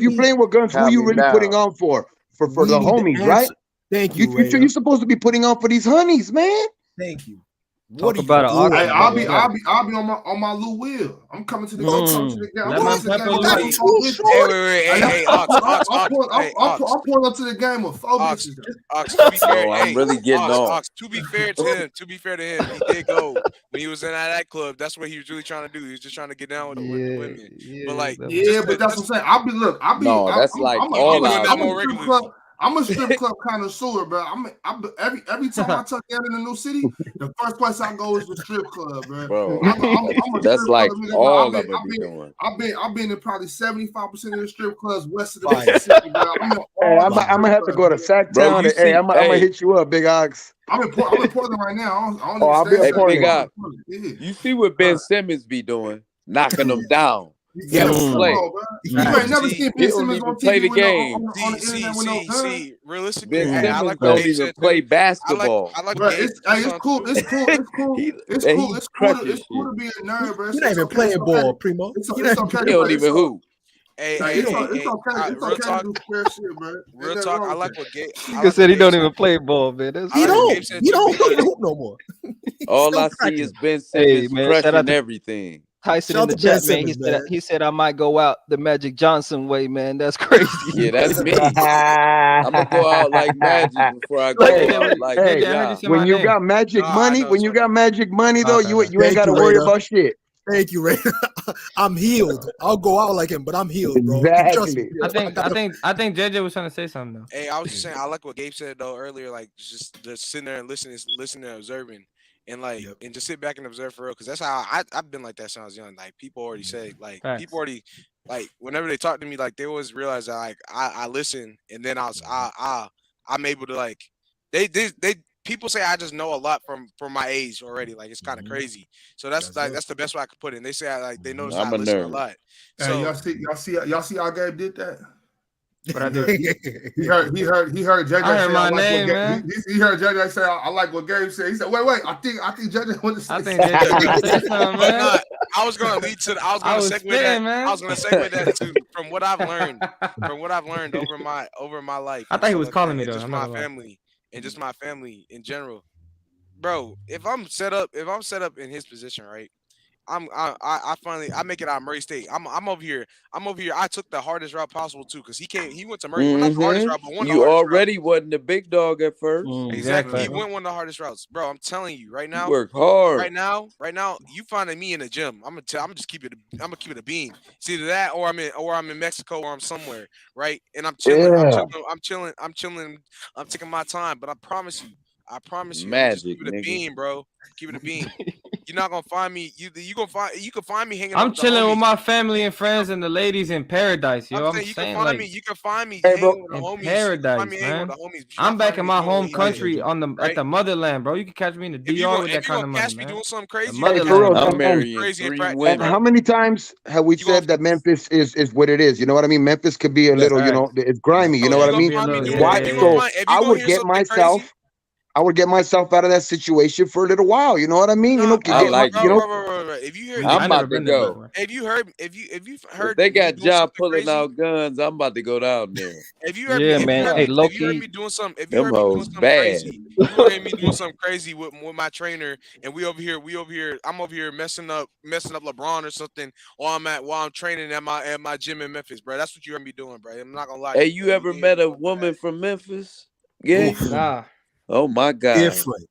you're playing with guns, who are you really putting on for? For the homies, right? Thank you. You're supposed to be putting on for these honeys, man. Thank you. Talk about it. I'll be on my Lou Will. I'm coming to the game. I'm pulling up to the game with four bitches. I'm really getting on. To be fair to him, he did go when he was in that club. That's what he was really trying to do. He was just trying to get down with the women. But like, but that's what I'm saying. No, that's like all out. I'm a strip club connoisseur, bro. Every time I touch down in a new city, the first place I go is the strip club, bro. I'm that's like all I'm gonna be doing. I've been in probably 75% of the strip clubs west of the Mississippi, bro. I'm gonna have to go to Sacktown. Hey, I'm gonna hit you up, Big Ox. I'm in Portland right now. I'll be in Portland. You see what Ben Simmons be doing, knocking them down. You ain't never seen Ben Simmons on TV play the game. On the internet with no gun. Realistically, Ben Simmons don't even play basketball. I like it's cool. It's cool to be a nerd, bro. You're not even playing ball, Primo. He don't even hoop. It's okay to do fair shit, bro. Real talk. I like what Gabe. He said he don't even play ball, man. He don't hoop no more. All I see is Ben Simmons crushing everything. Tyson Shout in the out to Ben chat, man. Simmons, He said I might go out the Magic Johnson way, man. That's crazy. Yeah, that's me. I'm gonna go out like Magic before I go out like Ja. When you got magic money, though, you ain't got to worry about shit. Thank you, Ray. I'm healed. I'll go out like him, but I'm healed, bro. Trust me. I think JJ was trying to say something though. Hey, I was just saying, I like what Gabe said though earlier, like just sitting there and listening and observing, and like and just sit back and observe for real, because that's how I've been like that since I was young. Like people already say, like people already like whenever they talk to me, like they always realize that like I listen, and then I'm able to like they people say I just know a lot from my age already. Like it's kind of crazy. So that's the best way I could put it. And they say they notice I listen a lot. So Hey, y'all see how Gabe did that? What I do? He heard JJ I heard say my I like name, what man. He heard JJ say I like what Gabe said. He said, wait, I think JJ wanted to say. I think JJ wanted to say something, man. Not, I was gonna lead to. I was gonna segue that to from what I've learned over my life. I thought he was calling me though. Just my family and just my family in general, bro. If I'm set up in his position, right? I finally make it out of Murray State. I'm over here. I took the hardest route possible too, because he went to Murray. Well, not the hardest route, but one of the You hardest already wasn't the big dog at first. Exactly. He went one of the hardest routes, bro. I'm telling you right now. You work hard. Right now, you finding me in the gym. I'm gonna keep it a beam. It's either that or I'm in Mexico or I'm somewhere, right? And I'm chilling. Yeah. I'm chilling. I'm taking my time. But I promise you, Magic, keep it a nigga. beam, bro. Keep it a beam. You're not gonna find me. You can find me hanging. I'm with the chilling with homies. my family and friends and the ladies in paradise, yo. I'm You saying, can find like, me. You can find me Hey, bro, hanging with the in homies. paradise, man. I'm back in my home country at the motherland, bro. You can catch me in the DR with that kind of money, man. Doing something crazy, The motherland. I'm marrying 3 women. How many times have we said that Memphis is what it is? You know what I mean? Memphis could be a little, you know, it's grimy. You know what I mean? Why? So I would get myself. I would get myself out of that situation for a little while. You know what I mean? If you hear, I'm about to go. If you heard, If they got Ja pulling out guns, I'm about to go down there. If you heard, Hey, if you heard me doing something, crazy, you heard me doing something crazy with my trainer, and we over here, I'm over here messing up LeBron or something, while I'm training at my gym in Memphis, bro. That's what you heard me doing, bro. I'm not gonna lie. Hey, you ever met a woman from Memphis? Yeah. Nah. Oh my God. Different.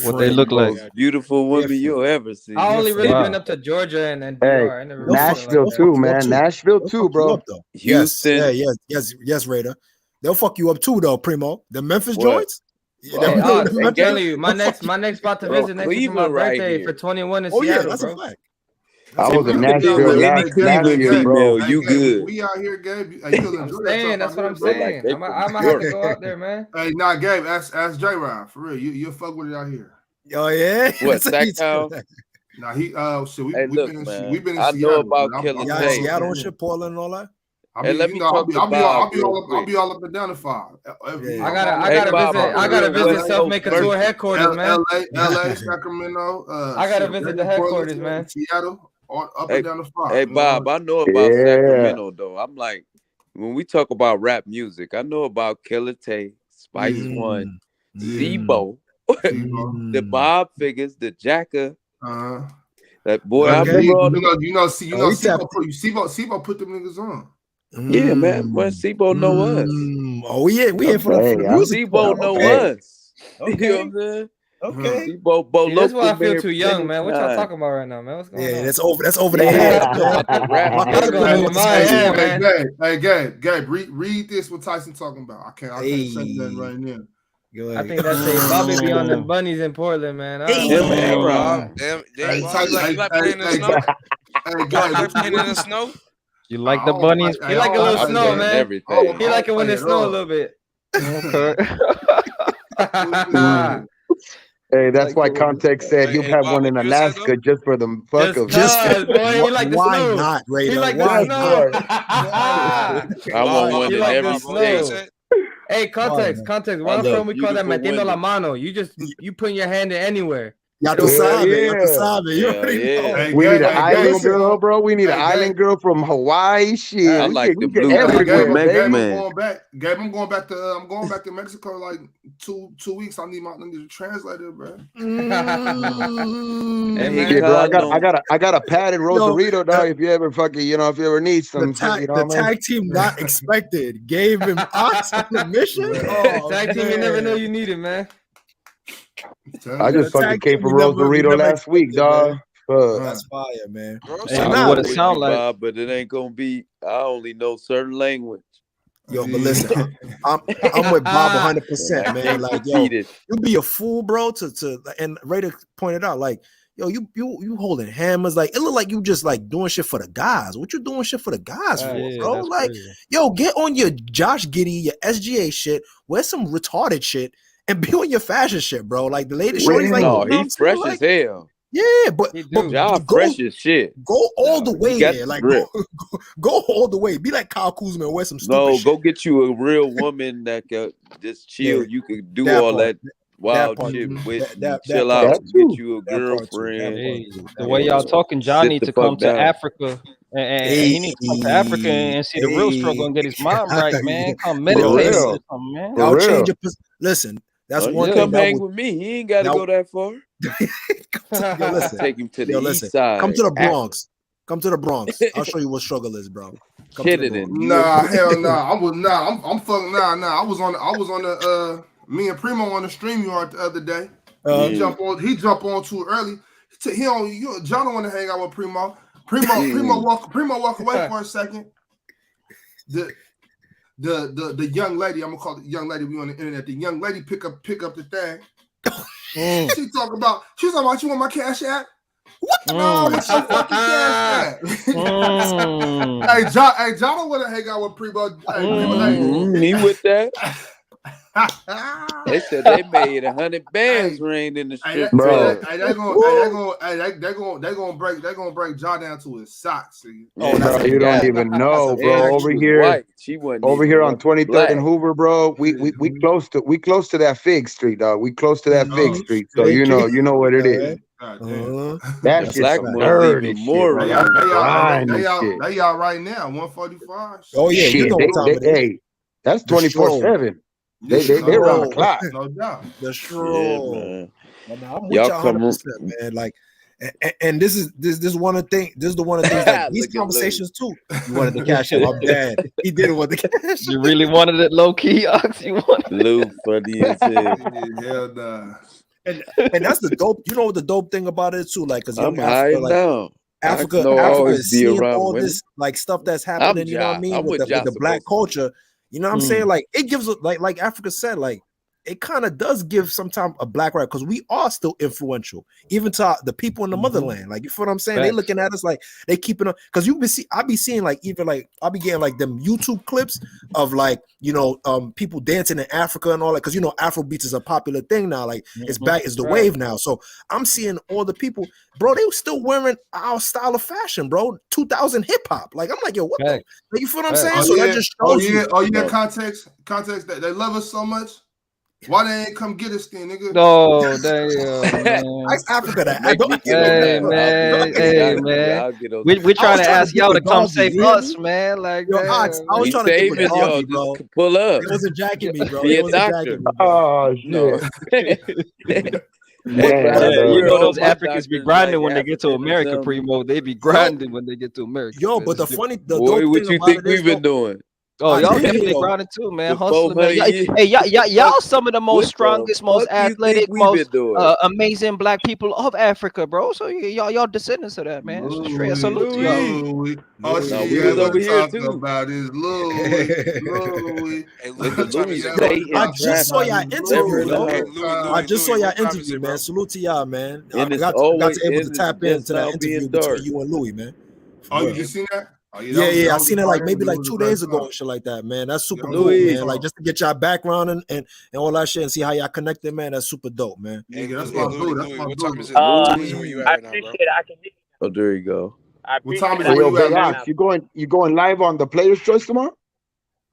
What they look like? Most beautiful women you'll ever see. I only really been up to Georgia and DR. I never really Nashville too, man. Nashville too, bro. Houston. Yes, Raider. They'll fuck you up too, though, Primo. The Memphis joints. Hey, I'm telling you, my next spot to visit next week for my birthday for 21 in Seattle, that's bro. a fact. I was in Nashville last year, bro. You good? We out here, Gabe. I'm saying, that's what I'm saying. I might have to go out there, man. Hey, nah, Gabe. Ask J-Rod for real. You'll fuck with it out here. Oh yeah. What, Stacktown? Nah, we've been in I Seattle. know about Killer Tate. Seattle and shit, Portland and all that. I'll be all up and down the 5. I gotta visit Self-Maker Tour headquarters, man. LA, Sacramento. I gotta visit the headquarters, man. Seattle, up and down the 5. Hey, Bob, I know about Sacramento though. I'm like, when we talk about rap music, I know about Killer Tate, Spice One, Zebo, the Bob Figures, the Jacker. That boy, I remember Sebo put them niggas on. Yeah, man. Well, Sebo know us. Oh yeah, we here for the music. Sebo know us. You know what I'm saying? Okay. Sebo, that's why I feel too young, man. What y'all talking about right now, man? What's going on? That's over their head. Hey, Gabe, read this. What Tyson talking about? I can't say that right now. I think that's a Bobby be on the bunnies in Portland, man. Hey, playing in the snow. You like the bunnies? He like a little snow, man. He like it when it snow a little bit. Hey, that's why Context said he'll have one in Alaska just for the fuck of it. Why not, Raider? Why not? I want one in every state. Hey, context. Where I'm from, we call that metiendo la mano. You put your hand in anywhere. Yeah. You already know. We need an island girl, bro. We need an island girl from Hawaii. Shit, I we like get the blue everywhere, Gabe, baby. Gabe, I'm going back to Mexico like two weeks. I need a translator, bro. Hey, bro, I got a pad in Rosarito, dog. If you ever if you ever need some, the tag team not expected gave him Ox on the mission. Oh, tag team you never know you need it, man. I just fucking came from Rosarito last week, dog. That's fire, man. What it sound like, but it ain't gonna be. I only know certain language. Yo, but listen, I'm with Bob 100%, man. Like, yo, you be a fool, bro. To and Raider pointed out, like, yo, you holding hammers, like it look like you just like doing shit for the guys. What you doing shit for the guys for, bro? Like, crazy. Yo, get on your Josh Giddey, your SGA shit, wear some retarded shit, and be on your fashion shit, bro. Like the latest shorty's like, no, he's fresh as hell. Yeah, but y'all fresh as shit. Go all the way there, like go all the way. Be like Kyle Kuzma and wear some stupid shit. Go get you a real woman that can just chill. You could do all that wild shit with. Chill out. Get you a girlfriend. The way y'all talking, John needs to come to Africa. And he needs to come to Africa and see the real struggle and get his mind right, man. Come meditate or something, man. I'll change your listen. That's one thing. Come hang with me. He ain't got to go that far. Take him to the east side. Come to the Bronx. Come to the Bronx. I'll show you what struggle is, bro. Nah, hell nah. I'm fucking nah. I was on the me and Primo on the StreamYard the other day. He jump on too early. John don't want to hang out with Primo. Primo walk away for a second. The young lady, I'm gonna call it the young lady. We on the internet. The young lady pick up the thing. She's talking about you want my Cash App? What? No, what's your fucking Cash App? Hey, John don't want to hang out with Primo. Me with that. They said they made 100 bands rain in the strip club. They're gonna break John down to his socks. Bro, you don't even know, bro. Over here on 23rd and Hoover, bro. We close to that Fig Street, dog. We close to that Fig Street, so you know what it is. That's like dirty more. They out right now, 145. Oh yeah, you know what time it is. Hey, that's 24/7. They around the clock. No doubt. The stroll. I'm with y'all 100%, man. Like, and this is one of the things. This is the one of the things. Like, these conversations too. You wanted the cash up. I'm bad. He didn't want the cash. You really wanted it low key, Ox. You wanted Lou funny as hell. Hell nah. And that's the dope. You know what the dope thing about it too? Like, because I'm high now. Africa is seeing all this like stuff that's happening. You know what I mean? With the black culture. You know what I'm saying? Like it gives like Africa said, like it kind of does give sometimes a black right because we are still influential, even to the people in the motherland. Like you feel what I'm saying? They looking at us like they keeping up because I be seeing like even like I'll be getting like them YouTube clips of like people dancing in Africa and all that because Afrobeats is a popular thing now. Like it's back, it's the wave now. So I'm seeing all the people, bro. They were still wearing our style of fashion, bro. 2000 hip hop. Like I'm like, yo, what the? Like, you feel what I'm saying? So that just shows you. Context that they love us so much. Why they ain't come get us then, nigga? No, damn. Ask Africa that. Hey, man. We trying to ask y'all to come save us, man. Like, yo, I was trying to think with y'all, bro. Just pull up. It wasn't jacking me, bro. Be a doctor. Oh shit. Those Africans be grinding when they get to America, Primo. They be grinding when they get to America. Yo, but the boy, what you think we've been doing? Oh, y'all definitely grinding too, man. Hustling, man. Hey, y'all some of the most strongest, most athletic, most amazing black people of Africa, bro. So y'all descendants of that, man. Straight salute to y'all. We was over here too. About is Louis. I just saw y'all interview, though. I just saw y'all interview, man. Salute to y'all, man. I got to able to tap into that interview between you and Louis, man. Oh, you seen that? Yeah, I seen it like maybe like 2 days ago and shit like that, man. That's super cool, man. Like just to get y'all background and all that shit and see how y'all connected, man. That's super dope, man. That's my dude. That's my dude. I appreciate it. I can. Oh, there you go. What time is it? You going live on the Players' Choice tomorrow?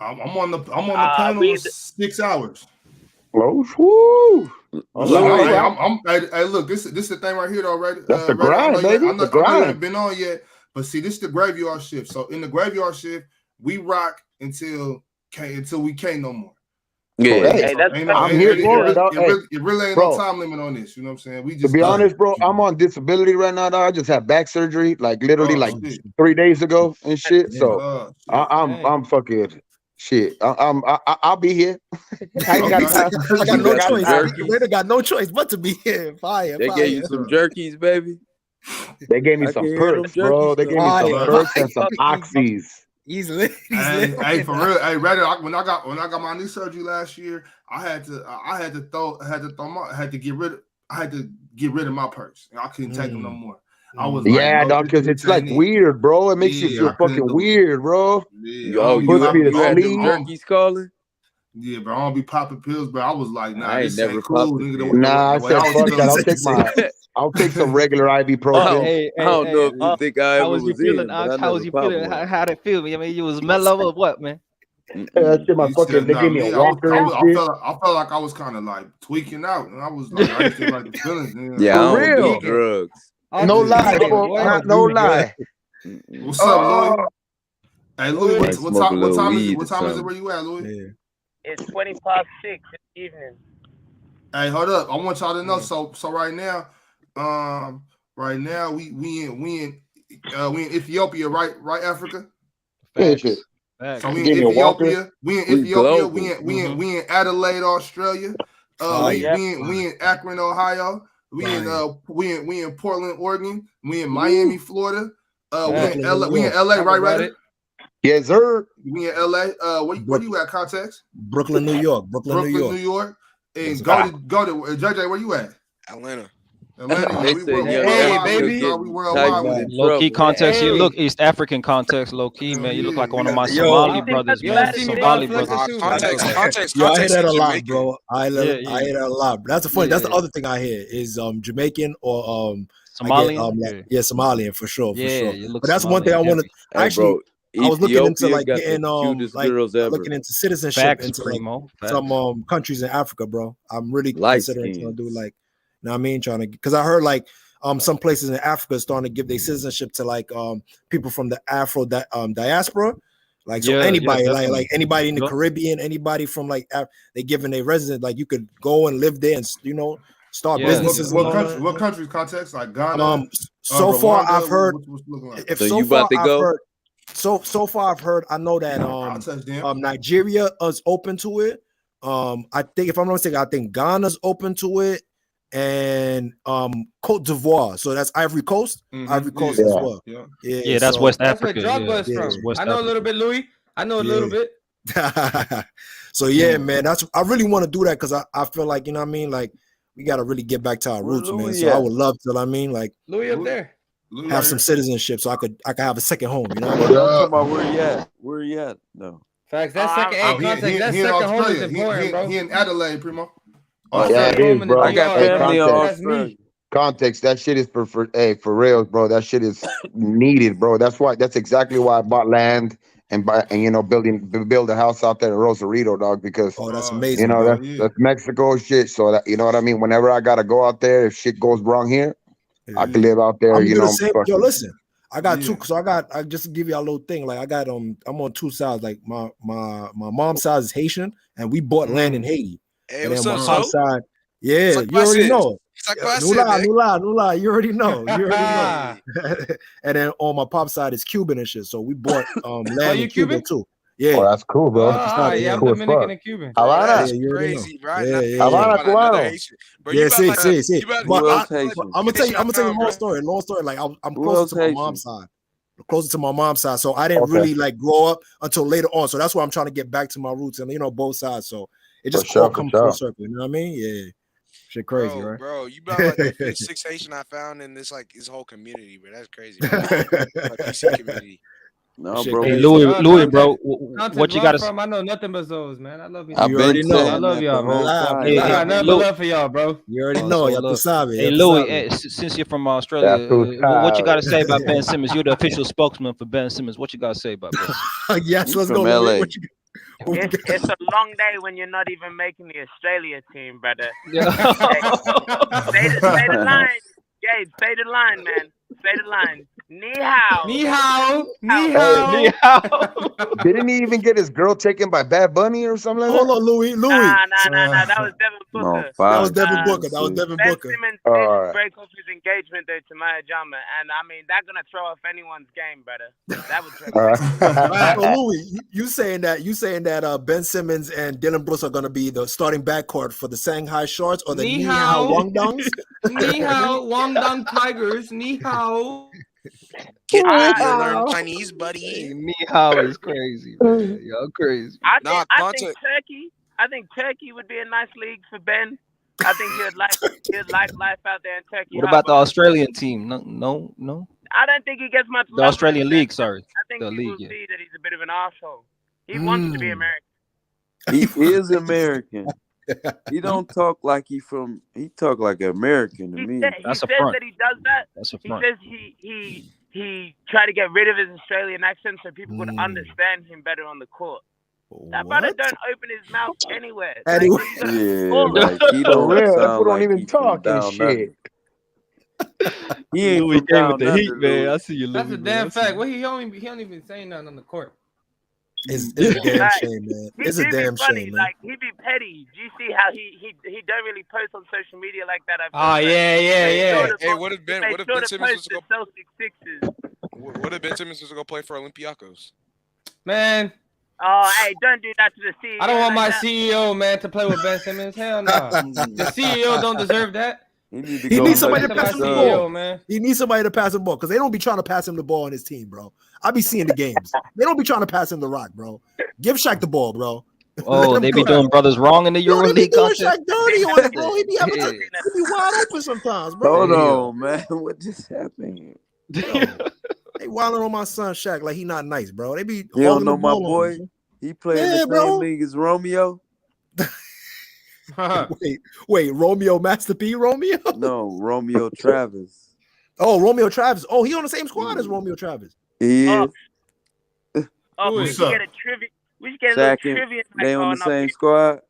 I'm on the panel 6 hours. Woo. Hey, look, this is the thing right here, though, right? That's the grind, baby. I know you haven't been on yet, but see, this is the graveyard shift. So in the graveyard shift, we rock until we can't no more. Yeah, I'm here for it. It really ain't no time limit on this. You know what I'm saying? We just to be honest, bro, I'm on disability right now. I just had back surgery, like literally, 3 days ago and shit. So I'm fucking shit. I'll be here. I got no choice. They got no choice but to be here. Fire. They gave you some jerkies, baby. They gave me some perks, bro. They gave me some perks and some oxys. He's lit. Hey, for real. Hey, when I got my knee surgery last year, I had to get rid of my perks. I couldn't take them no more. I was dog, because it's like weird, bro. It makes you feel fucking weird, bro. Yo, you had them jerkies calling? Yeah, bro. I don't be popping pills, bro. I was like, nah, I ain't never cool. Nah, I said, fuck that. I'll take some regular ibuprofen. I don't know if you think I ever was feeling? How was you feeling? How'd it feel? I mean, you was mellow or what, man? That shit, my fucking, they gave me a walker and shit. I felt like I was kind of like tweaking out, and I was like, I didn't feel like the feelings. Yeah, I don't do drugs. No lie, bro. No lie. What's up, Louis? Hey, Louis, what time is it where you at, Louis? Yeah. It's 25:06 in the evening. Hey, hold up. I want y'all to know. So right now, we in Ethiopia, right, Africa? Yeah, shit. So we in Ethiopia. We in Adelaide, Australia. We in Akron, Ohio. We in Portland, Oregon. We in Miami, Florida. We in LA, right? Yes, sir. We in LA. Where you at, Context? Brooklyn, New York. New York. And go to JJ, where you at? Atlanta. They say, baby. Low key context. You look East African context. Low key, man. You look like one of my Somali brothers, man. Somali brothers. Context. I hear that a lot, bro. I hear that a lot. That's the funny. That's the other thing I hear is Jamaican or Somalian. Somalian for sure. But that's Somalian, one thing I want to actually. I was looking into like getting looking into citizenship into some countries in Africa, bro. I'm really considering trying to do like, you know what I mean, trying to, because I heard like some places in Africa starting to give their citizenship to like people from the Afro diaspora, like so anybody like anybody in the Caribbean, anybody from like they giving their resident, like you could go and live there and start businesses. What countries? Context like Ghana. So far, I've heard. So far, I've heard. I know that Nigeria is open to it. I think, if I'm not mistaken, I think Ghana's open to it, and Cote d'Ivoire. So that's Ivory Coast. Ivory Coast as well. Yeah, that's West Africa. That's where Drogba's from. I know a little bit, Louis. I know a little bit. So yeah, man. I really want to do that because I feel like, you know what I mean. Like we got to really get back to our roots, man. So I would love to. I mean, like Louis up there. Have some citizenship so I could have a second home, you know what I mean? I'm talking about where you at? No. Facts. That second home is important, bro. He in Adelaide, Primo. Yeah, it is, bro. I got family in Australia. Context, that shit is for real, bro. That shit is needed, bro. That's exactly why I bought land and build a house out there in Rosarito, dog, because that's amazing. You know, that's Mexico shit. So that, you know what I mean? Whenever I gotta go out there, if shit goes wrong here, I can live out there, you know. Yo, listen, I got two. So I just to give you a little thing. Like I got I'm on two sides. Like my mom's side is Haitian, and we bought land in Haiti. Hey, and what's then up, my mom's side, you already know. No lie, you already know. And then on my pop side is Cuban and shit. So we bought land in Cuba too. Yeah, that's cool, bro. I'm Dominican and Cuban. Havana, crazy, right? Havana, Cubano. See. But I'm gonna tell you a long story. Like I'm closer to my mom's side. So I didn't really like grow up until later on. So that's why I'm trying to get back to my roots and both sides. So it just all comes full circle. You know what I mean? Yeah. Shit crazy, right? Bro, you about like the 6 Haitian I found in this whole community, bro. That's crazy. Like PC community. No, bro. Hey, Louis, bro. What you got to? I know nothing but those, man. I love you. You already know. I love y'all, man. I got nothing but love for y'all, bro. You already know. Hey, Louis, since you're from Australia, what you got to say about Ben Simmons? You're the official spokesman for Ben Simmons. What you got to say about Ben? Yes, let's go. LA. It's a long day when you're not even making the Australia team, brother. Say the line, Gabe. Say the line, man. Say the line. Ni hao. Ni hao. Ni hao. Ni hao. Didn't he even get his girl taken by Bad Bunny or something like that? Hold on, Louis. Nah. That was Devin Booker. That was Devin Booker. Ben Simmons did break off his engagement there to Maya Jama, and I mean that's gonna throw off anyone's game, brother. That would throw. So Louis, you saying that Ben Simmons and Dylan Brooks are gonna be the starting backcourt for the Shanghai Sharks or the Ni Hao Guangdongs? Ni hao, Guangdong Tigers. Ni hao. Get out here, learn Chinese, buddy. Ni hao is crazy, man. Y'all crazy. I think Turkey would be a nice league for Ben. I think he'd like life out there in Turkey. What about the Australian team? No. I don't think he gets much. The Australian League, sorry. I think the he league, will see that he's a bit of an asshole. He wants to be American. He is American. He don't talk like he talk like an American to me. He says that he does that. That's a he front. says he tried to get rid of his Australian accent so people would understand him better on the court. That brother don't open his mouth anywhere. Like he don't people don't even talk and shit. He ain't Louis from came down with the under, heat, man. I see you, Louis. That's a damn fact. Well, he don't even say nothing on the court. It's a damn shame, man. It's a damn funny. shame, man. Like he be petty. Do you see how he don't really post on social media like that? Oh yeah. Hey, what if Ben Simmons was to go? What if Ben Simmons was to go play for Olympiacos? Man. Oh, hey, don't do that to the CEO. I don't want my that. CEO, man, to play with Ben Simmons. Hell no. The CEO don't deserve that. He needs somebody to pass him the ball, man. He needs somebody to pass him the ball because they don't be trying to pass him the ball on his team, bro. I be seeing the games. They don't be trying to pass him the rock, bro. Give Shaq the ball, bro. Oh, they be doing brothers wrong in the Yo, they be EuroLeague doing contest. Shaq dirty on it, bro. He be wide open sometimes, bro. Hold on, man. What just happened? They wilding on my son Shaq like he not nice, bro. They be You don't know my boy? He played in the same league as Romeo. Wait, Romeo Master P Romeo? No, Romeo Travis. Oh, Romeo Travis. Oh, he on the same squad as Romeo Travis. He is. We should get a trivia. We should get a little trivia. They on the same squad.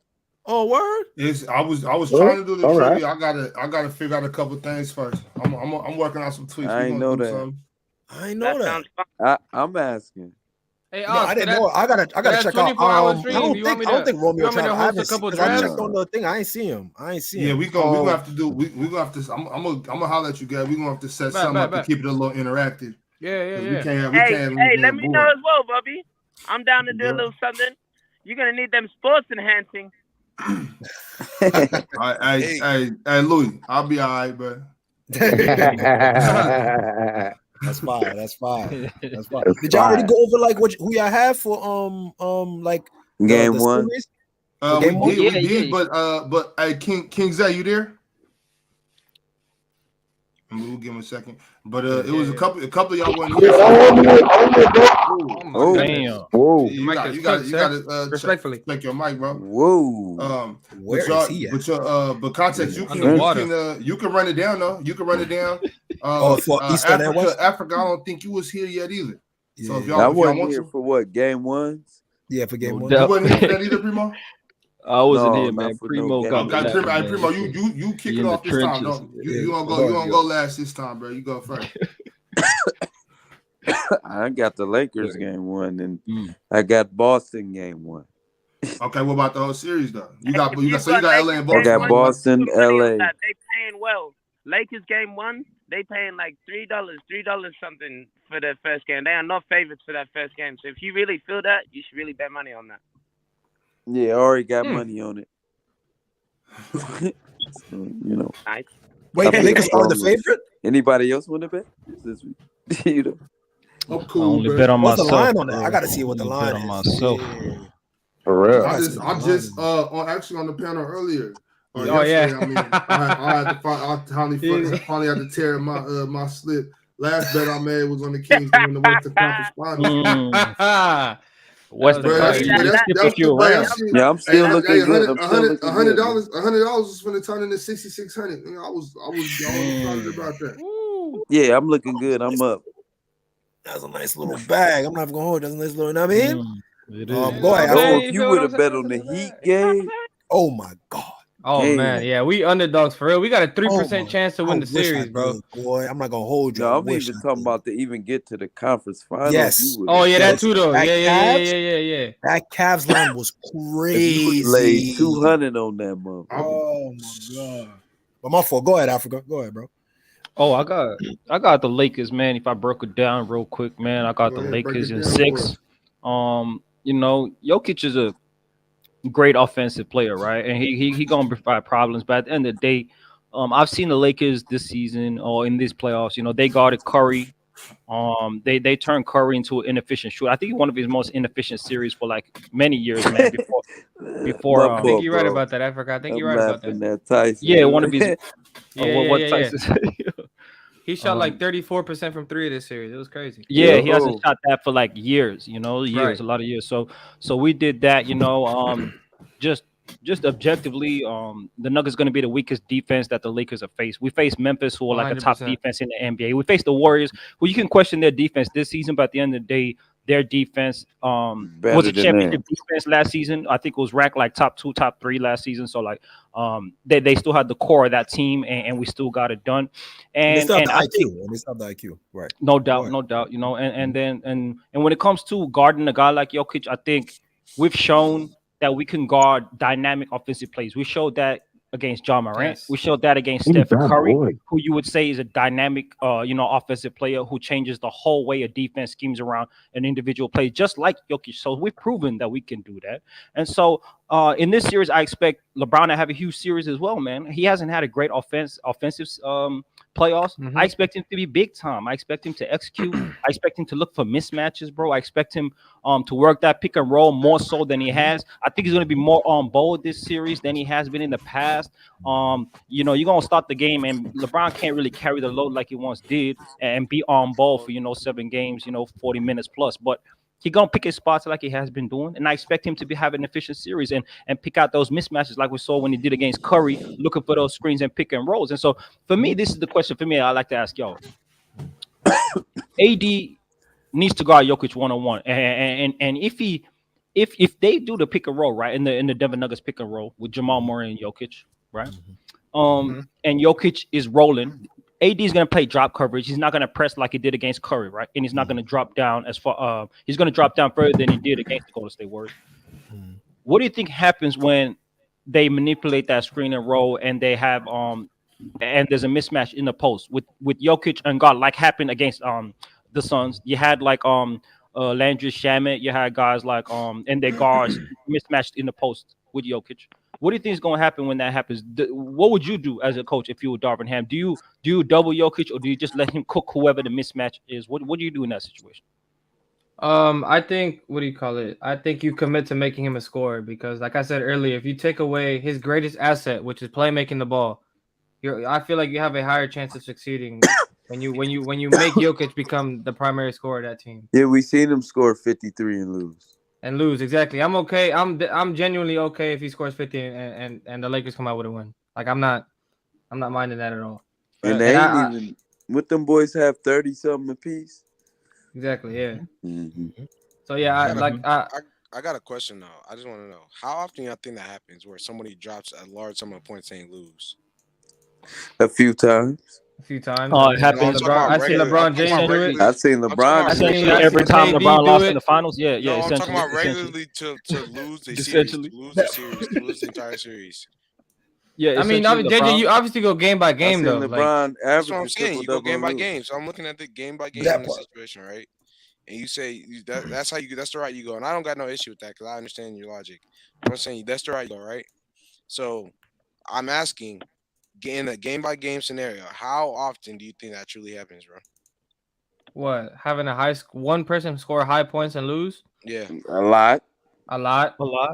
Oh, word. I was trying to do the trivia. I gotta figure out a couple things first. I'm working on some tweets. I ain't know that. I ain't know that. I'm asking. Hey, no, I didn't know. I gotta check out. I don't think Romeo Travis. I checked on the thing. I ain't see him. Yeah, we gonna have to do. We gonna have to. I'm gonna holler at you guys. We gonna have to set something up to keep it a little interactive. Yeah. We can't. Hey, let me know as well, Bobby. I'm down to do a little something. You're gonna need them sports enhancing. Hey, Louis, I'll be all right, bro. That's fine. That's fine. Did y'all already go over like who y'all have for like game the one? Series? We did, but hey, King Zay, you there? We'll give him a second. But it was a couple of y'all wasn't here. Oh, damn. Whoa. You got respectfully check your mic, bro. Whoa. But context, you can run it down though. You can run it down. For Eastern and West? Africa, I don't think you was here yet either. Yeah. So if I y'all wasn't want here to, for what, game ones? Yeah, for game one. You wasn't here for that either, Primo? I wasn't here, man. Primo got okay, Primo, you kick it off this time. Don't you gonna go last this time, bro. You go first. I got the Lakers game one, and I got Boston game one. Okay, what about the whole series though? You got LA and Boston. I got Boston, LA. They paying well. Lakers game one, they paying like $3 something for their first game. They are not favorites for that first game. So if you really feel that, you should really bet money on that. Yeah, I already got money on it. So, Nice. Wait, Lakers are the favorite? Anybody else want to bet this week? I'm cool. I only bet on What's myself. the line on that? I gotta see what the line is. Myself. For real. I'm just actually on the panel earlier. Yeah. I mean, I finally had to tear my slip. Last bet I made was on the Kings to win the Western Conference Finals. Yeah, I'm still looking good. $100 was going to turn into $6,600. I was excited about that. Yeah, I'm looking good. I'm up. That's a nice little bag. I'm not gonna hold. That's a nice little. You know what I mean, It is. is. Go ahead. No, if you would have bet on the Heat game. Oh my God. Oh man, yeah, we underdogs for real. We got a 3% chance to win the I wish I series, bro. did, boy. I'm not gonna hold you. No, I I'm wish even I talking about to even get to the conference finals. Yes. Oh yeah, that too though. That Yeah. That Cavs line was If you would have laid crazy. 200 on that motherfucker. Oh my God. But my fault. Go ahead, Africa. Go ahead, bro. Oh, I got the Lakers, man. If I broke it down real quick, man, I got Go the ahead, break Lakers it in down 6. Jokic is a great offensive player, right? And he gonna provide problems. But at the end of the day, I've seen the Lakers this season or in these playoffs. They guarded Curry. They turned Curry into an inefficient shooter. I think one of his most inefficient series for like many years, man. Before I think you're right about that, Africa. I think you're right about that. At Tyson. Yeah, one of his. Yeah. Tyson? He shot like 34% from 3 of this series. It was crazy. Yeah, he hasn't shot that for like years, a Right. lot of years. So we did that, just objectively, the Nuggets going to be the weakest defense that the Lakers have faced. We faced Memphis, who are like a top 100%. defense in the NBA. We faced the Warriors, who you can question their defense this season, but at the end of the day, their defense was a than championship defense last season. I think it was ranked like top 2, top 3 last season. So like, they still had the core of that team, and we still got it done. And they still have and the I IQ. think, And they still have the IQ. Right. no doubt. And when it comes to guarding a guy like Jokic, I think we've shown that we can guard dynamic offensive plays. We showed that against Ja Morant. Yes. We showed that against Steph Curry, who you would say is a dynamic, offensive player who changes the whole way a defense schemes around an individual play, just like Jokic. So we've proven that we can do that. And so in this series, I expect LeBron to have a huge series as well, man. He hasn't had a great offensive playoffs. Mhm. I expect him to be big time. I expect him to execute. I expect him to look for mismatches, bro. I expect him to work that pick and roll more so than he has. I think he's going to be more on ball this series than he has been in the past. You're going to start the game, and LeBron can't really carry the load like he once did and be on ball for 7 games, 40 minutes plus. But he's going to pick his spots like he has been doing, and I expect him to be having an efficient series and pick out those mismatches like we saw when he did against Curry, looking for those screens and pick and rolls. And so for me, this is the question for me I like to ask y'all. AD needs to guard Jokic one-on-one, and if they do the pick and roll, right, in the Denver Nuggets pick and roll with Jamal Murray and Jokic, right, and Jokic is rolling, AD is going to play drop coverage. He's not going to press like he did against Curry, right, and he's not going to drop down as far. He's going to drop down further than he did against the Golden State Warriors. What do you think happens when they manipulate that screen and roll, and they have and there's a mismatch in the post with Jokic and God, like happened against the Suns? You had like Landry Shamet, you had guys like and their guards mismatched in the post with Jokic. What do you think is going to happen when that happens? What would you do as a coach if you were Darvin Ham? Do you double Jokic, or do you just let him cook whoever the mismatch is? What do you do in that situation? I think, what do you call it? I think you commit to making him a scorer, because like I said earlier, if you take away his greatest asset, which is playmaking the ball, I feel like you have a higher chance of succeeding when you make Jokic become the primary scorer of that team. Yeah, we seen him score 53 and lose. Exactly. I'm okay. I'm genuinely okay if he scores 50 and the Lakers come out with a win. Like I'm not minding that at all. And they ain't even with them boys have 30 something apiece. Exactly. Yeah. Mm-hmm. So yeah, I got a question though. I just want to know, how often y'all think that happens where somebody drops a large sum of points and lose? A few times. Oh, it happens. I see LeBron James do it. I've seen LeBron. Essentially, every time LeBron lost in the finals. Yeah. No, I'm essentially, talking about regularly to lose the series, to lose the entire series. Yeah, I mean, JJ, you obviously go game by game though. LeBron that's what I'm saying. You go game by game. So I'm looking at the game by game in the situation, right? And you say that's the right you go. And I don't got no issue with that because I understand your logic. I'm saying that's the right you go, right? So I'm asking, in a game by game scenario, how often do you think that truly happens, bro? What, having one person score high points and lose? Yeah, a lot.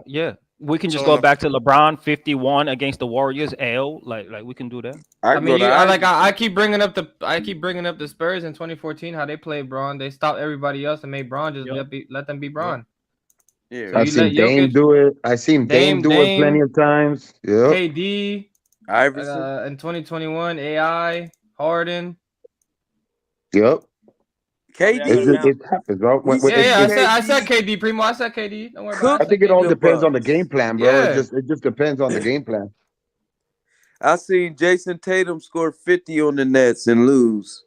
Yeah, we can just go back to LeBron 51 against the Warriors. Like we can do that. I keep bringing up the Spurs in 2014, how they played Braun. They stopped everybody else and made Braun just let them be Braun. Yeah, so I've seen Dame do it. I've seen Dame do it plenty of times. Yeah. KD, Iverson in 2021, AI, Harden. Yep. It happens, bro. I said KD, Primo. I said KD. Don't worry about it. I think it all depends on the game plan, bro. Yeah. It just depends on the game plan. I seen Jayson Tatum score 50 on the Nets and lose.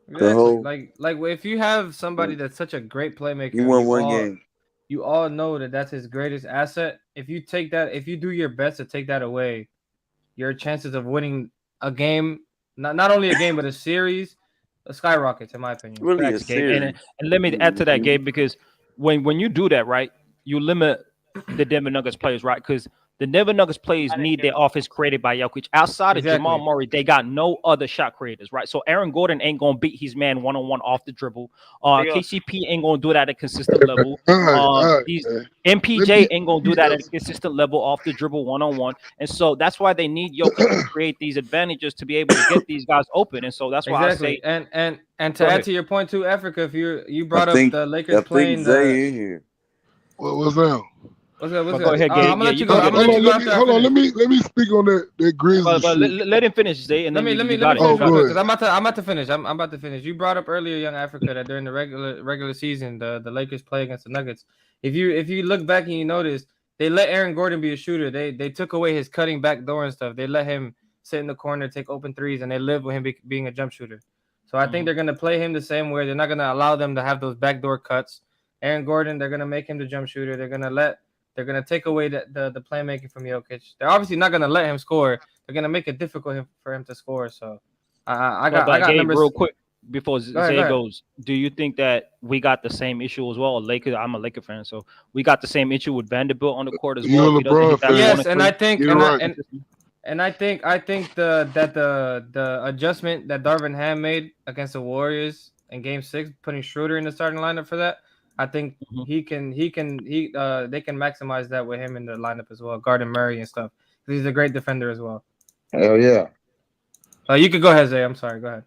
Exactly. Like if you have somebody that's such a great playmaker, He won one game. You all know that's his greatest asset. If you take that, if you do your best to take that away, your chances of winning a game, not only a game but a series, skyrockets in my opinion. Really, Facts, Gabe. And let me add to that, Gabe, because when you do that, right, you limit the Denver Nuggets players, right? Because the Denver Nuggets players need their offense created by Jokic. Outside of Jamal Murray, they got no other shot creators, right? So Aaron Gordon ain't gonna beat his man one-on-one off the dribble. KCP ain't gonna do that at a consistent level. MPJ ain't gonna do that at a consistent level off the dribble one-on-one. And so that's why they need Jokic to create these advantages to be able to get these guys open. And so that's why I say. And to add to your point too, Africa, if you brought up the Lakers playing Zay in here. What was that? What's good? Go ahead, Gabe. I'm gonna let you go. Hold on. Let me speak on that Grizzlies. But let him finish, Zay, and then let me finish because I'm about to finish. I'm about to finish. You brought up earlier, young Africa, that during the regular season, the Lakers play against the Nuggets. If you look back and you notice, they let Aaron Gordon be a shooter. They took away his cutting back door and stuff. They let him sit in the corner, take open threes, and they live with him being a jump shooter. So I think they're gonna play him the same way. They're not gonna allow them to have those backdoor cuts. Aaron Gordon, they're gonna make him the jump shooter. They're gonna take away the playmaking from Jokic. They're obviously not gonna let him score. They're gonna make it difficult for him to score. So I got Gabe, numbers real quick before Zay ahead. goes. Do you think that we got the same issue as well? Lakers, I'm a Laker fan, so we got the same issue with Vanderbilt on the court as well. Yes, and I think I think the adjustment that Darvin Ham made against the Warriors in Game 6, putting Schroeder in the starting lineup for that. I think they can maximize that with him in the lineup as well, guarding Murray and stuff. He's a great defender as well. Hell yeah. You could go ahead, Zay. I'm sorry. Go ahead.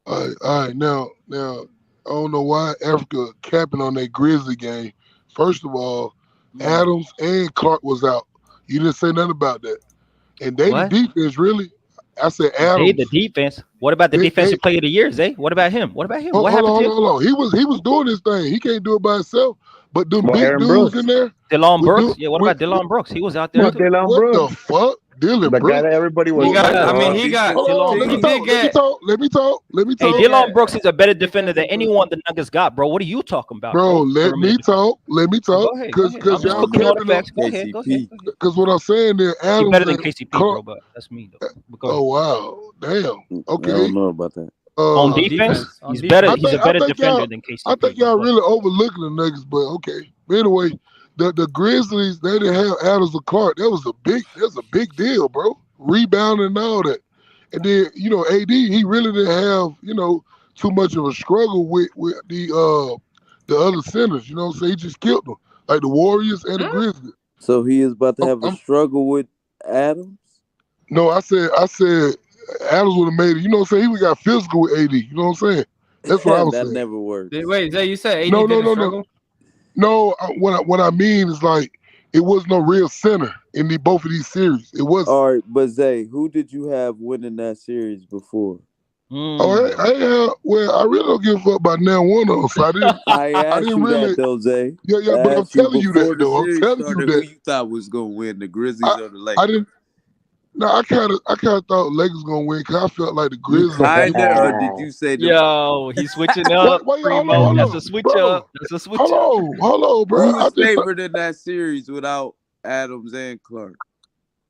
All right. Now, I don't know why Africa capping on that Grizzly game. First of all, Adams and Clark was out. You didn't say nothing about that. And they the defense, really. I said Adams. The defense. What about the defensive player of the year, Zay? What about him? What happened to him? Hold on. He was doing his thing. He can't do it by himself. But them big dudes in there. Dylan Brooks. What about Dylan Brooks? He was out there. What the fuck? Dylan Brooks. Guy that everybody was. Let me talk. Hey, Dylan Brooks is a better defender than anyone the Nuggets got, bro. What are you talking about, bro? Let me talk. Because y'all because what I'm saying there, Adams he's better than KCP, bro. But that's me, though. Oh wow, damn. Okay. I don't know about that. On defense, he's better. He's a better defender than KCP. I think y'all really overlooking the Nuggets, but okay. But anyway, the Grizzlies, they didn't have Adams or Clark. That was a big deal, bro. Rebounding and all that. And then, AD, he really didn't have, too much of a struggle with the other centers. You know what I'm saying? He just killed them, like the Warriors and the Grizzlies. So he is about to have a struggle with Adams? No, I said Adams would have made it. You know what I'm saying? He would got physical with AD. You know what I'm saying? That's what I was saying. That never worked. Wait, Zay, you said AD No. struggle? No, what I mean is like it was no real center in both of these series. It wasn't. All right, but Zay, who did you have winning that series before? I really don't give a fuck about now one of them. So I didn't. I didn't really. That though, Zay. Yeah, but I'm telling you that though. I'm telling you that. Who you thought was gonna win, the Grizzlies or the Lakers? I didn't. No, I kind of thought Lakers gonna win because I felt like the Grizzlies. Or did you say? Yo, he's switching up. Primo. That's a switch up. That's a switch up. Hold on, bro. Who was favored in that series without Adams and Clark?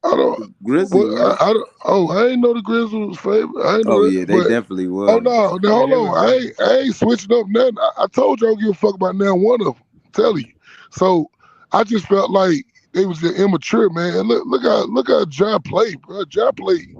I don't. Grizzlies. I didn't know the Grizzlies was favored. They definitely was. Oh no, hold on. I ain't switching up nothing. I told you I don't give a fuck about now one of them. I'm telling you. So I just felt like they was immature, man. And look how Ja played, bro. Ja played.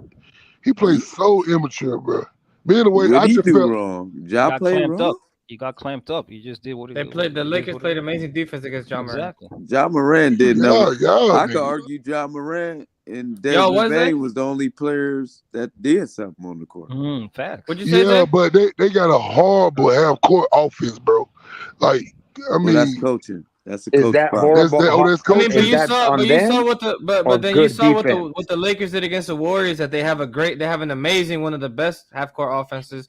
He played so immature, bro. Being the way what I just felt wrong. Ja played wrong. He got clamped up. He just did what he did. The Lakers played amazing defense against Ja Morant. Exactly. Ja Morant did nothing. I could nigga. argue Ja Morant and Desmond Bain was the only players that did something on the court. Facts. What'd you say? Yeah, but they got a horrible half court offense, bro. Like, I mean, that's coaching. That's a coach. Is that problem. horrible? That's coaching. But you saw what the Lakers did against the Warriors, that they have an amazing, one of the best half court offenses,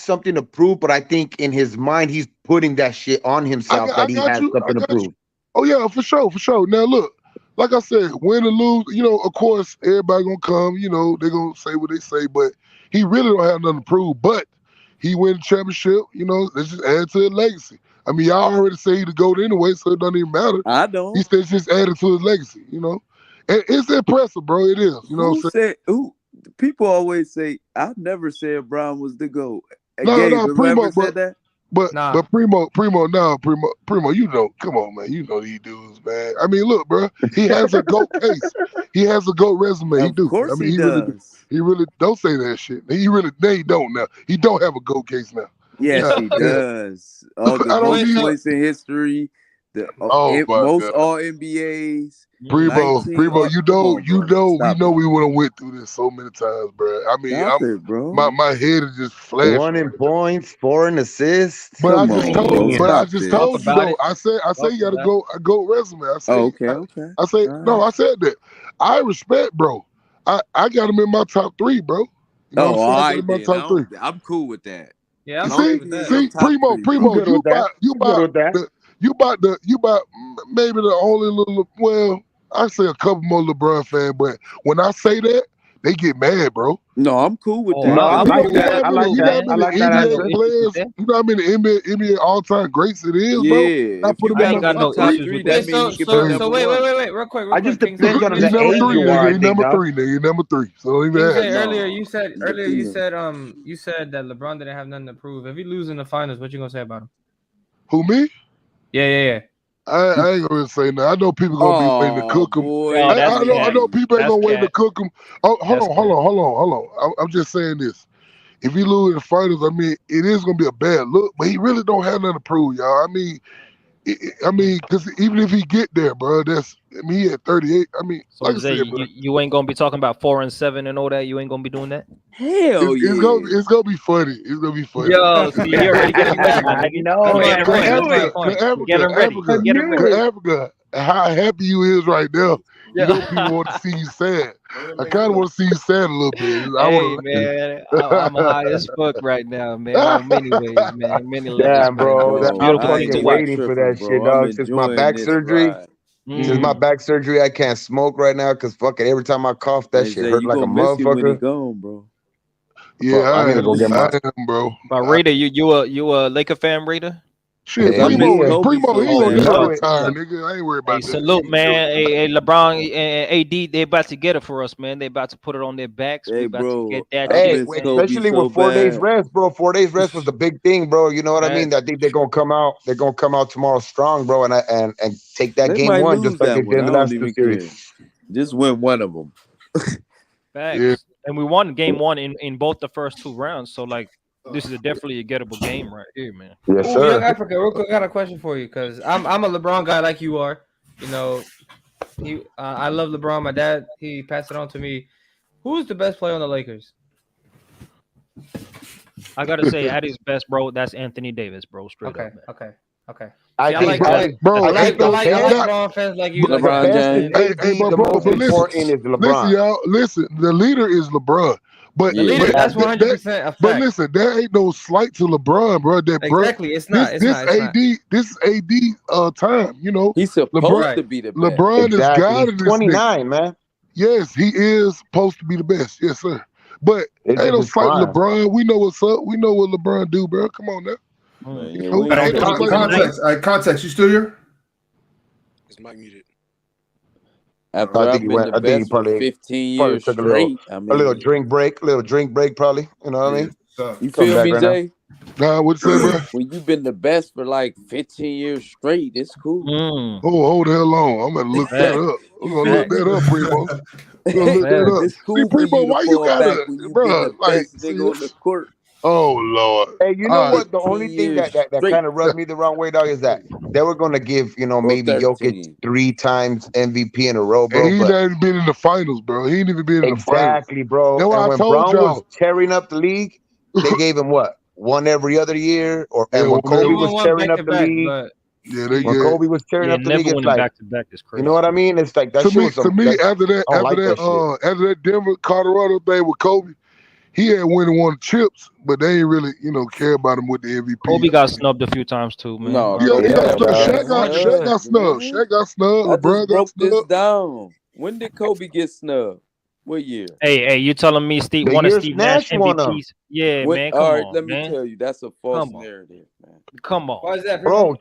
something to prove, but I think in his mind he's putting that shit on himself that he has something to prove. Oh yeah, for sure. Now look, like I said, win or lose, of course everybody gonna come. They're gonna say what they say, but he really don't have nothing to prove. But he win the championship. Let's just add to his legacy. I mean, y'all already say he the GOAT anyway, so it doesn't even matter. I don't. He says just adding to his legacy. It's impressive, bro. It is. You know what I'm saying? People always say, I've never said Brown was the GOAT. No, Primo, said that? But Primo, you know, come on, man. You know these dudes, man. I mean, look, bro. He has a GOAT case. He has a GOAT resume. Of course he does. He really don't say that shit. They don't now. He don't have a GOAT case now. Yes, he does. All the most points in history. Most All NBAs. Primo, you know, we would have went through this so many times, bro. I mean, my head is just flashing. 1 in points, 4 in assists. But I just told you though. I say you gotta go resume. I say, okay. I say no. I said that. I respect, bro. I got him in my top 3, bro. You know what I'm saying? My top 3. I'm cool with that. Yeah, see, Primo, you about maybe the only little. Well, I say a couple more LeBron fans, but when I say that, they get mad, bro. No, I'm cool with that. No, I like that. I like that. You know how many NBA all-time greats it is, bro? I put them in my top 3. So wait, real quick. I just depends on the age you are. Number 3, nigga. Number 3. So even you said that LeBron didn't have nothing to prove. If he loses in the finals, what you gonna say about him? Who, me? Yeah. I ain't gonna say that. I know people gonna be waiting to cook them. I know people ain't gonna wait to cook them. Oh, hold on. I'm just saying this. If he lose in the finals, I mean, it is gonna be a bad look, but he really don't have nothing to prove, y'all. I mean, because even if he get there, bro, he at 38. I mean, so like I said, you ain't gonna be talking about 4 and 7 and all that. You ain't gonna be doing that. Hell yeah, it's gonna be funny. It's gonna be funny. Yo, see, you're already getting ready. You know, get him ready. Africa, how happy you is right now. You know, people want to see you sad. I kind of want to see you sad a little bit. Man, I'm high as fuck right now, man. In many ways, man. Many levels. Yeah, bro. I'm fucking waiting for that shit, dog. Since my back surgery. Since my back surgery, I can't smoke right now because fucking every time I cough, that shit hurt like a motherfucker. Gone, bro. Yeah, I need to go get my bro. But Raider, you a Laker fan, Raider? Shit, Primo, he gonna never retire, nigga. I ain't worried about that. Salute, man. Hey, LeBron and AD, they about to get it for us, man. They about to put it on their backs. Hey, bro. To get that especially with 4 days rest, bro. 4 days rest was the big thing, bro. You know what I mean? I think they're gonna come out. They're gonna come out tomorrow strong, bro, and take that game 1 just like they did in the last 2 series. Just win one of them. Facts. Yeah. And we won game 1 in both the first 2 rounds. So like. This is definitely a gettable game right here, man. Yes, sir. Young Africa, real quick, I got a question for you because I'm a LeBron guy like you are. You know, I love LeBron. My dad, he passed it on to me. Who's the best player on the Lakers? I gotta say, at his best, bro, that's Anthony Davis, bro. Straight up. Okay. I like LeBron fans like you. LeBron James. The most important is LeBron. Listen, y'all. Listen, the leader is LeBron. But that's 100% a fact. But listen, there ain't no slight to LeBron, bro. Exactly, it's not. This is AD time. You know, he's supposed to be the best. LeBron is God in this 29, man. Yes, he is supposed to be the best. Yes, sir. But ain't no slight to LeBron. We know what's up. We know what LeBron do, bro. Come on now. Context. You still here? His mic muted. After I think he probably 15 years took straight. A little drink break, probably. You know what I mean? You feel me, Jay? Nah, what's up, bro? When you've been the best for like 15 years straight, it's cool. Oh, hold the hell on. I'm gonna look that up. I'm gonna look that up, Primo. It's cool. See, Primo, why you gotta, bro? Like, on the court. Oh Lord! Hey, you know what? The only thing that kind of rubbed me the wrong way, dog, is that they were going to give maybe Jokic 3 times MVP in a row, bro. And he ain't been in the finals, bro. He ain't even been in the finals. Exactly, bro. That's and when Brown was tearing up the league, they gave him what? 1 every other year, and when Kobe was tearing up the league. When Kobe was tearing up the league, it's like back-to-back is crazy. You know what I mean? It's like that. To me, after that Denver Colorado thing with Kobe. He had won chips, but they ain't really, care about him with the MVP. Kobe got snubbed a few times too, man. No, Shaq got snubbed. Shaq got snubbed. LeBron got snubbed. Down. When did Kobe get snubbed? What year? Hey, you telling me one of Steve Nash MVPs? Yeah, man. Come on, let me tell you, that's a false narrative, man. Come on. Why is that, bro?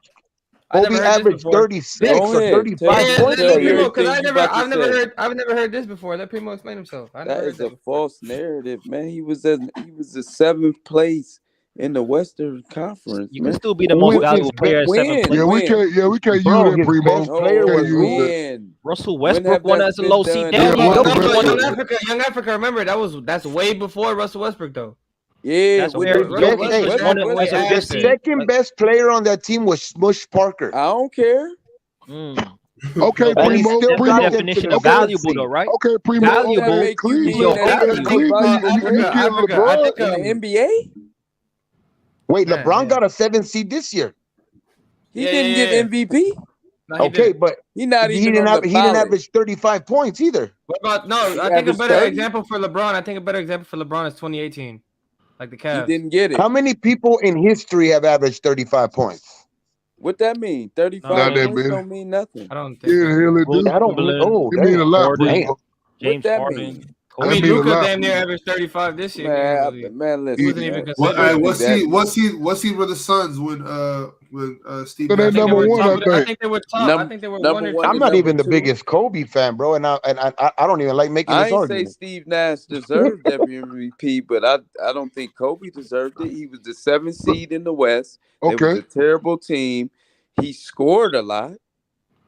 never Kobe heard this averaged before. 36 Go or ahead. 35 Yeah, points let that me year. Primo, because Everything you about to say. I've never heard this before. Let Primo explain himself. I never That heard is that a before. false narrative, man. He was the 7th place in the Western Conference, You can man. still be the most His valuable player at 7th Win. place. we can't use Bro, that, his Primo. best player No, Can't was use that. win. Russell When Westbrook have won that as a been low done? seed. Yeah, Russell Young Westbrook. Africa, remember that's way before Russell Westbrook though. Yeah, That's with where his best. Jokic Hey, just won it as a the fifth seed. second best player on that team was Smush Parker, I don't care. Okay, But and he that's Primo. still the got Primo. them to definition the of Okay, seventh valuable, though, seed. right? okay, Primo. What that Valuable. Okay, make you mean Cleveland. that he Okay, the most Cleveland. valuable You player get Africa, I LeBron. think in the NBA? Wait, Man, LeBron yeah. got a 7th seed this year. He didn't get MVP. No, he Okay, didn't. but He not he even didn't on the he didn't ballot. average 35 points either. What about no? He I think a averaged better 30. example for LeBron. I think a better example for LeBron is 2018, like the He Cavs. didn't get it. How many people in history have averaged 35 points? What that mean? 35 Not that points many. don't mean nothing. I don't think Yeah, so. hell it Will do. I don't. Chamberlain, Oh, It mean a damn. lot, Harden, Primo. Damn. What James that Harden. mean? I That mean, mean a Luka lot. damn near averaged 35 this year. Man, He listen, wasn't even man. considered. It wouldn't be What's that he? easy. What's he with the Suns when Steve So Nash? they number one, I I think. think they were top. I think they were one or two. I'm and not number even the 2. biggest Kobe fan, bro, and I don't even like making I this ain't say argument. Steve Nash deserved every MVP, but I don't think Kobe deserved it. He was the 7th seed in the West. It was Okay. a terrible team. He scored a lot,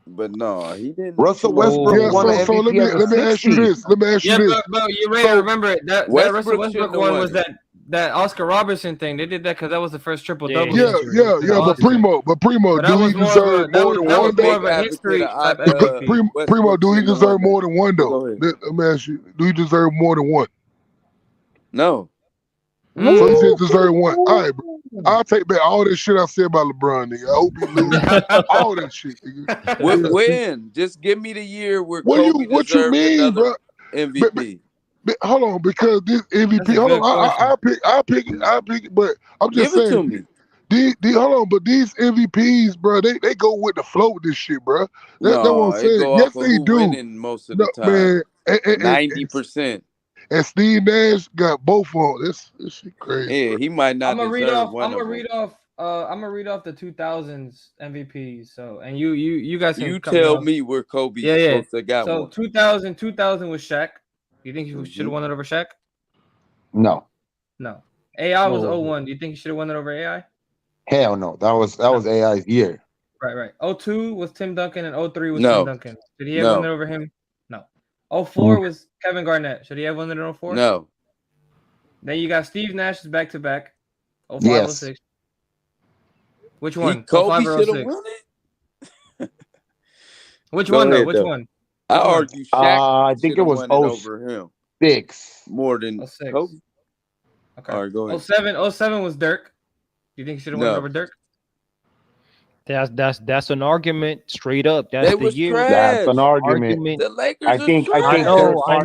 but no, he didn't. Russell you know, Westbrook Yeah, won an so let MVP me as a let me 6th ask you seed. this. Let me ask you Yeah, this. but you ready So to remember it. That Russell Westbrook shouldn't Westbrook have one won was it. that Oscar Robertson thing. They did that because that was the first triple double yeah, in history. yeah, in yeah. But Austin. Primo, But that do he was more of deserve a more than I'm a one more though? of big a advocate history type of MVP. Primo, Westbrook do he shouldn't have deserve won more that. than one But though? go ahead. Let me ask you. Do he deserve more than one? No. So he just deserve one. All right, bro. I'll take back all this shit I said about LeBron, nigga. I hope he loses. All that shit, nigga. Yeah. When? Just give me the year where What Kobe you deserved mean, another bro? MVP. But hold on, because this MVP. That's a Hold good on, question. I'll pick it. But I'm just Give it to saying, me. hold on, but these MVPs, bro, they go with the flow with this shit, bro. That's what No, I'm it saying. go Yes, off of they who do. winning most of No, the time. man, 90%. and Steve Nash got both on. This shit crazy. Yeah, Bro. he might I'm not gonna read deserve off. one I'm of gonna them. read off. I'm gonna read off the 2000s MVPs. So, and you guys can You cut me tell off. me where Kobe Yeah. supposed to got So one. 2000 was Shaq. You think he should have won it over Shaq? No. No. AI was No. 01. Do you think he should have won it over AI? Hell no. That was AI's year. Right. 02 was Tim Duncan and 03 was No. Tim Duncan. Did he have won it No. over him? No. 04 was Kevin Garnett. Should he have won it in 04? No. Then you got Steve Nash's back-to-back. 05, Yes. 06. Which one? Kobe 05 or should have 06? won it. Which Go one though? ahead, Which though. one? I Which one? argue Shaq I think should it have was won it over him 06. more than 06. Kobe. Okay. All right, go ahead. 07 was Dirk. Do you think he should have won it No. over Dirk? That's an argument straight up. That's They the was year. That's an trash. argument. The Lakers I is think trash. I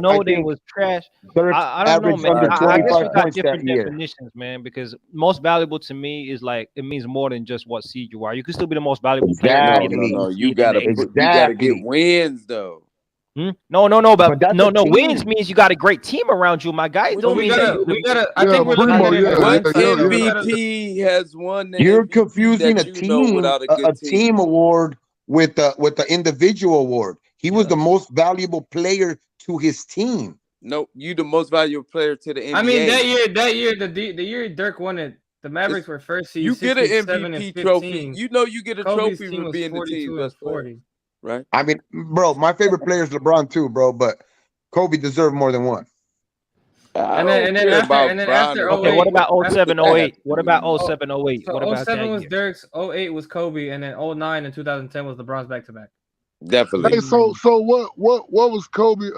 know I they think was trash. Dirk I don't know, averaged man. under I guess 25 we got points that different year. definitions, man. Because most valuable to me is like it means more than just what seed you are. You can still be the most valuable player and get Exactly. No. You seed in the gotta get Exactly. wins though. No, But that's a team. wins means you got a great team around you, my guy. It So don't we mean that gotta. I Yeah, think we're looking Primo, at it in yeah, What hindsight. yeah. We gotta. MVP has won the You're MVP confusing a that you know team, without a a good team award with the individual award. He was the most valuable player to his team. No, you the most valuable player to the NBA. I mean that year, the year Dirk won it, the Mavericks were first seed. You get an 67 and MVP 15. trophy. You know you get a Kobe's trophy team for was being the team's 42 and best player, 40. right? I mean, bro, my favorite player is LeBron too, bro, but Kobe deserved more than one. And then after Okay, 08, what about after- 07, 08? What about 07, 08? So What about 07 that was year? Dirk's, 08 was Kobe, and then 09 and 2010 was LeBron's back-to-back. Definitely. Hey, so what was Kobe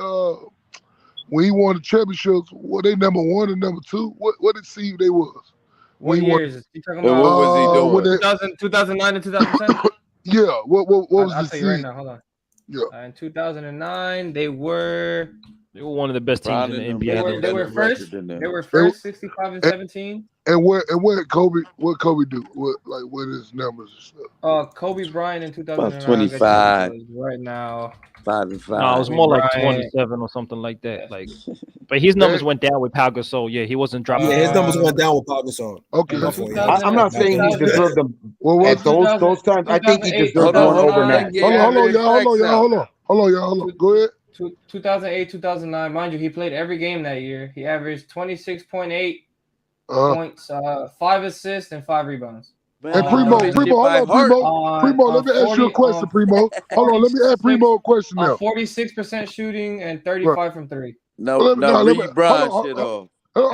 when he won the championships? Were they number one and number two? What did see they was? What When he won- years? You talking And about? what was he doing? when they- 2009 and 2010? Yeah, what was I'll the tell you right seed? now. Hold on. Yeah. In 2009, they were. They were one of the best teams in the NBA. They were first. They were first, 65 and 17. And what Kobe do? What his numbers and stuff? Kobe Bryant in 2009. About 25. Right now. 5 and 5. No, it was more like 27 or something like that. Like, but his numbers went down with Pau Gasol. Yeah, he wasn't dropping. Yeah, his numbers went down with Pau Gasol. Okay, I'm not saying he deserved them at those times. I think he deserved one over now. Hold on, y'all. Go ahead. 2008, 2009. Mind you, he played every game that year. He averaged 26.8 points, 5 assists, and 5 rebounds. And Primo, let me ask you a question, Primo. Hold on, let me ask Primo a question now. 46% shooting and 35 from 3. No, leave Brian shit off. Hold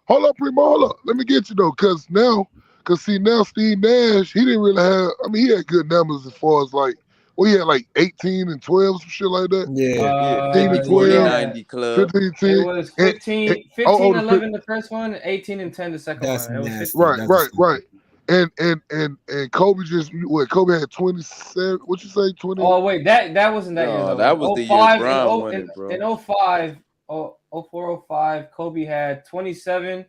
on, Primo, hold on. Let me get you though, cause now Steve Nash, he didn't really have. I mean, he had good numbers as far as like. Well, he had like 18 and 12, some shit like that. Yeah. 15 and 12, 90 club. 15 It was 15, 11 the first one, 18 and 10 the second one. It was 15. Right. And Kobe Kobe had 27. What you say, 20? Oh wait, that wasn't that year. Though. That was the year Brown won it, bro. In 05, 04, 05, Kobe had 27.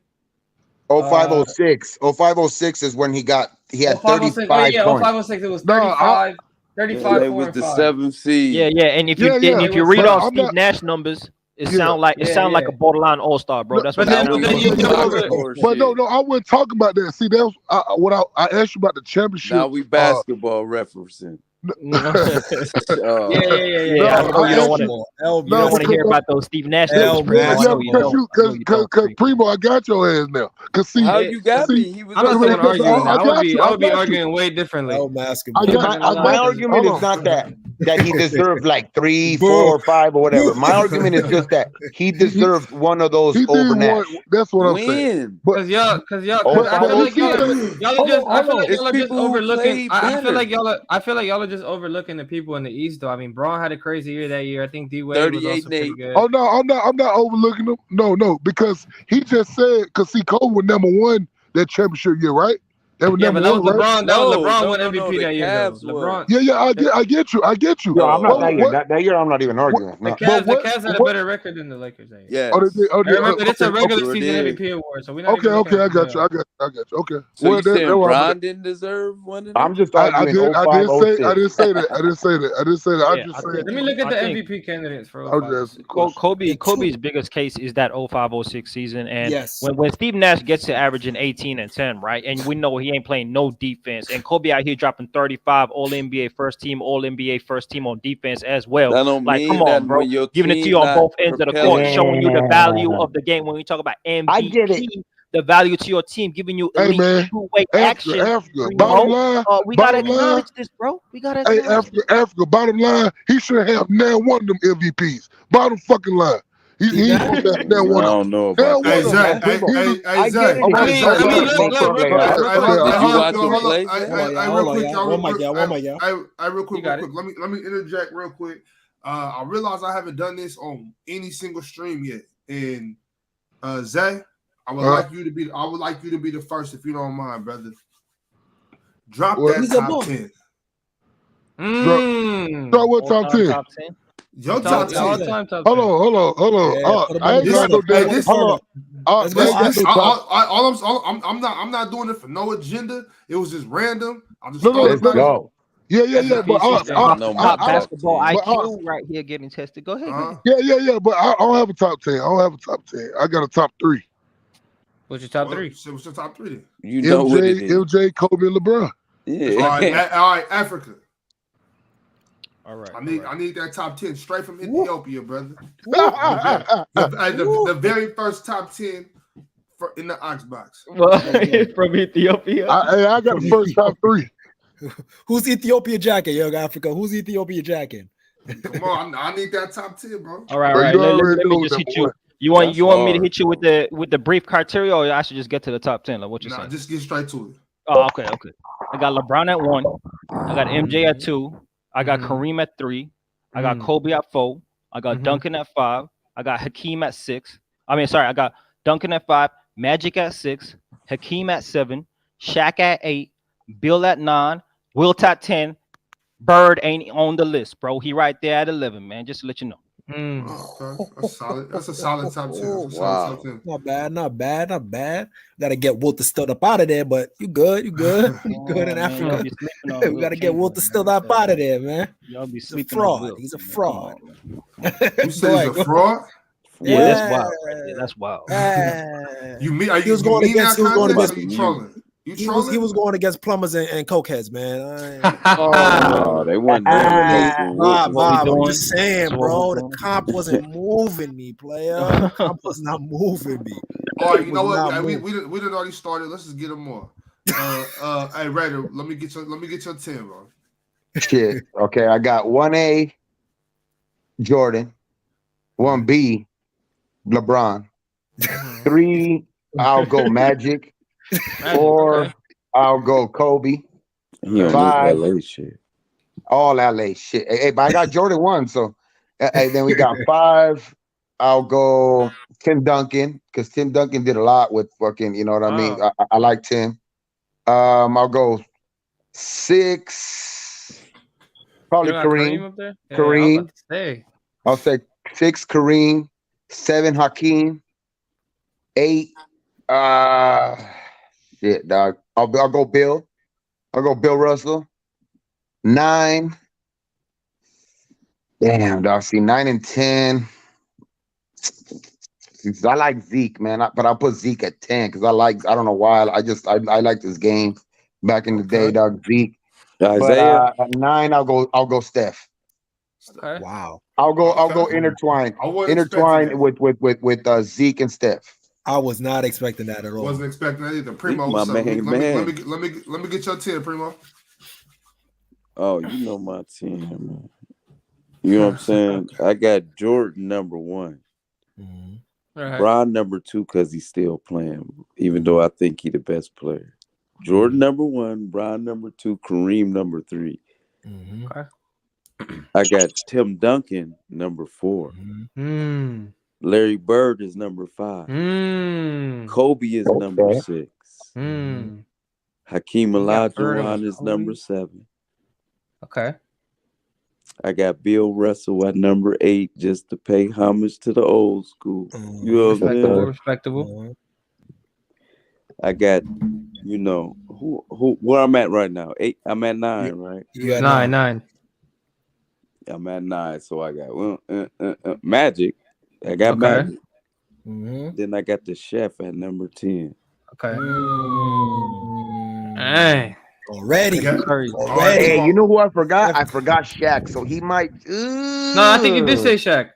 05, 06. 05, 06 is when he had 35 points. Yeah, 05, 06, it was 35. 35. It was the 7th seed. Yeah. And if you read off Steve Nash numbers, it sound like a borderline all-star, bro. That's what But no, I wasn't talking about that. See, that's what I asked you about the championship. Now we basketball referencing. Yeah. You don't want to hear about those Steve Nash numbers. Because Primo, I got your ass now. Cause see, how you got me? He was. I'm not arguing. I would be arguing way differently. My argument is not that he deserved like 3, 4, 5 or whatever. My argument is just that he deserved one of those over Nash. That's what I'm saying. Because y'all are just overlooking. I feel like y'all are just overlooking the people in the East, though. I mean, Braun had a crazy year that year. I think D-Wade was also pretty good. Oh no, I'm not overlooking them. No, because he just said Kobe was #1 that championship year, right? That was LeBron. Right? LeBron won MVP that year. LeBron. Yeah, I get you. No, I'm not that year. I'm not even arguing. The Cavs had a better record than the Lakers that year. Yeah. Remember, it's a regular season MVP award, so we're not. Okay, I got you. Okay. So you saying Bron didn't deserve one of them? I'm just arguing. I didn't say that. I just said. Let me look at the MVP candidates for. Kobe's biggest case is that 05-06 season, and when Steve Nash gets to averaging 18 and 10, right, and we know he ain't playing no defense, and Kobe out here dropping 35, All NBA first team on defense as well. That don't mean come on, bro, giving it to you on both ends of the court, showing you the value of the game. When we talk about MVP, I get it. The value to your team, giving you elite two-way action. Bottom line, we gotta acknowledge this, bro. We gotta acknowledge Africa. Bottom line, he should have now one of them MVPs. Bottom fucking line. He now one. I don't know about that. Real quick. Let me interject real quick. I realize I haven't done this on any single stream yet. And Zay, I would like you to be the first, if you don't mind, brother. Drop that top 10. Drop what top 10? Your top 10. Hold on. I ain't got no damn. Hold on. I'm not doing it for no agenda. It was just random. I'm just let's go. Yeah. But basketball IQ right here getting tested. Go ahead. Yeah. But I don't have a top 10. I got a top 3. What's your top 3? What's your top 3 then? You know what it is. MJ, Kobe, and LeBron. Yeah. All right, Africa. All right. I need that top 10 straight from Ethiopia, brother. the very first top 10 in the Ox box. From Ethiopia. I got the first top 3. Who's Ethiopia jacking, Young Africa? Who's Ethiopia jacking? Come on, I need that top 10, bro. All right. Let me just hit you. You want me to hit you with the brief criteria, or I should just get to the top 10? Like what you saying? Just get straight to it. Oh, okay. I got LeBron at 1. I got MJ at 2. I got Kareem at 3. I got Kobe at 4. I got Duncan at 5. I got Hakeem at 6. I got Duncan at 5, Magic at 6, Hakeem at 7, Shaq at 8, Bill at 9, Wilt at 10. Bird ain't on the list, bro. He right there at 11, man. Just to let you know. Okay. That's solid. That's a solid top 10. That's a solid top 10. Not bad, not bad, not bad. Gotta get Walter Still up out of there, but you good, you good, you good in Man, y'all Africa. be sleeping on We Will gotta get Walter Chamberlain, Still man. up out of there, man. Y'all be He's a sleeping on fraud. Will. He's a Man, fraud. You said he's a fraud? Yeah, that's wild right there. That's wild. You mean? Are He you, was you going mean against. that He was going context? against. Or you trolling? You He trolling? was going against plumbers and cokeheads, man. No, they wasn't doing coke with Bob, Wilkins. I'm just saying, bro. The comp wasn't moving me, player. The comp was not moving me. All right, It you was know what? not We moving. didn't already started. Let's just get them more. Hey, Raider, let me get your 10, bro. Shit. Okay, I got 1A Jordan, 1B LeBron, 3 I'll go Magic, 4 I'll go Kobe, He on 5 this LA shit. all LA shit. Hey, but I got Jordan 1, so then we got 5 I'll go Tim Duncan, because Tim Duncan did a lot with fucking, you know what I mean? I like Tim. I'll go 6, probably You got Kareem. up there? Yeah, I was Kareem. about to say. I'll say 6 Kareem, 7 Hakeem, 8 shit, dog. I'll go Bill. I'll go Bill Russell. 9. Damn, dog. See, 9 and 10. I like Zeke, man, but I'll put Zeke at 10 because I don't know why. I like this game back in the day, dog. Zeke. Isaiah. But at 9, I'll go Steph. Okay. Wow. I'll go intertwine. I wasn't Intertwine expecting with Zeke and Steph. I was not expecting that at all. Wasn't expecting that either. Primo, My what's up? main Let man. me get your 10, Primo. Oh, you know my team, man. You know what I'm saying? I got Jordan number 1. Right. Bron number 2 because he's still playing, even though I think he's the best player. Jordan number 1, Bron number 2, Kareem number 3. Okay. I got Tim Duncan number 4. Larry Bird is number 5. Kobe is number 6. Hakeem Olajuwon is number 7. Okay. I got Bill Russell at number 8 just to pay homage to the old school. You know what I'm saying? Respectable. I got, you know, who where I'm at right now. 8. I'm at 9, right? You got 9. I'm at 9, so I got Magic. I got Okay. Magic. Then I got the Chef at number 10. Okay. Hey. Already. Hey, you know who I forgot? I forgot Shaq, so he might. No, I think you did say Shaq.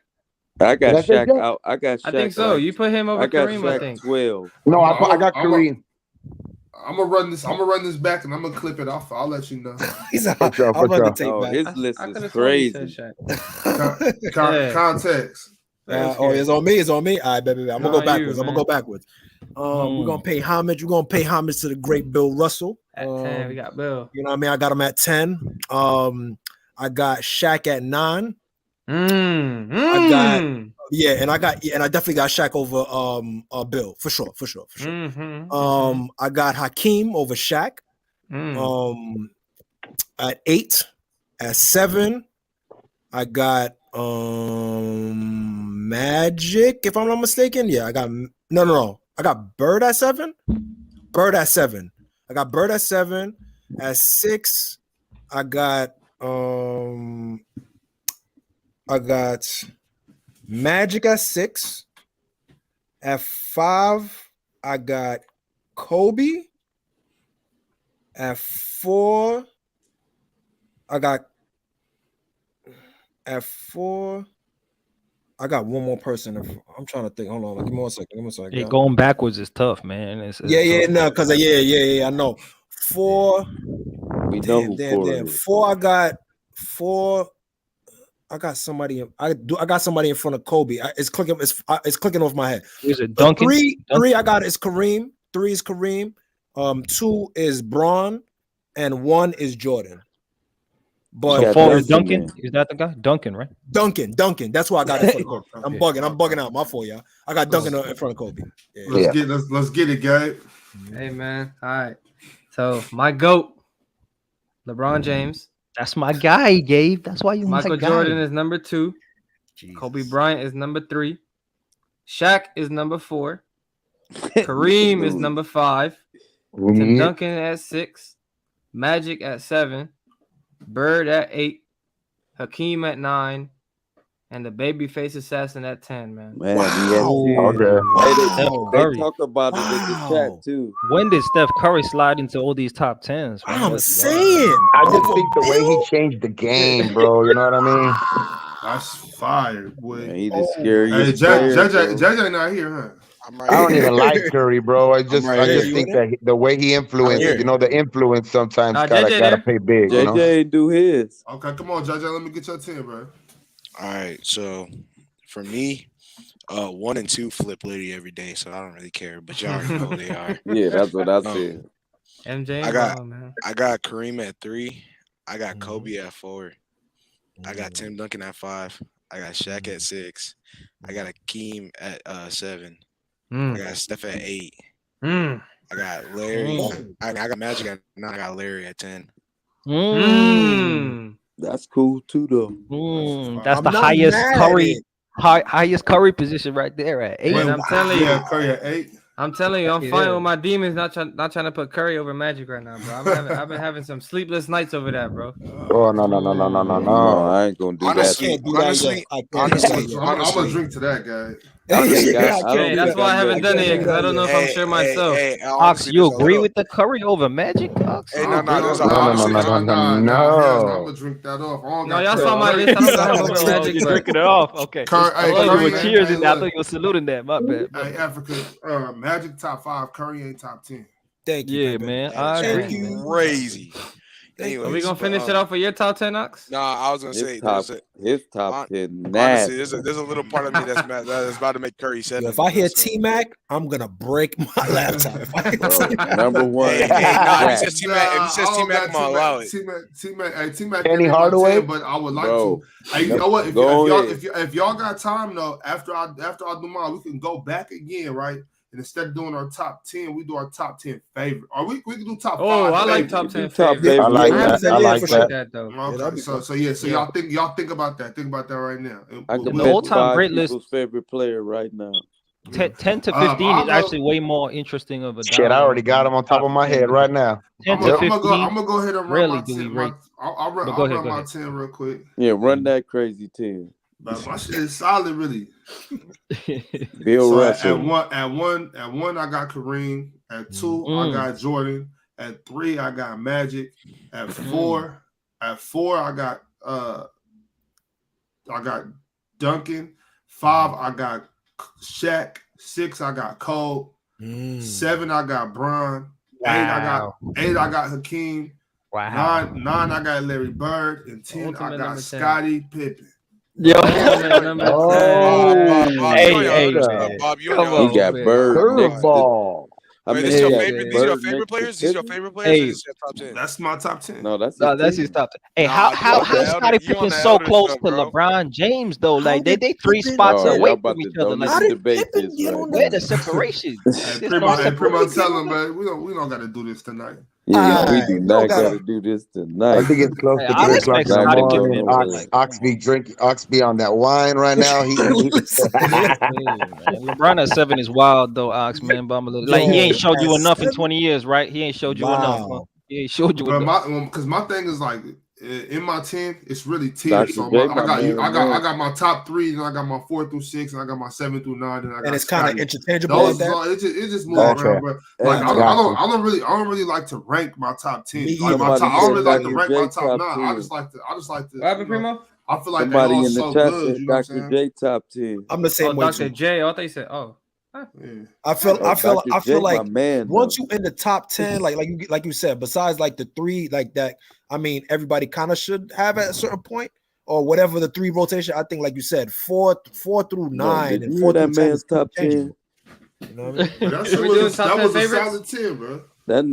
I got Did I say Shaq Shaq? out. I got Shaq. I think so. You put him over I got Kareem, I Shaq think. 12. No, I got Kareem. I'm gonna run this back and I'm gonna clip it off. I'll let you know. I'll run the tape Oh, back. his list is crazy. Context. It's on me. It's on me. All right, baby. I'm gonna go backwards. I'm gonna go backwards. We're gonna pay homage. We're gonna pay homage to the great Bill Russell. At 10, we got Bill. You know what I mean? I got him at 10. I got Shaq at 9. I got and I definitely got Shaq over Bill for sure. I got Hakeem over Shaq. At 8. At 7, I got Magic, if I'm not mistaken. Yeah, I got no. I got Bird at 7. I got Bird at 7. At 6, I got Magic at 6. At 5, I got Kobe. At 4, I got one more person. I'm trying to think. Hold on, give me one second. Yeah, going backwards is tough, man. It's tough. Because I know 4. We know who 4 is. 4. I got 4. I got somebody. I got somebody in front of Kobe. It's clicking. It's clicking off my head. Is it Duncan? 3 I got is Kareem. 3 is Kareem. 2 is Braun, and 1 is Jordan. But so 4 is Duncan. Is that the guy? Duncan, right? Duncan. That's why I got it in front of Kobe. I'm bugging out. My fault, y'all. I got Duncan in front of Kobe. Let's get it, Gabe. Hey, man. All right. So my GOAT, LeBron James. That's my guy, Gabe. That's why you Michael my guy. Jordan is number 2. Kobe Bryant is number 3. Shaq is number 4. Kareem is number 5. Tim Duncan at 6. Magic at 7. Bird at 8. Hakeem at 9. And the babyface assassin at 10, man. Man, Wow. They talk about it in the chat too. When did Steph Curry slide into all these top 10s? I'm saying. I just think the way he changed the game, bro. You know what I mean? That's fire, boy. Man, he the scariest Hey, player. JJ not here, huh? I don't even like Curry, bro. I just think that the way he influenced, the influence sometimes gotta pay big. JJ ain't do his. Okay, come on, JJ. Let me get your 10, bro. All right, so for me, 1 and 2 flip literally every day, so I don't really care. But y'all already know who they are. Yeah, that's what I said. MJ, I got Kareem at 3. I got Kobe at 4. I got Tim Duncan at 5. I got Shaq at 6. I got Hakeem at 7. I got Steph at 8. I got Larry. I got Magic at 9. I got Larry at 10. That's cool too, though. That's the highest Curry, highest Curry position right there at 8. And I'm telling you, Curry at 8. I'm telling you, I'm fine with my demons. Not trying to put Curry over Magic right now, bro. I've been having some sleepless nights over that, bro. Oh no! I ain't gonna do Honestly, I'm gonna drink to that guy. That's why I haven't done it yet, because I don't know if I'm sure myself. Ox, you agree with the Curry over Magic, Ox? Hey, no. I'm gonna drink that off. No, y'all saw my list. I don't have over Magic. You're drinking it off. Okay. I thought you were cheers in that. I thought you were saluting that. My bad. Hey, Africa, Magic top 5. Curry ain't top 10. Thank you. Yeah, man. I agree. Crazy. Are we gonna finish it off with your top 10, Ox? No, I was gonna say his top 10. Honestly, there's a little part of me that's about to make Curry 7. If I hear T-Mac, I'm gonna break my laptop. If I hear T-Mac. Number 1. If he says T-Mac, I'm gonna allow it. T-Mac. Kenny Hardaway, but I would like to. Hey, you know what? If y'all got time though, after I do mine, we can go back again, right? And instead of doing our top 10, we do our top 10 favorite. Or we can do top 5. Oh, I like top 10 favorite. I like that. Though. Okay, so y'all think about that. Think about that right now. I can the all-time great list. Favorite player right now. 10 to 15 is actually way more interesting of a shit. I already got him on top of my head right now. 10 to 15. I'm gonna go ahead and run my 10. I'll run my 10 real quick. Yeah, run that crazy 10. But my shit is solid, really. Bill Russell. At one, I got Kareem. At 2, I got Jordan. At 3, I got Magic. At 4, I got Duncan. 5, I got Shaq. 6, I got Cole. 7, I got Bron. 8, I got Hakeem. Wow. 9, I got Larry Bird. And 10, I got Scottie Pippen. Yo, Bob, he got Bird. Curveball. These your favorite players? These your favorite players? Or is your top 10? That's my top 10. No, that's his top 10. Hey, how Scottie Pippen so close to LeBron James though? Like they 3 spots away from each other. Like where the separation? Primo, tell him, man. We don't got to do this tonight. Yeah, we do not got to do this tonight. I think it's close to 3 o'clock in the morning. Oxby on that wine right now. LeBron at 7 is wild though, Ox, man. But I'm a little like he ain't showed you enough in 20 years, right? He ain't showed you enough. Huh? He ain't showed you enough. Because my thing is like in my 10, it's really tier. So I got my top 3, and I got my 4 through 6, and I got my 7 through 9, and I got. And it's kind of interchangeable like that. It just moves around, bro. Like I don't really like to rank my top 10. Like I don't really like to rank my top 9. I just like to. What happened, Primo? I feel like somebody they in the so chat good, said you know Dr. J top 10. I'm the same way. Dr. J. I thought you said, I feel like man, once you in the top 10, like you said, besides like the 3 like that, I mean everybody kind of should have at a certain point or whatever the 3 rotation. I think like you said, 4 through 9 and 4 through 10 man's top 10. You know what I mean? That was a solid 10, bro.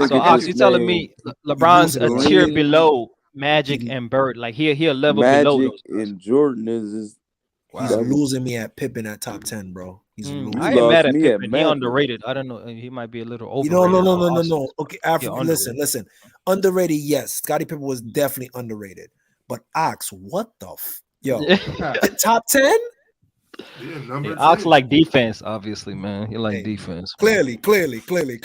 So Ox, you telling me LeBron's a tier below Magic and Bird? Like he a level below those. And Jordan is he's losing me at Pippen at top 10, bro. He's losing. I ain't mad at Pippen. He underrated. I don't know. He might be a little overrated. No. Okay, listen. Underrated, yes. Scottie Pippen was definitely underrated. But Ox, what the Yo, top 10? Yeah, Ox like defense, obviously, man. He like defense. Clearly. Right.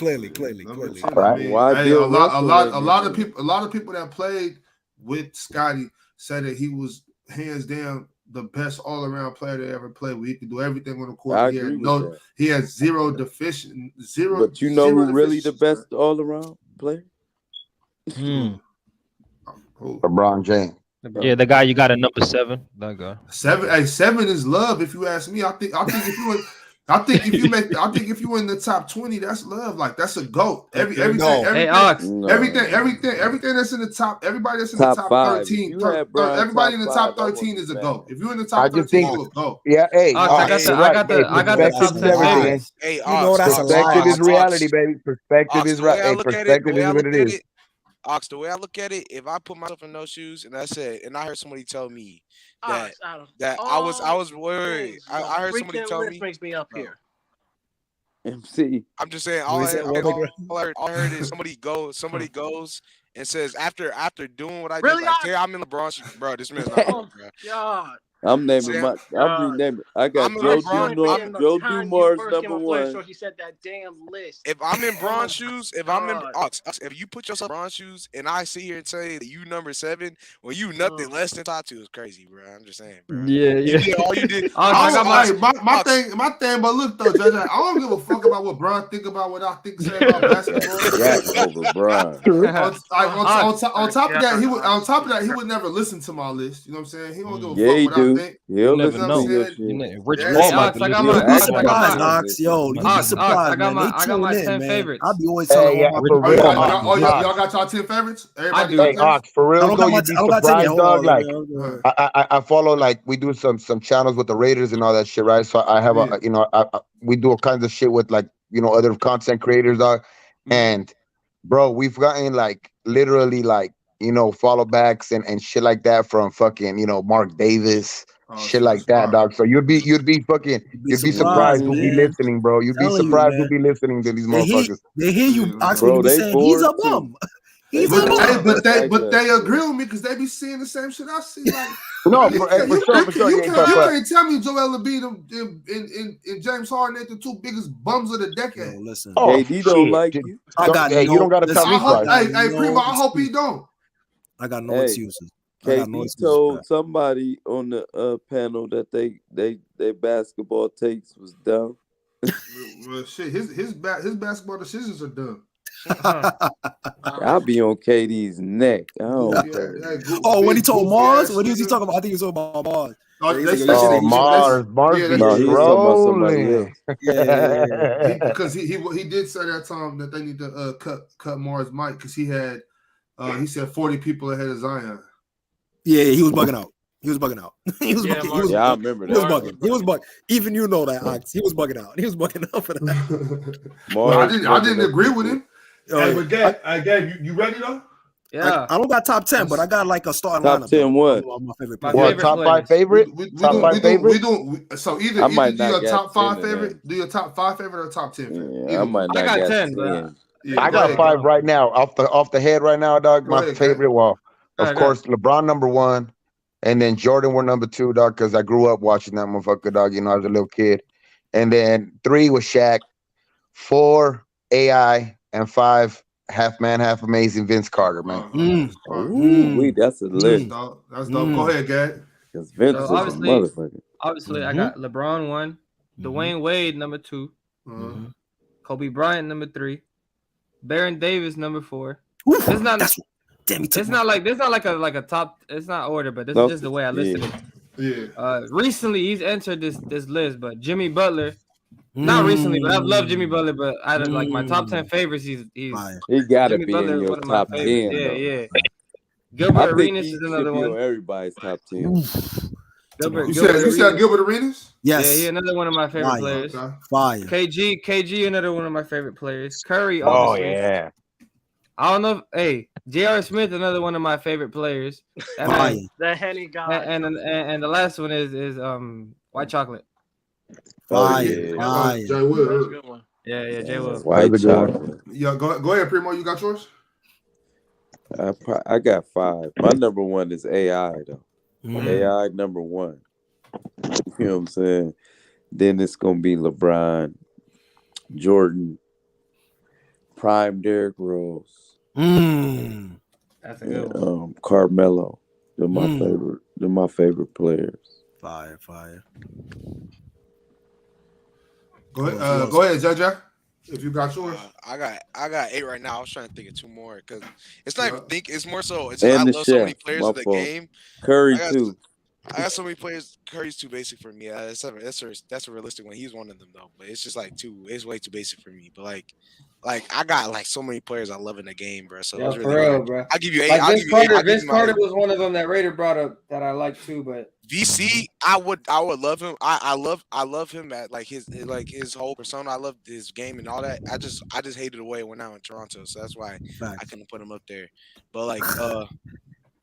Hey, a lot of people that played with Scotty said that he was hands down the best all around player they ever played with. He could do everything on the court. I agree with that. He had zero deficient. But you know who really the best all around player? LeBron James. Yeah, the guy you got at number 7. That guy. 7 is love. If you ask me, I think if you in the top 20, that's love. Like that's a GOAT. Everything that's in the top. Everybody that's in the top 13. Everybody in the top 13 is a GOAT. If you're in the top 13, you're a GOAT. Yeah, hey, I got the top 10 favorites. Hey, you know that's perspective is reality, baby. Perspective is right. Hey, perspective is what it is. Ox, the way I look at it, if I put myself in those shoes and I said, and I heard somebody tell me that I was worried. I heard somebody tell me. Brings me up here. MC. I'm just saying. All I heard is somebody goes and says after doing what I did, like, I'm in LeBron shoes, bro. This man's not bro. God. I'm naming my. I'm renaming. I got Joe Dumars number 1. So he said that damn list. If I'm in Bron shoes, if you put yourself in Bron shoes, and I sit here and say that you number 7, well, you nothing less than top 2 is crazy, bro. I'm just saying, bro. Yeah. You did all you did. My thing, but look though, Judge, I don't give a fuck about what Bron think about what I think say about basketball. Over Bron. On top of that, he would never listen to my list. You know what I'm saying? He don't give a fuck what I think. He'll listen to your shit. Rich I got my 10 favorites. I'll be always telling y'all got y'all 10 favorites? Hey, Ox, for real though, you'd be surprised, dog. Like, I follow, like, we do some channels with the Raiders and all that shit, right? So I have we do all kinds of shit with, like, other content creators, dog. And bro, we've gotten like literally like follow backs and shit like that from fucking Mark Davis. Shit like that, dog. So you'd be surprised who'll be listening, bro. You'd be surprised who'll be listening to these motherfuckers. They hear you, Oxford, be saying he's a bum. But they agree with me because they be seeing the same shit I see. Like, no, for sure. You can't tell me Joel Embiid and James Harden ain't the 2 biggest bums of the decade. Yo, listen, KD don't like you. You don't gotta tell me. Hey, Primo, I hope he don't. I got no excuses. KD told somebody on the panel that they basketball takes was dumb. Well, shit, his basketball decisions are dumb. I'll be on KD's neck. When he told Mars, what was he talking about? I think he was talking about Mars. Mars. No, he was talking about somebody else. Because he did say that time that they need to cut Mars' mic because he had he said 40 people ahead of Zion. Yeah, he was bugging out. I remember that. He was bugging. Even you know that, Ox. He was bugging out. He was bugging out for that. I didn't agree with him. But Gabe, you ready though? Yeah. I don't got top 10, but I got like a starting lineup. Top 10 what? My favorite top 5 favorite? Top 5 favorite? So either do your top 5 favorite, do your top 5 favorite or top 10 favorite. Yeah, I got 10, bro. I got 5 right now. Off the head right now, dog. My favorite, of course, LeBron number 1. And then Jordan were number 2, dog, because I grew up watching that motherfucker, dog, as a little kid. And then 3 was Shaq, 4 AI, and 5 half man, half amazing Vince Carter, man. That's a list. That's dope. Go ahead, Gad. Because Vince is a motherfucker. Obviously, I got LeBron 1, Dwayne Wade number 2, Kobe Bryant number 3, Baron Davis number 4. It's not like a top. It's not order, but this is just the way I listed it. Yeah. Recently he's entered this list, but Jimmy Butler. Not recently, but I've loved Jimmy Butler. But out of like my top 10 favorites, he gotta be in your top 10. Yeah. Gilbert Arenas is another one. Everybody's top 10. You said Gilbert Arenas? Yes. Yeah, he another one of my favorite players. Fire. KG, another one of my favorite players. Curry, obviously. Oh yeah. I don't know. J.R. Smith, another one of my favorite players. The Henny guy. And the last one is White Chocolate. Jay Wood. Yeah, Jay Wood. White Chocolate. Yeah, go ahead, Primo. You got yours? I got 5. My number 1 is AI though. AI number 1. You know what I'm saying? Then it's gonna be LeBron, Jordan, prime Derrick Rose. That's a good one. Carmelo. They're my favorite. They're my favorite players. Fire. Go ahead, Jaja. If you got yours, I got 8 right now. I was trying to think of 2 more because it's not even think. It's more so. It's And I the love so many chef, players my of the fault. game. Curry too. I got so many players. Curry's too basic for me. That's a realistic one. He's one of them though, but it's just like it's way too basic for me. But like I got like so many players I love in the game, bro. So Yeah, it's for really real, hard. bro. I'll give you 8. Like I'll give you 8. Vince Carter was one of them that Raider brought up that I like too, but VC, I would love him. I love him at like his whole persona. I love his game and all that. I just hated the way it went out in Toronto, so that's why I couldn't put him up there. But like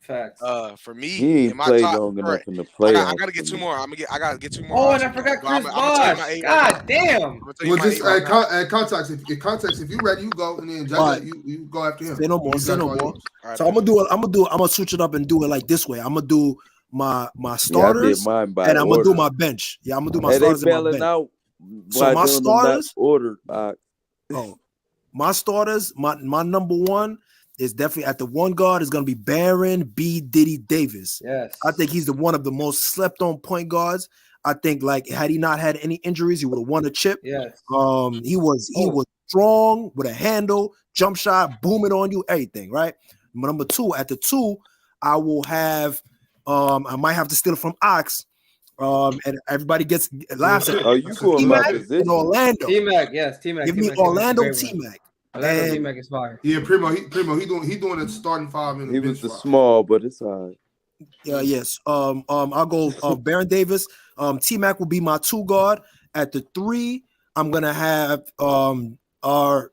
facts. For me, He in ain't my played top, long enough correct. in the playoffs. I gotta get 2 more. I gotta get 2 more. Oh, and I forgot Chris Bosh. God damn. well, just at context. If you ready, you go, and then Jaja, you go after him. Say no more. Right, So I'm gonna switch it up and do it like this way. I'm gonna do my starters, mine by and I'm gonna order. do my bench. Yeah, I'm gonna do my Hey, starters they and my bailing bench. out. So my starters, ordered. my starters, my number 1 is definitely at the 1 guard is gonna be Baron B. Diddy Davis. Yes, I think he's one of the most slept on point guards. I think like had he not had any injuries, he would have won a chip. Yes. He was strong with a handle, jump shot, boom it on you, everything, right? Number 2, at the 2, I will have I might have to steal it from Ox. And everybody laughs at Oh, you going by position? in Orlando. T-Mac, yes, T-Mac. Give me T-Mac, Orlando T-Mac. Orlando T-Mac is fire. Yeah, Primo. He doing the starting 5 in the He bench was the 5. small, but it's all right. Yes. I'll go Baron Davis. T-Mac will be my 2 guard. At the 3, I'm gonna have our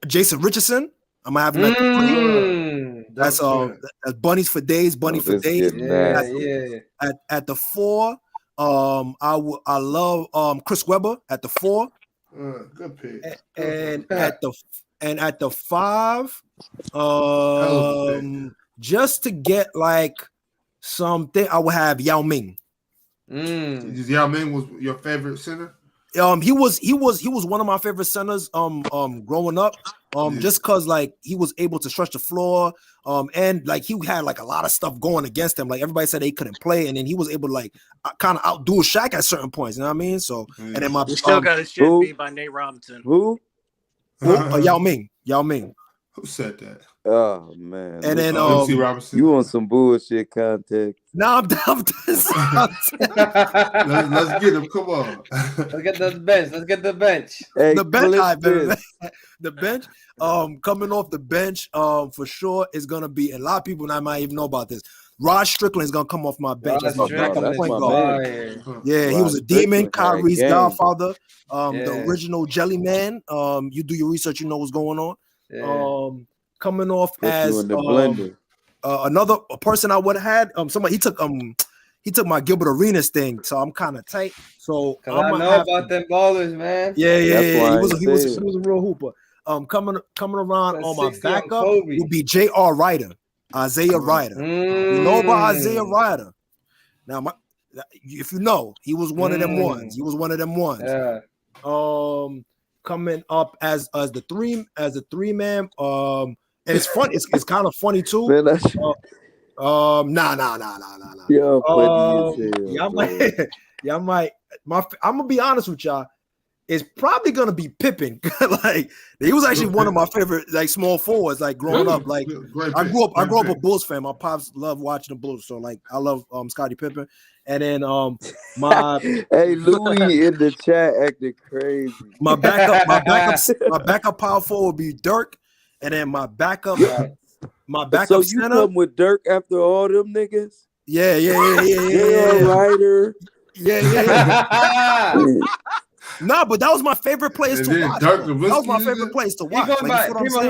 Jayson Richardson. I'm gonna have him at the 3. That's Bunnies for days. Bunny for days. At the 4, I love Chris Webber at the 4. Good pick. And at the 5, just to get like something, I will have Yao Ming. Yao Ming was your favorite center? He was one of my favorite centers growing up. Just cause like he was able to stretch the floor. And like he had like a lot of stuff going against him. Like everybody said they couldn't play, and then he was able to like kind of outdo Shaq at certain points. You know what I mean? So and then my You still got his shit beat by Nate Robinson. Who? Yao Ming. Who said that? Oh man! And then you want some bullshit context? No, I'm down. Let's get him. Come on. Let's get the bench. Let's get the bench. Hey, the bench. The bench. Coming off the bench, for sure is gonna be a lot of people that might even know about this. Rod Strickland is gonna come off my bench as my backup point guard. Yeah, he was a demon, Kyrie's godfather, the original Jelly Man. You do your research, you know what's going on. Yeah. Coming off as another person I would have had. Somebody he took my Gilbert Arenas thing, so I'm kind of tight. So I know about them ballers, man. Yeah. He was a real hooper. Coming around on my backup will be J.R. Ryder, Isaiah Ryder. You know about Isaiah Ryder. Now, if you know, he was one of them ones. Yeah. Coming up as the 3-man. And it's fun. It's kind of funny too. Man, I might. I'm gonna be honest with y'all. It's probably gonna be Pippen. Like he was actually one of my favorite like small forwards. Like growing up, like I grew up a Bulls fan. My pops loved watching the Bulls, so like I love Scottie Pippen. And then my hey Louis in the chat acting crazy. My backup power forward would be Dirk. And then my backup So you center. come with Dirk after all them niggas? Yeah. Ryder. Yeah. No, but that was my favorite players to watch. That was my favorite players to watch. He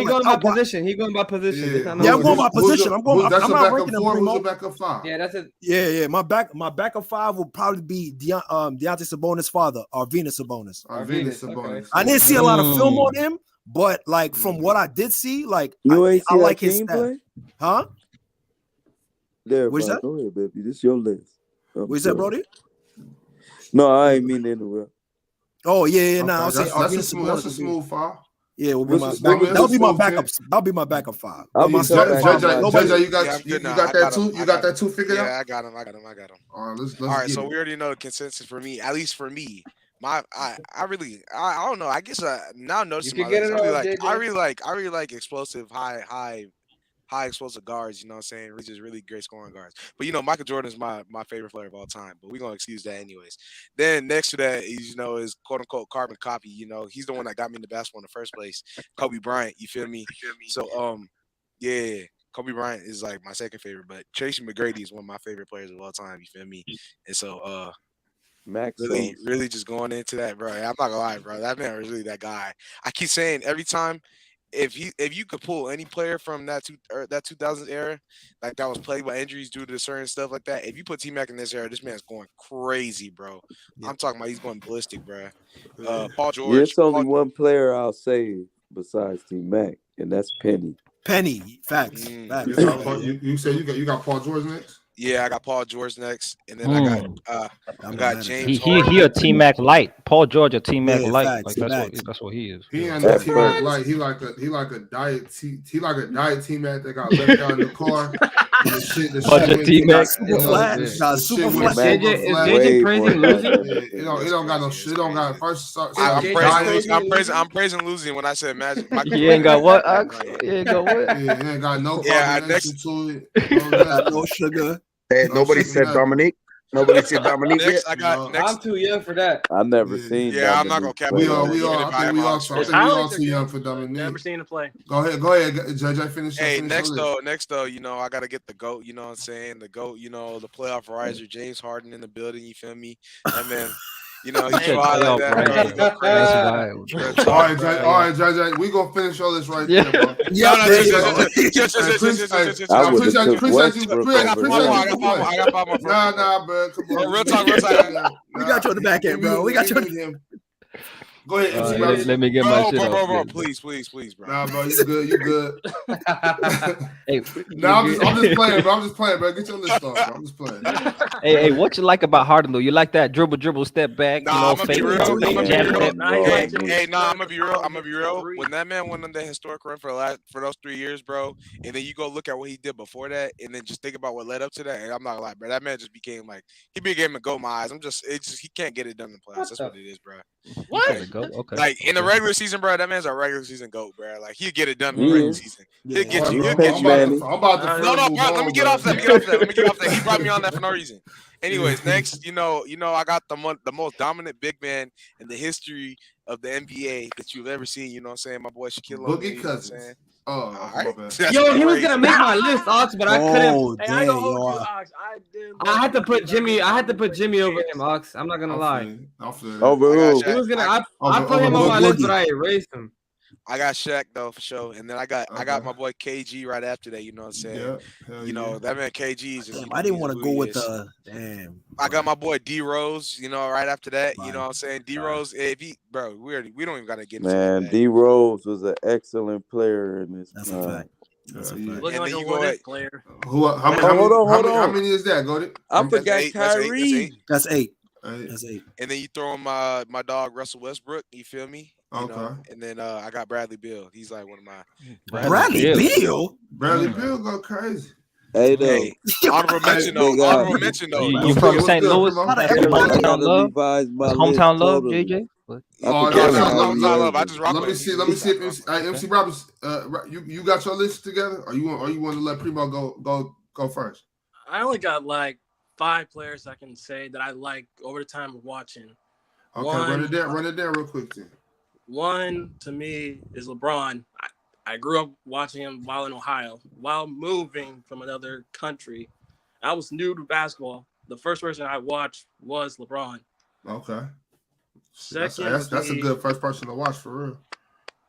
going by position. He going by position. Yeah, I'm going by position. I'm not ranking them. Who's the backup 5? Yeah, that's it. Yeah. My backup 5 will probably be Deontay Sabonis' father, Arvydas Sabonis. Okay. I didn't see a lot of film on him, but like from what I did see, like I like his stat. Huh? There, What's that? Go ahead, baby. This is your list. What's that, Brody? No, I ain't mean to interrupt. Oh yeah. Okay, Nah, I'll say that's a smooth five. Yeah, will be That's my a that'll be my smooth backup. 10. That'll be my backup five. I'll My be starting five. JJ, you got Yeah, I'm good now. got I that got too. him. You got that too figured out. Yeah, I got him. All right, let's All right, get so it. we already know the consensus for me. At least for me, I don't know. I guess now noticing my list, I really like explosive, high explosive guards. You know what I'm saying? Which is really great scoring guards. But Michael Jordan is my favorite player of all time. But we're gonna excuse that anyways. Then next to that is quote unquote carbon copy. He's the one that got me into basketball in the first place. Kobe Bryant. You feel me? So yeah. Kobe Bryant is like my second favorite, but Tracy McGrady is one of my favorite players of all time. You feel me? And so Max really just going into that, bro. I'm not gonna lie, bro. That man was really that guy. I keep saying every time, if you could pull any player from that 2000s era, like that was plagued by injuries due to certain stuff like that, if you put T-Mac in this era, this man's going crazy, bro. I'm talking about he's going ballistic, bro. Paul George. Yeah, it's only one player I'll say besides T-Mac, and that's Penny. Facts. You said you got Paul George next? Yeah, I got Paul George next, and then I got James. He a T-Mac light. Paul George a T-Mac light. Facts, Like that's what he is. He ain't no T-Mac light. He like a diet T-Mac that got left out in the car. The T-Mac. Super flat. Is JJ praising losing? It don't got no shit. It don't got first. I'm praising losing when I said Magic. He ain't got what? He ain't got what? Yeah, he ain't got no next to it. No sugar. Hey, nobody said Dominique. Nobody said Dominique yet. I'm too young for that. I've never seen. Yeah, I'm not gonna cap. We all too young for Dominique. Never seen him play. Go ahead, JJ. Finish. Hey, finish next though, I gotta get the GOAT. You know what I'm saying? The GOAT. The playoff riser, James Harden in the building. You feel me? And then. He fly like that. All right, JJ. We gonna finish all this right there, bro. I got 5 more. Nah, bro. Come on. Real talk. We got you on the back end, bro. We got you. Go ahead. Let me get my shit bro. off. Please, bro. Nah, bro, you good. Hey, I'm just playing, bro. Get your list off, bro. I'm just playing. Hey, what you like about Harden though? You like that dribble, step back, I'm gonna be real. I'm gonna be real. When that man went on that historic run for those 3 years, bro, and then you go look at what he did before that, and then just think about what led up to that, and I'm not gonna lie, bro. That man just became a goat in my eyes. He can't get it done in the playoffs. That's what it is, bro. What? Okay. Like in the regular season, bro, that man's a regular season GOAT, bro. Like he'll get it done in the regular season. He'll get you. I'm about to. No, bro. Let me get off that. He brought me on that for no reason. Anyways, next, I got the most dominant big man in the history of the NBA that you've ever seen. You know what I'm saying? My boy Shaquille O'Neal. Boogie Cousins. All right. Yo, he was gonna make my list, Ox, but I couldn't. Hey, I ain't gonna hold you, Ox. I had to put Jimmy over him, Ox. I'm not gonna lie. Over who? He was gonna. I put him on my list, but I erased him. I got Shaq though for sure, and then I got my boy KG right after that. You know what I'm saying? Yeah, that man KG is just. I didn't want to go with the damn. I got my boy D Rose. Right after that. You know what I'm saying? D Rose. If he, bro, we don't even gotta get into that. Man, D Rose was an excellent player in this. That's a fact. That's a fact. Looking like a what-if player. Hold on. How many is that? Go to. I forgot Kyrie. That's 8. That's 8. And then you throw in my dog Russell Westbrook. You feel me? Okay. And then I got Bradley Beal. He's like one of my. Bradley Beal go crazy. Hey, honorable mention though. You from St. Louis? Hometown love, JJ. Hometown love. I just rock. Let me see if MC Roberts. You got your list together, or you want to let Primo go first? I only got like 5 players I can say that I like over the time of watching. Okay, run it down real quick then. One to me is LeBron. I grew up watching him while in Ohio, while moving from another country. I was new to basketball. The first person I watched was LeBron. Okay. Second, that's a good first person to watch for real.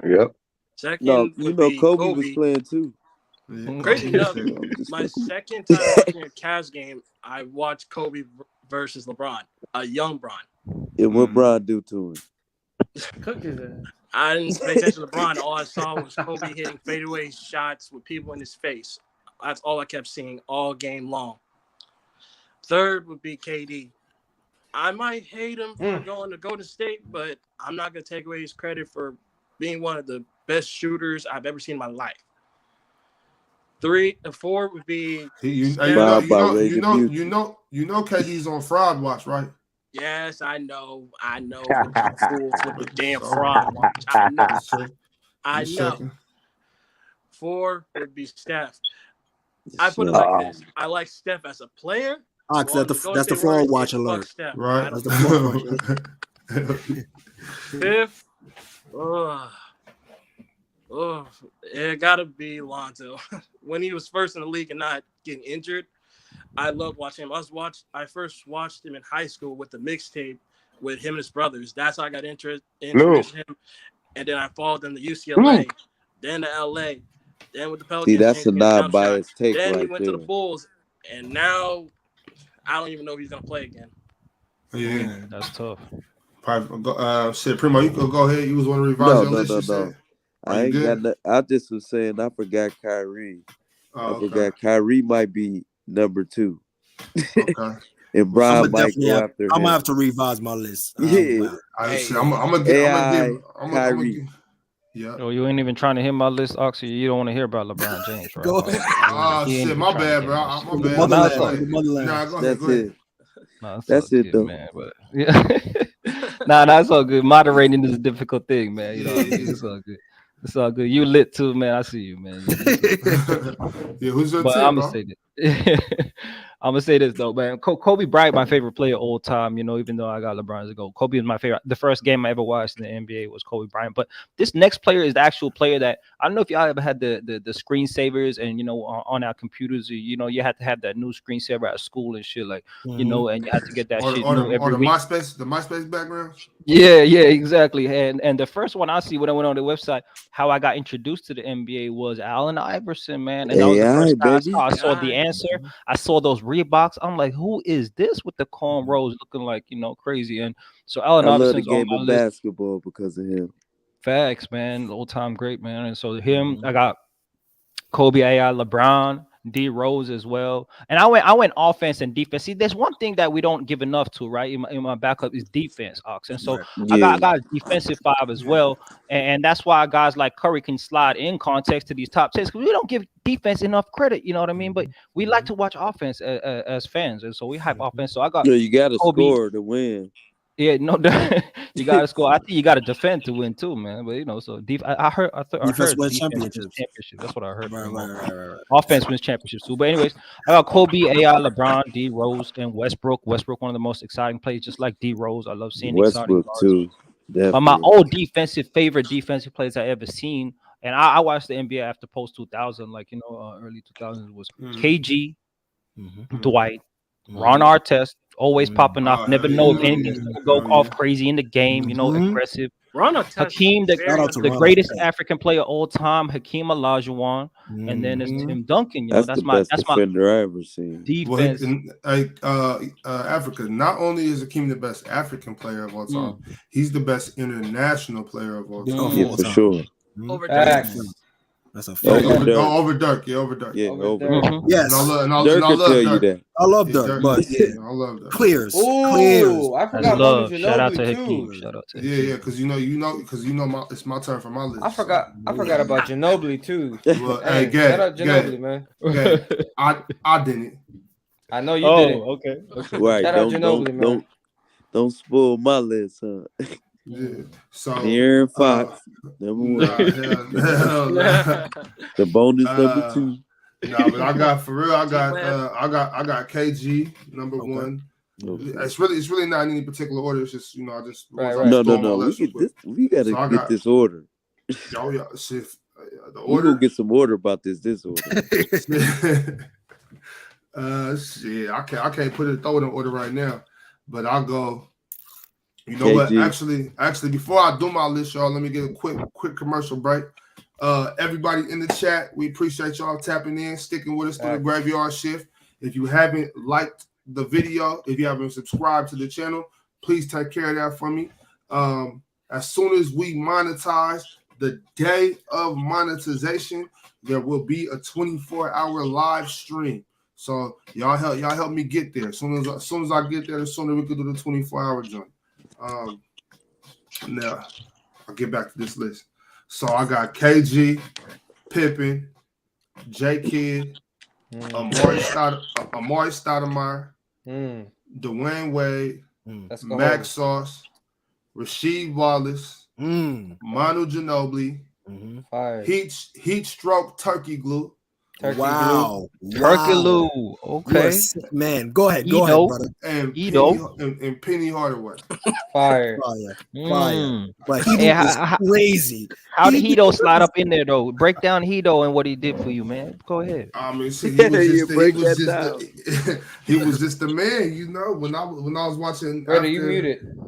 Yep. Second, Kobe was playing too. Yeah. Crazy enough, my second time watching a Cavs game, I watched Kobe versus LeBron, a young Bron. And what Bron do to him? Cook his ass. I didn't pay attention to LeBron. All I saw was Kobe hitting fadeaway shots with people in his face. That's all I kept seeing all game long. Third would be KD. I might hate him for going to Golden State, but I'm not going to take away his credit for being one of the best shooters I've ever seen in my life. 3 and 4 would be KD's on fraud watch, right? Yes, I know. For the fools with the damn fraud watch. I know. I know. 4 would be Steph. I put it like this. I like Steph as a player. That's the fraud watch alert. Right. That's the fraud watch alert. 5th. It gotta be Lonzo. When he was first in the league and not getting injured, I loved watching him. I first watched him in high school with the mixtape with him and his brothers. That's how I got introduced in him. And then I followed him to UCLA, then to LA, then with the Pelicans. See, that's a non-biased take then right he went there. to the Bulls, and now I don't even know if he's gonna play again. Yeah, that's tough. Primo, you can go ahead. You was want to revise your list. No. I ain't got nothing. I just was saying I forgot Kyrie. I forgot Kyrie might be number 2. Okay. And Brian might go after him. I'm gonna have to revise my list. I'm gonna give Kyrie. Yeah. Oh, you ain't even trying to hear my list, Oxy. You don't want to hear about LeBron James, right? Go ahead. Shit, my bad, bro. That's it. That's it, though. Man, but yeah. That's all good. Moderating is a difficult thing, man. You know, it's all good. It's all good. You lit too, man. I see you, man. Yeah, who's your team, I'm bro? gonna say this. I'm gonna say this though, man. Kobe Bryant, my favorite player all time. You know, even though I got LeBron as a goal, Kobe is my favorite. The first game I ever watched in the NBA was Kobe Bryant. But this next player is the actual player that I don't know if y'all ever had the screensavers and on our computers. You had to have that new screensaver at school and shit, like and you had to get that shit every week. The MySpace background. Yeah, exactly. And the first one I see when I went on the website, how I got introduced to the NBA was Allen Iverson, man. And that was the first time I saw the answer. I saw those Reeboks. I'm like, who is this with the cornrows looking like crazy? And so Allen Iverson's the game on my of list. basketball because of him. Facts, man. Old time great, man. And so him, I got Kobe, AI, LeBron, D Rose as well. And I went offense and defense. See, there's one thing that we don't give enough to, right? In my backup is defense, Ox. And so I got defensive 5 as well. And that's why guys like Curry can slide in context to these top 10s, because we don't give defense enough credit, you know what I mean? But we like to watch offense as fans. And so we hype offense. So I got you got to Kobe. score to win. Yeah, no, you got to score. I think you got to defend to win too, man. But so I heard defense wins championships. That's what I heard. Right. Offense wins championships too. But anyways, I got Kobe, AI, LeBron, D Rose, and Westbrook. Westbrook, one of the most exciting players, just like D Rose. I love seeing Westbrook too. Definitely. But my old favorite defensive players I ever seen, and I watched the NBA after post 2000, like early 2000s was KG, Dwight, Ron Artest. Always popping off. Never know if anything's gonna go off crazy in the game. Aggressive. Hakeem, the greatest African player of all time. Hakeem Olajuwon, and then it's Tim Duncan. That's my defender I ever seen. Defense. Africa. Not only is Hakeem the best African player of all time, he's the best international player of all time. Yeah, for sure. Over Dirk. That's a fact. Over Dirk. Yeah, over Dirk. Yeah, over Dirk. Yes. Dirk can tell you that. I love Dirk, but I love Dirk. Clears. I forgot love. Ginobili Shout out to too. Hakeem. Shout out to Yeah, because it's my turn for my list. I forgot about Ginobili too. Well, hey, shout out Ginobili, man. I didn't. I know you didn't. Okay. Right. Shout out Ginobili, man. Don't spoil my list, huh? Yeah. So Aaron Fox, number 1. The bonus number 2. Nah, but I got KG number 1. It's really not in any particular order. It's just I just No. We gotta get this order. Oh yeah, shit. The We order. gonna get some order about this order. Shit. I can't throw it in order right now, but I'll go. You know KG. what? Actually, before I do my list, y'all, let me get a quick commercial break. Everybody in the chat, we appreciate y'all tapping in, sticking with us through the graveyard shift. If you haven't liked the video, if you haven't subscribed to the channel, please take care of that for me. As soon as we monetize, the day of monetization, there will be a 24-hour live stream. So y'all help me get there. As soon as I get there, the sooner we can do the 24-hour joint. Now I'll get back to this list. So I got KG, Pippen, J Kidd, Amari Stoudemire, Dwayne Wade, Max Sauce, Rasheed Wallace, Manu Ginobili, Heat Stroke Turkey Glue. Wow. Turkey Lou. Okay. Man, go ahead, brother. And Penny Hardaway. Fire. But he is crazy. How did Hito slide up in there though? Break down Hito and what he did for you, man. Go ahead. I mean, see, he was just the man, you know. When I was watching. Raider, you muted.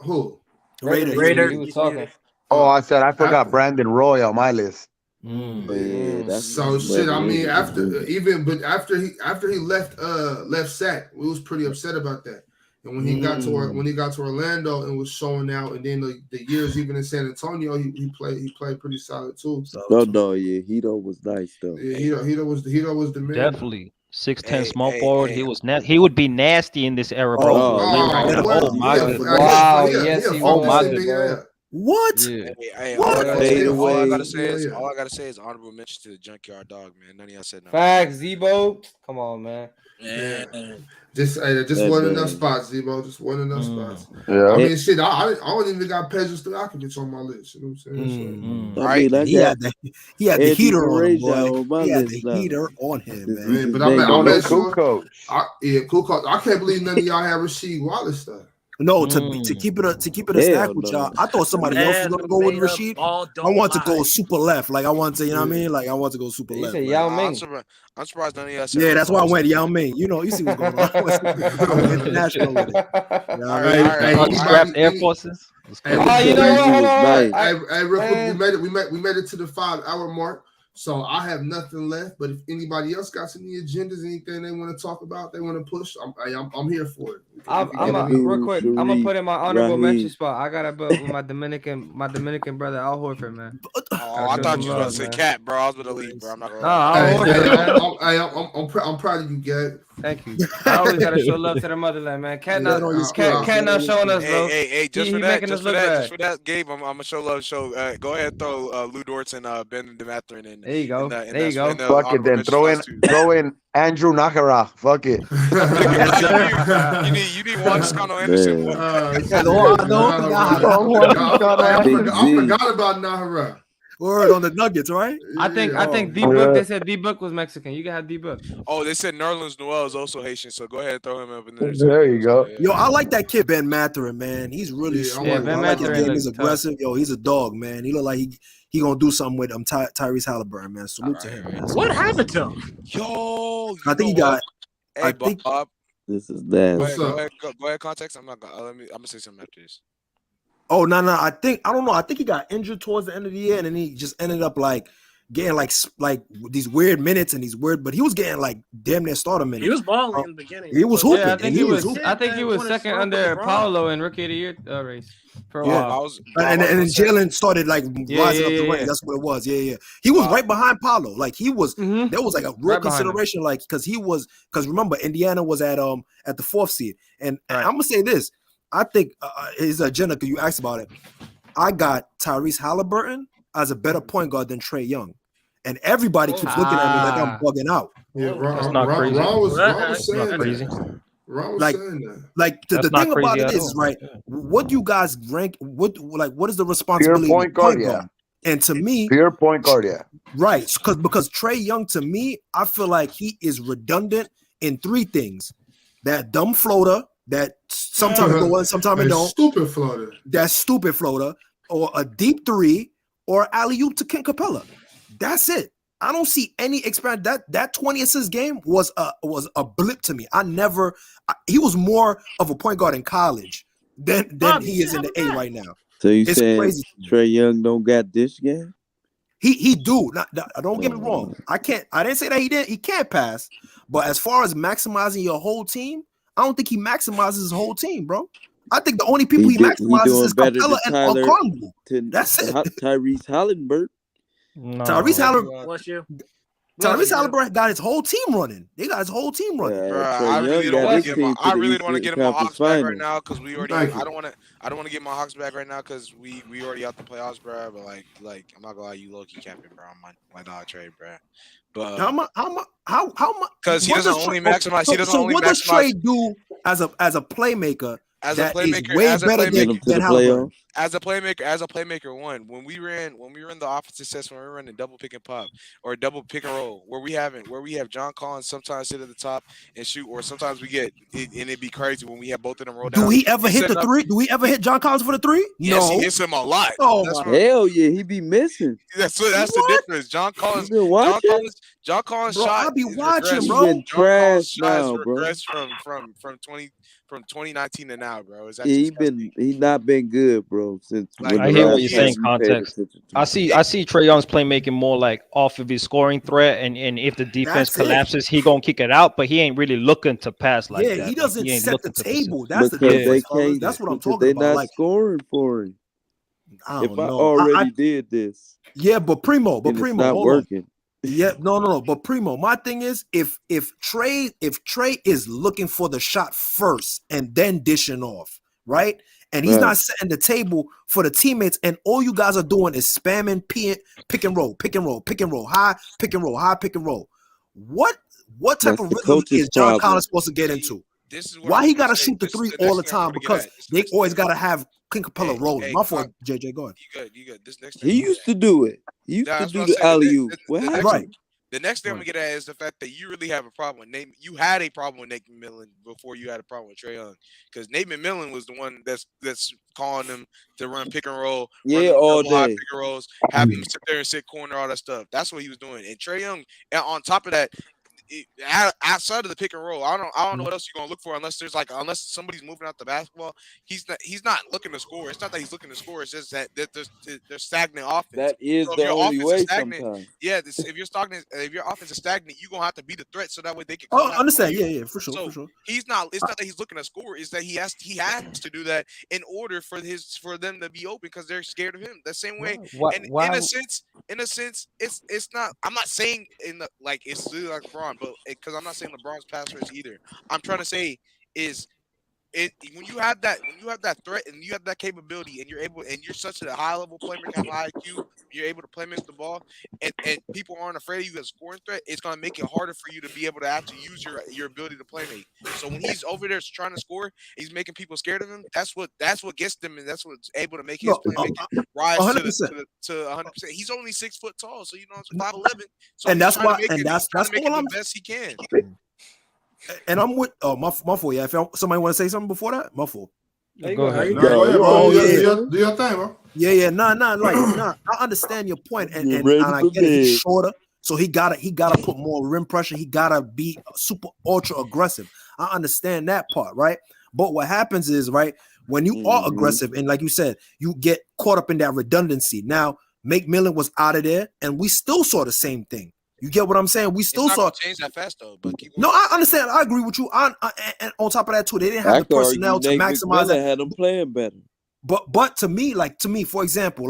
Who? Raider. He was talking. Oh, I forgot Brandon Roy on my list. So shit. I mean, after he left SAC, we was pretty upset about that. And when he got to Orlando and was showing out, and then the years even in San Antonio, he played pretty solid too. Hito was nice though. Yeah, Hito was the man. Definitely 6'10" small forward. He was he would be nasty in this era, bro. Oh my goodness! Wow, yes, he oh my goodness. What? Yeah. All I gotta say is honorable mention to the Junkyard Dog, man. None of y'all said nothing. Facts, Zebo. Come on, man. Yeah. Just one enough spots, Zebo. Just one enough spots. Yeah. I mean, shit. I don't even got Pedro Stojakovic on my list. You know what I'm saying? Right. He had the heater on him, boy. He had the heater on him, man. But I'm sure. Coach. Cool coach. I can't believe none of y'all have Rasheed Wallace stuff. No, to keep it a stack with y'all. I thought somebody else was gonna go with Rasheed. I want to go super left. Like I want to, you know what I mean? Like I want to go super left. Yao Ming. I'm surprised none of y'all said. Yeah, that's why I went Yao Ming. You know, you see what's going on. International with it. Strapped Air Forces. You know what? Hey, real quick, we made it to the 5-hour mark. So I have nothing left, but if anybody else got any agendas, anything they want to talk about, they want to push, I'm here for it. Real quick, I'm gonna put in my honorable mention spot. I gotta put with my Dominican brother Al Horford, man. Oh, I thought you were gonna say Cat, bro. I was gonna leave, bro. I'm not gonna. I'm proud of you, Gad. Thank you. I always gotta show love to the motherland, man. Cat not showing us, bro. Hey, just for that, Gabe, I'm gonna show love. Go ahead, throw Lou Dortz and Ben DeMatherin in. There you go. Fuck it, then throw in Andrew Nakara. Fuck it. You need one Scano Anderson. I forgot about Nahara. Word on the Nuggets, right? I think D-Book, they said D-Book was Mexican. You can have D-Book. Oh, they said Nerlens Noel is also Haitian, so go ahead and throw him up in there. There you go. Yo, I like that kid Ben Matherin, man. He's really smart. Ben Matherin is aggressive. Yo, he's a dog, man. He look like he gonna do something with Tyrese Halliburton, man. Salute to him, man. What happened to him? Yo, I think he got. Hey, Bob. This is that. Go ahead, context. I'm gonna say something after this. Oh no! I don't know. I think he got injured towards the end of the year, and then he just ended up like getting like these weird minutes and these weird. But he was getting like damn near starter minutes. He was balling in the beginning. He was hooping. Yeah, I think he was second under Paolo in Rookie of the Year race for a while. And then Jalen started like rising up the ranks. That's what it was. Yeah. He was right behind Paolo. Like he was. There was like a real consideration, like because remember Indiana was at the 4th seed, and I'm gonna say this. I think his agenda, because you asked about it, I got Tyrese Halliburton as a better point guard than Trae Young. And everybody keeps looking at me like I'm bugging out. Yeah, that's not crazy. Ron was saying that. Like the thing about it is, right, what do you guys rank? What is the responsibility pure of point guard? And to me, pure point guard, yeah. Right. Because Trae Young, to me, I feel like he is redundant in 3 things. That dumb floater, that sometimes go in, sometimes it don't. Stupid floater. That stupid floater, or a deep 3, or alley-oop to Ken Capella. That's it. I don't see any expand. That 20 assist game was a blip to me. He was more of a point guard in college than he is in the A right now. So you saying Trae Young don't got this game? He do. Don't get me wrong. I didn't say that he can't pass. But as far as maximizing your whole team, I don't think he maximizes his whole team, bro. I think the only people he maximizes doing is better Capella than and Tyler Okongwu. than That's it. Tyrese Halliburton. No. Tyrese Halliburton. Bless you. Tyrese Halliburton got his whole team running. They got his whole team running. I really don't want to get him my Hawks back right now because we already. I don't want to get my Hawks back right now because we already out the playoffs, bro. But like I'm not gonna lie, you low key camping, bro. My dog trade, bro. But how much? Because he doesn't only maximize. He doesn't only what maximize. does Trey do as a playmaker? As that a playmaker, is way better than Halliburton. As a playmaker, one when we ran the offensive sets, when we were running double pick and pop or double pick and roll, where we have John Collins sometimes sit at the top and shoot, or sometimes we get it, and it'd be crazy when we have both of them roll down. Do he ever hit the three? Do we ever hit John Collins for the three? Yes, no. he hits him a lot. Oh, hell yeah, he be missing. That's the difference. John Collins I be watching, bro. Been trash now, bro. Regressed from 2019 to now, bro. He's not been good, bro. Since I hear what you're saying. Context. I see Trae Young's playmaking more like off of his scoring threat, and if the defense collapses, he gonna kick it out. But he ain't really looking to pass like that. Yeah, he doesn't set the table. That's the difference. That's what I'm talking they're about. Not like scoring for him. I don't know. I already did this. Yeah, but Primo, it's not working. Yeah, no. But Primo, my thing is, if Trey is looking for the shot first and then dishing off, right? And he's not setting the table for the teammates, and all you guys are doing is spamming pick and roll, high pick and roll, high pick and roll. What type of rhythm is John Collins supposed to get into? Why he gotta shoot the three all the time? Because they always gotta have Clint Capella rolling. My fault, JJ. Go ahead. You good. This next he used to do it. He used to do the alley-oop. What happened? Right. The next thing I'm gonna get at is the fact that you really have a problem with Nate. You had a problem with Nate McMillan before you had a problem with Trae Young, because Nate McMillan was the one that's calling them to run pick and roll, all day, pick and rolls, have him sit there and sit corner, all that stuff. That's what he was doing. And Trae Young, and on top of that, outside of the pick and roll, I don't know what else you're gonna look for unless somebody's moving out the basketball. He's not looking to score. It's not that he's looking to score. It's just that they're stagnant offense. That is the only way sometimes. Yeah, if your offense is stagnant, you're gonna have to be the threat so that way they can. Oh, understand? Yeah, for sure. He's not. It's not that he's looking to score. It's that he has to do that in order for them to be open because they're scared of him. The same way. In a sense, it's not. I'm not saying it's really like LeBron. But because I'm not saying LeBron's pass race either, I'm trying to say is when you have that threat and you have that capability and you're such a high level playmaker, have high IQ, you're able to play make the ball, and people aren't afraid of you as a scoring threat. It's gonna make it harder for you to be able to actually use your ability to play make. So when he's over there trying to score, he's making people scared of him. That's what gets them, and that's what's able to make his playmaking rise 100%. to 100%. He's only 6 foot tall, so it's 5'11". So and that's why, that's all I'm the best he can. And I'm with my fault. Yeah, if somebody want to say something before that, my fault. Go ahead, bro. Do your thing, bro. Yeah. I understand your point, and I get it. He's shorter, so he gotta put more rim pressure. He gotta be super ultra aggressive. I understand that part, right? But what happens is, right, when you are aggressive, and like you said, you get caught up in that redundancy. Now, McMillan was out of there, and we still saw the same thing. You get what I'm saying? We still saw change that fast though. But no, I understand. I agree with you. And on top of that too, they didn't have the personnel to maximize that. Had them playing better. But to me, for example,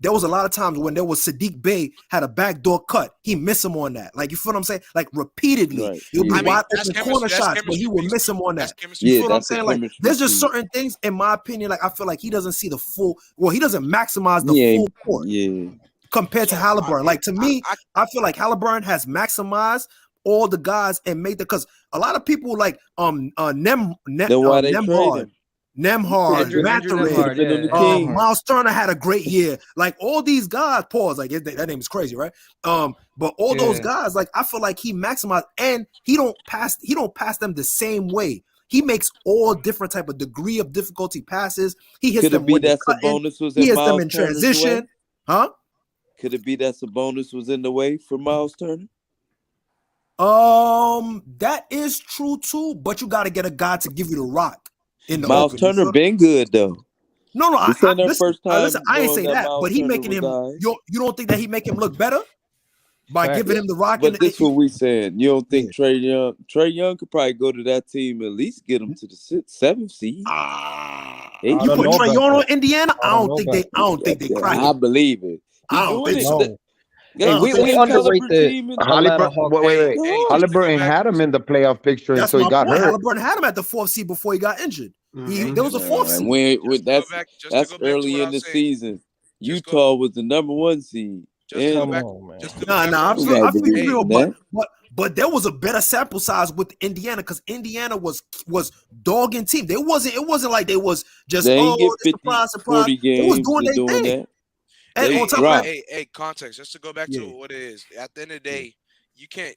there was a lot of times when there was Sadiq Bey had a backdoor cut. He missed him on that. You feel what I'm saying? Repeatedly. Right. He'll be wide open corner shots, but he will miss him on that. You feel what I'm saying? There's just certain things, in my opinion, I feel like he doesn't see the full. Well, he doesn't maximize the full court. Yeah. Compared to Halliburton. To me, I feel like Halliburton has maximized all the guys and made because a lot of people Nemhard, Mathurin, Miles Turner had a great year. All these guys, pause, that name is crazy, right? But all those guys, I feel like he maximized, and he don't pass them the same way. He makes all different type of degree of difficulty passes. He hits them when they're cutting. He hits them in transition. Huh? Could it be that Sabonis was in the way for Miles Turner? That is true too, but you got to get a guy to give you the rock. Miles Turner been good though. No, listen, I ain't say that, but he Turner making him. You don't think that he make him look better by giving him the rock? But this what we saying. You don't think Trae Young could probably go to that team at least get him to the 7th seed? You put Trae Young on Indiana, I don't think they crack it. I believe it. I don't think so. Hey, we underrate the Atlanta Hawks. Wait. Halliburton had him in the playoff picture That's until he my got point. hurt. Halliburton had him at the 4th seed before he got injured. There was a 4th seed. That's early in the season. Utah was the #1 seed. Come on, man. I feel but there was a better sample size with Indiana because Indiana was dogging team. It wasn't like they was just they ain't get 50, surprise. 40 games They was doing their thing. that. And on top of that, hey, context. Just to go back to what it is. At the end of the day, you can't.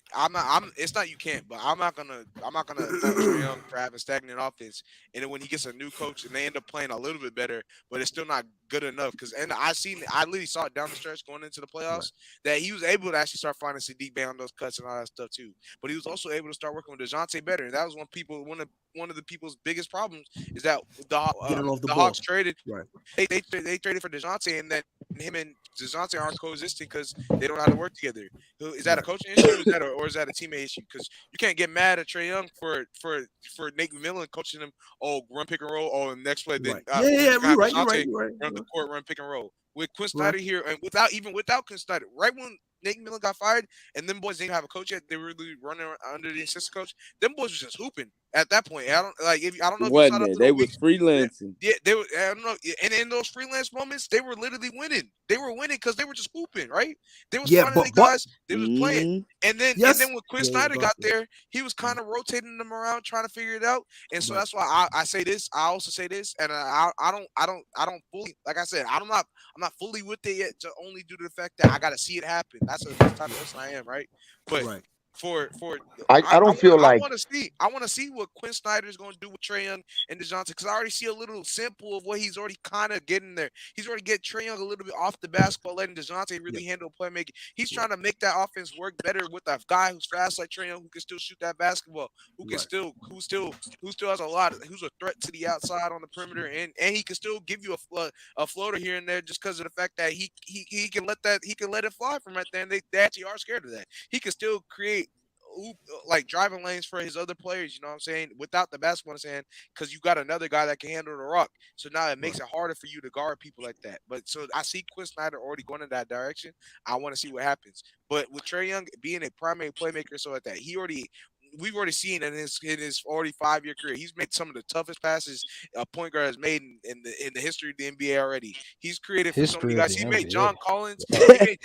It's not you can't, but I'm not gonna fault Trae Young for having stagnant offense. And then when he gets a new coach and they end up playing a little bit better, but it's still not good enough. I literally saw it down the stretch going into the playoffs that he was able to actually start finding Sadiq Bey on those cuts and all that stuff too. But he was also able to start working with DeJounte better. And that was one of the people's biggest problems is that the Hawks traded. Right. They traded for DeJounte, and then him and DeJounte aren't coexisting because they don't know how to work together. Is that a coaching issue or is that a teammate issue? Because you can't get mad at Trae Young for Nate McMillan coaching him. Oh, run pick and roll. Oh, and next play. Right. You're right. Run the court, run pick and roll. With Quinn Snyder here, and without Quinn Snyder, right when Nate McMillan got fired, and them boys didn't have a coach yet, they were really running under the assistant coach. Them boys were just hooping at that point. I don't know. Wasn't it? They was freelancing. Yeah, they were. I don't know. And in those freelance moments, they were literally winning. They were winning because they were just hooping, right? They was finding the guys. They was playing. And then when Quinn Snyder got there, he was kind of rotating them around, trying to figure it out. And so that's why I say this. I also say this, and I don't fully, like I said, I'm not fully with it yet, to only due to the fact that I got to see it happen. That's the type of person I am, right? But I want to see what Quinn Snyder is going to do with Trae Young and DeJounte, because I already see a little sample of what he's already kind of getting there. He's already getting Trae Young a little bit off the basketball, letting DeJounte really handle playmaking. He's trying to make that offense work better with a guy who's fast like Trae Young, who can still shoot that basketball, who still has who's a threat to the outside on the perimeter, and he can still give you a floater here and there just because of the fact that he can let it fly from right there, and they actually are scared of that. He can still create like driving lanes for his other players, you know what I'm saying, without the basketball in his hand, because you got another guy that can handle the rock. So now it makes it harder for you to guard people like that. But so I see Quinn Snyder already going in that direction. I want to see what happens. But with Trae Young being a primary playmaker, so like that, we've already seen in his already 5-year career, he's made some of the toughest passes a point guard has made in the history of the NBA already. He's created for so many guys. He made John Collins. a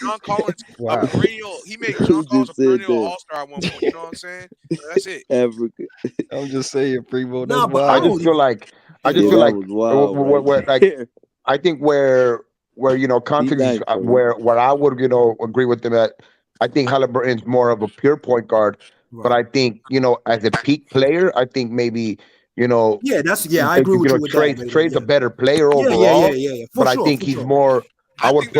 perennial. He made John Collins a perennial All-Star at one point. You know what I'm saying? So that's it. I'm just saying, Primo. No, but I just feel like I think where context where I would agree with them at. I think Halliburton's more of a pure point guard. But I think, as a peak player, I think maybe, I agree with you with that. Trae's a better player overall. But I think he's more. I would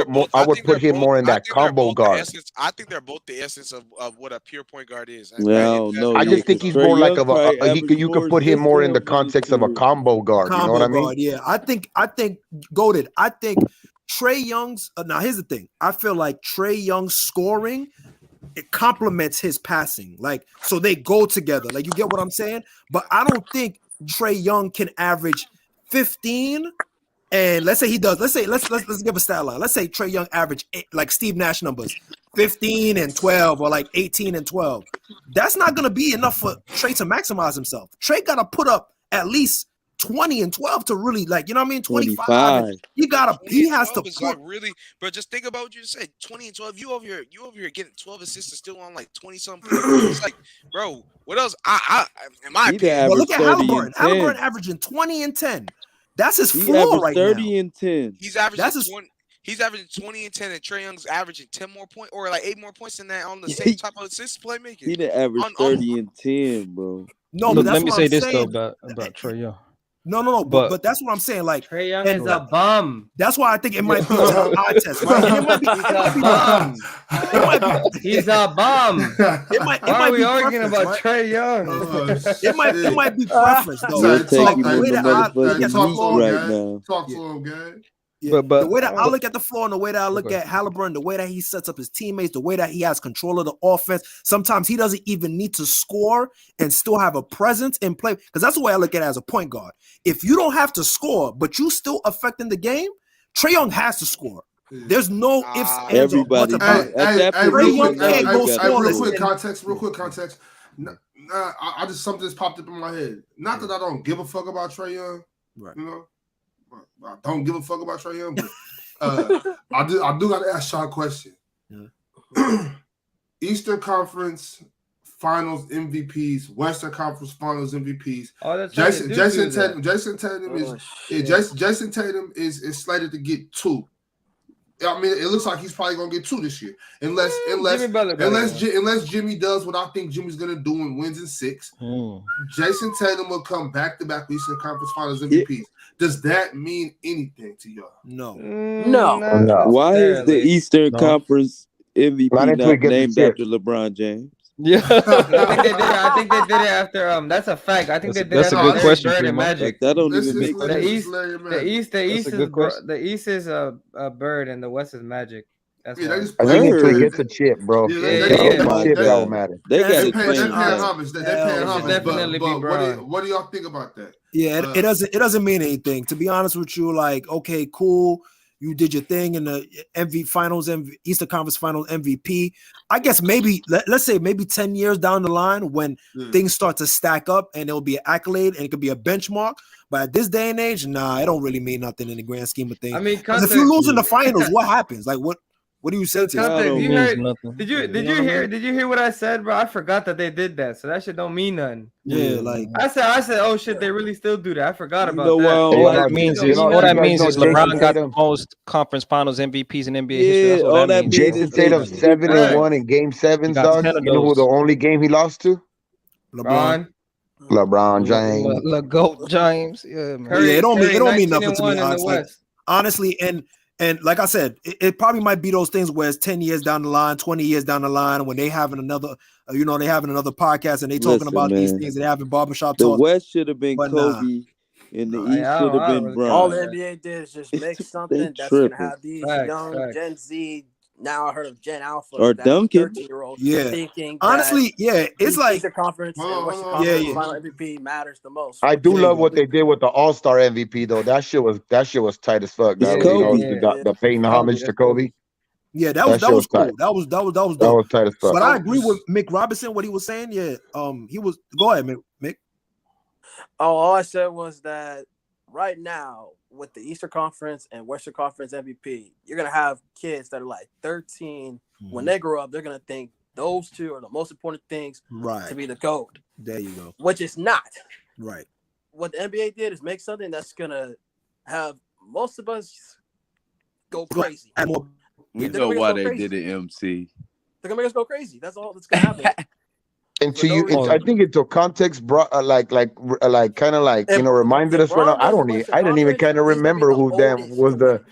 put him more in that combo guard. I think they're both the essence of what a pure point guard is. I just think he's more like you could put him more in the context of a combo guard. You know what I mean? Yeah, I think goated. I think Trae Young's. Now here's the thing. I feel like Trae Young's scoring, it complements his passing, so they go together. Like, you get what I'm saying? But I don't think Trae Young can average 15. And let's say he does. Let's give a stat line. Let's say Trae Young average like Steve Nash numbers, 15 and 12, or like 18 and 12. That's not gonna be enough for Trae to maximize himself. Trae gotta put up at least 20 and 12 to really, 25. He has to put really, but just think about what you said. 20 and 12. You over here getting 12 assists and still on like 20 something. It's like, bro, what else? I in my opinion. But look at Halliburton. Halliburton averaging 20 and 10. That's his floor right now. 30 and 10. He's averaging 20. He's averaging 20 and 10, and Trae Young's averaging 10 more points, or like 8 more points than that on the same type of assist playmaking. He didn't average 30 and 10, bro. No, look, but let me say this though about Trae Young. No, but that's what I'm saying. Like, Trae Young is a bum. That's why I think it might be an eye test, right? It might be a bum. He's a bum. Why are we arguing about Trae Young? It might be preference though. You're taking him the motherfucking meat right now. Talk to him, gang. Yeah, But the way that I look at the floor and the way that I look at Halliburton, the way that he sets up his teammates, the way that he has control of the offense. Sometimes he doesn't even need to score and still have a presence in play. Because that's the way I look at it as a point guard. If you don't have to score, but you still affecting the game, Trae Young has to score. There's no ifs, ands, or buts about it. Trae Young can't go scoreless. Real quick context. I just something just popped up in my head. Not that I don't give a fuck about Trae Young, right? You know, I don't give a fuck about Trae Young, but I do got to ask y'all a question. Yeah. Eastern Conference Finals MVPs, Western Conference Finals MVPs. Oh, that's Jayson Tatum is slated to get 2. I mean, it looks like he's probably gonna get 2 this year, unless Jimmy does what I think Jimmy's gonna do and wins in 6. Jayson Tatum will come back to back Eastern Conference Finals MVPs. Does that mean anything to y'all? No. No. Why is the Eastern Conference MVP not named after LeBron James? Yeah, I think they did it after. That's a fact. I think they did it after good question, Bird and Primo. Magic. That don't even make sense. The East is Bird and the West is Magic. That's I think until he gets a chip, bro. They don't matter. They paying homage. They paying homage. Definitely but what do y'all think about that? Yeah, it doesn't mean anything. To be honest with you, like, okay, cool. You did your thing in the Eastern Conference Finals MVP. I guess maybe let's say maybe 10 years down the line when things start to stack up and it'll be an accolade and it could be a benchmark. But at this day and age, it don't really mean nothing in the grand scheme of things. I mean, if you lose in the finals, what happens? Like what do you say to that? Did you hear what I said, bro? I forgot that they did that, so that shit don't mean nothing. Yeah, like I said, oh shit, they really still do that. I forgot about that. What that means is LeBron got the most conference finals MVPs in NBA history. That's all that means. Jayson Tatum 7-1 in Game 7s, dog. You know who the only game he lost to? LeBron James. LeGoat James. Yeah, man. It don't mean nothing to me, honestly. And like I said, it probably might be those things where it's 10 years down the line, 20 years down the line, when they having another, podcast and they talking about these things and they having barbershop talk. The West should have been Kobe, and the East should have been Bron. All the NBA did is just make something that's going to have these young Gen Z. Now I heard of Gen Alpha or Duncan. 13-year-old thinking honestly, it's like the conference and Western Conference final MVP matters the most. I do love what they did with the All-Star MVP though. That shit was tight as fuck. The paying homage to Kobe. Yeah, that was cool. That was dope. That was tight as fuck. But I agree with Mick Robinson what he was saying. Yeah, he was. Go ahead, Mick. Oh, all I said was that right now, with the Eastern Conference and Western Conference MVP, you're going to have kids that are like 13. When they grow up, they're going to think those two are the most important things to be the GOAT. There you go. Which is not. Right. What the NBA did is make something that's going to have most of us go crazy. We know why they did it, MC. They're going to make us go crazy. That's all that's going to happen. And to you, I think into context, brought reminded us right now. I didn't even kind of remember who was the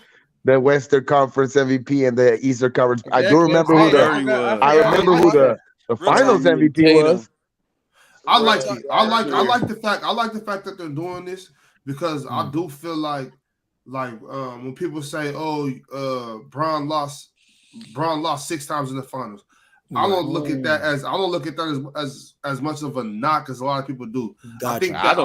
Western Conference MVP and the Eastern Conference. I do remember who the Finals MVP was. I like it. I like the fact that they're doing this because I do feel like when people say, Bron lost 6 times in the finals. I don't look at that as much of a knock as a lot of people do. Gotcha. I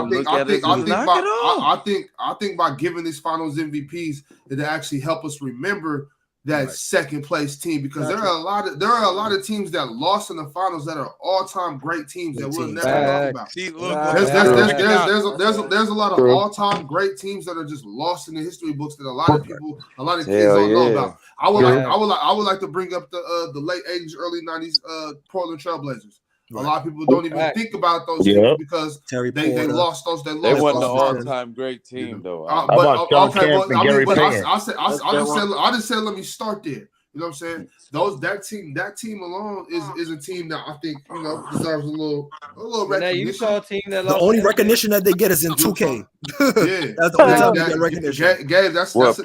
think by giving these finals MVPs, it'll actually help us remember that second place team because there are a lot of teams that lost in the finals that are all-time great teams that we'll never talk about. There's a lot of all-time great teams that are just lost in the history books that a lot of kids don't know about. I would like to bring up the late 80s, early 90s Portland Trailblazers. A lot of people don't even think about those teams because they lost those. They won the all-time great team though. I just said let me start there. You know what I'm saying? That team alone is a team that I think deserves a little recognition. You saw a team that the only recognition that they get is in 2K. Yeah, that's the only time they get recognition. Gabe, that's a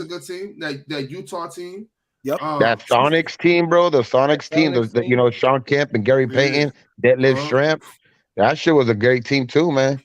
good team. That Utah team. Yep. That Sonics team, bro. The Sonics team. Sean Kemp and Gary Payton, Detlef Schrempf. That shit was a great team too, man.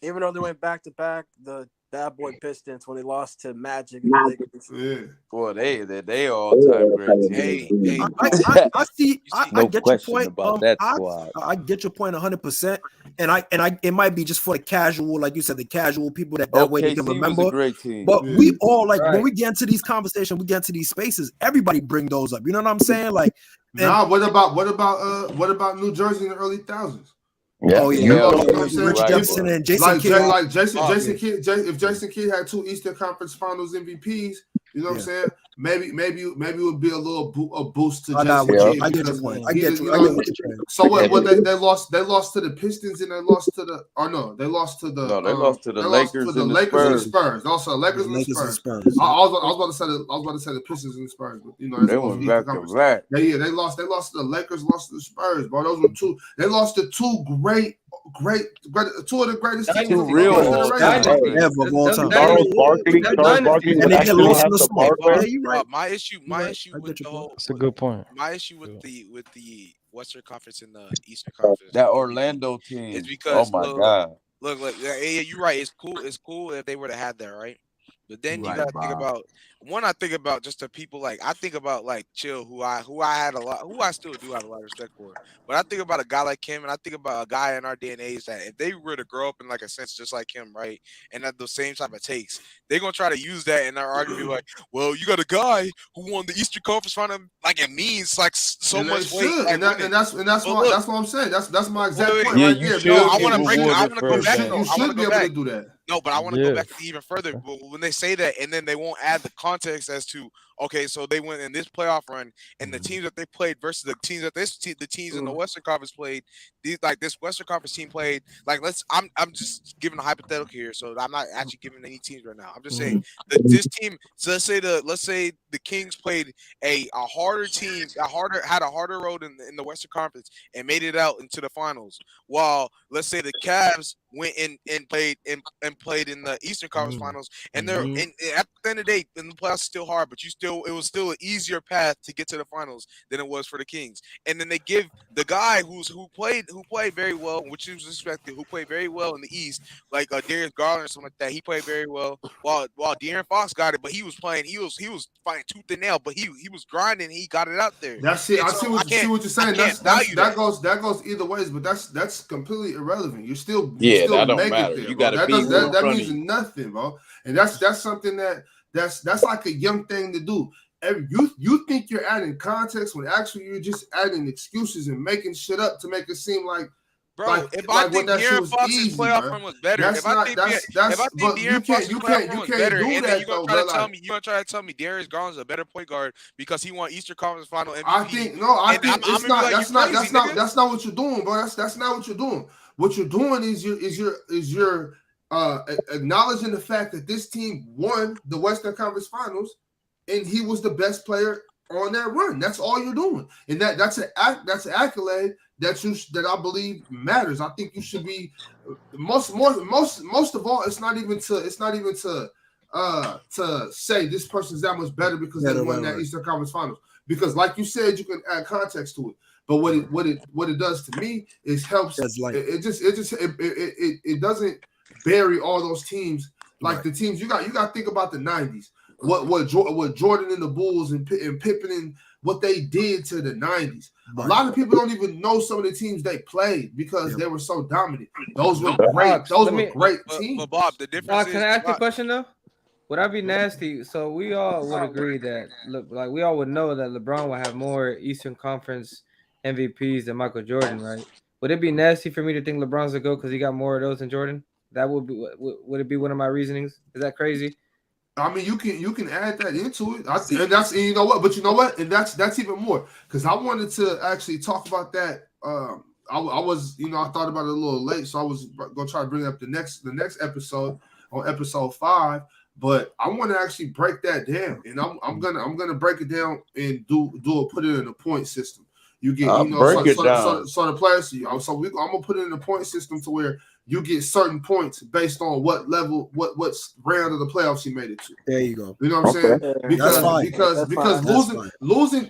Even though they went back to back, the Bad boy Pistons when they lost to Magic and the Lakers. Yeah. Boy, they all-time great team. I see. I No get your question point. about that squad. I get your point 100%. And I it might be just for the casual, like you said, the casual people that way they can OKC remember. was a great team. But we all when we get into these conversations, we get into these spaces. Everybody bring those up. You know what I'm saying? Like, what about New Jersey in the early thousands? Yeah. Oh yeah, you know what I'm saying? Rich Jefferson and Jayson Kidd. Jason Kidd. If Jason Kidd had 2 Eastern Conference Finals MVPs, you know what I'm saying? Maybe it would be a little boost to Jason Kidd. I get your point. I get what you're saying. So what they lost to the Pistons and they lost to the they lost to the Lakers and the Spurs. Also Lakers and the Spurs. I was about to say the Pistons and the Spurs, but you know they went back to back. They lost to the Lakers, lost to the Spurs, bro. Those were two. They lost to two great, two of the greatest teams. Two real and they get lost in the smoke. Yeah, you're right. My issue with the whole. That's a good point. My issue with the Western Conference and the Eastern Conference. That Orlando team. Is because God. Look, yeah, you're right. It's cool if they were to have that, right? But then you gotta think about I think about just the people I think about Chill, who I still do have a lot of respect for. But I think about a guy like him, and I think about a guy in our day and age that if they were to grow up in a sense just like him, right, and have the same type of takes, they're gonna try to use that in their argument, well, you got a guy who won the Eastern Conference Final, it means so much weight. And that's what I'm saying. That's my exact point yeah, right you there. should. I want to break it. I want to go back. You should be able to do that. No, but I want to go back even further. But when they say that, and then they won't add the context as to, okay, so they went in this playoff run, and the teams that they played versus the teams that the teams in the Western Conference played, this Western Conference team played. I'm just giving a hypothetical here, so I'm not actually giving any teams right now. I'm just saying that this team. So let's say the Kings played a harder team, had a harder road in the Western Conference and made it out into the finals. While let's say the Cavs went in and played in the Eastern Conference Finals, and they're at the end of the day, in the playoffs, still hard, but it was still an easier path to get to the finals than it was for the Kings. And then they give the guy who played very well, which is respected, who played very well in the East, like Darius Garland or something like that. He played very well, while De'Aaron Fox got it, but he was fighting tooth and nail, but he was grinding. He got it out there. That's it. I see what you're saying. That goes either ways, but that's completely irrelevant. You're still that don't matter. There, you got to be that means nothing, bro. And that's something that's like a young thing to do. You think you're adding context when actually you're just adding excuses and making shit up to make it seem like. Bro, if I think De'Aaron Fox's playoff run was better, if I think De'Aaron Fox's playoff run was better, and then you're gonna try to tell me Darius Garland's a better point guard because he won Eastern Conference Final MVP. I think that's not what you're doing, bro. That's not what you're doing. What you're doing is you're acknowledging the fact that this team won the Western Conference Finals, and he was the best player on that run. That's all you're doing, and that's an accolade that I believe matters. I think you should be most of all. It's not even to say this person's that much better because they won that Eastern Conference Finals. Because, like you said, you can add context to it. But what it does to me is helps. It doesn't bury all those teams like the teams you got to think about the 90s. What Jordan and the Bulls and Pippen and what they did to the 90s. A lot of people don't even know some of the teams they played because they were so dominant. Those were great. Those were great teams. But Bob, the difference can I ask you a question though? Would I be nasty? So we all would agree that we all would know that LeBron would have more Eastern Conference MVPs than Michael Jordan, right? Would it be nasty for me to think LeBron's a GOAT because he got more of those than Jordan? That would it be one of my reasonings? Is that crazy? I mean, you can add that into it. And you know what, and that's even more because I wanted to actually talk about that. I was, I thought about it a little late, so I was gonna try to bring up the next episode on episode 5. But I want to actually break that down, and I'm gonna break it down and put it in a point system. You get, so the players. So I'm gonna put it in a point system to where you get certain points based on what level, what round of the playoffs he made it to. There you go. You know what I'm saying? Because fine. losing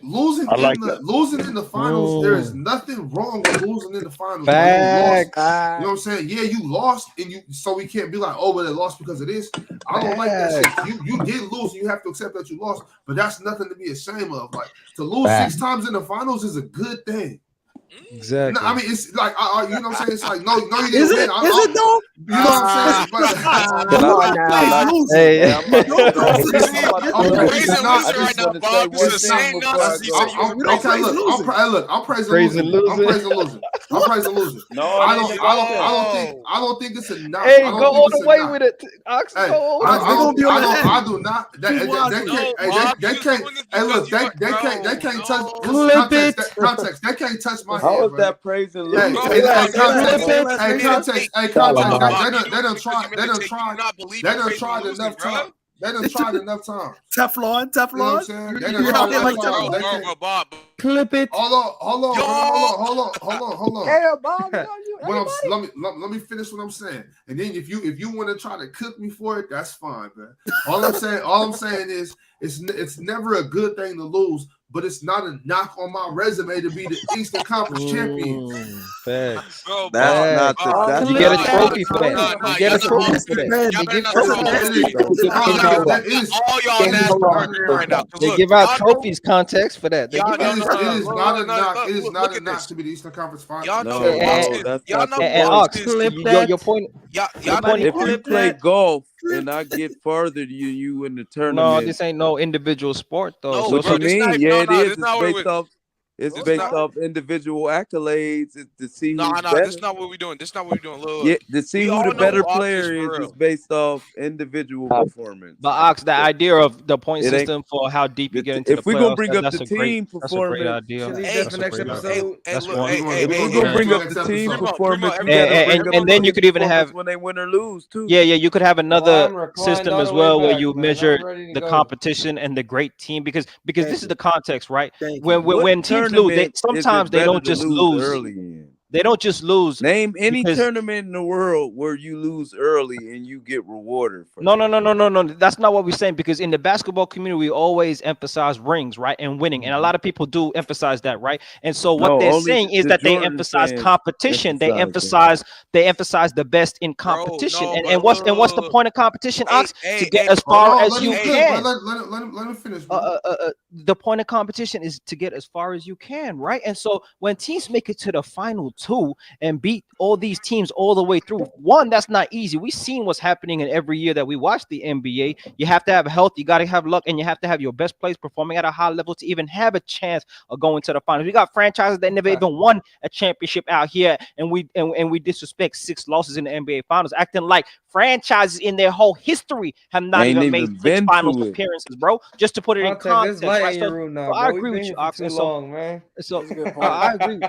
in the finals, there is nothing wrong with losing in the finals. You lost, you know what I'm saying? Yeah, you lost, and so we can't be like, oh, well, they lost because of this. I don't like that shit. You did lose, and you have to accept that you lost, but that's nothing to be ashamed of. Like, to lose 6 times in the finals is a good thing. Exactly. No, I mean, it's like, you know what I'm saying? It's like, no, you didn't win. Is it though? You know what I'm saying? I'm praising losing. I don't think it's a knock. Hey, go all the way with it. Ox, go all the way. I do not. They can't. Hey, look, they can't touch context. They can't touch my How head, is bro. that praising? Context. They done tried enough time. They done tried enough time. Teflon. You know what I'm saying? They done tried enough time. Clip it. Hold on. Let me finish what I'm saying. And then if you want to try to cook me for it, that's fine, man. All I'm saying is it's never a good thing to lose, but it's not a knock on my resume to be the Eastern Conference champion. Facts. That's not you get a trophy for that. You get a trophy for that. They give trophies. They give out trophies context for that. It is not a knock. It is not a knock to be the Eastern Conference Finals. Your point. If you play golf and I get further than you in the tournament. No, this ain't no individual sport though. What you mean? Yeah, it is. It's based off individual accolades to see who's better. That's not what we're doing. Look. Yeah, to see who the better player is based off individual performance. But Ox, the idea of the point system for how deep you get into the playoffs, if we're gonna bring up the team performance, that's one. If we're gonna bring up the team performance, and then you could even have when they win or lose too. Yeah, you could have another system as well where you measure the competition and the great team because this is the context, right? When teams lose, sometimes they don't just lose early. They don't just lose. Name any tournament in the world where you lose early and you get rewarded. No. That's not what we're saying, because in the basketball community, we always emphasize rings, right, and winning. And a lot of people do emphasize that, right? And so what they're saying is that they emphasize competition. They emphasize the best in competition. And what's the point of competition, Ox? To get as far as you can. Let me finish. The point of competition is to get as far as you can, right? And so when teams make it to the final two and beat all these teams all the way through, one, that's not easy. We've seen what's happening in every year that we watch the NBA. You have to have health, you got to have luck, and you have to have your best players performing at a high level to even have a chance of going to the finals. We got franchises that never even won a championship out here, and we disrespect 6 losses in the NBA finals, acting like franchises in their whole history have not even made 6 finals appearances, bro. Just to put it in context, right? So I agree with you, Ox. So I agree.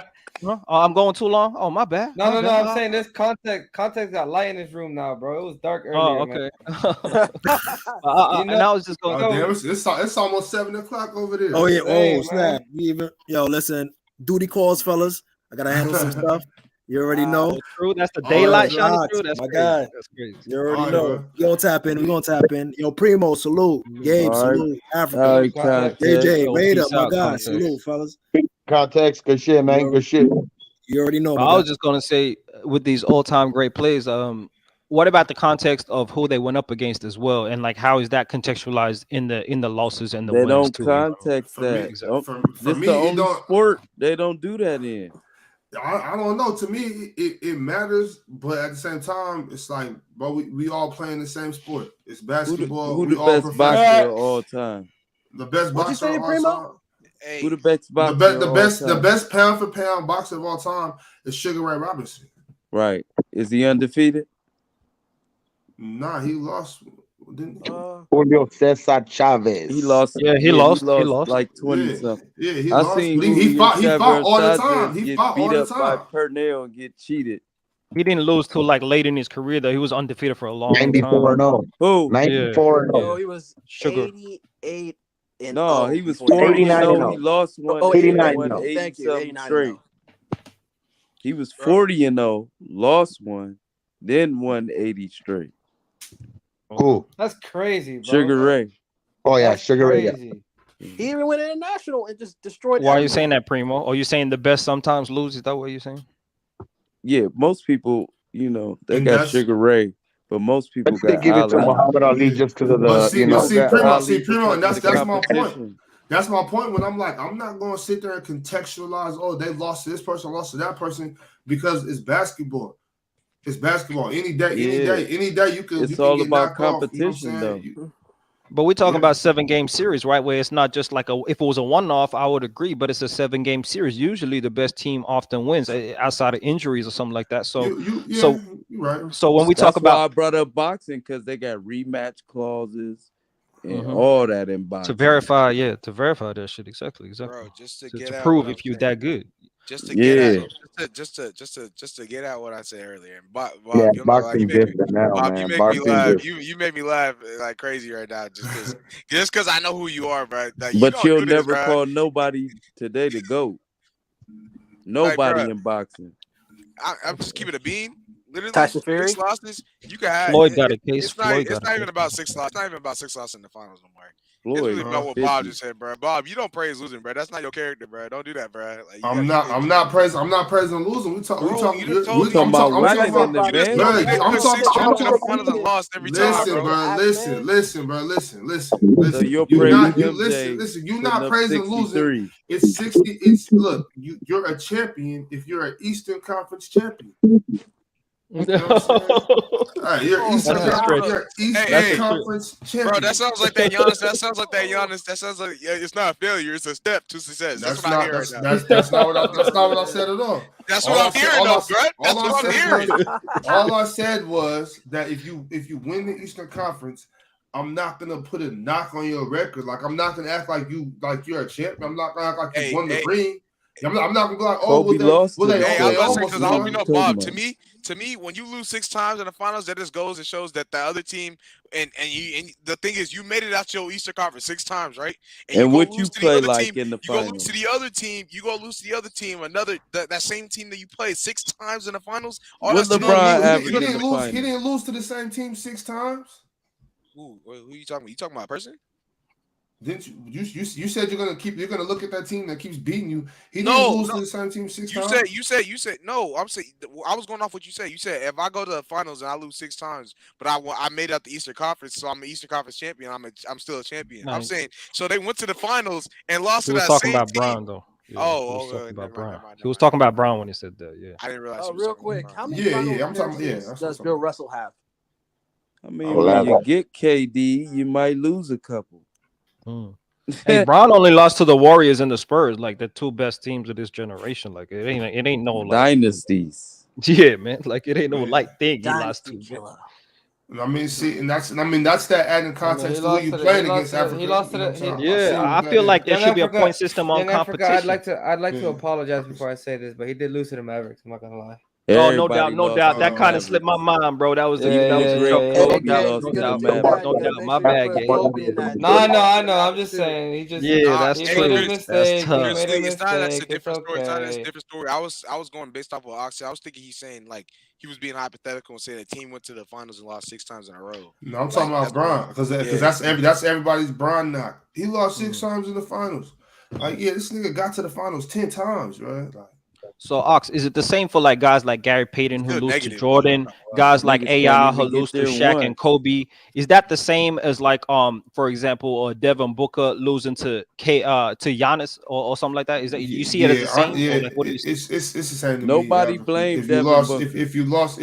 I'm going too long. Oh, my bad. No. I'm saying this context got light in this room now, bro. It was dark earlier. Oh, okay. And I was just going. It's almost 7 o'clock over there. Oh yeah. Oh snap. Listen. Duty calls, fellas. I gotta handle some stuff. You already know. True. That's the daylight shining through. That's crazy. God. That's crazy. You already know. We gonna tap in. Yo, Primo, salute. Gabe, salute. Africa. JJ, Raider, my God, salute, fellas. Context, good shit, man. Good shit. You already know. I was just gonna say, with these all-time great plays, what about the context of who they went up against as well, and like how is that contextualized in the losses and the wins? They don't too, context that. For me, the only sport they don't do that in. I don't know. To me, it matters, but at the same time, it's like, bro, we all playing the same sport. It's basketball. Who the best boxer of all time? The best boxer of all time. Who the best boxer? The best pound for pound boxer of all time is Sugar Ray Robinson. Right? Is he undefeated? Nah, he lost. Julio Cesar Chavez. He lost. Yeah, he lost like 20 something. Yeah, he lost. He fought all the time. He fought all the time. By Pernell and get cheated. He didn't lose till like late in his career though. He was undefeated for a long 94 time. Who? 94 No, he was Sugar. 88 and no, he was 40 and he lost one. 89 Thank you. 89 straight. He was 40 and lost one. then won 80 straight. Who? That's crazy, bro. Sugar Ray. Oh yeah, That's Sugar Ray. crazy. He even went international and just destroyed. Why are you everyone. saying that, Primo? Are you saying the best sometimes lose? Is that what you're saying? Yeah, most people, they And got that's Sugar Ray, but most people They got give it to Ali. Muhammad Ali just because of But the, see, you but know. see, got Primo, Ali and because that's of the my point. competition. That's my point when I'm like, I'm not going to sit there and contextualize, oh, they lost to this person, lost to that person, because it's basketball. It's basketball. Any day you can. It's you can all get about knocked off. You know what I'm competition, saying? though. But we're talking about 7-game series, right? Where it's not just like if it was a one-off, I would agree, but it's a 7-game series. Usually the best team often wins outside of injuries or something like that. So, you're right. So when we talk That's why I about brought up boxing, because they got rematch clauses and Mhm. all that in boxing. to verify that shit, exactly. Bro, just to To get out prove what if I'm you're saying. that good. Just to get Yeah. at, just to get out what I said earlier. And Bob, Yeah, you know, like, you boxing make me, different now, Bob, you man. make me Boxing laugh. different. You make me laugh like crazy right now, just because I know who you are, bro. Like, you But don't you'll do this, never bro. call nobody today the GOAT. Like, Nobody bro, in boxing. I'm just keeping it a bean. Literally, Tyson Fury? 6 losses. You can have. Floyd got a case. It's not even about 6 losses. It's not even about 6 losses in the finals no more. It's Floyd, really about what Bob 50. just said, bro. Bob, you don't praise losing, bro. That's not your character, bro. Don't do that, bro. Like, I'm not praising losing. We talking. You talking about weapons in the you just van? told me they I'm put talking. 6 champs in the finals and lost every time, bro. Listen. So you'll You praise not you MJ listen. You're putting not up praising losing. 63. It's 60. Look. You're a champion if you're an Eastern Conference champion. You know what I'm saying? All right, you're Eastern Conference champion. Bro, that sounds like that Giannis. That sounds like it's not a failure. It's a step to success. That's what I'm hearing right now. That's not what I said at all. That's what I'm hearing, though, bro. That's what I'm hearing. All I said was that if you win the Eastern Conference, I'm not gonna put a knock on your record. Like, I'm not gonna act like you're a champion. I'm not gonna act like you won the ring. I'm not gonna be like, oh, Kobe lost to the I was Celtics. because I hope you know, Bob. To me, when you lose 6 times in the finals, that just goes and shows that the other team and the thing is, you made it out your Eastern Conference 6 times, right? And what you play like in the you go lose finals? to the other team. You go lose to the other team. That same team that you played 6 times in the finals. What LeBron averaged in the He finals? didn't lose to the same team 6 times. Who you talking about? You talking about a person? Didn't you said you're gonna look at that team that keeps beating you. He didn't lose to the same team 6 times. You said no. I'm saying I was going off what you said. You said if I go to the finals and I lose 6 times, but I made out the Eastern Conference, so I'm an Eastern Conference champion. I'm still a champion. No, I'm saying so they went to the finals and lost He to was that talking same about team. Brown though. Yeah, Oh, he was talking about never Brown. mind. He was talking about Brown when he said that. Yeah. I didn't realize. Real quick, how many I'm talking. appearances does Bill Russell have? I mean, when you get KD, you might lose a couple. Hey, Brown only lost to the Warriors and the Spurs, like the 2 best teams of this generation. Like it ain't no like, dynasties. Yeah, man. Like it ain't no light thing he lost to. I mean, see, and that's that adding context to who you playing against Africa. He lost to the. Yeah, I feel like there should be a point system on competition. I'd like to apologize before I say this, but he did lose to the Mavericks. I'm not gonna lie. Oh, no doubt. That kind of slipped my mind, bro. That was the joke. No doubt. My bad, Gabe. No, I know. I'm just saying. He just that's true. made a mistake. That's tough. He made a It's not that's a mistake. different story. It's not that's a Okay. different story. I was going based off of Oxy. I was thinking he's saying like he was being hypothetical and saying the team went to the finals and lost 6 times in a row. No, I'm talking about Bron because that's everybody's Bron knock. He lost 6 times in the finals. Like, yeah, this nigga got to the finals 10 times, right? Like, so, Ox, is it the same for like guys like Gary Payton who lose to Jordan, guys like AI who lose to Shaq and Kobe? Is that the same as like for example, Devin Booker losing to Giannis or something like that? Is that you see it as the same? Yeah, like, what do you see? it's the same. To Nobody me, blamed if you Devin lost. Booker. If you lost,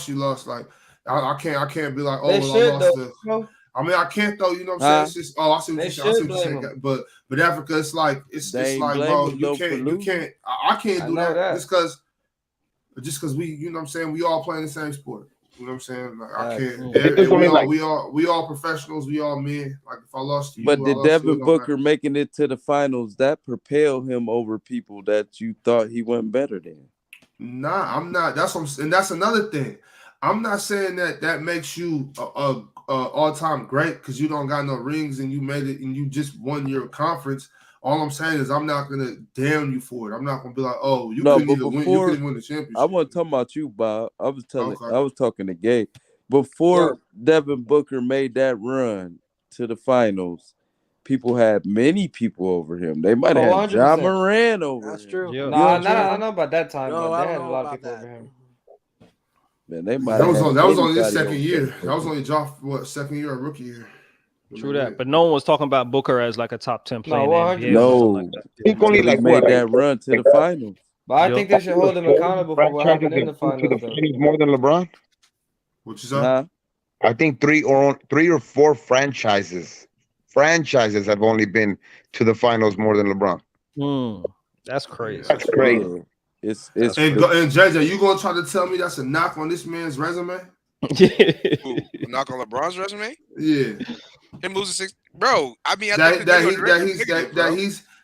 you lost. Like I can't be like, oh, They well, should, I lost. though. I mean, I can't though. You know what I'm saying? It's just, I see what you're saying. But Africa, it's like it's like, bro, you can't. I can't do that just because we, you know what I'm saying, we all playing the same sport. You know what I'm saying? Like, I can't. We all professionals. We all men. Like if I lost to you, but did Devin Booker making it to the finals that propelled him over people that you thought he wasn't better than? Nah, I'm not. And that's another thing. I'm not saying that makes you all-time great because you don't got no rings and you made it and you just won your conference. All I'm saying is I'm not gonna damn you for it. I'm not gonna be like, oh, you No, couldn't but even win. You before couldn't win the championship. I wasn't talking about you, Bob. I was Okay. talking to Gabe. Before Devin Booker made that run to the finals, people had many people over him. They might have had Ja 100%. Morant over That's him. true. You No, know what I I'm saying? don't know about that time, No, but I they don't had a know lot of about people that. over him. Man, they might That have was had only his anybody second over year. Devin That was Booker. only Ja, second year or rookie year. True that, but no one was talking about Booker as like a top 10 player No, in the NBA or nothing like No, that. I think only until he like what, made like, that run to the finals. But I Yup. think they should hold him accountable for what happened in the to finals, the though. finals more than LeBron. What you say? Huh? I think three or four franchises have only been to the finals more than LeBron. That's crazy. That's crazy. Yeah. It's And JJ, you gonna try to tell me that's a knock on this man's resume? Ooh, knock on LeBron's resume? Yeah. Him losing 6, bro. I mean, at the end of the day, the record's negative, bro.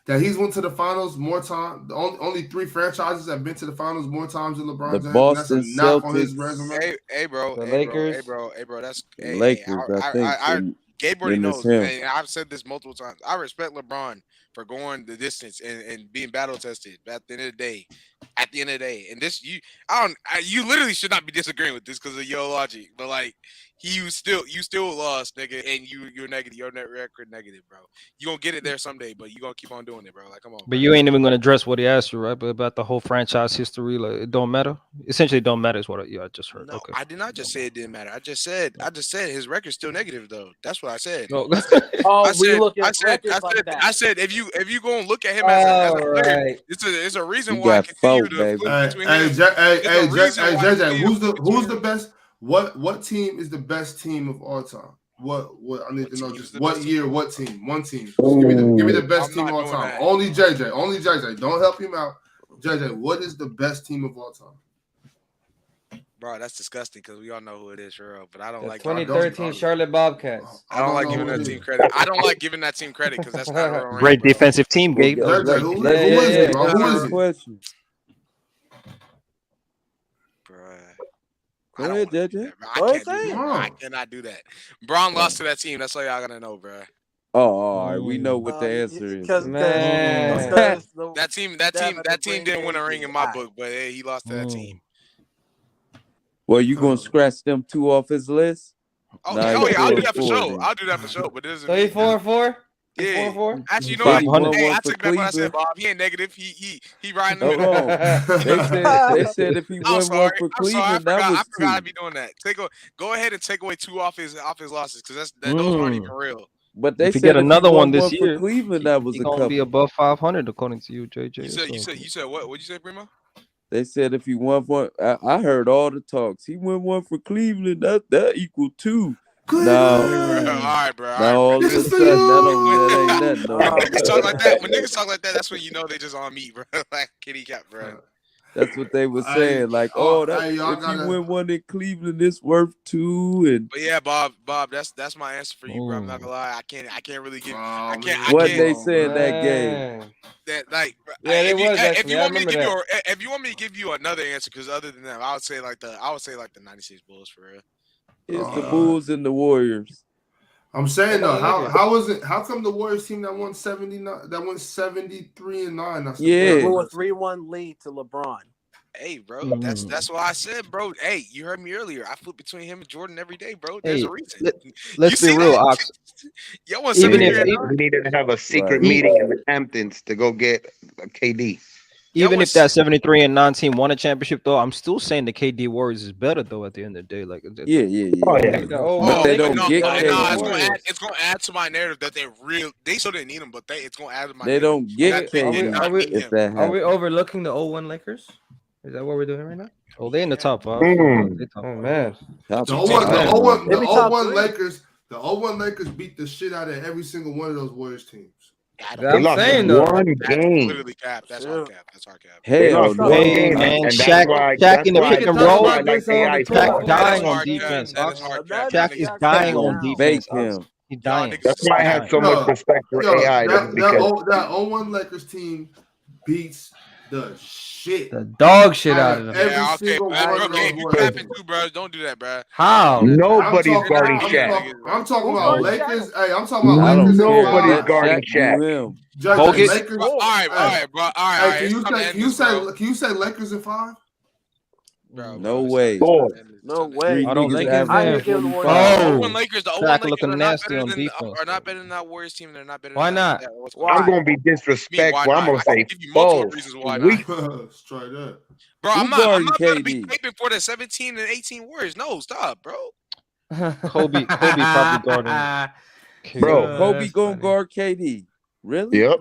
That he's went to the finals more times. Only 3 franchises have been to the finals more times than LeBron the James. And Boston that's a knock on his Celtics, resume. Hey, bro. The Hey, Lakers. bro. That's Lakers, I think. Gabe already then it's knows, him. and I've said this multiple times. I respect LeBron for going the distance and being battle tested. But at the end of the day, and this you literally should not be disagreeing with this because of your logic. But like you still lost, nigga, and you're negative. Your net record negative, bro. You gonna get it there someday, but you gonna keep on doing it, bro. Like, come on. But you ain't even gonna address what he asked you, right? But about the whole franchise history, like it don't matter. Essentially, it don't matter is what I just heard. No, Okay. I did not just say it didn't matter. I just said his record's still negative though. That's what I said. No. I said if you gonna look at him as a player, Right. it's a reason You why I got continue folk, to baby. flip between him. JJ, who's the best? What team is the best team of all time? What I need to know just what year, what team? One team. Just give me the best team of all time. That. Only JJ. Don't help him out. JJ, what is the best team of all time? Bro, that's disgusting because we all know who it is, for real. But I don't The like 2013 Charlotte Bobcats. I don't like giving that team credit. I don't like giving that team credit because that's not real. Great defensive team, Gabe. JJ, who is it, bro? Who is it? Question. Go ahead, JJ. I cannot do that. Braun lost to that team. That's all y'all gotta know, bro. Oh, all right. We know what the answer is. Man. That team didn't win a ring in my book, but hey, he lost to that team. Well, you gonna scratch them 2 off his list? Oh, Nah, yeah, I'll do that for 4-4 sure. then. I'll do that for sure. But this is So he 4-4? Yeah. 4-4? Actually, you know what? Hey, I for took back what I said, Cleveland. Bob. He ain't negative. He riding the Hold middle. on. They said if he I'm won one sorry. for I'm sorry. Cleveland, that was I forgot 2. I'd be doing that. Go ahead and take away 2 off his losses because those aren't even real. But they If you said get if another he one won this for year, Cleveland, that was he a gonna couple. be above 500 according to you, JJ. You said what? What'd you say, Primo? They said if he won one, I heard all the talks. He won one for Cleveland. That equal 2. No, All right, bro. now all of a sudden that ain't nothing. When niggas talk like that, that's when you know they just on meat, bro. Like kitty cat, bro. That's what they were saying. Like, if he win one in Cleveland, it's worth 2. And But yeah, Bob, that's my answer for you, bro. I'm not gonna lie. I can't really give. What they saying that game? That like, yeah, if it was if actually. you I want me to remember give that. you, if you want me to give you another answer, because other than that, I would say like the '96 Bulls for real. It's the Bulls and the Warriors. I'm saying though, how was it? How come the Warriors team that won 79, that won 73-9? That's Blew a 3-1 lead to LeBron. Hey, bro, that's why I said, bro. Hey, you heard me earlier. I flip between him and Jordan every day, bro. There's a reason. Let's be real, Ox. Even if we needed to have a secret meeting in the Hamptons to go get a KD. Even if that 73-9 team won a championship, though, I'm still saying the KD Warriors is better, though. At the end of the day, like Yeah. But they don't get KD. It's gonna add to my narrative that they still didn't need him, but it's gonna add to my. They don't get KD. Are we overlooking the 0-1 Lakers? Is that what we're doing right now? Oh, they in the top 5. Oh man, the 0-1 Lakers. The 0-1 Lakers beat the shit out of every single one of those Warriors teams. I'm saying though, one game. Literally cap. That's our cap. Hell no. Hey man, Shaq in the pick and roll. Shaq dying on defense. Shaq is dying on defense. He's dying. That's why I had so much respect for AI. That 0-1 Lakers team beats the shit. The dog shit out of them. Every Yeah, okay, single but one bro, of those Gabe, you Warriors. capping too, bro. Don't do that, bro. How? Nobody's guarding I'm Shaq. I'm talking Who about guards Lakers. Shaq? Hey, I'm talking about I Lakers don't and care. Nobody's Let guarding Shaq Shaq. do him. Judge, Bogus. Lakers. All right, bro. All right, Hey, It's time to end can you this, say bro. can you say Lakers in 5? No way. Four. No Three way. Oh, those niggas Lakers, I ain't average giving the 45. Warriors. The Oh, 01 Lakers, the 01 Shaq Lakers looking are not nasty better on than defense. are not better than that Warriors team. They're not better why than not? that. What's Why? I'm gonna be Me, why disrespectful. I'm not? gonna I can say give you multiple false. reasons why We not. Straight up. Bro, Who I'm guarding not about to be KD? caping for the 17 and 18 Warriors. No, stop, bro. Kobe probably guarding. bro. Kobe That's gonna funny. guard KD. Really? Yep.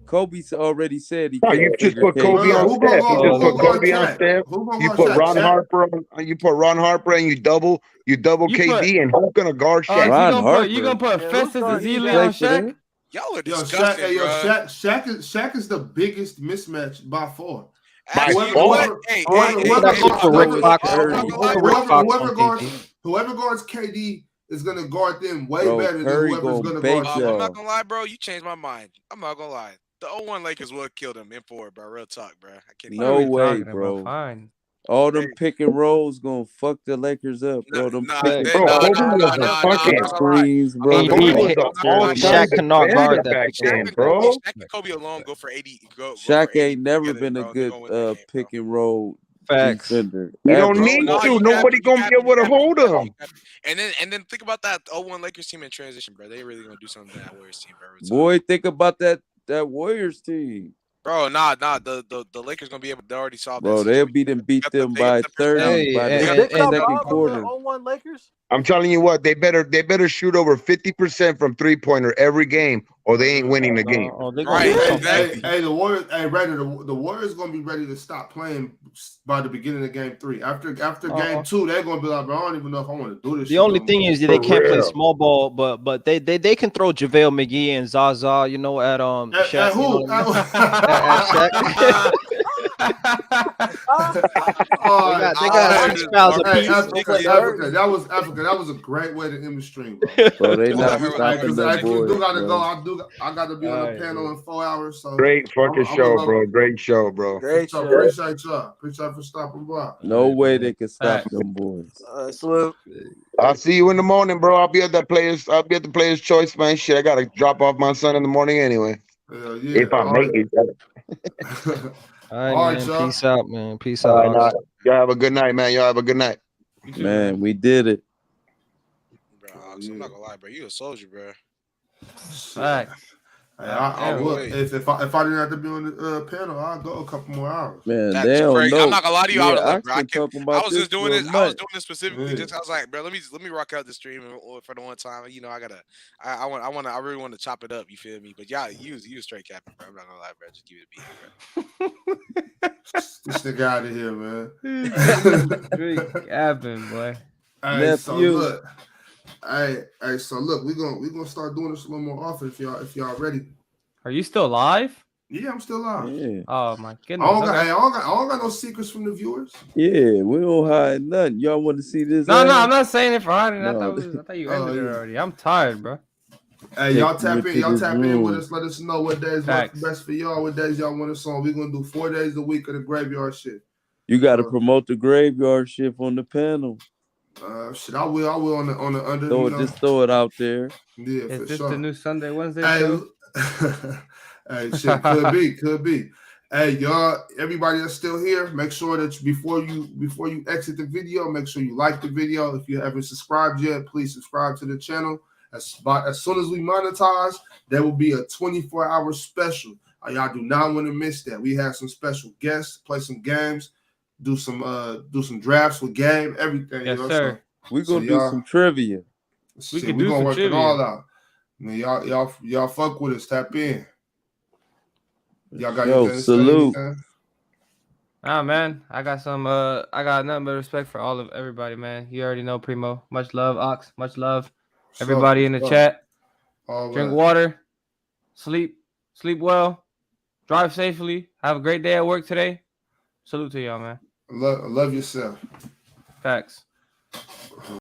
Kobe's already said he No, can't you just figure put Kobe KD on out. Who gonna Steph. You guard? just Who put gonna guard Kobe on Shaq? Steph. Who gonna You guard put Shaq? Ron Shaq. Harper on. You put Ron Harper and you double You put KD, and who's gonna guard you Shaq? Ron gonna Harper. put Yeah, who's Festus guarding Ezeli Shaq? on Shaq? Y'all are Yo, disgusting, bro. Shaq is the biggest mismatch by far. By Actually, you know what? far. Hey, Oh, I hey, give hey, you Put that hey, shit for Rick I'm Fox. not Curry. gonna lie, Put bro. Rick Fox on Whoever guards KD is gonna guard them way Bro, better than Curry whoever's gonna gonna bake guard I'm Shaq. not y'all. gonna lie, bro. You changed my mind. I'm not gonna lie. The 01 Lakers will kill them in 4, bro. Real talk, bro. I can't What are No we way, talking about? bro. Fine. All them pick and rolls gonna fuck the Lakers up, bro. Them pick and Bro, Kobe was a Nah. I'm fucking. not gonna lie. screens, I'm bro. not Them gonna Kobe lie. was an I'm not gonna lie, bro. all-time Shaq cannot defender guard that back pick and roll. then, bro. Shaq and Kobe alone go for 80. Go for Shaq 80 ain't never together, been a bro. They're good gonna win that game, bro. pick and roll Facts. defender. You don't Ever. need Nah, to. you Nobody gonna be able to hold him. And then think about that 01 Lakers team in transition, bro. They really gonna do something to that Warriors team, bro. Boy, think about that Warriors team. Bro, nah. The Lakers gonna be able to already solve that Bro, they'll situation. beat them by 30 Hey, by the and- Big and- Bob second of quarter. the 01 Lakers? I'm telling you what, they better shoot over 50% from 3-pointer every game, or they ain't winning the game. they're gonna do something. Hey, the Warriors. Hey, the Warriors gonna be ready to stop playing by the beginning of game 3. After game 2, they're gonna be like, bro, I don't even know if I want to do this. The only thing is that they can't play small ball, but they can throw JaVale McGee and Zaza, you know, at Shaq. At who? You know what I mean? They got 6 fouls apiece. Africa. That was a great way to end the stream, bro. Bro, they not stopping them I boys, gotta bro. go. I gotta be on the panel in 4 hours. So Great fucking show, bro. Great show, bro. Appreciate y'all. Appreciate for stopping by. No way they can stop them boys. Salute. I'll see you in the morning, bro. I'll be at the player's choice, man. Shit, I gotta drop off my son in the morning anyway. Hell yeah. If I make it. All All right, right, man. y'all. Peace out, man. Peace All out. right, y'all have a good night, man. Y'all have a good night. Man, we did it. Bro, I'm not gonna lie, bro. You a soldier, bro. Hey, I would if I didn't have to be on the panel, I'd go a couple more hours. Man, That's they don't crazy. know. I'm not gonna lie to you. I would have, bro. I was just doing this. I was doing this specifically just. I was like, bro, let me rock out the stream for the one time. You know, I really want to chop it up. You feel me? But y'all, you straight capping, bro. I'm not gonna lie, bro. Just give it a beat, bro. This nigga out of here, man. Straight capping, boy. Hey, so look. Hey, so look, we're gonna start doing this a little more often if y'all ready. Are you still live? Yeah, I'm still live. Yeah. Oh my goodness. I don't got no secrets from the viewers. Yeah, we don't hide nothing. Y'all want to see this? No, I'm not saying it for hiding. No. I thought you ended it already. I'm tired, bro. Hey, y'all tap in. Y'all tap in room. with us. Let us know what days work best for y'all. What days y'all want us on. We're gonna do 4 days a week of the graveyard shit. You got to promote the graveyard shift on the panel. Shit, I will on the under. Just throw it out there. Yeah, Is for this sure. the new Sunday Wednesday Hey, show? hey, shit, could be. Hey, y'all, everybody that's still here, make sure that before you exit the video, make sure you like the video. If you haven't subscribed yet, please subscribe to the channel. As soon as we monetize, there will be a 24-hour special. Y'all do not want to miss that. We have some special guests, play some games, do some drafts with game, everything. Yes, you know, sir. We're gonna do some trivia. We gonna work it all out. Man, y'all fuck with us. Tap in. Y'all got anything to salute. say? Ah, man, I got nothing but respect for everybody, man. You already know, Primo. Much love, Ox. Much love. Everybody in the chat. Drink water. Sleep well. Drive safely. Have a great day at work today. Salute to y'all, man. Love yourself. Facts.